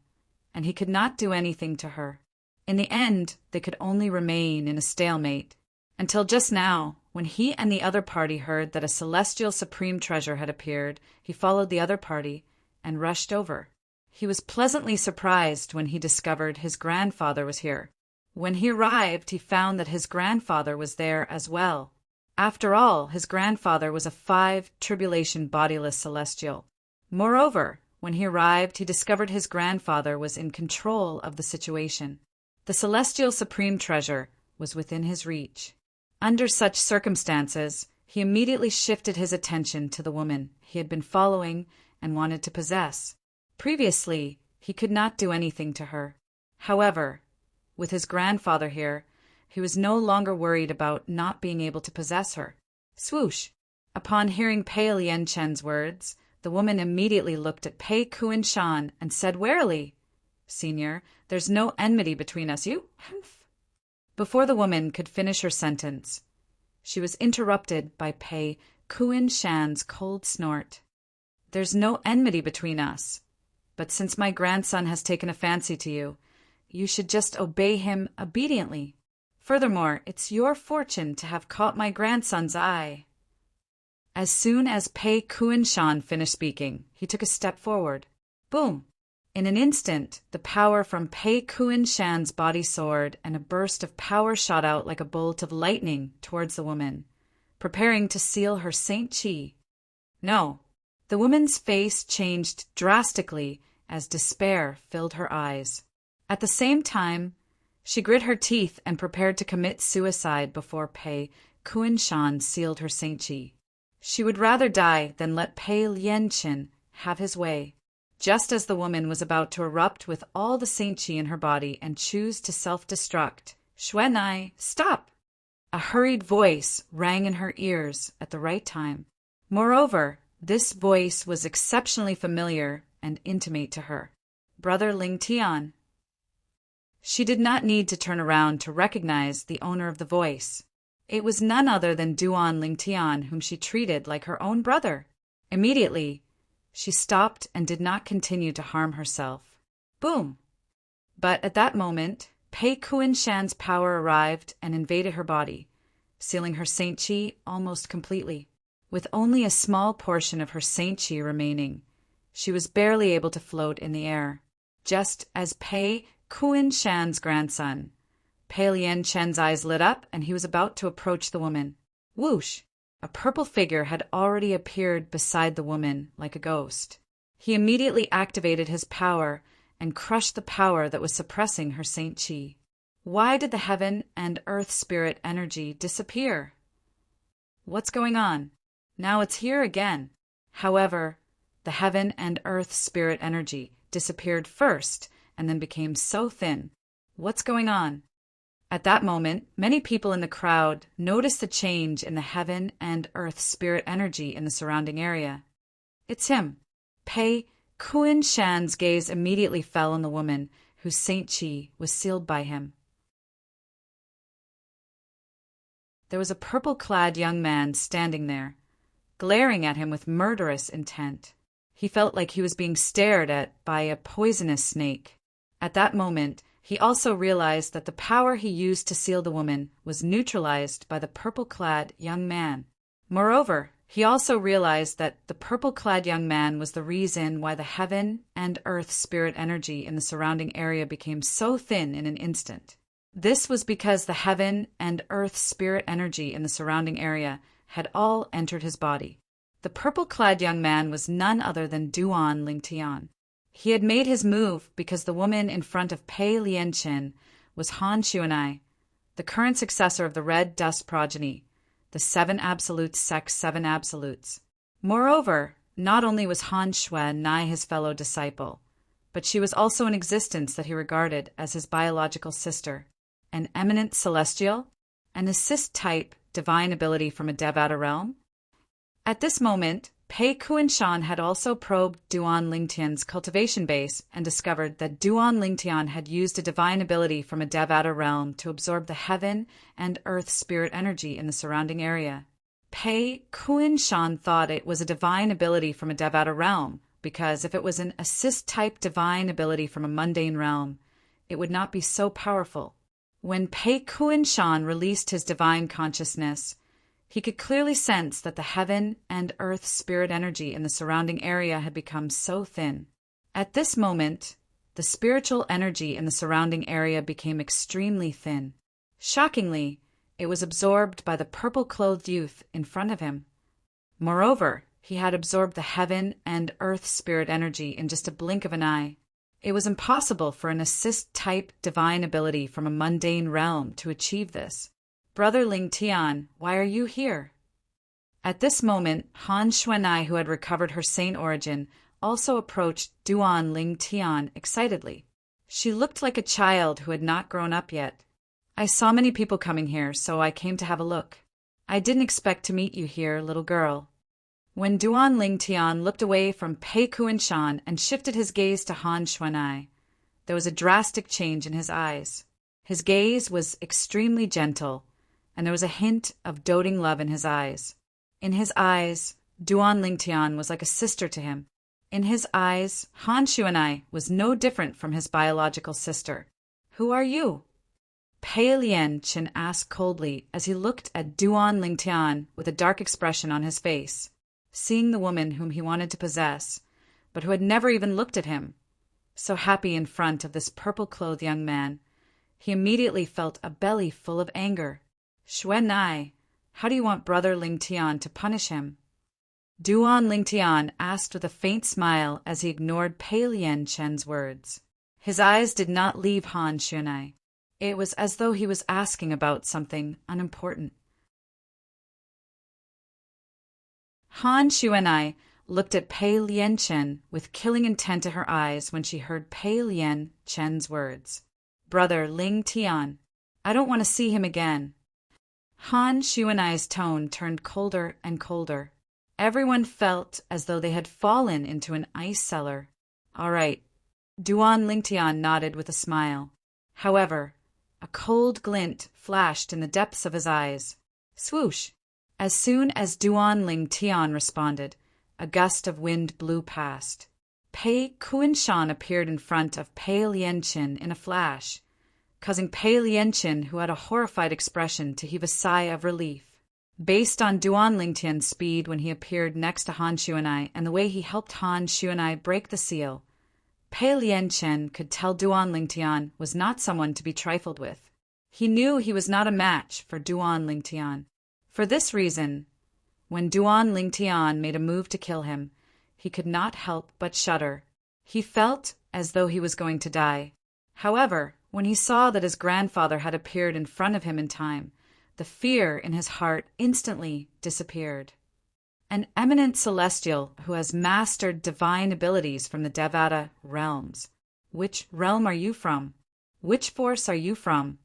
and he could not do anything to her. In the end, they could only remain in a stalemate, until just now, when he and the other party heard that a celestial supreme treasure had appeared, he followed the other party and rushed over. He was pleasantly surprised when he discovered his grandfather was here. When he arrived, he found that his grandfather was there as well. After all, his grandfather was a 5-tribulation bodiless celestial. Moreover, when he arrived, he discovered his grandfather was in control of the situation. The celestial supreme treasure was within his reach. Under such circumstances, he immediately shifted his attention to the woman he had been following and wanted to possess. Previously, he could not do anything to her. However, with his grandfather here, he was no longer worried about not being able to possess her. Swoosh! Upon hearing Pei Lianchen's words, the woman immediately looked at Pei Kuan-shan and said warily, "Senior, there's no enmity between us, you." Before the woman could finish her sentence, she was interrupted by Pei Kuan-shan's cold snort. "There's no enmity between us, but since my grandson has taken a fancy to you, you should just obey him obediently. Furthermore, it's your fortune to have caught my grandson's eye." As soon as Pei Kuan-shan finished speaking, he took a step forward. Boom! In an instant, the power from Pei Kuan-shan's body soared, and a burst of power shot out like a bolt of lightning towards the woman, preparing to seal her Saint Chi. No! The woman's face changed drastically as despair filled her eyes. At the same time, she grit her teeth and prepared to commit suicide before Pei Kuan-shan sealed her Saint Chi. She would rather die than let Pei Lianchen have his way. Just as the woman was about to erupt with all the Saint Chi in her body and choose to self-destruct, "Xuanai, stop!" A hurried voice rang in her ears at the right time. Moreover, this voice was exceptionally familiar and intimate to her. Brother Ling Tian. She did not need to turn around to recognize the owner of the voice. It was none other than Duan Ling Tian, whom she treated like her own brother. Immediately, she stopped and did not continue to harm herself. Boom! But at that moment, Pei Kuan-shan's power arrived and invaded her body, sealing her Saint Chi almost completely. With only a small portion of her Saint Chi remaining, she was barely able to float in the air. Just as Pei Kuan-shan's grandson, Pei Lianchen's eyes lit up and he was about to approach the woman. Whoosh! A purple figure had already appeared beside the woman like a ghost. He immediately activated his power and crushed the power that was suppressing her Saint Chi. Why did the heaven and earth spirit energy disappear? What's going on? Now it's here again. However, the heaven and earth spirit energy disappeared first and then became so thin. What's going on? At that moment, many people in the crowd noticed the change in the heaven and earth spirit energy in the surrounding area. It's him. Pei Kuan-shan's gaze immediately fell on the woman whose Saint Chi was sealed by him. There was a purple-clad young man standing there, glaring at him with murderous intent. He felt like he was being stared at by a poisonous snake. At that moment, he also realized that the power he used to seal the woman was neutralized by the purple-clad young man. Moreover, he also realized that the purple-clad young man was the reason why the heaven and earth spirit energy in the surrounding area became so thin in an instant. This was because the heaven and earth spirit energy in the surrounding area had all entered his body. The purple-clad young man was none other than Duan Ling Tian. He had made his move because the woman in front of Pei Lianchen was Han Xuanai, the the current successor of the red dust progeny, the Seven Absolutes sect Seven Absolutes. Moreover, not only was Han Shui nigh his fellow disciple, but she was also in existence that he regarded as his biological sister, an eminent celestial, an assist-type divine ability from a Devata realm. At this moment, Pei Kuan-shan had also probed Duan Lingtian's cultivation base and discovered that Duan Lingtian had used a divine ability from a Devata realm to absorb the heaven and earth spirit energy in the surrounding area. Pei Kuan-shan thought it was a divine ability from a Devata realm, because if it was an assist-type divine ability from a mundane realm, it would not be so powerful. When Pei Kuan-shan released his divine consciousness, he could clearly sense that the heaven and earth spirit energy in the surrounding area had become so thin. At this moment, the spiritual energy in the surrounding area became extremely thin. Shockingly, it was absorbed by the purple-clothed youth in front of him. Moreover, he had absorbed the heaven and earth spirit energy in just a blink of an eye. It was impossible for an assist-type divine ability from a mundane realm to achieve this. "Brother Ling Tian, why are you here?" At this moment, Han Xuanai, who had recovered her sane origin, also approached Duan Ling Tian excitedly. She looked like a child who had not grown up yet. "I saw many people coming here, so I came to have a look. I didn't expect to meet you here, little girl." When Duan Ling Tian looked away from Pei Kuan-shan and shifted his gaze to Han Xuanai, there was a drastic change in his eyes. His gaze was extremely gentle, and there was a hint of doting love in his eyes. In his eyes, Duan Ling Tian was like a sister to him. In his eyes, Han Xuanai was no different from his biological sister. "Who are you?" Pei Lian-chen asked coldly as he looked at Duan Ling Tian with a dark expression on his face. Seeing the woman whom he wanted to possess, but who had never even looked at him, so happy in front of this purple-clothed young man, he immediately felt a belly full of anger. "Xuanai, how do you want Brother Ling Tian to punish him?" Duan Ling Tian asked with a faint smile as he ignored Pei Lian-chen's words. His eyes did not leave Han Xuanai. It was as though he was asking about something unimportant. Han Xuanai looked at Pei Lian-chen with killing intent in her eyes when she heard Pei Lian-chen's words. "Brother Ling Tian, I don't want to see him again." Han Xuanai's tone turned colder and colder. Everyone felt as though they had fallen into an ice cellar. "All right." Duan Ling Tian nodded with a smile. However, a cold glint flashed in the depths of his eyes. Swoosh! As soon as Duan Ling Tian responded, a gust of wind blew past. Pei Kuan-shan appeared in front of Pei Lian-chen in a flash, causing Pei Lian-chen, who had a horrified expression, to heave a sigh of relief. Based on Duan Ling Tian's speed when he appeared next to Han Xuanai and the way he helped Han Xuanai break the seal, Pei Lian-chen could tell Duan Ling Tian was not someone to be trifled with. He knew he was not a match for Duan Ling Tian. For this reason, when Duan Ling Tian made a move to kill him, he could not help but shudder. He felt as though he was going to die. However, when he saw that his grandfather had appeared in front of him in time, the fear in his heart instantly disappeared. An eminent celestial who has mastered divine abilities from the Devata realms. Which realm are you from? Which force are you from?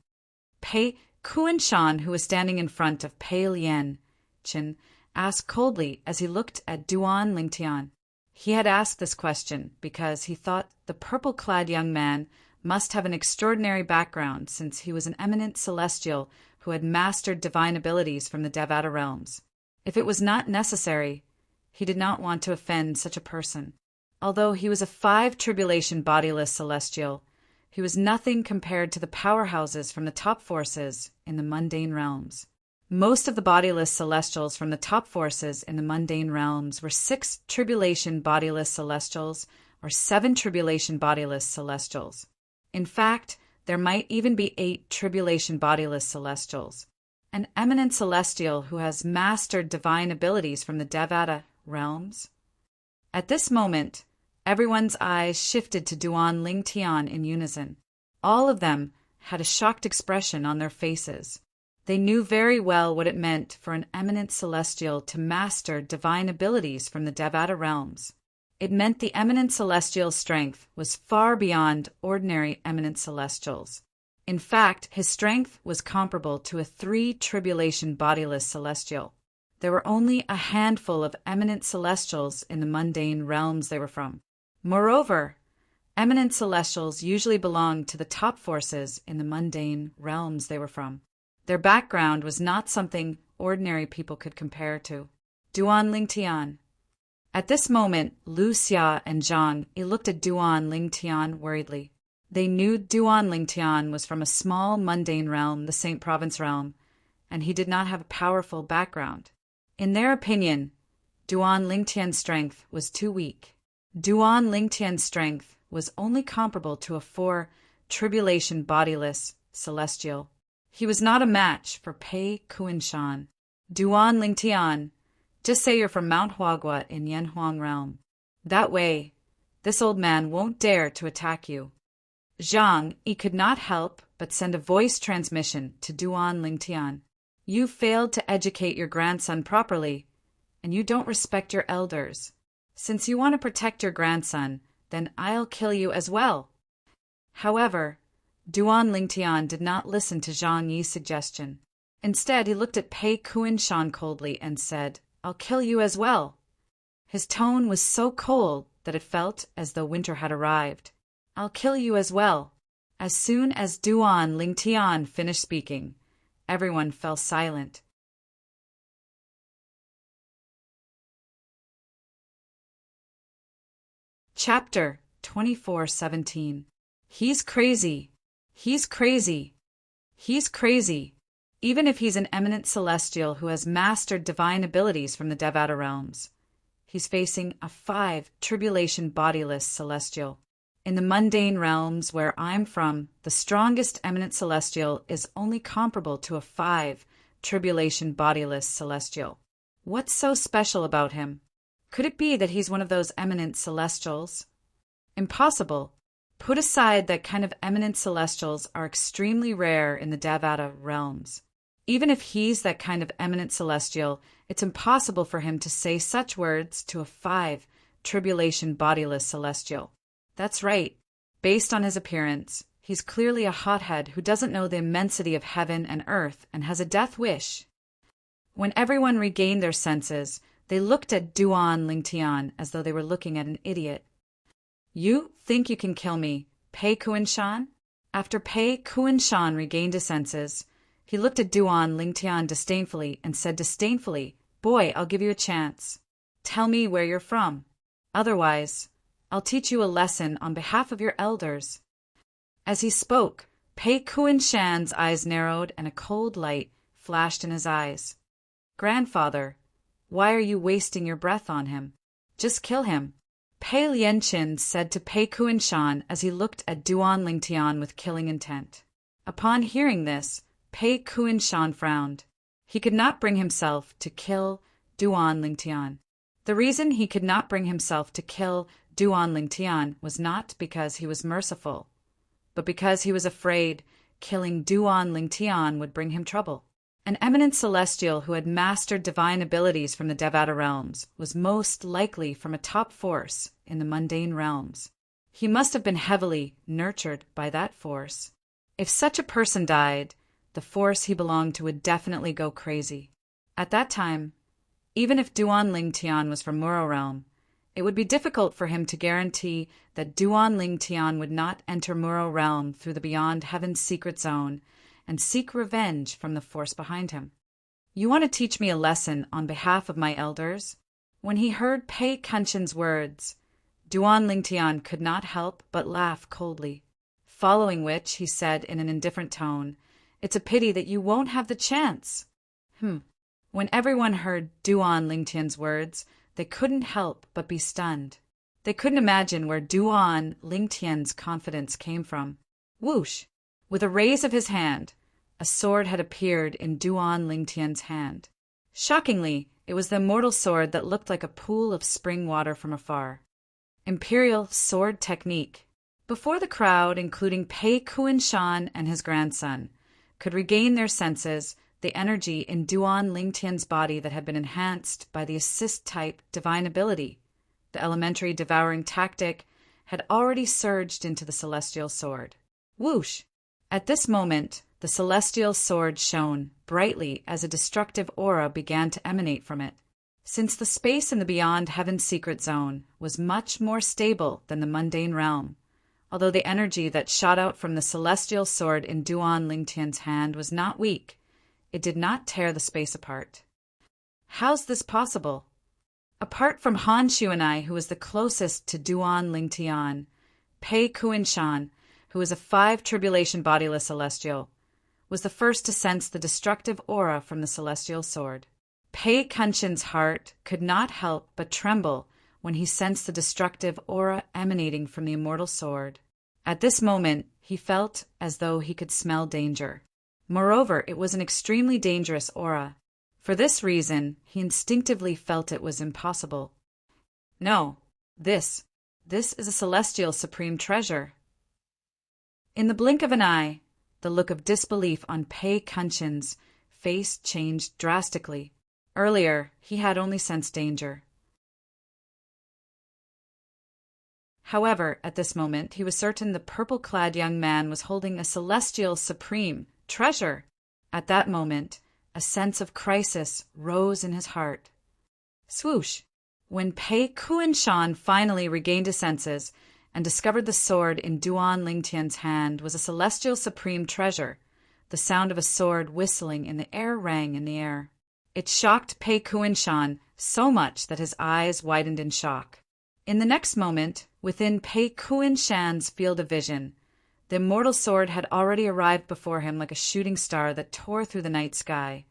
Pei Kuan-shan, who was standing in front of Pei Lian-chen, asked coldly as he looked at Duan Ling Tian. He had asked this question because he thought the purple-clad young man must have an extraordinary background, since he was an eminent celestial who had mastered divine abilities from the Devata realms. If it was not necessary, he did not want to offend such a person. Although he was a 5-tribulation bodiless celestial, he was nothing compared to the powerhouses from the top forces in the mundane realms. Most of the bodiless celestials from the top forces in the mundane realms were 6-tribulation bodiless celestials or 7-tribulation bodiless celestials. In fact, there might even be 8-tribulation bodiless celestials. An eminent celestial who has mastered divine abilities from the Devata realms. At this moment, everyone's eyes shifted to Duan Ling Tian in unison. All of them had a shocked expression on their faces. They knew very well what it meant for an eminent celestial to master divine abilities from the Devata realms. It meant the eminent celestial's strength was far beyond ordinary eminent celestials. In fact, his strength was comparable to a 3-tribulation bodiless celestial. There were only a handful of eminent celestials in the mundane realms they were from. Moreover, eminent celestials usually belonged to the top forces in the mundane realms they were from. Their background was not something ordinary people could compare to. Duan Lingtian. At this moment, Lu Xia and Zhang Yi looked at Duan Lingtian worriedly. They knew Duan Lingtian was from a small mundane realm, the Saint Province realm, and he did not have a powerful background. In their opinion, Duan Lingtian's strength was too weak. Duan Lingtian's strength was only comparable to a 4-tribulation bodiless celestial. He was not a match for Pei Kunshan. Duan Lingtian, just say you're from Mount Huagua in Yanhuang realm. That way, this old man won't dare to attack you. Zhang Yi could not help but send a voice transmission to Duan Lingtian. You failed to educate your grandson properly, and you don't respect your elders. Since you want to protect your grandson, then I'll kill you as well. However, Duan Lingtian did not listen to Zhang Yi's suggestion. Instead, he looked at Pei Kunshan coldly and said, I'll kill you as well. His tone was so cold that it felt as though winter had arrived. I'll kill you as well. As soon as Duan Lingtian finished speaking, everyone fell silent. Chapter 24:17. He's crazy. He's crazy. He's crazy. Even if he's an eminent celestial who has mastered divine abilities from the Devata realms, he's facing a 5-tribulation bodiless celestial. In the mundane realms where I'm from, the strongest eminent celestial is only comparable to a 5-tribulation bodiless celestial. What's so special about him? Could it be that he's one of those eminent celestials? Impossible. Put aside that kind of eminent celestials are extremely rare in the Devata realms. Even if he's that kind of eminent celestial, it's impossible for him to say such words to a 5-tribulation bodiless celestial. That's right. Based on his appearance, he's clearly a hothead who doesn't know the immensity of heaven and earth and has a death wish. When everyone regained their senses, they looked at Duan Lingtian as though they were looking at an idiot. You think you can kill me, Pei Kunshan? After Pei Kunshan regained his senses, he looked at Duan Lingtian disdainfully and said disdainfully, Boy, I'll give you a chance. Tell me where you're from. Otherwise, I'll teach you a lesson on behalf of your elders. As he spoke, Pei Kunshan's eyes narrowed and a cold light flashed in his eyes. Grandfather, why are you wasting your breath on him? Just kill him. Pei Lianqin said to Pei Kunshan as he looked at Duan Lingtian with killing intent. Upon hearing this, Pei Kunshan frowned. He could not bring himself to kill Duan Lingtian. The reason he could not bring himself to kill Duan Lingtian was not because he was merciful, but because he was afraid killing Duan Lingtian would bring him trouble. An eminent celestial who had mastered divine abilities from the Devata realms was most likely from a top force in the mundane realms. He must have been heavily nurtured by that force. If such a person died, the force he belonged to would definitely go crazy. At that time, even if Duan Lingtian was from Muro realm, it would be difficult for him to guarantee that Duan Lingtian would not enter Muro realm through the Beyond Heaven's secret zone and seek revenge from the force behind him. You want to teach me a lesson on behalf of my elders? When he heard Pei Kunshan's words, Duan Lingtian could not help but laugh coldly, following which he said in an indifferent tone, It's a pity that you won't have the chance. When everyone heard Duan Lingtian's words, they couldn't help but be stunned. They couldn't imagine where Duan Lingtian's confidence came from. Whoosh! With a raise of his hand, a sword had appeared in Duan Lingtian's hand. Shockingly, it was the immortal sword that looked like a pool of spring water from afar. Imperial sword technique. Before the crowd, including Pei Kuan Shan and his grandson, could regain their senses, the energy in Duan Lingtian's body that had been enhanced by the assist-type divine ability, the elementary devouring tactic, had already surged into the celestial sword. Whoosh! At this moment, the celestial sword shone brightly as a destructive aura began to emanate from it. Since the space in the Beyond Heaven's secret zone was much more stable than the mundane realm, although the energy that shot out from the celestial sword in Duan Lingtian's hand was not weak, it did not tear the space apart. How's this possible? Apart from Han Shu and I, who was the closest to Duan Lingtian, Pei Kuan Shan, who was a 5 tribulation bodiless celestial, was the first to sense the destructive aura from the celestial sword. Pei Kunshan's heart could not help but tremble when he sensed the destructive aura emanating from the immortal sword. At this moment, he felt as though he could smell danger. Moreover, it was an extremely dangerous aura. For this reason, he instinctively felt it was impossible. No, this is a celestial supreme treasure. In the blink of an eye, the look of disbelief on Pei Kunshan's face changed drastically. Earlier, he had only sensed danger. However, at this moment, he was certain the purple-clad young man was holding a celestial supreme treasure. At that moment, a sense of crisis rose in his heart. Swoosh! When Pei Kuan Shan finally regained his senses and discovered the sword in Duan Lingtian's hand was a celestial supreme treasure, the sound of a sword whistling in the air rang in the air. It shocked Pei Kuan Shan so much that his eyes widened in shock. In the next moment, within Pei Kuan Shan's field of vision, the immortal sword had already arrived before him like a shooting star that tore through the night sky,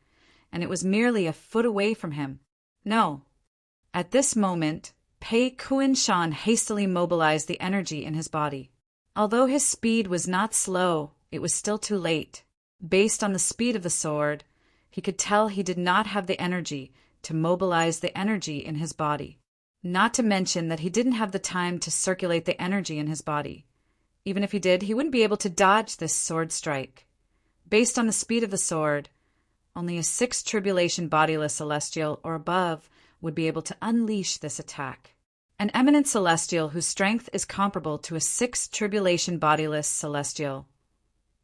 and it was merely a foot away from him. No. At this moment, Pei Kuan Shan hastily mobilized the energy in his body. Although his speed was not slow, it was still too late. Based on the speed of the sword, he could tell he did not have the energy to mobilize the energy in his body. Not to mention that he didn't have the time to circulate the energy in his body. Even if he did, he wouldn't be able to dodge this sword strike. Based on the speed of the sword, only a 6 tribulation bodiless celestial or above would be able to unleash this attack. An eminent celestial whose strength is comparable to a 6 tribulation bodiless celestial.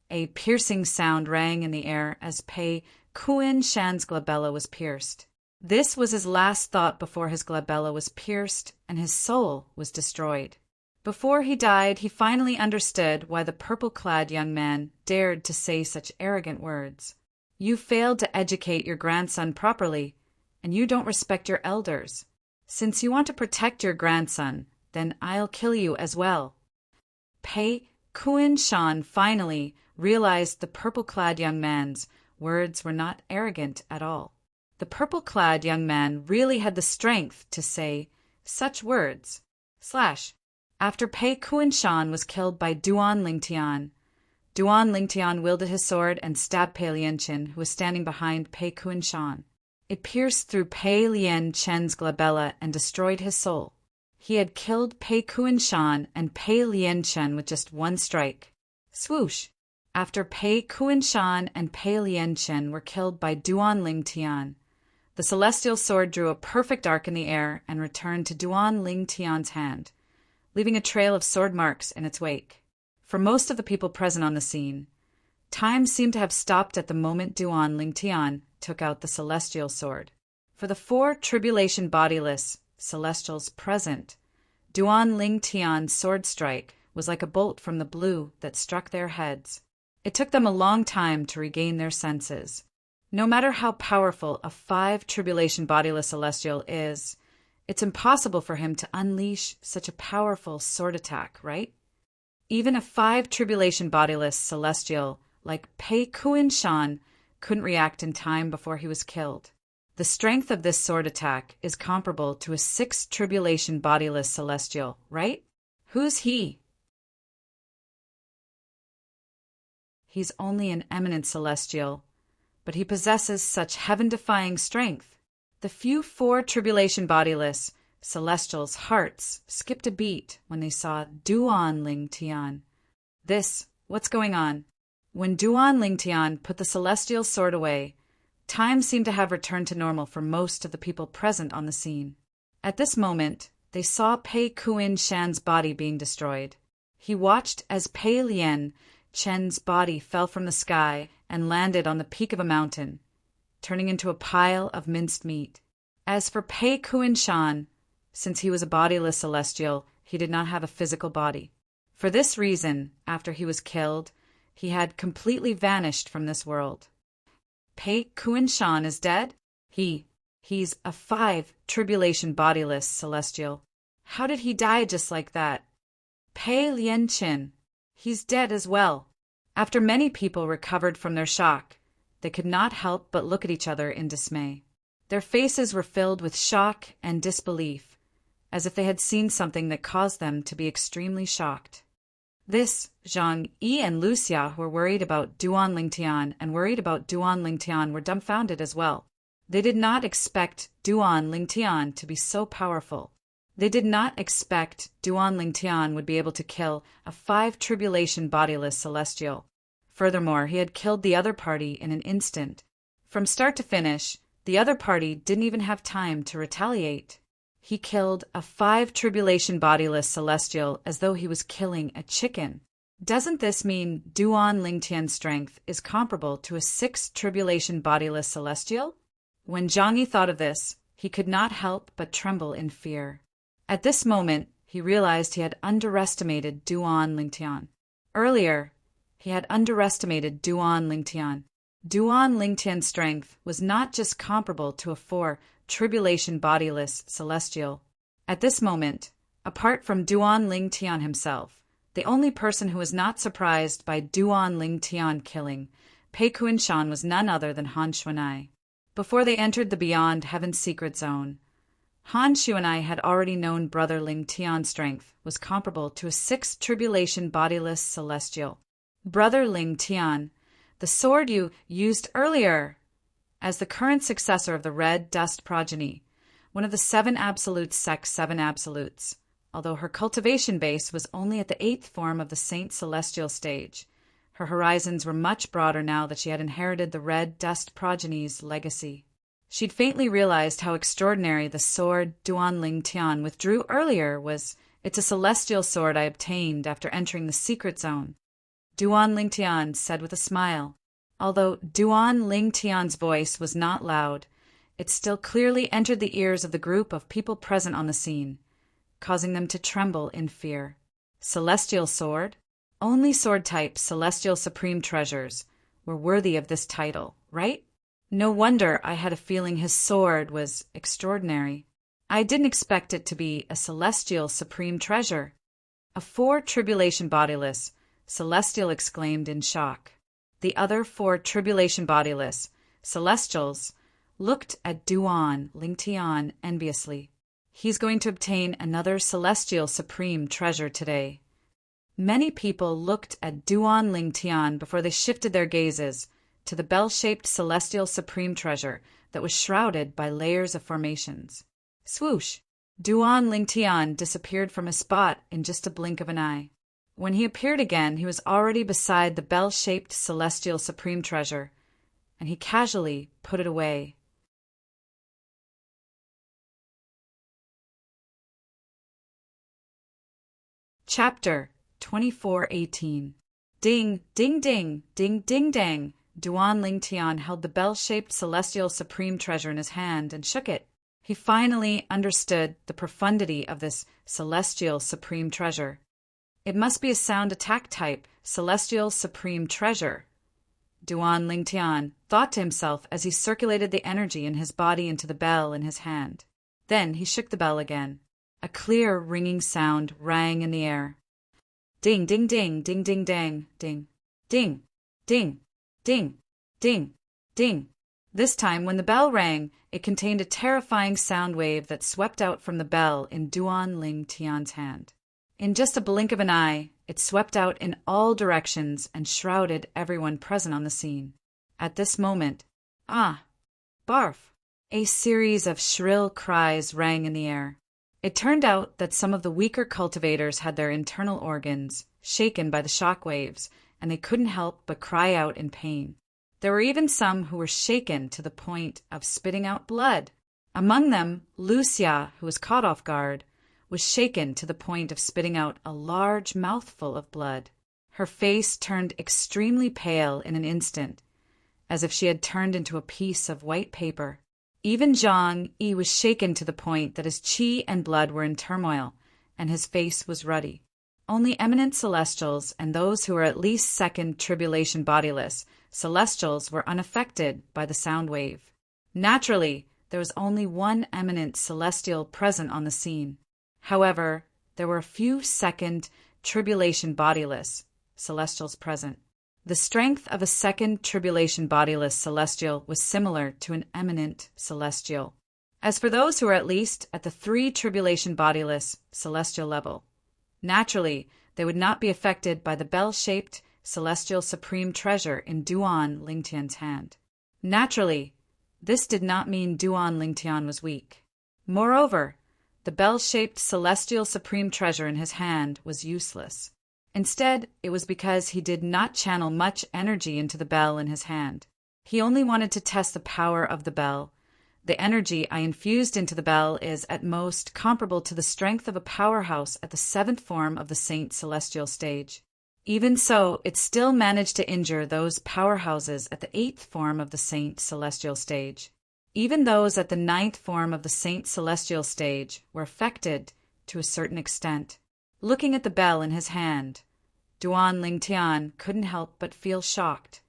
A piercing sound rang in the air as Pei Kuan Shan's glabella was pierced. This was his last thought before his glabella was pierced and his soul was destroyed. Before he died, he finally understood why the purple-clad young man dared to say such arrogant words. You failed to educate your grandson properly, and you don't respect your elders. Since you want to protect your grandson, then I'll kill you as well. Pei Kuan Shan finally realized the purple-clad young man's words were not arrogant at all. The purple-clad young man really had the strength to say such words. After Pei Kuan Shan was killed by Duan Lingtian, Duan Lingtian wielded his sword and stabbed Pei Lianchen, who was standing behind Pei Kuan Shan. It pierced through Pei Lianchen's glabella and destroyed his soul. He had killed Pei Kuan Shan and Pei Lianchen with just one strike. Swoosh! After Pei Kuan Shan and Pei Lianchen were killed by Duan Lingtian, the celestial sword drew a perfect arc in the air and returned to Duan Lingtian's hand, leaving a trail of sword marks in its wake. For most of the people present on the scene, time seemed to have stopped at the moment Duan Lingtian took out the celestial sword. For the 4 tribulation bodiless celestials present, Duan Lingtian's sword strike was like a bolt from the blue that struck their heads. It took them a long time to regain their senses. No matter how powerful a 5 tribulation bodiless celestial is, it's impossible for him to unleash such a powerful sword attack, right? Even a 5 tribulation bodiless celestial like Pei Kuan Shan couldn't react in time before he was killed. The strength of this sword attack is comparable to a 6 tribulation bodiless celestial, right? Who's he? He's only an eminent celestial, but he possesses such heaven-defying strength. The few 4 tribulation bodiless celestials' hearts skipped a beat when they saw Duan Ling Tian. What's going on? When Duan Ling Tian put the celestial sword away, time seemed to have returned to normal for most of the people present on the scene. At this moment, they saw Pei Kuin Shan's body being destroyed. He watched as Pei Lian Chen's body fell from the sky and landed on the peak of a mountain, turning into a pile of minced meat. As for Pei Kuin Shan, since he was a bodiless celestial, he did not have a physical body. For this reason, after he was killed, he had completely vanished from this world. Pei Kuin Shan is dead? He's a 5 tribulation bodiless celestial. How did he die just like that? Pei Lian Qin, he's dead as well. After many people recovered from their shock, they could not help but look at each other in dismay. Their faces were filled with shock and disbelief, as if they had seen something that caused them to be extremely shocked. Zhang Yi and Lu Xia, who were worried about Duan Ling Tian were dumbfounded as well. They did not expect Duan Ling Tian to be so powerful. They did not expect Duan Ling Tian would be able to kill a 5 tribulation bodiless celestial. Furthermore, he had killed the other party in an instant. From start to finish, the other party didn't even have time to retaliate. He killed a 5 tribulation bodiless celestial as though he was killing a chicken. Doesn't this mean Duan Ling Tian's strength is comparable to a 6 tribulation bodiless celestial? When Zhang Yi thought of this, he could not help but tremble in fear. At this moment, he realized he had underestimated Duan Ling Tian. Earlier, he had underestimated Duan Ling Tian. Duan Ling Tian's strength was not just comparable to a 4 tribulation bodiless celestial. At this moment, apart from Duan Ling Tian himself, the only person who was not surprised by Duan Ling Tian killing Pei Kuin Shan was none other than Han Xuanai. Before they entered the Beyond Heaven's secret zone, Han Xuanai had already known Brother Ling Tian's strength was comparable to a 6 tribulation bodiless celestial. Brother Ling Tian, the sword you used earlier, as the current successor of the Red Dust progeny, one of the 7 absolutes sect 7 absolutes, although her cultivation base was only at the 8th form of the Saint Celestial stage. Her horizons were much broader now that she had inherited the Red Dust progeny's legacy. She'd faintly realized how extraordinary the sword Duan Ling Tian withdrew earlier was. It's a celestial sword I obtained after entering the secret zone, Duan Ling Tian said with a smile. Although Duan Ling Tian's voice was not loud, it still clearly entered the ears of the group of people present on the scene, causing them to tremble in fear. Celestial sword? Only sword type Celestial Supreme Treasures were worthy of this title, right? No wonder I had a feeling his sword was extraordinary. I didn't expect it to be a Celestial Supreme Treasure. A 4 tribulation bodiless Celestial exclaimed in shock. The other 4 tribulation bodiless Celestials looked at Duan Ling Tian enviously. He's going to obtain another Celestial Supreme Treasure today. Many people looked at Duan Ling Tian before they shifted their gazes to the bell-shaped Celestial Supreme Treasure that was shrouded by layers of formations. Swoosh! Duan Ling Tian disappeared from his spot in just a blink of an eye. When he appeared again, he was already beside the bell-shaped Celestial Supreme Treasure, and he casually put it away. Chapter 24:18. Ding, ding, ding, ding, ding, dang. Duan Ling Tian held the bell-shaped Celestial Supreme Treasure in his hand and shook it. He finally understood the profundity of this Celestial Supreme Treasure. It must be a sound attack type Celestial Supreme Treasure, Duan Ling Tian thought to himself as he circulated the energy in his body into the bell in his hand. Then he shook the bell again. A clear ringing sound rang in the air. Ding, ding, ding, ding, ding, dang, ding, ding, ding, ding, ding, ding. This time, when the bell rang, it contained a terrifying sound wave that swept out from the bell in Duan Ling Tian's hand. In just a blink of an eye, it swept out in all directions and shrouded everyone present on the scene. At this moment, barf! A series of shrill cries rang in the air. It turned out that some of the weaker cultivators had their internal organs shaken by the shock waves, and they couldn't help but cry out in pain. There were even some who were shaken to the point of spitting out blood. Among them, Lucia, who was caught off guard, was shaken to the point of spitting out a large mouthful of blood. Her face turned extremely pale in an instant, as if she had turned into a piece of white paper. Even Zhang Yi was shaken to the point that his qi and blood were in turmoil, and his face was ruddy. Only eminent celestials and those who were at least second tribulation bodiless celestials were unaffected by the sound wave. Naturally, there was only one eminent celestial present on the scene. However, there were a few second tribulation bodiless celestials present. The strength of a second tribulation bodiless celestial was similar to an eminent celestial. As for those who were at least at the 3 tribulation bodiless celestial level, naturally, they would not be affected by the bell-shaped celestial supreme treasure in Duan Lingtian's hand. Naturally, this did not mean Duan Lingtian was weak. Moreover, the bell-shaped celestial supreme treasure in his hand was useless. Instead, it was because he did not channel much energy into the bell in his hand. He only wanted to test the power of the bell. The energy I infused into the bell is at most comparable to the strength of a powerhouse at the 7th form of the Saint Celestial stage. Even so, it still managed to injure those powerhouses at the 8th form of the Saint Celestial stage. Even those at the 9th form of the Saint Celestial stage were affected to a certain extent. Looking at the bell in his hand, Duan Lingtian couldn't help but feel shocked.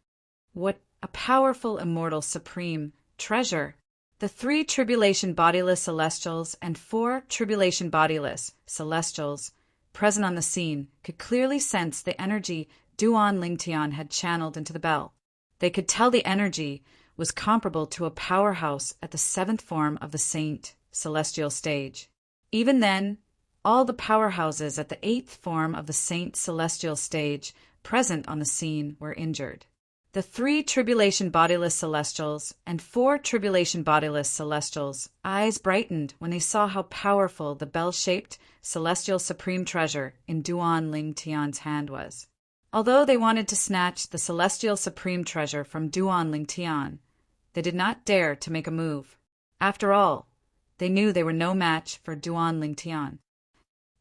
What a powerful, immortal, supreme treasure! The 3 tribulation bodiless celestials and 4 tribulation bodiless celestials present on the scene could clearly sense the energy Duan Lingtian had channeled into the bell. They could tell the energy was comparable to a powerhouse at the 7th form of the Saint Celestial stage. Even then, all the powerhouses at the 8th form of the Saint Celestial stage present on the scene were injured. The 3 tribulation bodiless celestials and 4 tribulation bodiless celestials' eyes brightened when they saw how powerful the bell-shaped celestial supreme treasure in Duan Lingtian's hand was. Although they wanted to snatch the celestial supreme treasure from Duan Lingtian, they did not dare to make a move. After all, they knew they were no match for Duan Lingtian.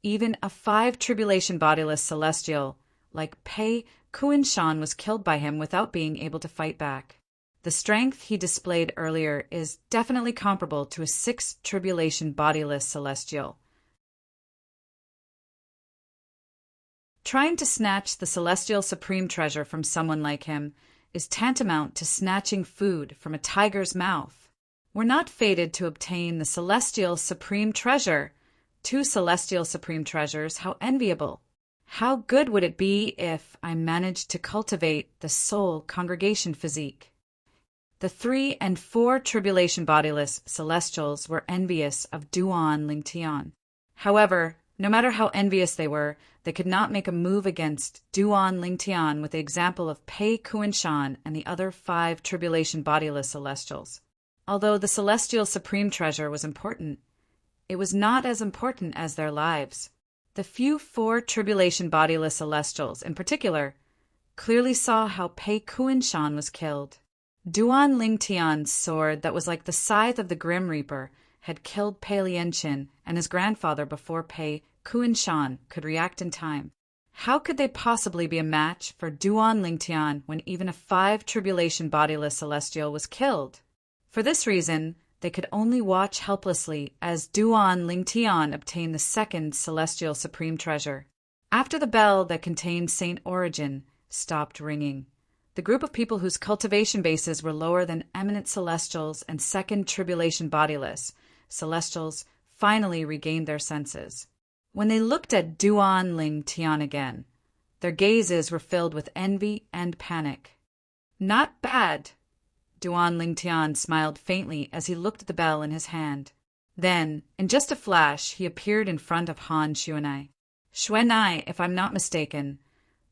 Even a 5 tribulation bodiless celestial like Pei Kuan-shan was killed by him without being able to fight back. The strength he displayed earlier is definitely comparable to a 6 tribulation bodiless celestial. Trying to snatch the celestial supreme treasure from someone like him is tantamount to snatching food from a tiger's mouth. We're not fated to obtain the celestial supreme treasure. 2 celestial supreme treasures, how enviable! How good would it be if I managed to cultivate the soul congregation physique? The 3 and 4 tribulation bodiless celestials were envious of Duan Lingtian. However, no matter how envious they were, they could not make a move against Duan Lingtian with the example of Pei Kuan-shan and the other 5 tribulation bodiless celestials. Although the celestial supreme treasure was important, it was not as important as their lives. The few 4 tribulation bodiless celestials, in particular, clearly saw how Pei Kuan-shan was killed. Duan Lingtian's sword that was like the scythe of the Grim Reaper had killed Pei Lianqin and his grandfather before Pei Kuan-shan could react in time. How could they possibly be a match for Duan Lingtian when even a 5 tribulation bodiless celestial was killed? For this reason, they could only watch helplessly as Duan Lingtian obtained the 2nd celestial supreme treasure. After the bell that contained Saint Origin stopped ringing, the group of people whose cultivation bases were lower than eminent celestials and 2nd tribulation bodiless celestials finally regained their senses. When they looked at Duan Lingtian again, their gazes were filled with envy and panic. Not bad. Duan Lingtian smiled faintly as he looked at the bell in his hand. Then, in just a flash, he appeared in front of Han Xuanai. Xuanai, if I'm not mistaken,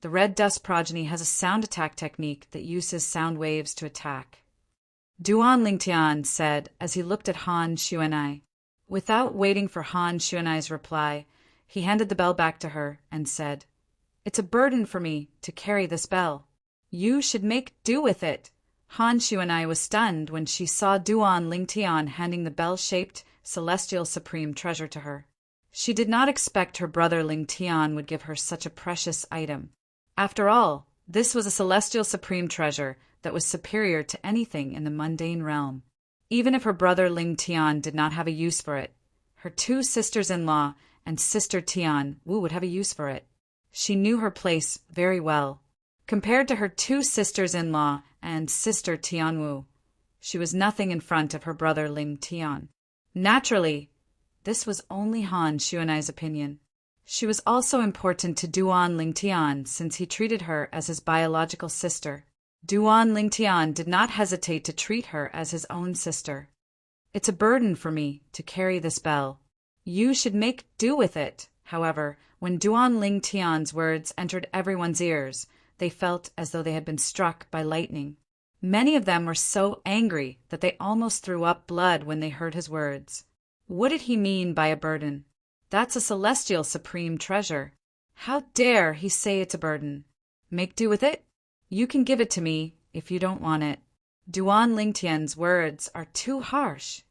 the Red Dust progeny has a sound attack technique that uses sound waves to attack. Duan Lingtian said as he looked at Han Xuanai. Without waiting for Han Xuanai's reply, he handed the bell back to her and said, "It's a burden for me to carry this bell. You should make do with it." Han Xuanai was stunned when she saw Duan Lingtian handing the bell-shaped celestial supreme treasure to her. She did not expect her brother Lingtian would give her such a precious item. After all, this was a celestial supreme treasure that was superior to anything in the mundane realm. Even if her brother Lingtian did not have a use for it, her two sisters-in-law and sister Tian Wu would have a use for it. She knew her place very well. Compared to her two sisters-in-law and sister Tianwu, she was nothing in front of her brother Ling Tian. Naturally, this was only Han Xuanai's opinion. She was also important to Duan Lingtian since he treated her as his biological sister. Duan Lingtian did not hesitate to treat her as his own sister. "It's a burden for me to carry this bell. You should make do with it." However, when Duan Lingtian's words entered everyone's ears, they felt as though they had been struck by lightning. Many of them were so angry that they almost threw up blood when they heard his words. What did he mean by a burden? That's a celestial supreme treasure. How dare he say it's a burden? Make do with it? You can give it to me if you don't want it. Duan Lingtian's words are too harsh.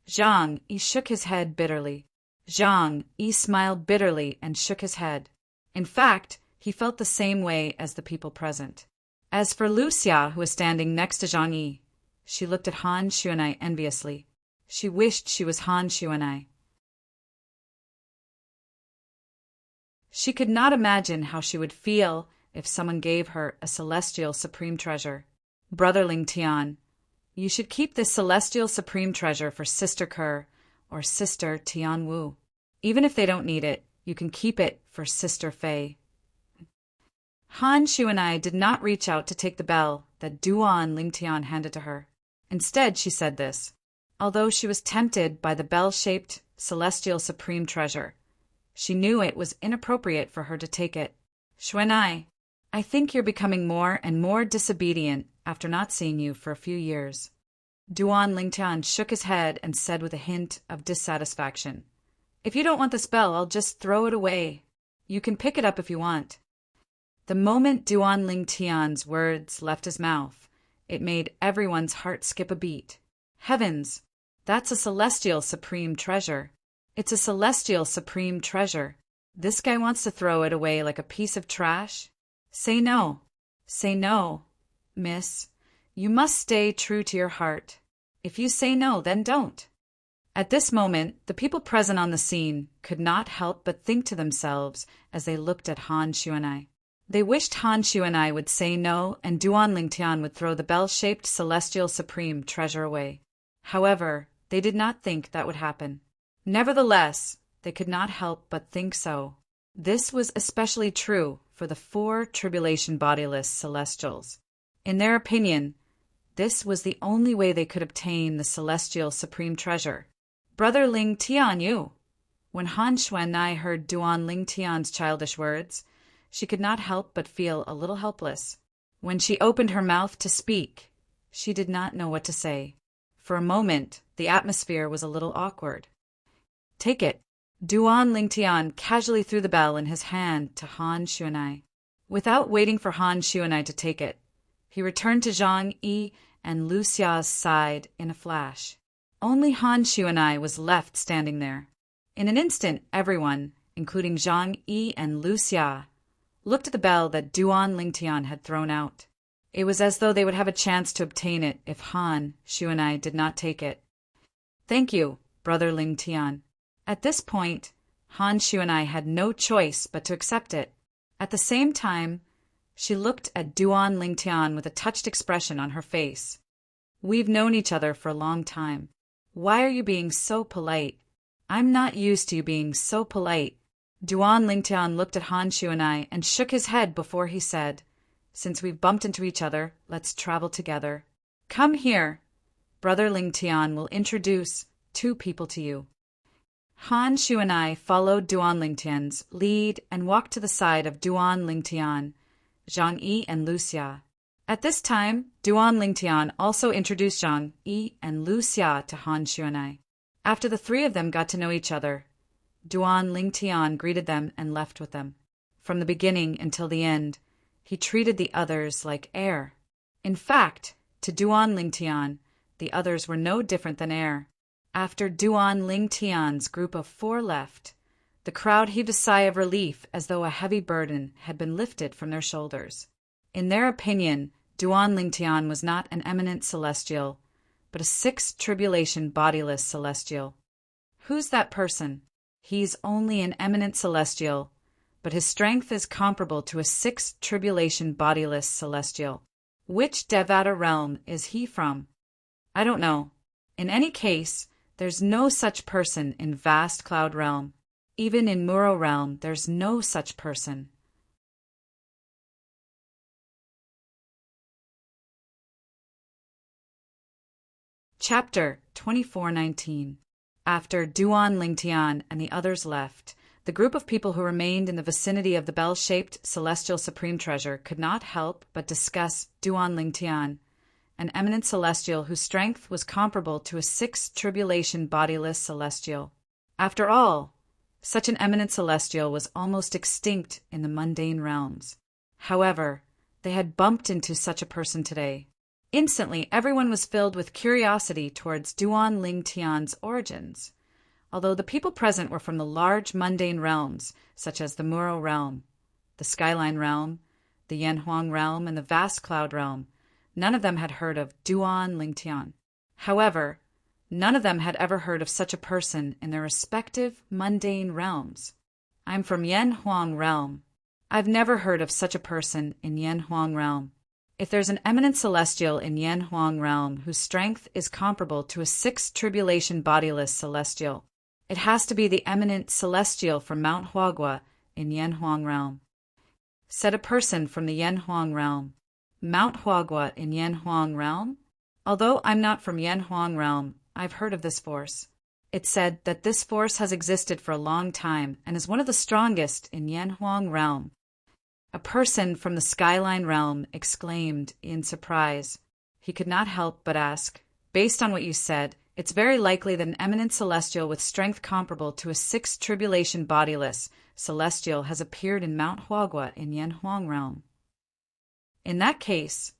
Zhang Yi shook his head bitterly. Zhang Yi smiled bitterly and shook his head. In fact, he felt the same way as the people present. As for Lucia, who was standing next to Zhang Yi, she looked at Han Xuanai enviously. She wished she was Han Xuanai. She could not imagine how she would feel if someone gave her a celestial supreme treasure. "Brother Lingtian, you should keep this celestial supreme treasure for Sister Kerr or Sister Tianwu. Even if they don't need it, you can keep it for Sister Fei." Han Xuanai did not reach out to take the bell that Duan Lingtian handed to her. Instead, she said this, although she was tempted by the bell-shaped celestial supreme treasure. She knew it was inappropriate for her to take it. "Xuanai, I think you're becoming more and more disobedient after not seeing you for a few years." Duan Lingtian shook his head and said with a hint of dissatisfaction, "If you don't want this bell, I'll just throw it away. You can pick it up if you want." The moment Duan Lingtian's words left his mouth, it made everyone's heart skip a beat. Heavens! That's a celestial supreme treasure. It's a celestial supreme treasure. This guy wants to throw it away like a piece of trash? Say no. Say no, miss. You must stay true to your heart. If you say no, then don't. At this moment, the people present on the scene could not help but think to themselves as they looked at Han Xuanai. They wished Han Xuanai would say no and Duan Lingtian would throw the bell-shaped celestial supreme treasure away. However, they did not think that would happen. Nevertheless, they could not help but think so. This was especially true for the 4 tribulation bodiless celestials. In their opinion, this was the only way they could obtain the celestial supreme treasure. "Brother Ling Tianyu." When Han Xuanai heard Duan Lingtian's childish words, she could not help but feel a little helpless. When she opened her mouth to speak, she did not know what to say. For a moment, the atmosphere was a little awkward. "Take it." Duan Lingtian casually threw the bell in his hand to Han Xuanai. Without waiting for Han Xuanai to take it, he returned to Zhang Yi and Lucia's side in a flash. Only Han Xuanai was left standing there. In an instant, everyone, including Zhang Yi and Lucia, looked at the bell that Duan Lingtian had thrown out. It was as though they would have a chance to obtain it if Han Xuanai did not take it. "Thank you, Brother Lingtian." At this point, Han Xuanai had no choice but to accept it. At the same time, she looked at Duan Lingtian with a touched expression on her face. "We've known each other for a long time. Why are you being so polite? I'm not used to you being so polite." Duan Lingtian looked at Han Xuanai and shook his head before he said, "Since we've bumped into each other, let's travel together. Come here. Brother Lingtian will introduce 2 people to you." Han Xuanai followed Duan Lingtian's lead and walked to the side of Duan Lingtian, Zhang Yi, and Lucia. At this time, Duan Lingtian also introduced Zhang Yi and Lucia to Han Xuanai. After the three of them got to know each other, Duan Lingtian greeted them and left with them. From the beginning until the end, he treated the others like air. In fact, to Duan Lingtian, the others were no different than air. After Duan Lingtian's group of 4 left, the crowd heaved a sigh of relief as though a heavy burden had been lifted from their shoulders. In their opinion, Duan Lingtian was not an eminent celestial, but a 6th tribulation bodiless celestial. Who's that person? He's only an eminent celestial, but his strength is comparable to a 6th tribulation bodiless celestial. Which Devata realm is he from? I don't know. In any case, there's no such person in vast cloud realm. Even in Muro realm, there's no such person. Chapter 2419. After Duan Lingtian and the others left, the group of people who remained in the vicinity of the bell-shaped celestial supreme treasure could not help but discuss Duan Lingtian, an eminent celestial whose strength was comparable to a 6th tribulation bodiless celestial. After all, such an eminent celestial was almost extinct in the mundane realms. However, they had bumped into such a person today. Instantly, everyone was filled with curiosity towards Duan Lingtian's origins. Although the people present were from the large mundane realms, such as the Muro realm, the Skyline realm, the Yanhuang realm, and the Vast Cloud realm, none of them had heard of Duan Lingtian. However, none of them had ever heard of such a person in their respective mundane realms. I'm from Yanhuang realm. I've never heard of such a person in Yanhuang realm. If there's an eminent celestial in Yanhuang realm whose strength is comparable to a 6th tribulation bodiless celestial, it has to be the eminent celestial from Mount Huagua in Yanhuang realm. Said a person from the Yanhuang realm. Mount Huagua in Yanhuang realm? Although I'm not from Yanhuang realm, I've heard of this force. It's said that this force has existed for a long time and is one of the strongest in Yanhuang realm. A person from the Skyline realm exclaimed in surprise. He could not help but ask, based on what you said, it's very likely that an eminent celestial with strength comparable to a 6th tribulation bodiless celestial has appeared in Mount Huagua in Yanhuang realm. In that case,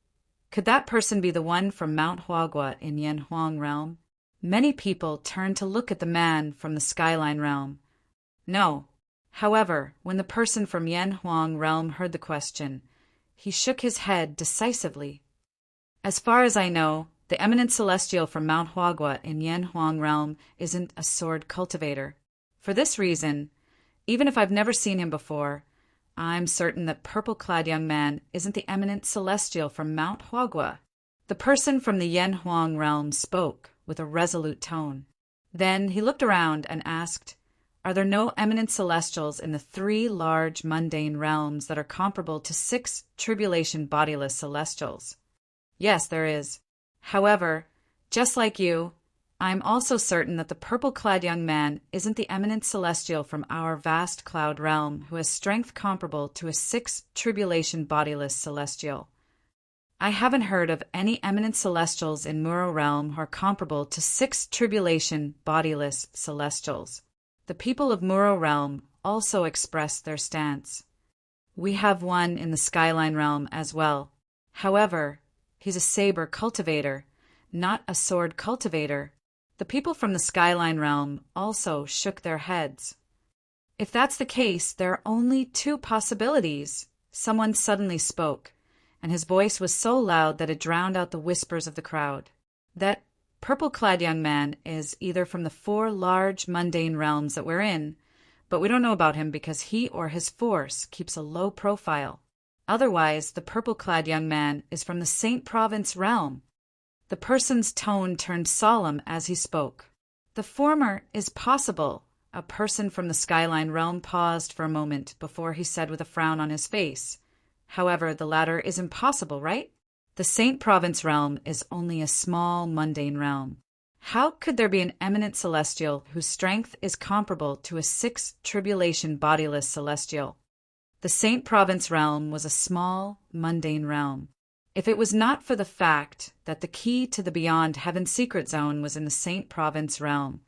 could that person be the one from Mount Huagua in Yanhuang realm? Many people turned to look at the man from the Skyline realm. No. However, when the person from Yanhuang realm heard the question, he shook his head decisively. As far as I know, the eminent celestial from Mount Huagua in Yanhuang realm isn't a sword cultivator. For this reason, even if I've never seen him before, I'm certain that purple-clad young man isn't the eminent celestial from Mount Huagua. The person from the Yanhuang realm spoke with a resolute tone. Then he looked around and asked, are there no eminent celestials in the 3 large mundane realms that are comparable to 6 tribulation bodiless celestials? Yes, there is. However, just like you, I'm also certain that the purple-clad young man isn't the eminent celestial from our vast cloud realm who has strength comparable to a 6 tribulation bodiless celestial. I haven't heard of any eminent celestials in Muro realm who are comparable to 6 tribulation bodiless celestials. The people of Muro realm also expressed their stance. We have one in the Skyline realm as well. However, he's a saber cultivator, not a sword cultivator. The people from the Skyline realm also shook their heads. If that's the case, there are only 2 possibilities. Someone suddenly spoke, and his voice was so loud that it drowned out the whispers of the crowd. That purple-clad young man is either from the 4 large mundane realms that we're in, but we don't know about him because he or his force keeps a low profile. Otherwise, the purple-clad young man is from the Saint Province realm. The person's tone turned solemn as he spoke. The former is possible. A person from the Skyline realm paused for a moment before he said with a frown on his face, however, the latter is impossible, right? The Saint Province realm is only a small mundane realm. How could there be an eminent celestial whose strength is comparable to a 6 tribulation bodiless celestial? The Saint Province realm was a small mundane realm. If it was not for the fact that the key to the Beyond Heaven secret zone was in the Saint Province realm,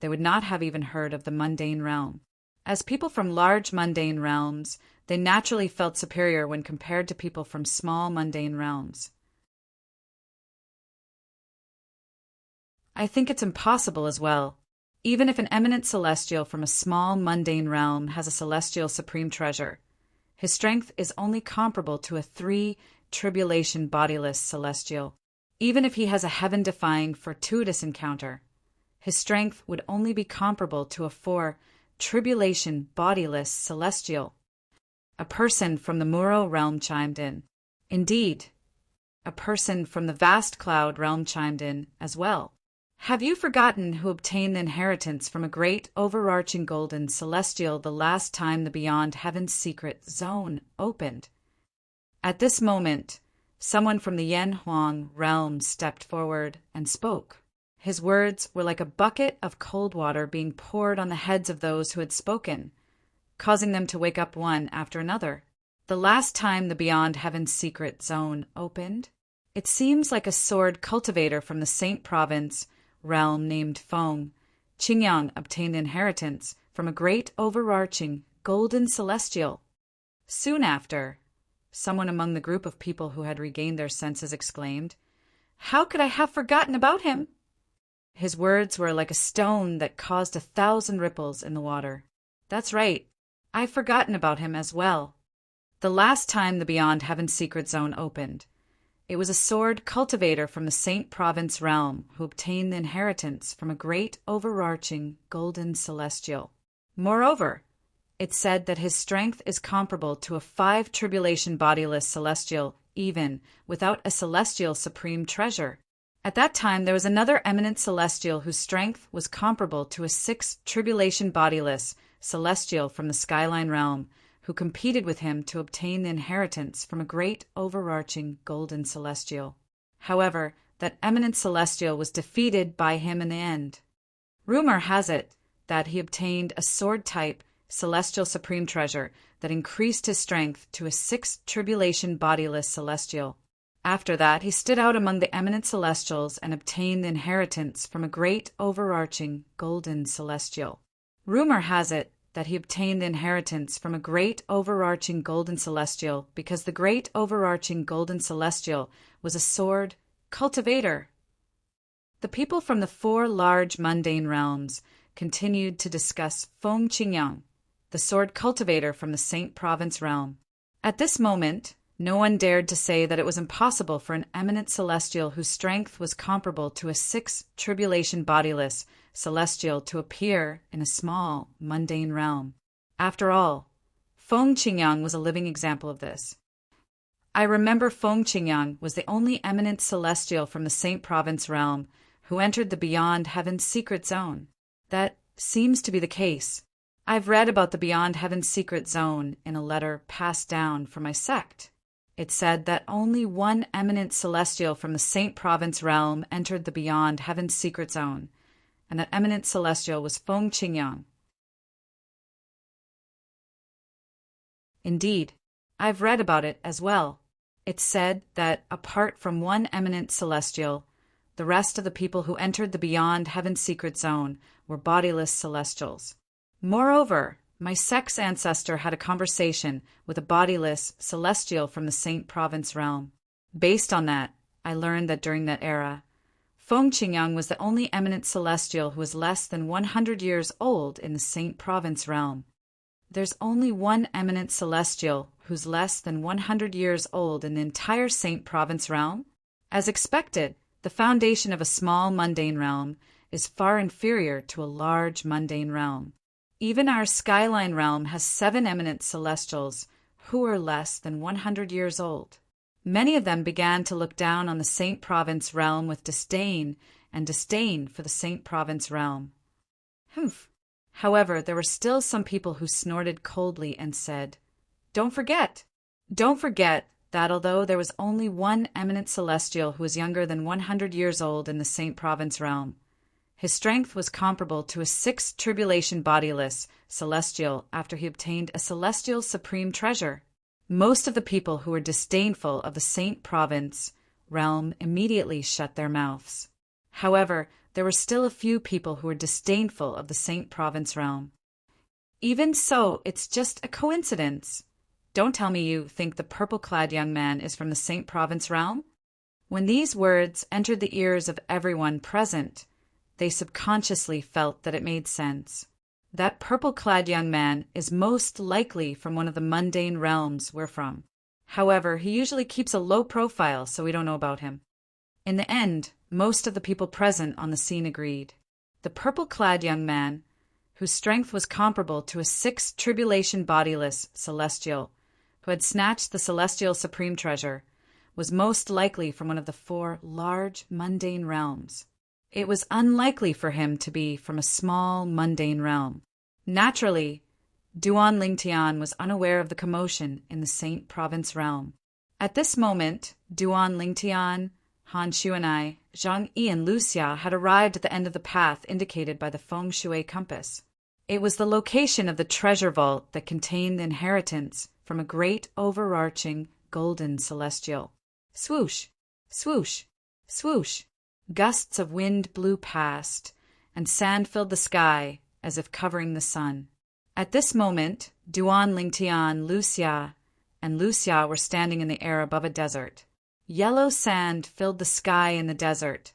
they would not have even heard of the mundane realm. As people from large mundane realms, they naturally felt superior when compared to people from small mundane realms. I think it's impossible as well. Even if an eminent celestial from a small mundane realm has a celestial supreme treasure, his strength is only comparable to a 3 tribulation bodiless celestial. Even if he has a heaven-defying fortuitous encounter, his strength would only be comparable to a 4 tribulation bodiless celestial. A person from the Muro realm chimed in. Indeed, a person from the vast cloud realm chimed in as well. Have you forgotten who obtained the inheritance from a great overarching golden celestial the last time the beyond heaven's secret zone opened? At this moment, someone from the Yen Huang realm stepped forward and spoke. His words were like a bucket of cold water being poured on the heads of those who had spoken, causing them to wake up one after another. The last time the beyond heaven's secret zone opened, it seems like a sword cultivator from the Saint Province realm named Feng Qingyang obtained inheritance from a great overarching golden celestial. Soon after, someone among the group of people who had regained their senses exclaimed, "How could I have forgotten about him?" His words were like a stone that caused 1,000 ripples in the water. That's right, I've forgotten about him as well. The last time the Beyond Heaven Secret Zone opened, it was a sword cultivator from the Saint Province realm who obtained the inheritance from a great overarching golden celestial. Moreover, it said that his strength is comparable to a 5 tribulation bodiless celestial, even without a celestial supreme treasure. At that time there was another eminent celestial whose strength was comparable to a 6 tribulation bodiless celestial from the Skyline realm, who competed with him to obtain the inheritance from a great overarching golden celestial. However, that eminent celestial was defeated by him in the end. Rumor has it that he obtained a sword-type celestial supreme treasure that increased his strength to a 6 tribulation bodiless celestial. After that, he stood out among the eminent celestials and obtained the inheritance from a great overarching golden celestial. Rumor has it that he obtained the inheritance from a great overarching golden celestial because the great overarching golden celestial was a sword cultivator. The people from the 4 large mundane realms continued to discuss Feng Qingyang, the sword cultivator from the Saint Province realm. At this moment, no one dared to say that it was impossible for an eminent celestial whose strength was comparable to a 6 tribulation bodiless celestial to appear in a small, mundane realm. After all, Feng Qingyang was a living example of this. I remember Feng Qingyang was the only eminent celestial from the Saint Province realm who entered the Beyond Heaven's Secret Zone. That seems to be the case. I've read about the Beyond Heaven's Secret Zone in a letter passed down from my sect. It said that only one eminent celestial from the Saint Province realm entered the Beyond Heaven's Secret Zone, and that eminent celestial was Feng Qingyang. Indeed, I've read about it as well. It said that, apart from one eminent celestial, the rest of the people who entered the Beyond Heaven's Secret Zone were bodiless celestials. Moreover, my sect's ancestor had a conversation with a bodiless celestial from the Saint Province realm. Based on that, I learned that during that era, Feng Qingyang was the only eminent celestial who was less than 100 years old in the Saint Province realm. There's only one eminent celestial who's less than 100 years old in the entire Saint Province realm. As expected, the foundation of a small mundane realm is far inferior to a large mundane realm. Even our Skyline realm has 7 eminent celestials who are less than 100 years old. Many of them began to look down on the Saint Province realm with disdain for the Saint Province realm. However, there were still some people who snorted coldly and said, Don't forget that although there was only one eminent celestial who was younger than 100 years old in the Saint Province realm, his strength was comparable to a 6-tribulation bodiless celestial after he obtained a celestial supreme treasure. Most of the people who were disdainful of the Saint Province realm immediately shut their mouths. However, there were still a few people who were disdainful of the Saint Province realm. Even so, it's just a coincidence. Don't tell me you think the purple-clad young man is from the Saint Province realm? When these words entered the ears of everyone present, they subconsciously felt that it made sense. That purple-clad young man is most likely from one of the mundane realms we're from. However, he usually keeps a low profile, so we don't know about him. In the end, most of the people present on the scene agreed. The purple-clad young man, whose strength was comparable to a 6th tribulation bodiless celestial, who had snatched the celestial supreme treasure, was most likely from one of the 4 large mundane realms. It was unlikely for him to be from a small mundane realm. Naturally, Duan Lingtian was unaware of the commotion in the Saint Province realm. At this moment, Duan Lingtian, Han Shuanai, Zhang Yi, and Luxia had arrived at the end of the path indicated by the feng shui compass. It was the location of the treasure vault that contained the inheritance from a great overarching golden celestial. Swoosh, swoosh, swoosh. Gusts of wind blew past, and sand filled the sky as if covering the sun. At this moment, Duan Lingtian, Luxia, and Luxia were standing in the air above a desert. Yellow sand filled the sky in the desert,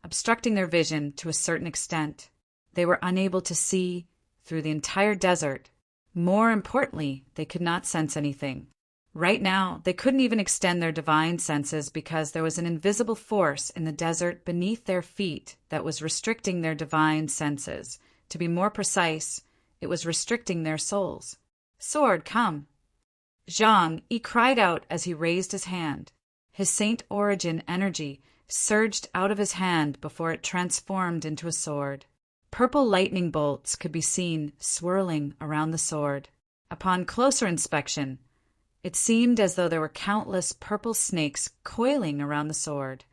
obstructing their vision to a certain extent. They were unable to see through the entire desert. More importantly, they could not sense anything. Right now, they couldn't even extend their divine senses because there was an invisible force in the desert beneath their feet that was restricting their divine senses. To be more precise, it was restricting their souls. "Sword, come!" Zhang Yi cried out as he raised his hand. His saint origin energy surged out of his hand before it transformed into a sword. Purple lightning bolts could be seen swirling around the sword. Upon closer inspection, it seemed as though there were countless purple snakes coiling around the sword.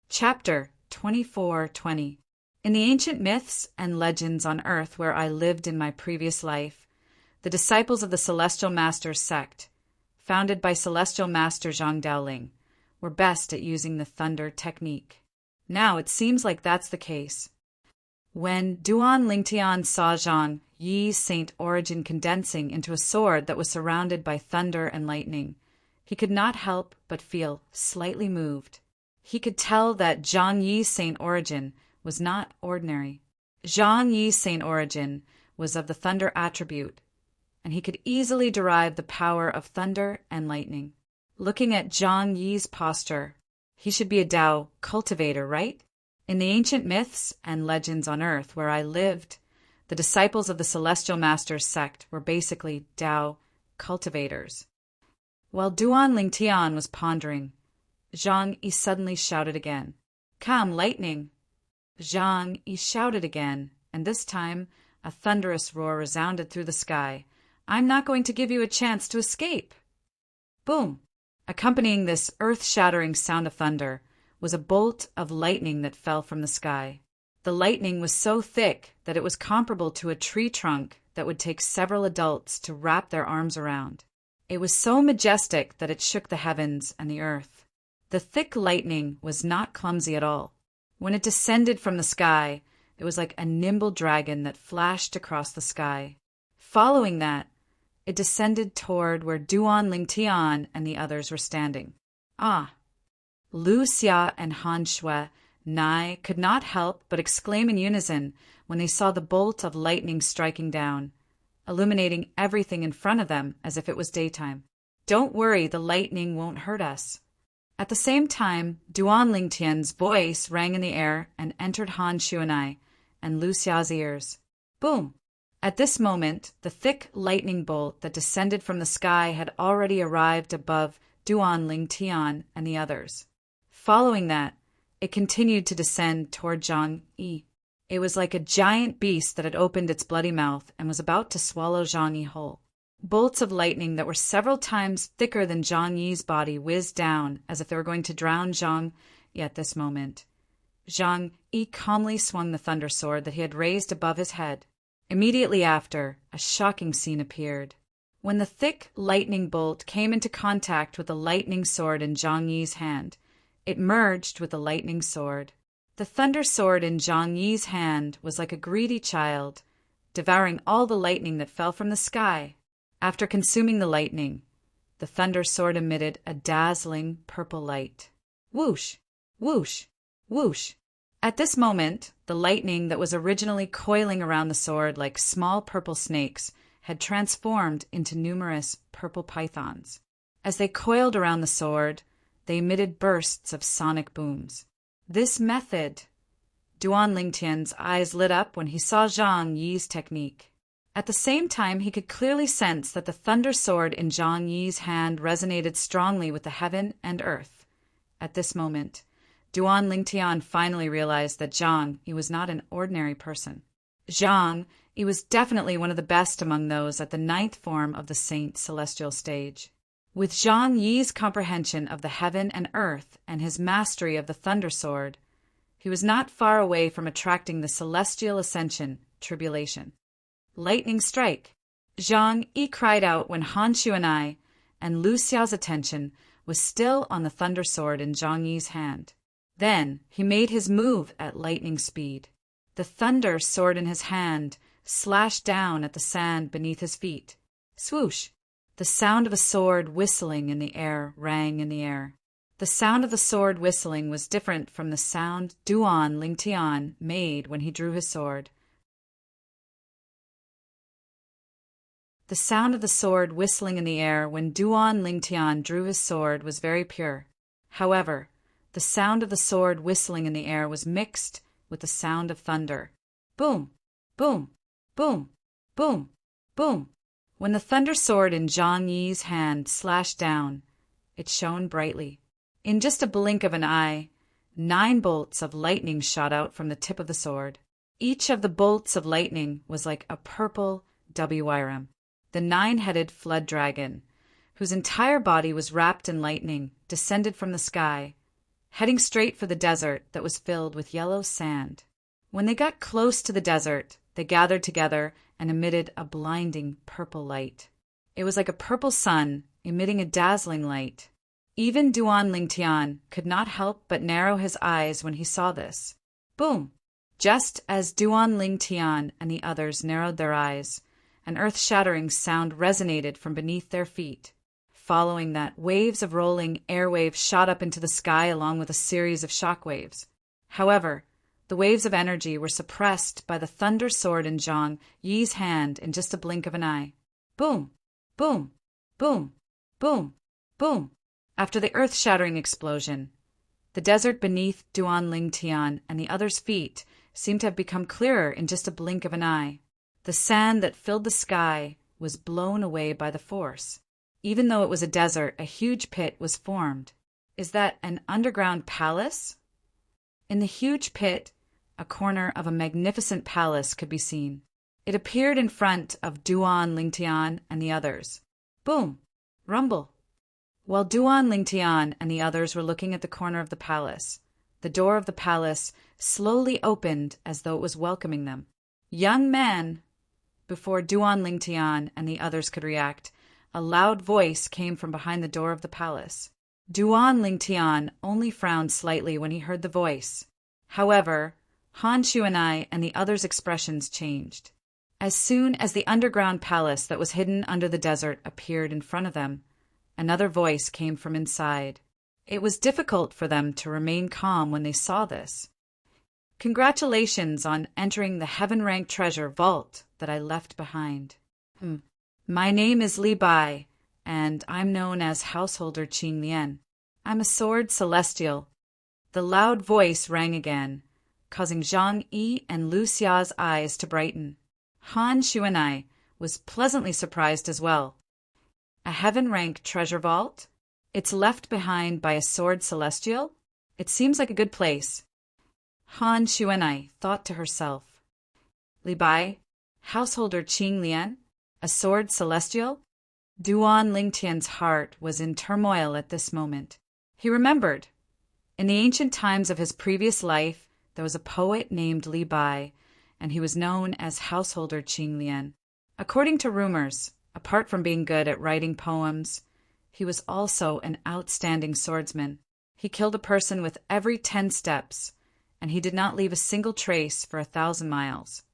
Chapter 24:20. In the ancient myths and legends on Earth where I lived in my previous life, the disciples of the Celestial Masters sect, founded by Celestial Master Zhang Daoling, were best at using the thunder technique. Now it seems like that's the case. When Duan Lingtian saw Zhang Yi's saint origin condensing into a sword that was surrounded by thunder and lightning, he could not help but feel slightly moved. He could tell that Zhang Yi's saint origin was not ordinary. Zhang Yi's saint origin was of the thunder attribute, and he could easily derive the power of thunder and lightning. Looking at Zhang Yi's posture, he should be a Tao cultivator, right? In the ancient myths and legends on Earth where I lived, the disciples of the Celestial Masters sect were basically Tao cultivators. While Duan Lingtian was pondering, Zhang Yi suddenly shouted again, "Come, lightning!" Zhang Yi shouted again, and this time a thunderous roar resounded through the sky. "I'm not going to give you a chance to escape!" Boom! Accompanying this earth-shattering sound of thunder was a bolt of lightning that fell from the sky. The lightning was so thick that it was comparable to a tree trunk that would take several adults to wrap their arms around. It was so majestic that it shook the heavens and the earth. The thick lightning was not clumsy at all. When it descended from the sky, it was like a nimble dragon that flashed across the sky. Following that, it descended toward where Duan Lingtian and the others were standing. Ah! Lu Xia and Han Shui Nai could not help but exclaim in unison when they saw the bolt of lightning striking down, illuminating everything in front of them as if it was daytime. "Don't worry, the lightning won't hurt us." At the same time, Duan Lingtian's voice rang in the air and entered Han Shuanai and Lu Xia's ears. Boom! At this moment, the thick lightning bolt that descended from the sky had already arrived above Duan Lingtian and the others. Following that, it continued to descend toward Zhang Yi. It was like a giant beast that had opened its bloody mouth and was about to swallow Zhang Yi whole. Bolts of lightning that were several times thicker than Zhang Yi's body whizzed down as if they were going to drown Zhang Yi at this moment. Zhang Yi calmly swung the thunder sword that he had raised above his head. Immediately after, a shocking scene appeared. When the thick lightning bolt came into contact with the lightning sword in Zhang Yi's hand, it merged with the lightning sword. The thunder sword in Zhang Yi's hand was like a greedy child, devouring all the lightning that fell from the sky. After consuming the lightning, the thunder sword emitted a dazzling purple light. Whoosh! Whoosh! Whoosh! At this moment, the lightning that was originally coiling around the sword like small purple snakes had transformed into numerous purple pythons. As they coiled around the sword, they emitted bursts of sonic booms. This method, Duan Lingtian's eyes lit up when he saw Zhang Yi's technique. At the same time, he could clearly sense that the thunder sword in Zhang Yi's hand resonated strongly with the heaven and earth. At this moment, Duan Lingtian finally realized that Zhang Yi was not an ordinary person. Zhang Yi was definitely one of the best among those at the 9th form of the Saint Celestial stage. With Zhang Yi's comprehension of the heaven and earth and his mastery of the thunder sword, he was not far away from attracting the celestial ascension, tribulation. Lightning strike! Zhang Yi cried out when Han Xuan'ai and Lu Xiao's attention was still on the thunder sword in Zhang Yi's hand. Then he made his move at lightning speed. The thunder sword in his hand slashed down at the sand beneath his feet. Swoosh! The sound of a sword whistling in the air rang in the air. The sound of the sword whistling was different from the sound Duan Lingtian made when he drew his sword. The sound of the sword whistling in the air when Duan Lingtian drew his sword was very pure. However, the sound of the sword whistling in the air was mixed with the sound of thunder. Boom! Boom! Boom! Boom! Boom! When the thunder sword in Zhang Yi's hand slashed down, it shone brightly. In just a blink of an eye, 9 bolts of lightning shot out from the tip of the sword. Each of the bolts of lightning was like a purple WRM, the 9-headed flood dragon, whose entire body was wrapped in lightning, descended from the sky, heading straight for the desert that was filled with yellow sand. When they got close to the desert, they gathered together and emitted a blinding purple light. It was like a purple sun emitting a dazzling light. Even Duan Lingtian could not help but narrow his eyes when he saw this. Boom! Just as Duan Lingtian and the others narrowed their eyes, an earth-shattering sound resonated from beneath their feet. Following that, waves of rolling airwaves shot up into the sky along with a series of shock waves. However, the waves of energy were suppressed by the thunder sword in Zhang Yi's hand in just a blink of an eye. Boom! Boom! Boom! Boom! Boom! After the earth-shattering explosion, the desert beneath Duan Lingtian and the others' feet seemed to have become clearer in just a blink of an eye. The sand that filled the sky was blown away by the force. Even though it was a desert, a huge pit was formed. Is that an underground palace? In the huge pit, a corner of a magnificent palace could be seen. It appeared in front of Duan Lingtian and the others. Boom! Rumble! While Duan Lingtian and the others were looking at the corner of the palace, the door of the palace slowly opened as though it was welcoming them. Young man! Before Duan Lingtian and the others could react, a loud voice came from behind the door of the palace. Duan Lingtian only frowned slightly when he heard the voice. However, Han Xuan'ai and the others' expressions changed. As soon as the underground palace that was hidden under the desert appeared in front of them, another voice came from inside. It was difficult for them to remain calm when they saw this. Congratulations on entering the heaven-ranked treasure vault that I left behind. My name is Li Bai, and I'm known as Householder Qing Lian. I'm a sword celestial. The loud voice rang again, causing Zhang Yi and Lu Xia's eyes to brighten. Han Xuan'ai was pleasantly surprised as well. A heaven-ranked treasure vault? It's left behind by a sword celestial? It seems like a good place. Han Xuan'ai thought to herself. Li Bai, Householder Qing Lian, a sword celestial? Duan Lingtian's heart was in turmoil at this moment. He remembered. In the ancient times of his previous life, there was a poet named Li Bai, and he was known as Householder Qing Lian. According to rumors, Apart from being good at writing poems, he was also an outstanding swordsman. He killed a person with every 10 steps, and he did not leave a single trace for 1,000 miles.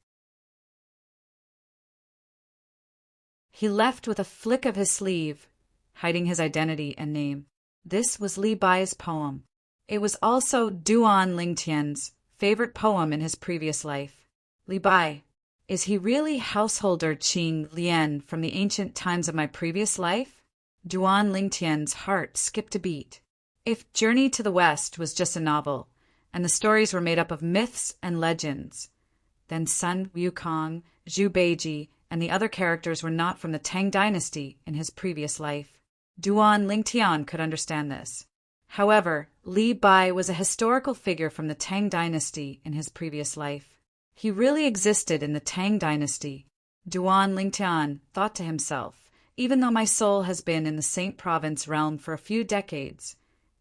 He left with a flick of his sleeve, hiding his identity and name. This was Li Bai's poem. It was also Duan Lingtian's favorite poem in his previous life. Li Bai, is he really householder Qing Lian from the ancient times of my previous life? Duan Lingtian's heart skipped a beat. If Journey to the West was just a novel, and the stories were made up of myths and legends, then Sun Wukong, Zhu Beiji, and the other characters were not from the Tang dynasty in his previous life. Duan Lingtian could understand this. However, Li Bai was a historical figure from the Tang dynasty in his previous life. He really existed in the Tang dynasty. Duan Lingtian thought to himself, even though my soul has been in the Saint Province realm for a few decades,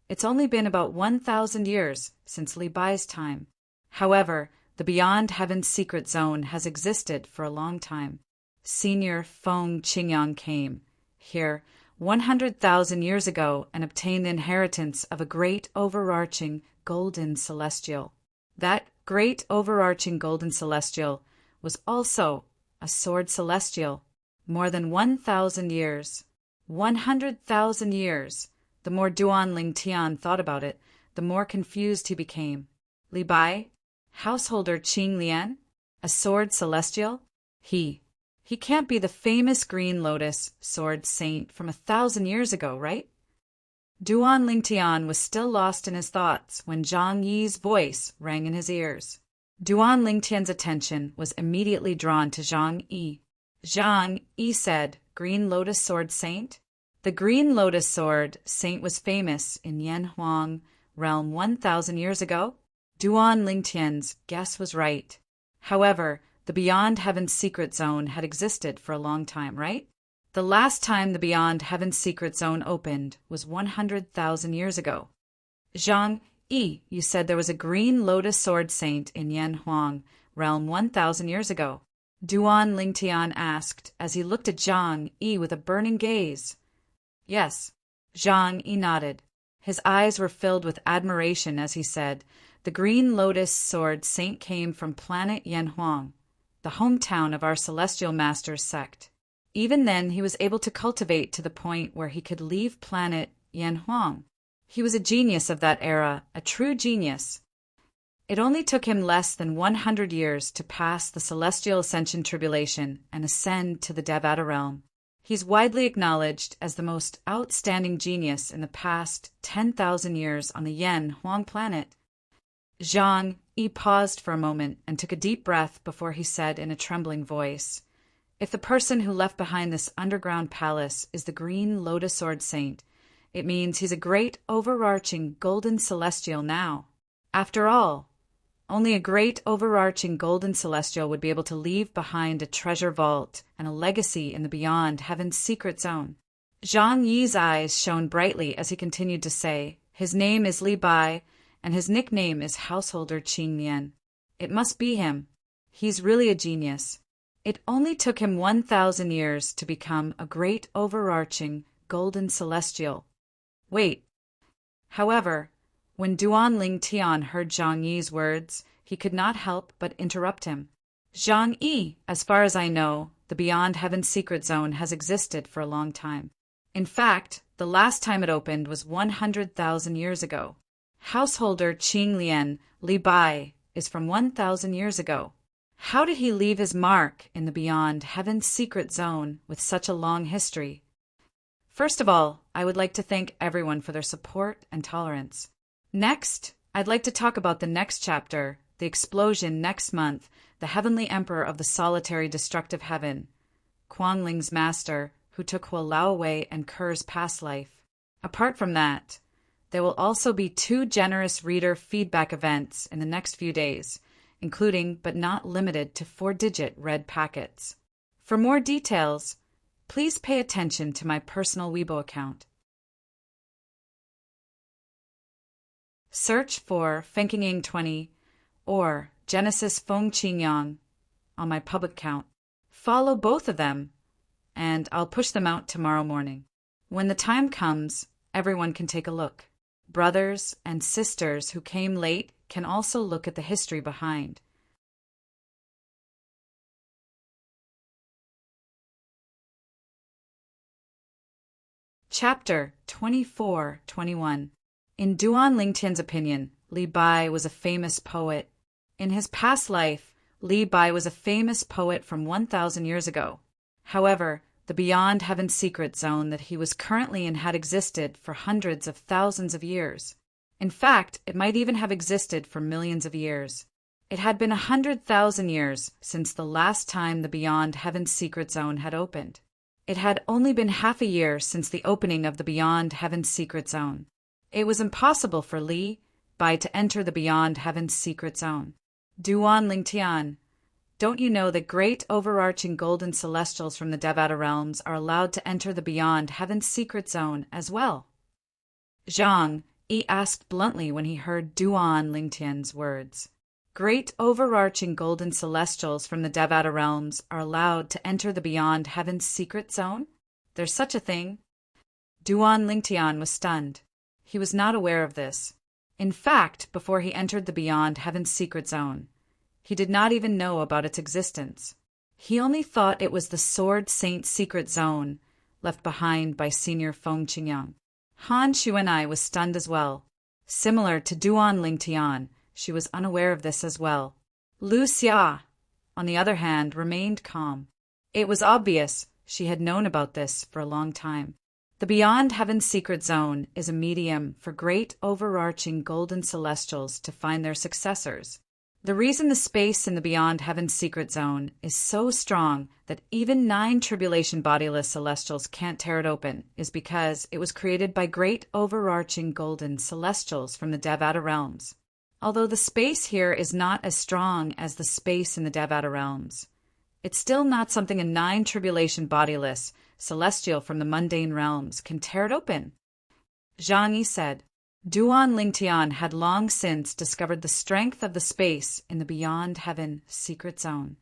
it's only been about 1,000 years since Li Bai's time. However, the Beyond Heaven's secret zone has existed for a long time. Senior Feng Qingyang came here 100,000 years ago and obtained the inheritance of a great overarching golden celestial. That great overarching golden celestial was also a sword celestial. More than 1,000 years. 100,000 years. The more Duan Lingtian thought about it, the more confused he became. Li Bai? Householder Qing Lian? A sword celestial? He can't be the famous Green Lotus sword saint from 1,000 years ago, right? Duan Lingtian was still lost in his thoughts when Zhang Yi's voice rang in his ears. Duan Lingtian's attention was immediately drawn to Zhang Yi. Zhang Yi said, Green Lotus Sword Saint? The Green Lotus Sword Saint was famous in Yanhuang realm 1,000 years ago. Duan Lingtian's guess was right. However, the Beyond Heaven's secret zone had existed for a long time, right? The last time the Beyond Heaven's secret zone opened was 100,000 years ago. Zhang Yi, you said there was a Green Lotus Sword Saint in Yanhuang realm 1,000 years ago. Duan Lingtian asked as he looked at Zhang Yi with a burning gaze. Yes. Zhang Yi nodded. His eyes were filled with admiration as he said, the Green Lotus Sword Saint came from planet Yanhuang, the hometown of our celestial master's sect. Even then, he was able to cultivate to the point where he could leave planet Yanhuang. He was a genius of that era, a true genius. It only took him less than 100 years to pass the Celestial Ascension Tribulation and ascend to the Devata realm. He's widely acknowledged as the most outstanding genius in the past 10,000 years on the Yen Huang planet. Zhang Yi paused for a moment and took a deep breath before he said in a trembling voice, if the person who left behind this underground palace is the Green Lotus Sword Saint, it means he's a great overarching golden celestial now. After all, only a great overarching golden celestial would be able to leave behind a treasure vault and a legacy in the Beyond Heaven's secret zone. Zhang Yi's eyes shone brightly as he continued to say, his name is Li Bai, and his nickname is Householder Qing Lian. It must be him. He's really a genius. It only took him 1,000 years to become a great overarching golden celestial. Wait. However, when Duan Lingtian heard Zhang Yi's words, he could not help but interrupt him. Zhang Yi, as far as I know, the Beyond Heaven's secret zone has existed for a long time. In fact, the last time it opened was 100,000 years ago. Householder Qing Lian, Li Bai, is from 1,000 years ago. How did he leave his mark in the Beyond Heaven's secret zone with such a long history? First of all, I would like to thank everyone for their support and tolerance. Next, I'd like to talk about the next chapter, the explosion next month, the Heavenly Emperor of the Solitary Destructive Heaven, Kuangling's master, who took Hualao away and Ker's past life. Apart from that, there will also be 2 generous reader feedback events in the next few days, including but not limited to 4-digit red packets. For more details, please pay attention to my personal Weibo account. Search for Fengqingying 20 or Genesis Feng Qingyang on my public account. Follow both of them, and I'll push them out tomorrow morning. When the time comes, everyone can take a look. Brothers and sisters who came late can also look at the history behind. Chapter 24-21. In Duan Lingtian's opinion, Li Bai was a famous poet. In his past life, Li Bai was a famous poet from 1,000 years ago. However, the beyond heaven secret zone that he was currently in had existed for hundreds of thousands of years. In fact, it might even have existed for millions of years. It had been 100,000 years since the last time the beyond heaven secret zone had opened. It had only been half a year since the opening of the beyond heaven secret zone. It was impossible for Li Bai to enter the beyond heaven secret zone. Duan Lingtian, don't you know that great overarching golden celestials from the Devata realms are allowed to enter the beyond heaven's secret zone as well? Zhang Yi asked bluntly when he heard Duan Lingtian's words. Great overarching golden celestials from the Devata realms are allowed to enter the beyond heaven's secret zone? There's such a thing? Duan Lingtian was stunned. He was not aware of this. In fact, before he entered the beyond heaven's secret zone, he did not even know about its existence. He only thought it was the Sword Saint secret zone left behind by Senior Feng Qingyang. Han Xuanai was stunned as well. Similar to Duan Lingtian, she was unaware of this as well. Lu Xia, on the other hand, remained calm. It was obvious she had known about this for a long time. The Beyond Heaven's Secret Zone is a medium for great overarching golden celestials to find their successors. The reason the space in the Beyond Heaven's Secret Zone is so strong that even 9 tribulation bodiless celestials can't tear it open is because it was created by great overarching golden celestials from the Devata realms. Although the space here is not as strong as the space in the Devata realms, it's still not something a 9 tribulation bodiless celestial from the mundane realms can tear it open. Zhang Yi said. Duan Lingtian had long since discovered the strength of the space in the Beyond Heaven secret zone.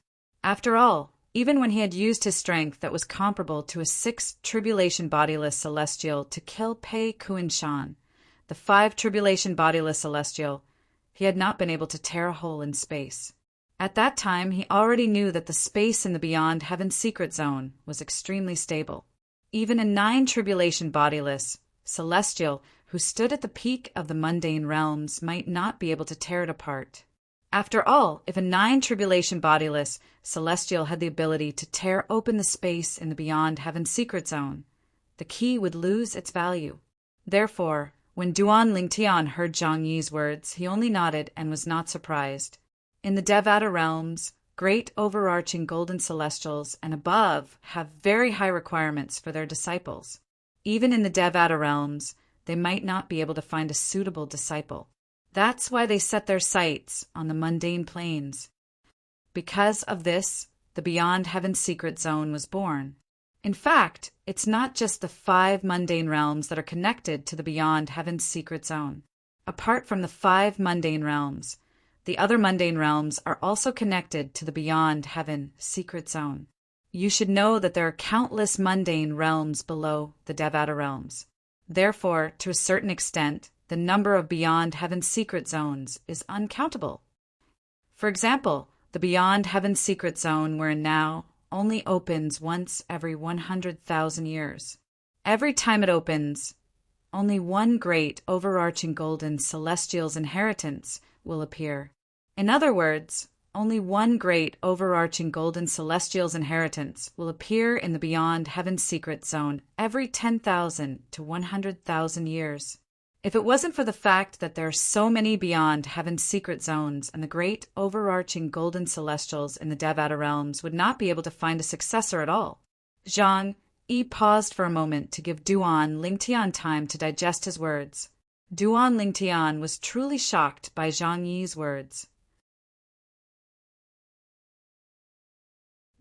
After all, even when he had used his strength that was comparable to a 6 tribulation bodiless celestial to kill Pei Kunshan, the 5 tribulation bodiless celestial, he had not been able to tear a hole in space. At that time, he already knew that the space in the Beyond Heaven secret zone was extremely stable. Even a 9 tribulation bodiless celestial who stood at the peak of the mundane realms might not be able to tear it apart. After all, if a 9 tribulation bodiless celestial had the ability to tear open the space in the Beyond Heaven secret zone, the key would lose its value. Therefore, when Duan Lingtian heard Zhang Yi's words, he only nodded and was not surprised. In the Devata realms, great overarching golden celestials and above have very high requirements for their disciples. Even in the Devata realms, they might not be able to find a suitable disciple. That's why they set their sights on the mundane planes. Because of this, the Beyond Heaven secret zone was born. In fact, it's not just the 5 mundane realms that are connected to the Beyond Heaven secret zone. Apart from the 5 mundane realms, the other mundane realms are also connected to the Beyond Heaven secret zone. You should know that there are countless mundane realms below the Devata realms. Therefore, to a certain extent, the number of Beyond Heaven secret zones is uncountable. For example, the Beyond Heaven secret zone we're in now only opens once every 100,000 years. Every time it opens, only one great overarching golden celestial's inheritance will appear. In other words, only one great overarching golden celestial's inheritance will appear in the Beyond Heaven secret zone every 10,000 to 100,000 years. If it wasn't for the fact that there are so many Beyond Heaven secret zones and the great overarching golden celestials in the Devata realms would not be able to find a successor at all. Zhang Yi paused for a moment to give Duan Lingtian time to digest his words. Duan Lingtian was truly shocked by Zhang Yi's words.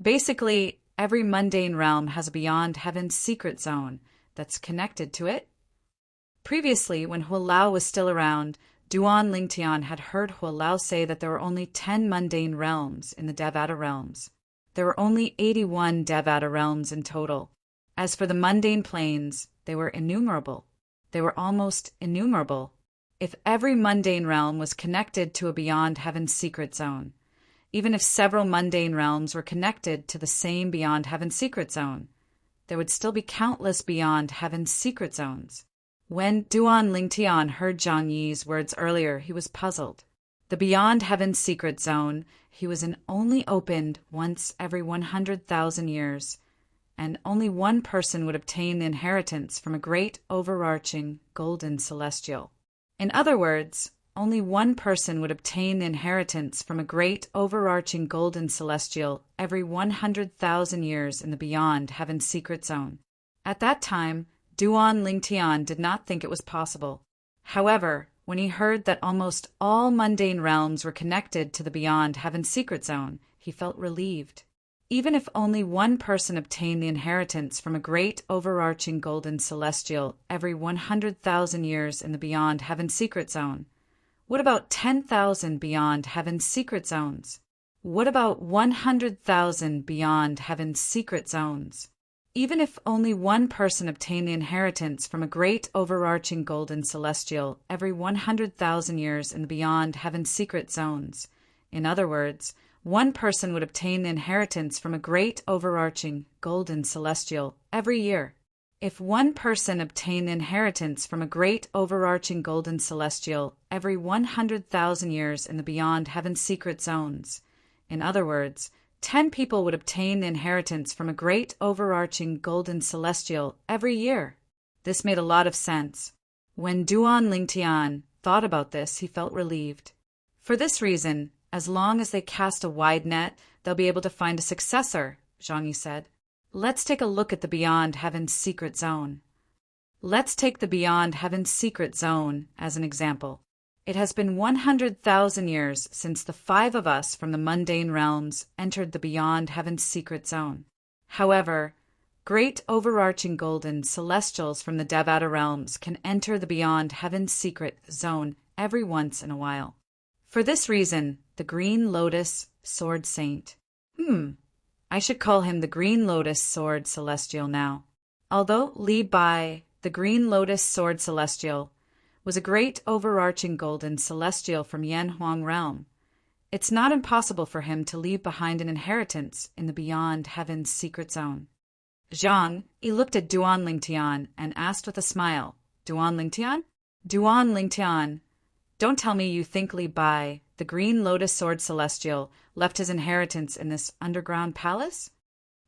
Basically, every mundane realm has a Beyond Heaven secret zone that's connected to it. Previously, when Hualao was still around, Duan Lingtian had heard Hualao say that there were only 10 mundane realms in the Devata realms. There were only 81 Devata realms in total. As for the mundane planes, they were innumerable. They were almost innumerable. If every mundane realm was connected to a beyond heaven's secret zone, even if several mundane realms were connected to the same beyond heaven's secret zone, there would still be countless beyond heaven's secret zones. When Duan Lingtian heard Zhang Yi's words earlier, he was puzzled. The beyond heaven's secret zone he was in only opened once every 100,000 years, and only one person would obtain the inheritance from a great overarching golden celestial. In other words, only one person would obtain the inheritance from a great overarching golden celestial every 100,000 years in the beyond heaven's secret zone. At that time, Duan Lingtian did not think it was possible. However, when he heard that almost all mundane realms were connected to the beyond heaven's secret zone, he felt relieved. Even if only one person obtained the inheritance from a great overarching golden celestial every 100,000 years in the beyond heaven's secret zone, what about 10,000 beyond heaven's secret zones? What about 100,000 beyond heaven's secret zones? Even if only one person obtained the inheritance from a great overarching golden celestial every 100,000 years in the beyond heaven's secret zones, in other words, one person would obtain the inheritance from a great overarching golden celestial every year. If one person obtained the inheritance from a great overarching golden celestial every 100,000 years in the beyond heaven's secret zones, in other words, 10 people would obtain the inheritance from a great overarching golden celestial every year. This made a lot of sense. When Duan Lingtian thought about this, he felt relieved. For this reason, as long as they cast a wide net, they'll be able to find a successor, Zhang Yi said. Let's take a look at the beyond heaven's secret zone. Let's take the beyond heaven's secret zone as an example. It has been 100,000 years since the 5 of us from the mundane realms entered the beyond heaven's secret zone. However, great overarching golden celestials from the Devata realms can enter the beyond heaven's secret zone every once in a while. For this reason, the Green Lotus Sword Saint. I should call him the Green Lotus Sword Celestial now. Although Li Bai, the Green Lotus Sword Celestial, was a great overarching golden celestial from Yanhuang realm, it's not impossible for him to leave behind an inheritance in the beyond heaven's secret zone. Zhang Yi looked at Duan Lingtian and asked with a smile, Duan Lingtian? Duan Lingtian, don't tell me you think Li Bai, the Green Lotus Sword Celestial, left his inheritance in this underground palace?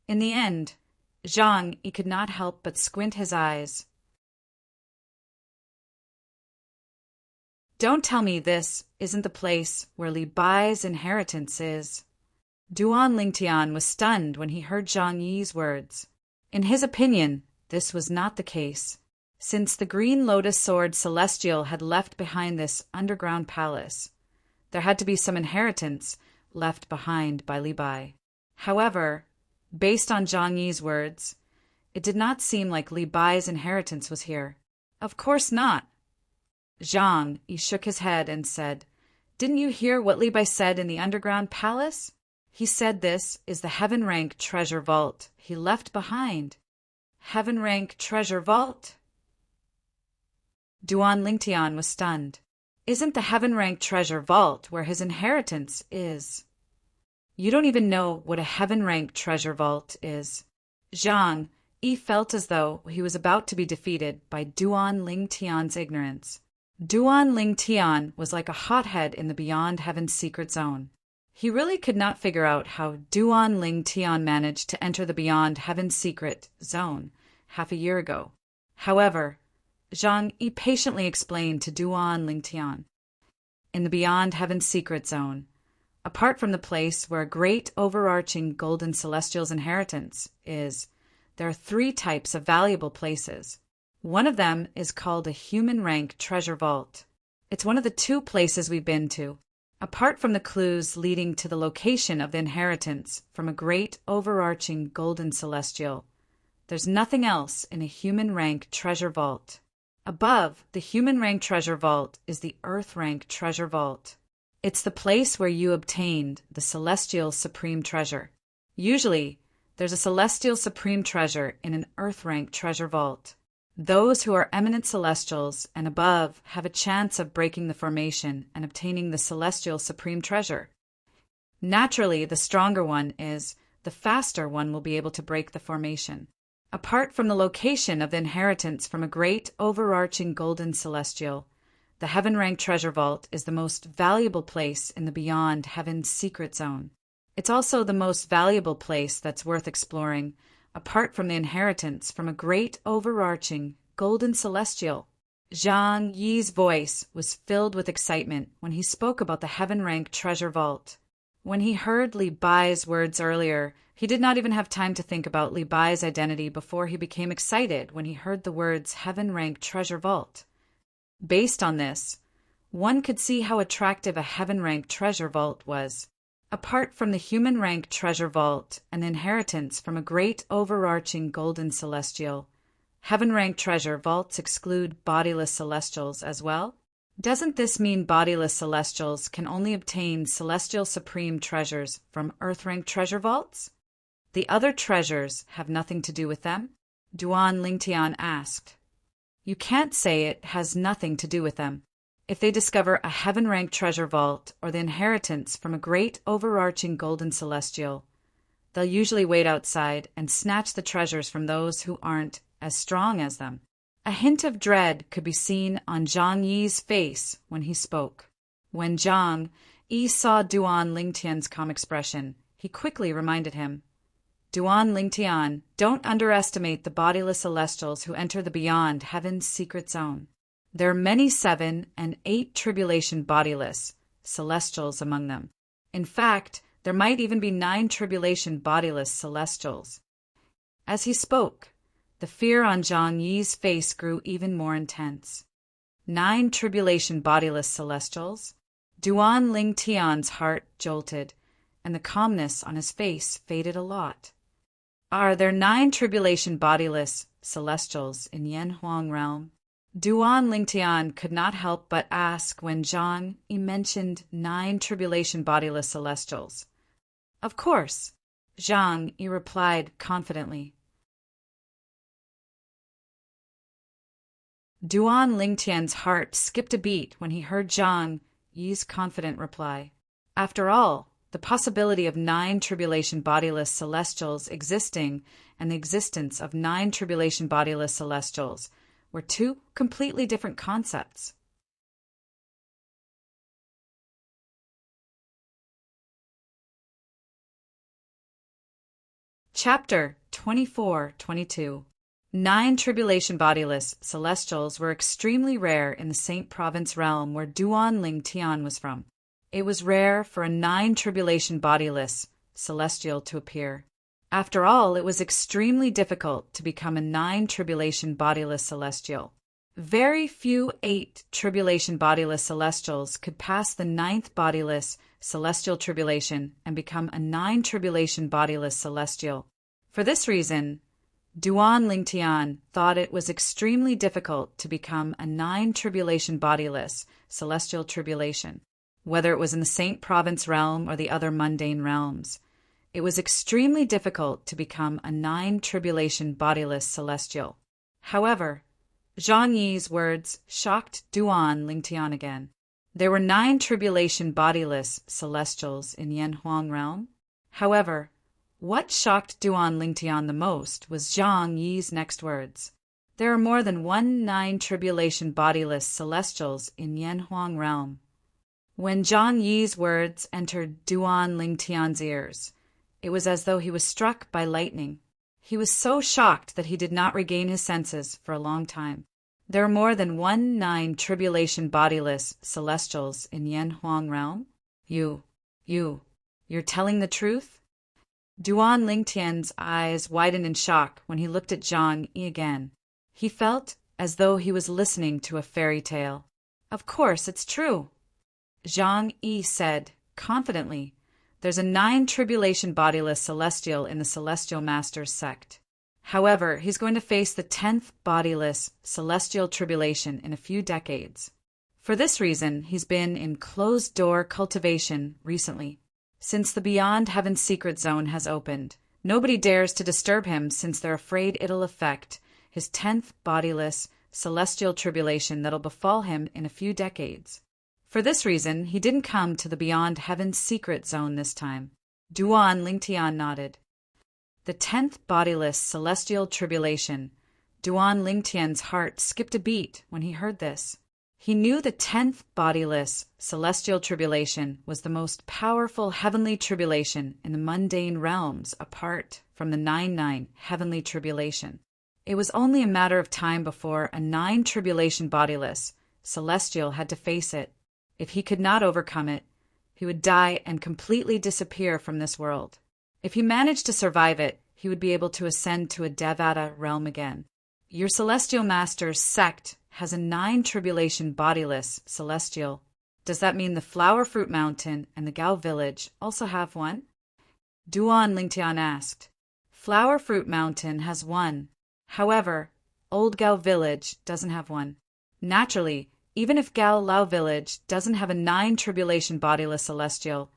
In the end, Zhang Yi could not help but squint his eyes. Don't tell me this isn't the place where Li Bai's inheritance is. Duan Lingtian was stunned when he heard Zhang Yi's words. In his opinion, this was not the case. Since the Green Lotus Sword Celestial had left behind this underground palace, there had to be some inheritance left behind by Li Bai. However, based on Zhang Yi's words, it did not seem like Li Bai's inheritance was here. Of course not. Zhang Yi shook his head and said, Didn't you hear what Li Bai said in the underground palace? He said this is the heaven rank treasure vault he left behind. Heaven rank treasure vault? Duan Lingtian was stunned. Isn't the heaven rank treasure vault where his inheritance is? You don't even know what a heaven rank treasure vault is. Zhang Yi felt as though he was about to be defeated by Duan Lingtian's ignorance. Duan Lingtian was like a hothead in the beyond heaven's secret zone. He really could not figure out how Duan Lingtian managed to enter the beyond heaven's secret zone half a year ago. However, Zhang Yi patiently explained to Duan Lingtian. In the beyond heaven's secret zone, apart from the place where a great overarching golden celestial's inheritance is, there are 3 types of valuable places. One of them is called a human rank treasure vault. It's one of the 2 places we've been to. Apart from the clues leading to the location of the inheritance from a great overarching golden celestial, there's nothing else in a human rank treasure vault. Above the human rank treasure vault is the earth rank treasure vault. It's the place where you obtained the celestial supreme treasure. Usually, there's a celestial supreme treasure in an earth-rank treasure vault. Those who are eminent celestials and above have a chance of breaking the formation and obtaining the celestial supreme treasure. Naturally, the stronger one is, the faster one will be able to break the formation. Apart from the location of the inheritance from a great overarching golden celestial, the heaven-rank treasure vault is the most valuable place in the beyond heaven's secret zone. It's also the most valuable place that's worth exploring, apart from the inheritance from a great overarching golden celestial. Zhang Yi's voice was filled with excitement when he spoke about the heaven-rank treasure vault. When he heard Li Bai's words earlier, he did not even have time to think about Li Bai's identity before he became excited when he heard the words heaven-rank treasure vault. Based on this, one could see how attractive a heaven-rank treasure vault was. Apart from the human-rank treasure vault and inheritance from a great overarching golden celestial, heaven-rank treasure vaults exclude bodiless celestials as well? Doesn't this mean bodiless celestials can only obtain celestial supreme treasures from earth-rank treasure vaults? The other treasures have nothing to do with them? Duan Lingtian asked. You can't say it has nothing to do with them. If they discover a heaven-rank treasure vault or the inheritance from a great overarching golden celestial, they'll usually wait outside and snatch the treasures from those who aren't as strong as them. A hint of dread could be seen on Zhang Yi's face when he spoke. When Zhang Yi saw Duan Lingtian's calm expression, he quickly reminded him, Duan Lingtian, don't underestimate the bodiless celestials who enter the beyond heaven's secret zone. There are many 7 and 8 tribulation bodiless celestials among them. In fact, there might even be 9 tribulation bodiless celestials. As he spoke, the fear on Zhang Yi's face grew even more intense. 9 tribulation bodiless celestials? Duan Lingtian's heart jolted, and the calmness on his face faded a lot. Are there 9 tribulation bodiless celestials in Yanhuang realm? Duan Lingtian could not help but ask when Zhang Yi mentioned 9 tribulation bodiless celestials. Of course, Zhang Yi replied confidently. Duan Lingtian's heart skipped a beat when he heard Zhang Yi's confident reply. After all, the possibility of 9 tribulation bodiless celestials existing and the existence of 9 tribulation bodiless celestials were 2 completely different concepts. Chapter 24-22. 9 tribulation bodiless celestials were extremely rare in the Saint Province realm where Duan Lingtian was from. It was rare for a 9 tribulation bodiless celestial to appear. After all, it was extremely difficult to become a 9 tribulation bodiless celestial. Very few 8 tribulation bodiless celestials could pass the 9th bodiless celestial tribulation and become a 9 tribulation bodiless celestial. For this reason, Duan Lingtian thought it was extremely difficult to become a 9 tribulation bodiless celestial tribulation. Whether it was in the Saint Province realm or the other mundane realms, it was extremely difficult to become a 9 tribulation bodiless celestial. However, Zhang Yi's words shocked Duan Lingtian again. There were 9 tribulation bodiless celestials in Yanhuang realm. However, what shocked Duan Lingtian the most was Zhang Yi's next words. There are more than 9 tribulation bodiless celestials in Yanhuang realm. When Zhang Yi's words entered Duan Lingtian's ears, it was as though he was struck by lightning. He was so shocked that he did not regain his senses for a long time. There are more than 9 tribulation bodiless celestials in Yanhuang realm? You're telling the truth? Duan Lingtian's eyes widened in shock when he looked at Zhang Yi again. He felt as though he was listening to a fairy tale. Of course, it's true, Zhang Yi said confidently. There's a 9 tribulation bodiless celestial in the Celestial Masters sect. However, he's going to face the 10th bodiless celestial tribulation in a few decades. For this reason, he's been in closed-door cultivation recently. Since the Beyond Heaven's secret zone has opened, nobody dares to disturb him since they're afraid it'll affect his 10th bodiless celestial tribulation that'll befall him in a few decades. For this reason, he didn't come to the Beyond Heaven's secret zone this time. Duan Lingtian nodded. The 10th bodiless celestial tribulation. Duan Lingtian's heart skipped a beat when he heard this. He knew the 10th bodiless celestial tribulation was the most powerful heavenly tribulation in the mundane realms apart from the 9-9 heavenly tribulation. It was only a matter of time before a 9 tribulation bodiless celestial had to face it. If he could not overcome it, he would die and completely disappear from this world. If he managed to survive it, he would be able to ascend to a Devata realm again. Your celestial master's sect has a 9 tribulation bodiless celestial. Does that mean the Flower Fruit Mountain and the Gao village also have one? Duan Lingtian asked. Flower Fruit Mountain has one. However, Old Gao village doesn't have one. Naturally, even if Gao Lao village doesn't have a 9 tribulation bodiless celestial,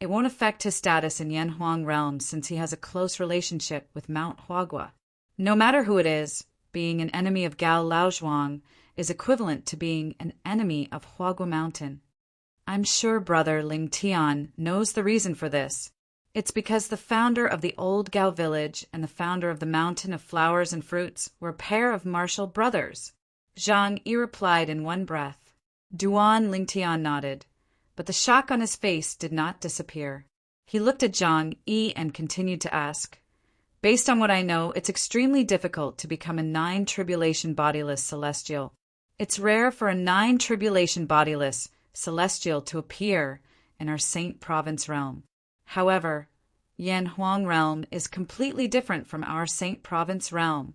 it won't affect his status in Yanhuang realm since he has a close relationship with Mount Huagua. No matter who it is, being an enemy of Gao Laozhuang is equivalent to being an enemy of Huagua Mountain. I'm sure Brother Ling Tian knows the reason for this. It's because the founder of the old Gao village and the founder of the Mountain of Flowers and Fruits were a pair of martial brothers. Zhang Yi replied in one breath. Duan Lingtian nodded, but the shock on his face did not disappear. He looked at Zhang Yi and continued to ask, based on what I know, it's extremely difficult to become a 9 tribulation bodiless celestial. It's rare for a 9 tribulation bodiless celestial to appear in our Saint Province realm. However, Yanhuang realm is completely different from our Saint Province realm.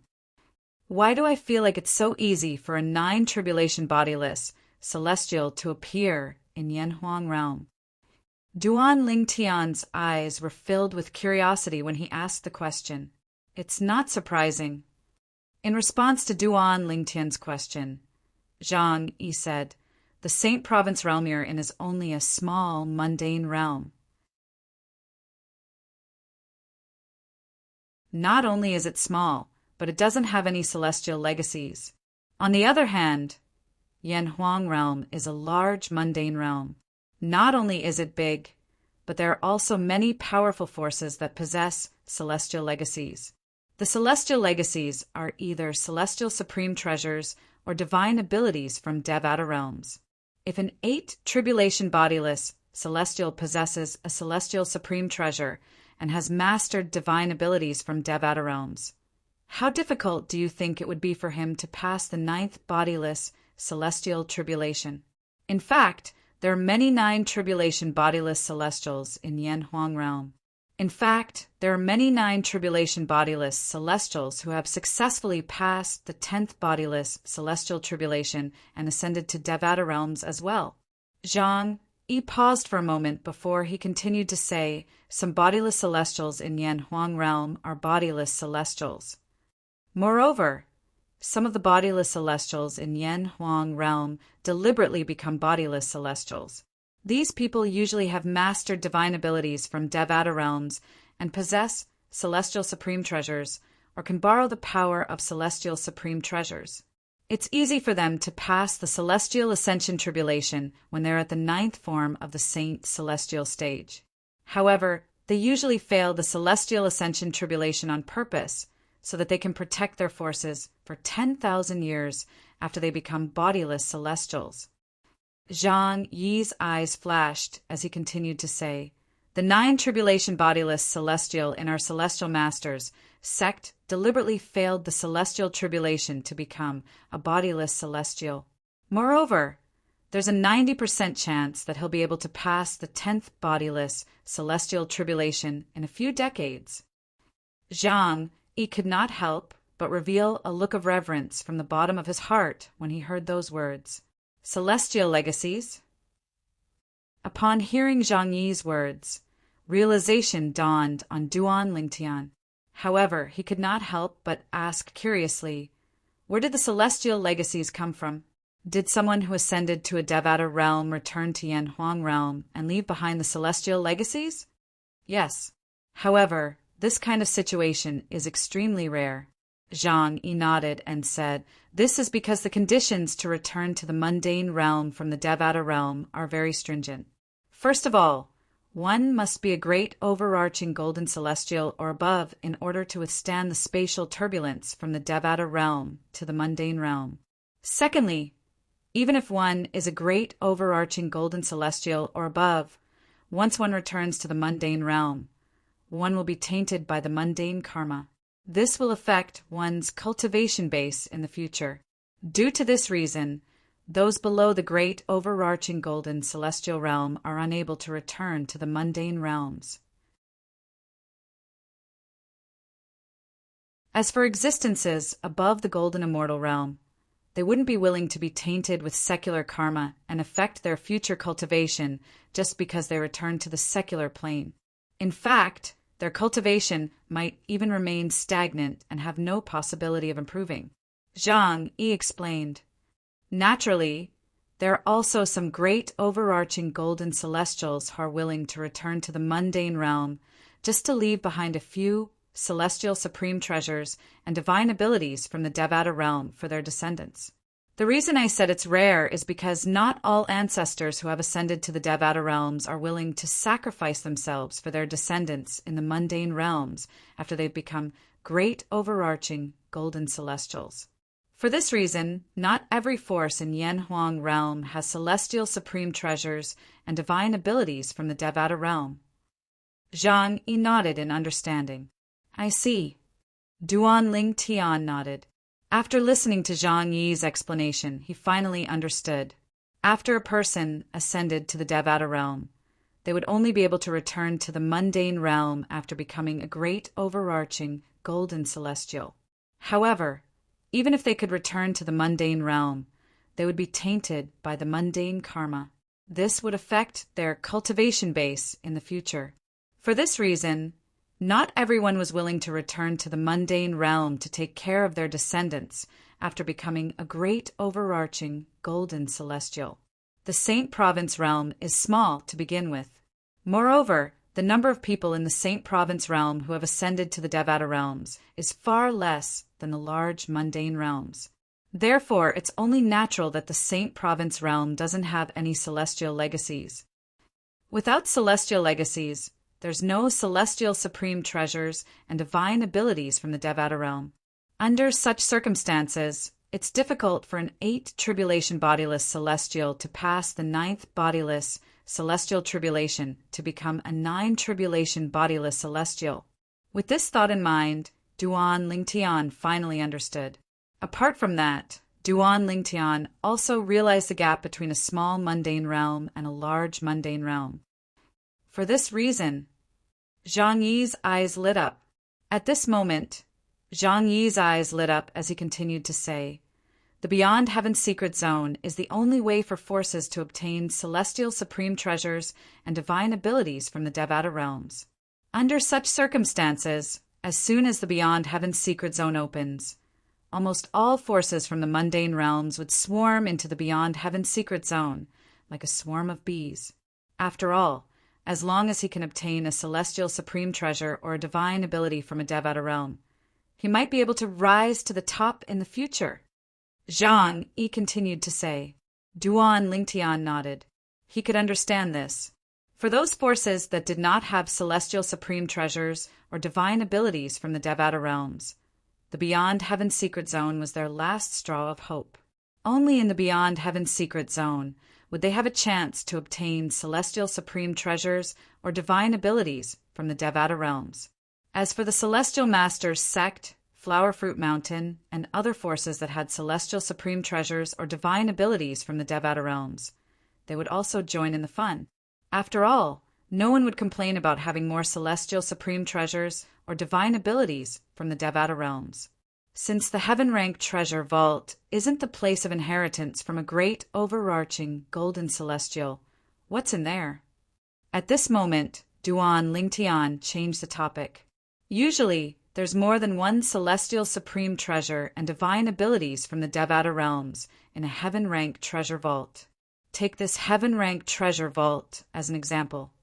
Why do I feel like it's so easy for a 9 tribulation bodiless celestial to appear in Yanhuang realm? Duan Lingtian's eyes were filled with curiosity when he asked the question. It's not surprising. In response to Duan Lingtian's question, Zhang Yi said, the Saint Province realm you're in is only a small, mundane realm. Not only is it small, but it doesn't have any celestial legacies. On the other hand, Yanhuang realm is a large mundane realm. Not only is it big, but there are also many powerful forces that possess celestial legacies. The celestial legacies are either celestial supreme treasures or divine abilities from Devata realms. If an 8 tribulation bodiless celestial possesses a celestial supreme treasure and has mastered divine abilities from Devata realms, how difficult do you think it would be for him to pass the 9th bodiless celestial tribulation? In fact, there are many 9 tribulation bodiless celestials in Yanhuang realm. In fact, there are many 9 tribulation bodiless celestials who have successfully passed the 10th bodiless celestial tribulation and ascended to Devata realms as well. Zhang Yi paused for a moment before he continued to say, some bodiless celestials in Yanhuang realm are bodiless celestials. Moreover, some of the bodiless celestials in Yanhuang realm deliberately become bodiless celestials. These people usually have mastered divine abilities from Devata realms and possess celestial supreme treasures or can borrow the power of celestial supreme treasures. It's easy for them to pass the celestial ascension tribulation when they're at the 9th form of the saint celestial stage. However, they usually fail the celestial ascension tribulation on purpose so that they can protect their forces for 10,000 years after they become bodiless celestials. Zhang Yi's eyes flashed as he continued to say, the 9 tribulation bodiless celestial in our celestial masters sect deliberately failed the celestial tribulation to become a bodiless celestial. Moreover, there's a 90% chance that he'll be able to pass the 10th bodiless celestial tribulation in a few decades. Zhang Yi could not help but reveal a look of reverence from the bottom of his heart when he heard those words. Celestial legacies? Upon hearing Zhang Yi's words, realization dawned on Duan Lingtian. However, he could not help but ask curiously, where did the celestial legacies come from? Did someone who ascended to a Devata realm return to Yanhuang realm and leave behind the celestial legacies? Yes. However, this kind of situation is extremely rare. Zhang Yi nodded and said, "This is because the conditions to return to the mundane realm from the Devata realm are very stringent. First of all, one must be a great overarching golden celestial or above in order to withstand the spatial turbulence from the Devata realm to the mundane realm. Secondly, even if one is a great overarching golden celestial or above, once one returns to the mundane realm, one will be tainted by the mundane karma. This will affect one's cultivation base in the future. Due to this reason, those below the great overarching golden celestial realm are unable to return to the mundane realms. As for existences above the golden immortal realm, they wouldn't be willing to be tainted with secular karma and affect their future cultivation just because they return to the secular plane. In fact, their cultivation might even remain stagnant and have no possibility of improving. Zhang Yi explained, "Naturally, there are also some great overarching golden celestials who are willing to return to the mundane realm just to leave behind a few celestial supreme treasures and divine abilities from the Devata realm for their descendants. The reason I said it's rare is because not all ancestors who have ascended to the Devata realms are willing to sacrifice themselves for their descendants in the mundane realms after they've become great overarching golden celestials. For this reason, not every force in Yanhuang realm has celestial supreme treasures and divine abilities from the Devata realm." Zhang Yi nodded in understanding. "I see." Duan Ling Tian nodded. After listening to Zhang Yi's explanation, he finally understood. After a person ascended to the Devata realm, they would only be able to return to the mundane realm after becoming a great overarching golden celestial. However, even if they could return to the mundane realm, they would be tainted by the mundane karma. This would affect their cultivation base in the future. For this reason, not everyone was willing to return to the mundane realm to take care of their descendants after becoming a great overarching golden celestial. The Saint Province realm is small to begin with. Moreover, the number of people in the Saint Province realm who have ascended to the Devata realms is far less than the large mundane realms. Therefore, it's only natural that the Saint Province realm doesn't have any celestial legacies. Without celestial legacies, there's no celestial supreme treasures and divine abilities from the Devata realm. Under such circumstances, it's difficult for an 8 tribulation bodiless celestial to pass the 9th bodiless celestial tribulation to become a 9 tribulation bodiless celestial. With this thought in mind, Duan Lingtian finally understood. Apart from that, Duan Lingtian also realized the gap between a small mundane realm and a large mundane realm. For this reason, Zhang Yi's eyes lit up. At this moment, Zhang Yi's eyes lit up as he continued to say, "The Beyond Heaven's Secret Zone is the only way for forces to obtain celestial supreme treasures and divine abilities from the Devata realms. Under such circumstances, as soon as the Beyond Heaven's Secret Zone opens, almost all forces from the mundane realms would swarm into the Beyond Heaven's Secret Zone like a swarm of bees. After all, as long as he can obtain a celestial supreme treasure or a divine ability from a Devata realm, he might be able to rise to the top in the future." Zhang Yi continued to say. Duan Lingtian nodded. He could understand this. For those forces that did not have celestial supreme treasures or divine abilities from the Devata realms, the Beyond Heaven's Secret Zone was their last straw of hope. Only in the Beyond Heaven's Secret Zone would they have a chance to obtain celestial supreme treasures or divine abilities from the Devata realms. As for the Celestial Masters sect, Flower Fruit Mountain, and other forces that had celestial supreme treasures or divine abilities from the Devata realms, they would also join in the fun. After all, no one would complain about having more celestial supreme treasures or divine abilities from the Devata realms. Since the heaven-rank treasure vault isn't the place of inheritance from a great overarching golden celestial, what's in there? At this moment, Duan Lingtian changed the topic. Usually, there's more than one celestial supreme treasure and divine abilities from the Devata realms in a heaven-rank treasure vault. Take this heaven-rank treasure vault as an example.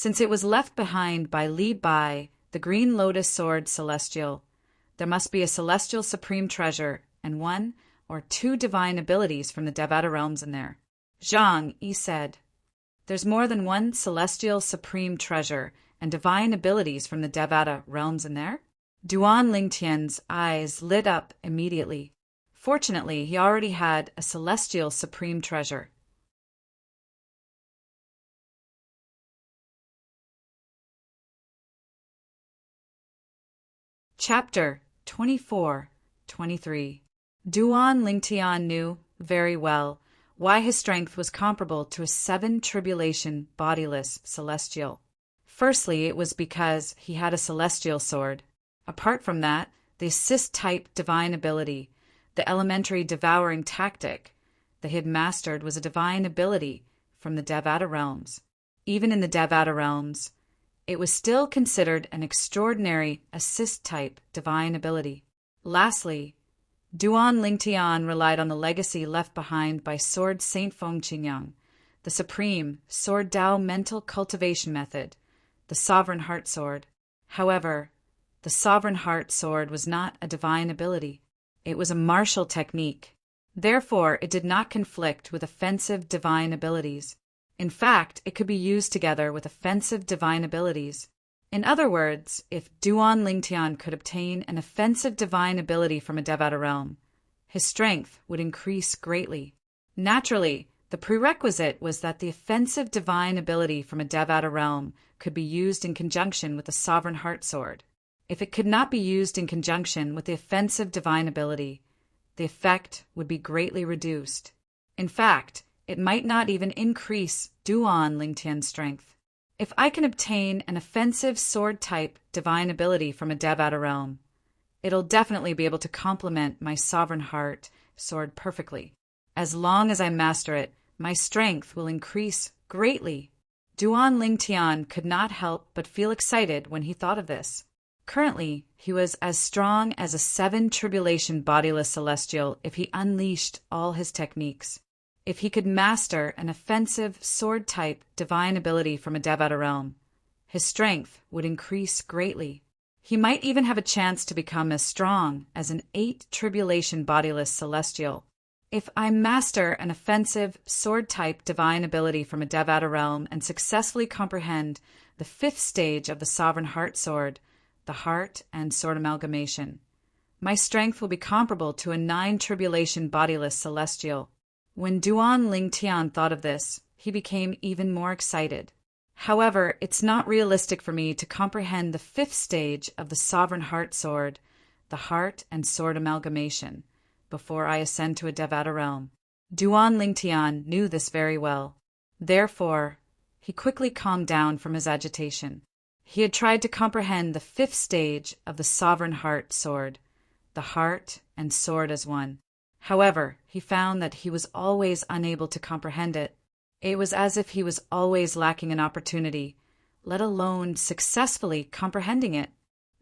Since it was left behind by Li Bai, the Green Lotus Sword Celestial, there must be a celestial supreme treasure and one or two divine abilities from the Devata realms in there. Zhang Yi said, "There's more than one celestial supreme treasure and divine abilities from the Devata realms in there?" Duan Lingtian's eyes lit up immediately. Fortunately, he already had a celestial supreme treasure. Chapter 24-23. Duan Lingtian knew very well why his strength was comparable to a 7 tribulation bodiless celestial. Firstly, it was because he had a celestial sword. Apart from that, the assist-type divine ability, the elementary devouring tactic that he had mastered, was a divine ability from the Devata realms. Even in the Devata realms, it was still considered an extraordinary assist-type divine ability. Lastly, Duan Lingtian relied on the legacy left behind by Sword Saint Feng Qingyang, the supreme Sword Dao mental cultivation method, the Sovereign Heart Sword. However, the Sovereign Heart Sword was not a divine ability. It was a martial technique. Therefore, it did not conflict with offensive divine abilities. In fact, it could be used together with offensive divine abilities. In other words, if Duan Lingtian could obtain an offensive divine ability from a Devata realm, his strength would increase greatly. Naturally, the prerequisite was that the offensive divine ability from a Devata realm could be used in conjunction with the Sovereign Heart Sword. If it could not be used in conjunction with the offensive divine ability, the effect would be greatly reduced. In fact, it might not even increase Duan Lingtian's strength. If I can obtain an offensive sword-type divine ability from a Devata realm, it'll definitely be able to complement my Sovereign Heart Sword perfectly. As long as I master it, my strength will increase greatly. Duan Lingtian could not help but feel excited when he thought of this. Currently, he was as strong as a 7 tribulation bodiless celestial if he unleashed all his techniques. If he could master an offensive sword-type divine ability from a Devata realm, his strength would increase greatly. He might even have a chance to become as strong as an 8 tribulation bodiless celestial. If I master an offensive sword-type divine ability from a Devata realm and successfully comprehend the 5th stage of the Sovereign Heart Sword, the Heart and Sword Amalgamation, my strength will be comparable to a 9 tribulation bodiless celestial. When Duan Lingtian thought of this, he became even more excited. However, it's not realistic for me to comprehend the 5th stage of the Sovereign Heart Sword, the Heart and Sword Amalgamation, before I ascend to a Devata realm. Duan Lingtian knew this very well. Therefore, he quickly calmed down from his agitation. He had tried to comprehend the 5th stage of the Sovereign Heart Sword, the Heart and Sword as one. However, he found that he was always unable to comprehend it. It was as if he was always lacking an opportunity, let alone successfully comprehending it.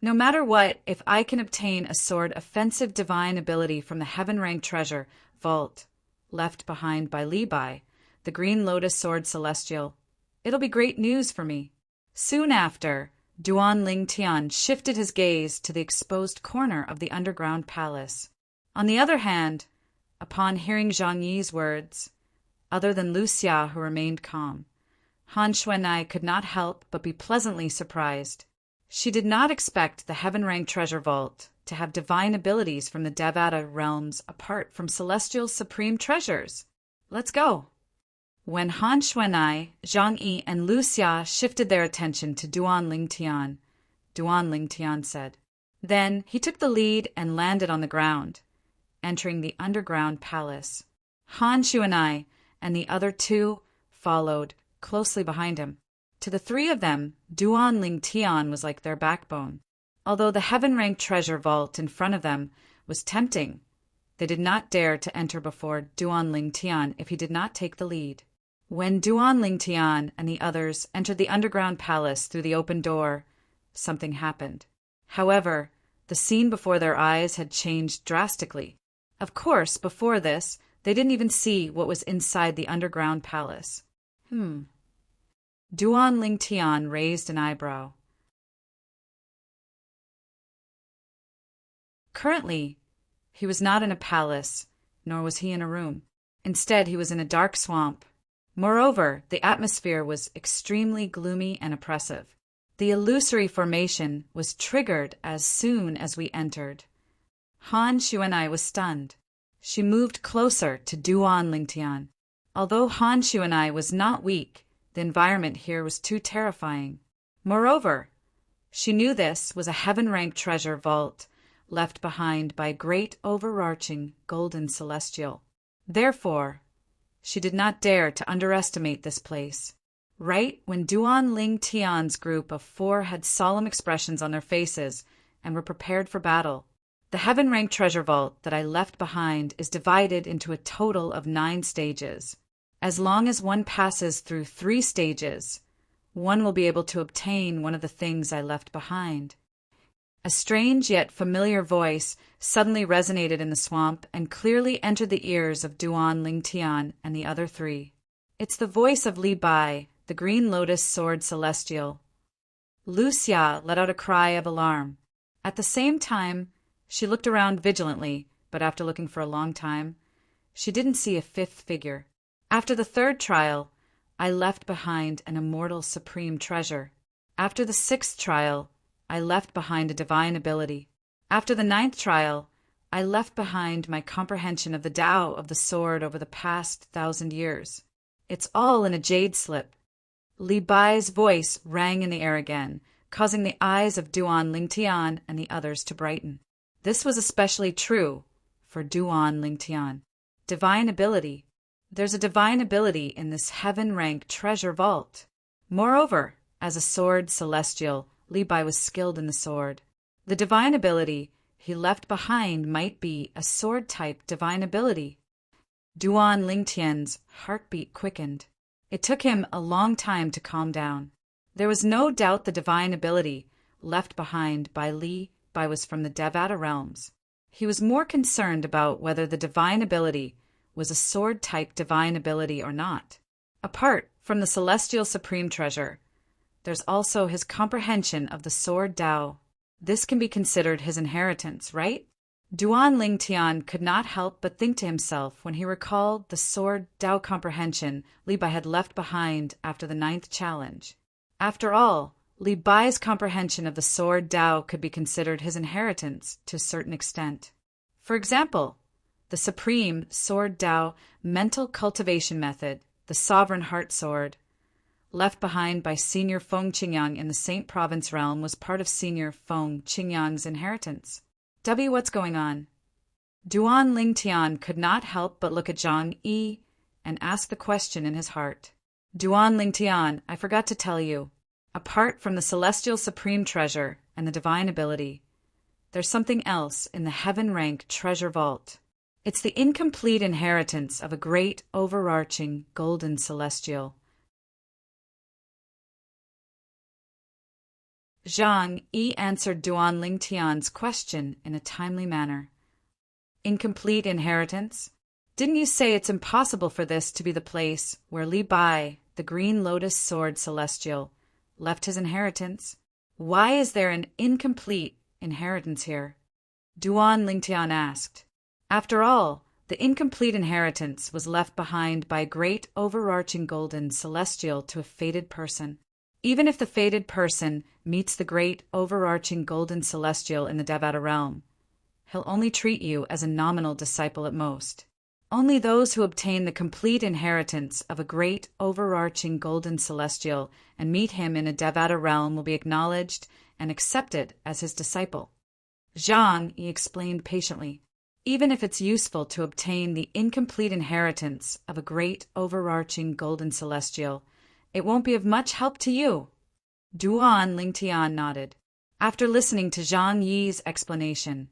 No matter what, if I can obtain a sword offensive divine ability from the heaven-ranked treasure vault left behind by Li Bai, the Green Lotus Sword Celestial, it'll be great news for me. Soon after, Duan Lingtian shifted his gaze to the exposed corner of the underground palace. On the other hand, upon hearing Zhang Yi's words, other than Lu Xia, who remained calm, Han Xuanai could not help but be pleasantly surprised. She did not expect the heaven-ranked treasure vault to have divine abilities from the Devata realms apart from celestial supreme treasures. Let's go. When Han Xuanai, Zhang Yi, and Lu Xia shifted their attention to Duan Lingtian said. Then he took the lead and landed on the ground, entering the underground palace. Han Xuanai and the other two followed closely behind him. To the three of them, Duan Lingtian was like their backbone. Although the heaven-ranked treasure vault in front of them was tempting, they did not dare to enter before Duan Lingtian if he did not take the lead. When Duan Lingtian and the others entered the underground palace through the open door, something happened. However, the scene before their eyes had changed drastically. Of course, before this, they didn't even see what was inside the underground palace. Duan Lingtian raised an eyebrow. Currently, he was not in a palace, nor was he in a room. Instead, he was in a dark swamp. Moreover, the atmosphere was extremely gloomy and oppressive. The illusory formation was triggered as soon as we entered. Han Xuanai was stunned. She moved closer to Duan Lingtian. Although Han Xuanai was not weak, the environment here was too terrifying. Moreover, she knew this was a heaven-ranked treasure vault left behind by a great overarching golden celestial. Therefore, she did not dare to underestimate this place. Right when Duan Lingtian's group of 4 had solemn expressions on their faces and were prepared for battle, the heaven-ranked treasure vault that I left behind is divided into a total of 9 stages. As long as one passes through 3 stages, one will be able to obtain one of the things I left behind. A strange yet familiar voice suddenly resonated in the swamp and clearly entered the ears of Duan Lingtian and the other 3. It's the voice of Li Bai, the Green Lotus Sword Celestial. Lu Xia let out a cry of alarm. At the same time, she looked around vigilantly, but after looking for a long time, she didn't see a 5th figure. After the 3rd trial, I left behind an immortal supreme treasure. After the 6th trial, I left behind a divine ability. After the 9th trial, I left behind my comprehension of the Tao of the sword over the past 1,000 years. It's all in a jade slip. Li Bai's voice rang in the air again, causing the eyes of Duan Lingtian and the others to brighten. This was especially true for Duan Lingtian. Divine ability. There's a divine ability in this heaven-ranked treasure vault. Moreover, as a sword celestial, Li Bai was skilled in the sword. The divine ability he left behind might be a sword-type divine ability. Duan Lingtian's heartbeat quickened. It took him a long time to calm down. There was no doubt the divine ability left behind by Li Bai was from the Devata realms. He was more concerned about whether the divine ability was a sword-type divine ability or not. Apart from the celestial supreme treasure, there's also his comprehension of the sword Tao. This can be considered his inheritance, right? Duan Lingtian could not help but think to himself when he recalled the sword Tao comprehension Li Bai had left behind after the 9th challenge. After all, Li Bai's comprehension of the sword Tao could be considered his inheritance to a certain extent. For example, the supreme sword Tao mental cultivation method, the sovereign heart sword, left behind by Senior Feng Qingyang in the Saint Province realm, was part of Senior Feng Qingyang's inheritance. What's going on? Duan Lingtian could not help but look at Zhang Yi and ask the question in his heart. Duan Lingtian, I forgot to tell you, apart from the celestial supreme treasure and the divine ability, there's something else in the heaven-ranked treasure vault. It's the incomplete inheritance of a great overarching golden celestial. Zhang Yi answered Duan Lingtian's question in a timely manner. Incomplete inheritance? Didn't you say it's impossible for this to be the place where Li Bai, the Green Lotus Sword Celestial, left his inheritance? Why is there an incomplete inheritance here? Duan Lingtian asked. After all, the incomplete inheritance was left behind by a great overarching golden celestial to a fated person. Even if the fated person meets the great overarching golden celestial in the Devata realm, he'll only treat you as a nominal disciple at most. Only those who obtain the complete inheritance of a great overarching golden celestial and meet him in a Devata realm will be acknowledged and accepted as his disciple. Zhang Yi explained patiently. Even if it's useful to obtain the incomplete inheritance of a great overarching golden celestial, it won't be of much help to you. Duan Lingtian nodded. After listening to Zhang Yi's explanation,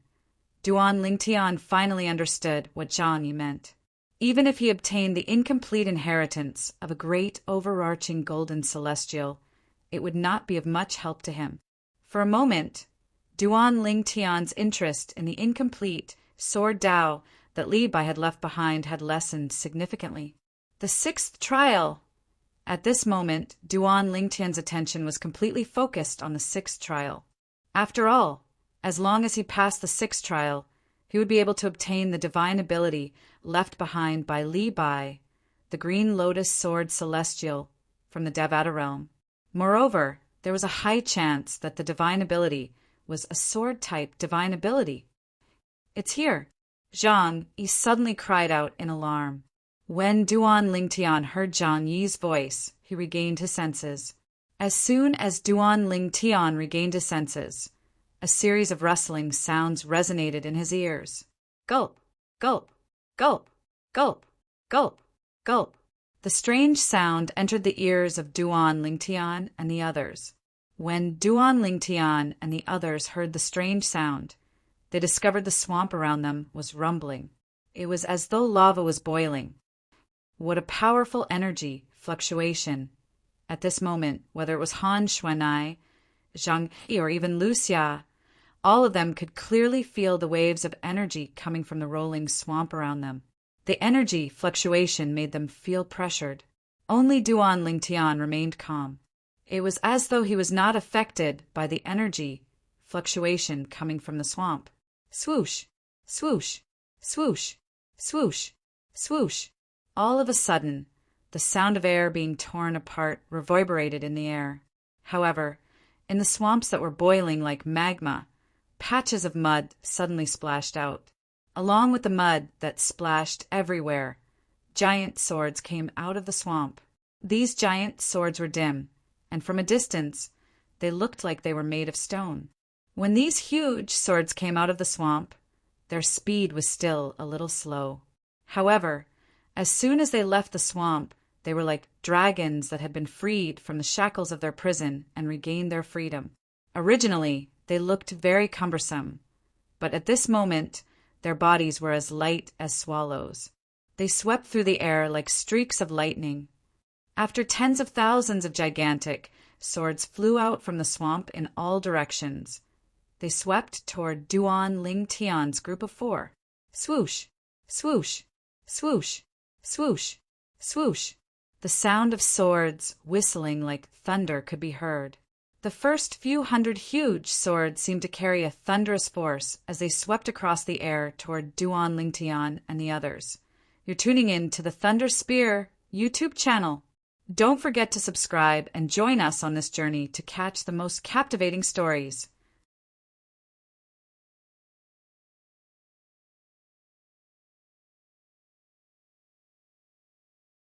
Duan Lingtian finally understood what Zhang Yi meant. Even if he obtained the incomplete inheritance of a great overarching golden celestial, it would not be of much help to him. For a moment, Duan Lingtian's interest in the incomplete sword Tao that Li Bai had left behind had lessened significantly. The 6th trial, At this moment, Duan Lingtian's attention was completely focused on the sixth trial. After all, as long as he passed the sixth trial, he would be able to obtain the divine ability left behind by Li Bai, the Green Lotus Sword Celestial from the Devata realm. Moreover, there was a high chance that the divine ability was a sword-type divine ability. "It's here!" Zhang Yi suddenly cried out in alarm. When Duan Lingtian heard Zhang Yi's voice, he regained his senses. As soon as Duan Lingtian regained his senses, a series of rustling sounds resonated in his ears. Gulp, gulp, gulp, gulp, gulp, gulp. The strange sound entered the ears of Duan Lingtian and the others. When Duan Lingtian and the others heard the strange sound, they discovered the swamp around them was rumbling. It was as though lava was boiling. What a powerful energy fluctuation. At this moment, whether it was Han Xuanai, Zhang Yi, or even Lu Xia, all of them could clearly feel the waves of energy coming from the rolling swamp around them. The energy fluctuation made them feel pressured. Only Duan Lingtian remained calm. It was as though he was not affected by the energy fluctuation coming from the swamp. Swoosh, swoosh, swoosh, swoosh, swoosh. All of a sudden, the sound of air being torn apart reverberated in the air. However, in the swamps that were boiling like magma, patches of mud suddenly splashed out. Along with the mud that splashed everywhere, giant swords came out of the swamp. These giant swords were dim, and from a distance, they looked like they were made of stone. When these huge swords came out of the swamp, their speed was still a little slow. However, as soon as they left the swamp, they were like dragons that had been freed from the shackles of their prison and regained their freedom. Originally, they looked very cumbersome, but at this moment, their bodies were as light as swallows. They swept through the air like streaks of lightning. After tens of thousands of gigantic swords flew out from the swamp in all directions, they swept toward Duan Lingtian's group of 4. Swoosh, swoosh, swoosh, swoosh, swoosh. The sound of swords whistling like thunder could be heard. The first few hundred huge swords seemed to carry a thunderous force as they swept across the air toward Duan Lingtian and the others. You're tuning in to the Thunder Spear YouTube channel. Don't forget to subscribe and join us on this journey to catch the most captivating stories.